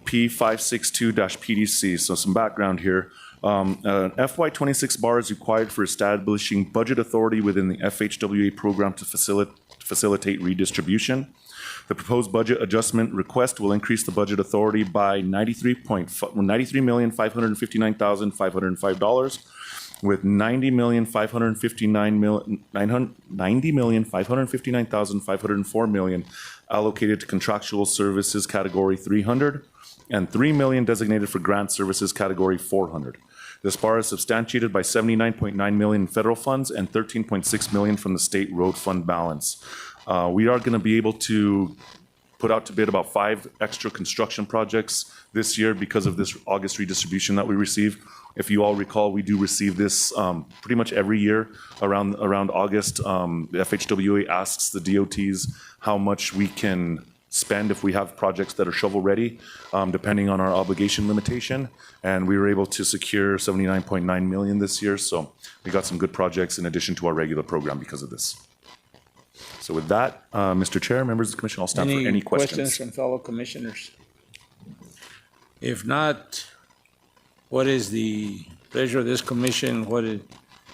P562-PDC. So some background here. FY26 bar is required for establishing budget authority within the FHWA program to facilitate redistribution. The proposed budget adjustment request will increase the budget authority by $93,559,505, with $90,559,504 allocated to contractual services category 300 and $3 million designated for grant services category 400. This bar is substantiated by $79.9 million in federal funds and $13.6 million from the state road fund balance. We are going to be able to put out to bid about 5 extra construction projects this year because of this August redistribution that we receive. If you all recall, we do receive this pretty much every year around August. The FHWA asks the DOTs how much we can spend if we have projects that are shovel-ready, depending on our obligation limitation. And we were able to secure $79.9 million this year. So we got some good projects in addition to our regular program because of this. So with that, Mr. Chair, members of the commission, I'll stand for any questions. From fellow commissioners? If not, what is the pleasure of this commission?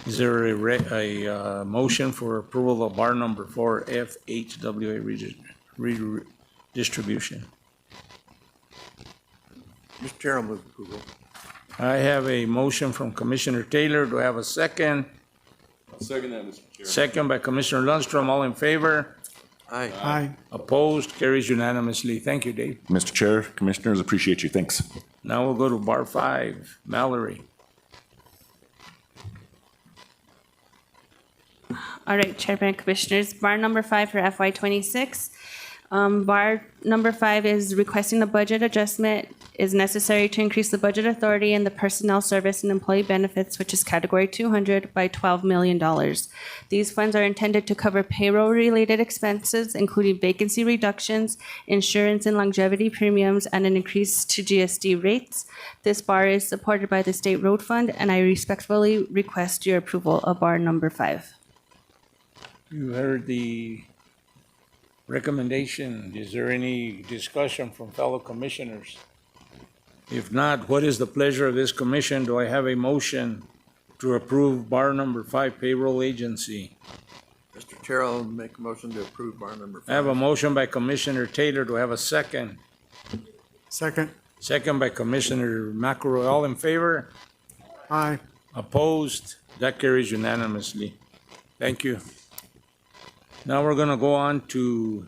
Is there a motion for approval of bar number 4, FHWA redistribution? Mr. Chair, I'll move approval. I have a motion from Commissioner Taylor. Do I have a second? I'll second that, Mr. Chair. Second by Commissioner Lundstrom. All in favor? Aye. Aye. Opposed? Carries unanimously. Thank you, Dave. Mr. Chair, commissioners, appreciate you. Thanks. Now we'll go to bar 5. Mallory. All right, Chairman and Commissioners, bar number 5 for FY26. Bar number 5 is requesting the budget adjustment is necessary to increase the budget authority in the personnel service and employee benefits, which is category 200, by $12 million. These funds are intended to cover payroll-related expenses, including vacancy reductions, insurance and longevity premiums, and an increase to GSD rates. This bar is supported by the State Road Fund, and I respectfully request your approval of bar number 5. You heard the recommendation. Is there any discussion from fellow commissioners? If not, what is the pleasure of this commission? Do I have a motion to approve bar number 5, payroll agency? Mr. Chair, I'll make a motion to approve bar number 5. I have a motion by Commissioner Taylor. Do I have a second? Second. Second by Commissioner McElroy. All in favor? Aye. Opposed? That carries unanimously. Thank you. Now we're going to go on to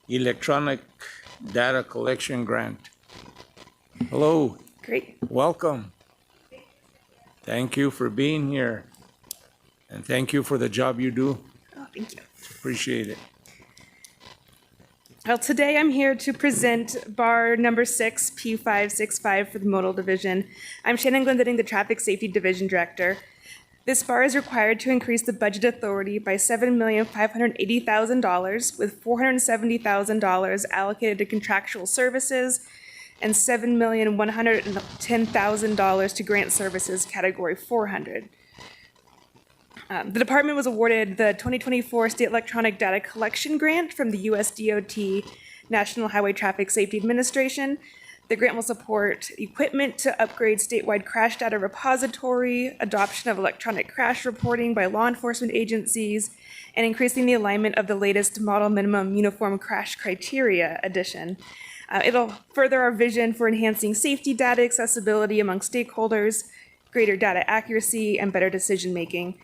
electronic data collection grant. Hello. Great. Welcome. Thank you for being here. And thank you for the job you do. Oh, thank you. Appreciate it. Well, today I'm here to present bar number 6, P565 for the Modal Division. I'm Shannon Glendinning, the Traffic Safety Division Director. This bar is required to increase the budget authority by $7,580,000, with $470,000 allocated to contractual services and $7,110,000 to grant services category 400. The department was awarded the 2024 State Electronic Data Collection Grant from the U.S. DOT National Highway Traffic Safety Administration. The grant will support equipment to upgrade statewide crash data repository, adoption of electronic crash reporting by law enforcement agencies, and increasing the alignment of the latest model minimum uniform crash criteria edition. It'll further our vision for enhancing safety data accessibility among stakeholders, greater data accuracy, and better decision-making.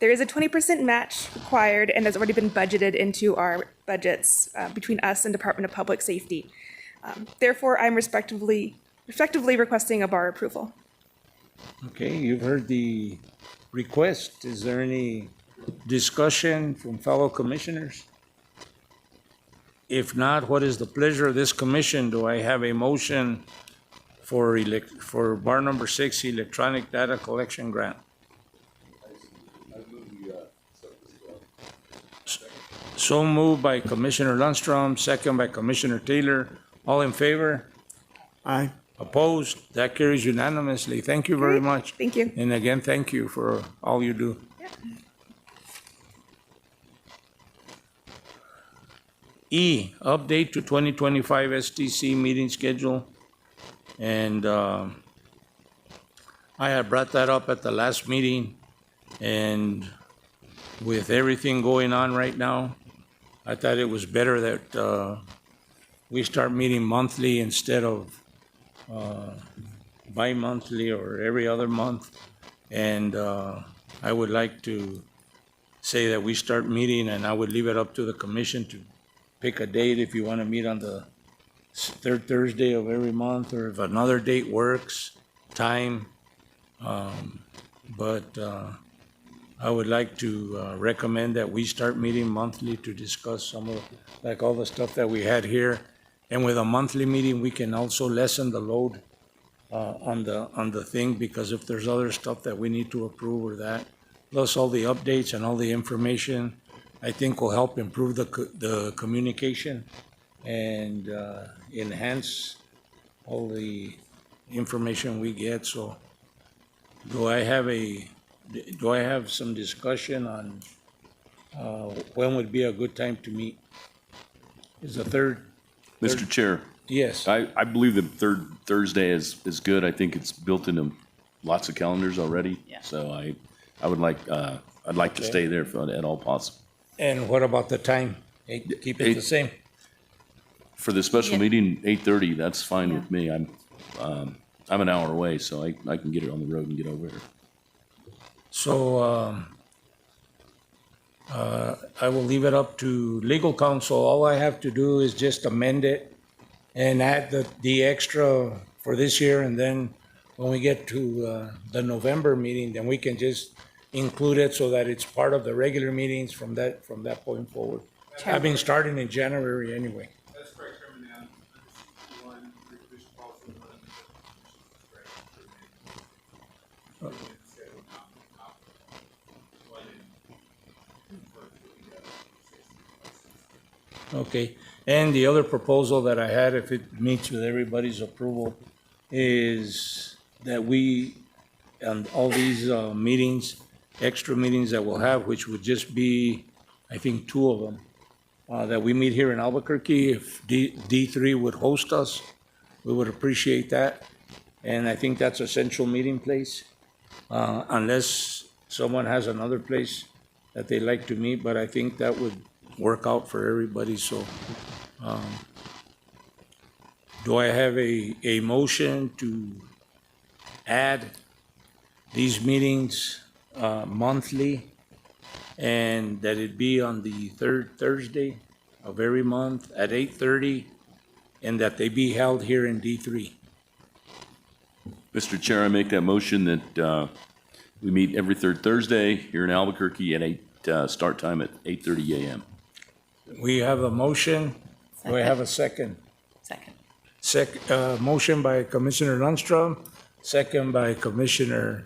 There is a 20% match required and has already been budgeted into our budgets between us and Department of Public Safety. Therefore, I'm respectively requesting a bar approval. Okay, you've heard the request. Is there any discussion from fellow commissioners? If not, what is the pleasure of this commission? Do I have a motion for bar number 6, electronic data collection grant. So moved by Commissioner Lundstrom, second by Commissioner Taylor. All in favor? Aye. Opposed? That carries unanimously. Thank you very much. Thank you. And again, thank you for all you do. E, update to 2025 STC meeting schedule. And I had brought that up at the last meeting. And with everything going on right now, I thought it was better that we start meeting monthly instead of bi-monthly or every other month. And I would like to say that we start meeting, and I would leave it up to the commission to pick a date if you want to meet on the third Thursday of every month, or if another date works, time. But I would like to recommend that we start meeting monthly to discuss some of, like all the stuff that we had here. And with a monthly meeting, we can also lessen the load on the thing, because if there's other stuff that we need to approve or that, plus all the updates and all the information, I think will help improve the communication and enhance all the information we get. So do I have some discussion on when would be a good time to meet? Is the third? Mr. Chair. Yes. I believe the third Thursday is good. I think it's built into lots of calendars already. Yeah. So I would like, I'd like to Okay. stay there if at all possible. And what about the time? Keep it the same? For the special Yeah. meeting, 8:30, that's fine Yeah. with me. I'm an hour away, so I can get it on the road and get over here. So I will leave it up to legal counsel. All I have to do is just amend it and add the extra for this year, and then when we get to the November meeting, then we can just include it so that it's part of the regular meetings from that point forward. I've been starting in January anyway. That's correct, Chairman. Under 61, commission policy, Okay, and the other proposal that I had, if it meets with everybody's approval, is that we, and all these meetings, extra meetings that we'll have, which would just be, I think, 2 of them, that we meet here in Albuquerque. If D3 would host us, we would appreciate that. And I think that's a central meeting place, unless someone has another place that they'd like to meet, but I think that would work out for everybody. So do I have a motion to add these meetings monthly, and that it be on the third Thursday of every month at 8:30, and that they be held here in D3? Mr. Chair, I make that motion that we meet every third Thursday here in Albuquerque at start time at 8:30 a.m. We have a motion. Do I have a second? Second. Motion by Commissioner Lundstrom, second by Commissioner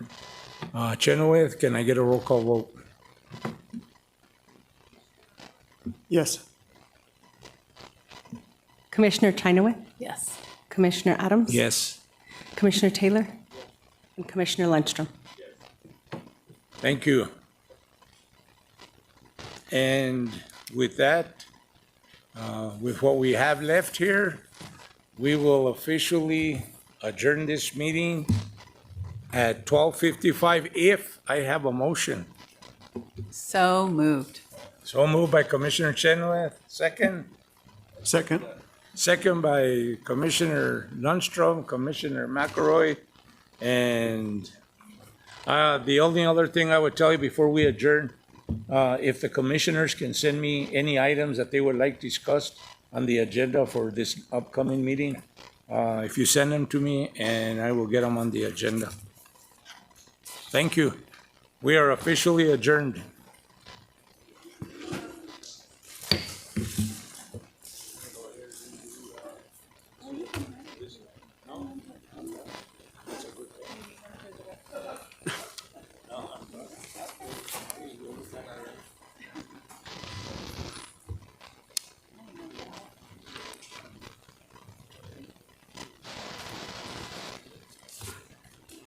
Chenoweth. Can I get a roll call vote? Yes. Commissioner Chenoweth? Yes. Commissioner Adams? Yes. Commissioner Taylor? And Commissioner Lundstrom? Thank you. And with that, with what we have left here, we will officially adjourn this meeting at 12:55 if I have a motion. So moved. So moved by Commissioner Chenoweth, second. Second. Second by Commissioner Lundstrom, Commissioner McElroy, and the only other thing I would tell you before we adjourn, if the commissioners can send me any items that they would like discussed on the agenda for this upcoming meeting, if you send them to me, and I will get them on the agenda. Thank you. We are officially adjourned.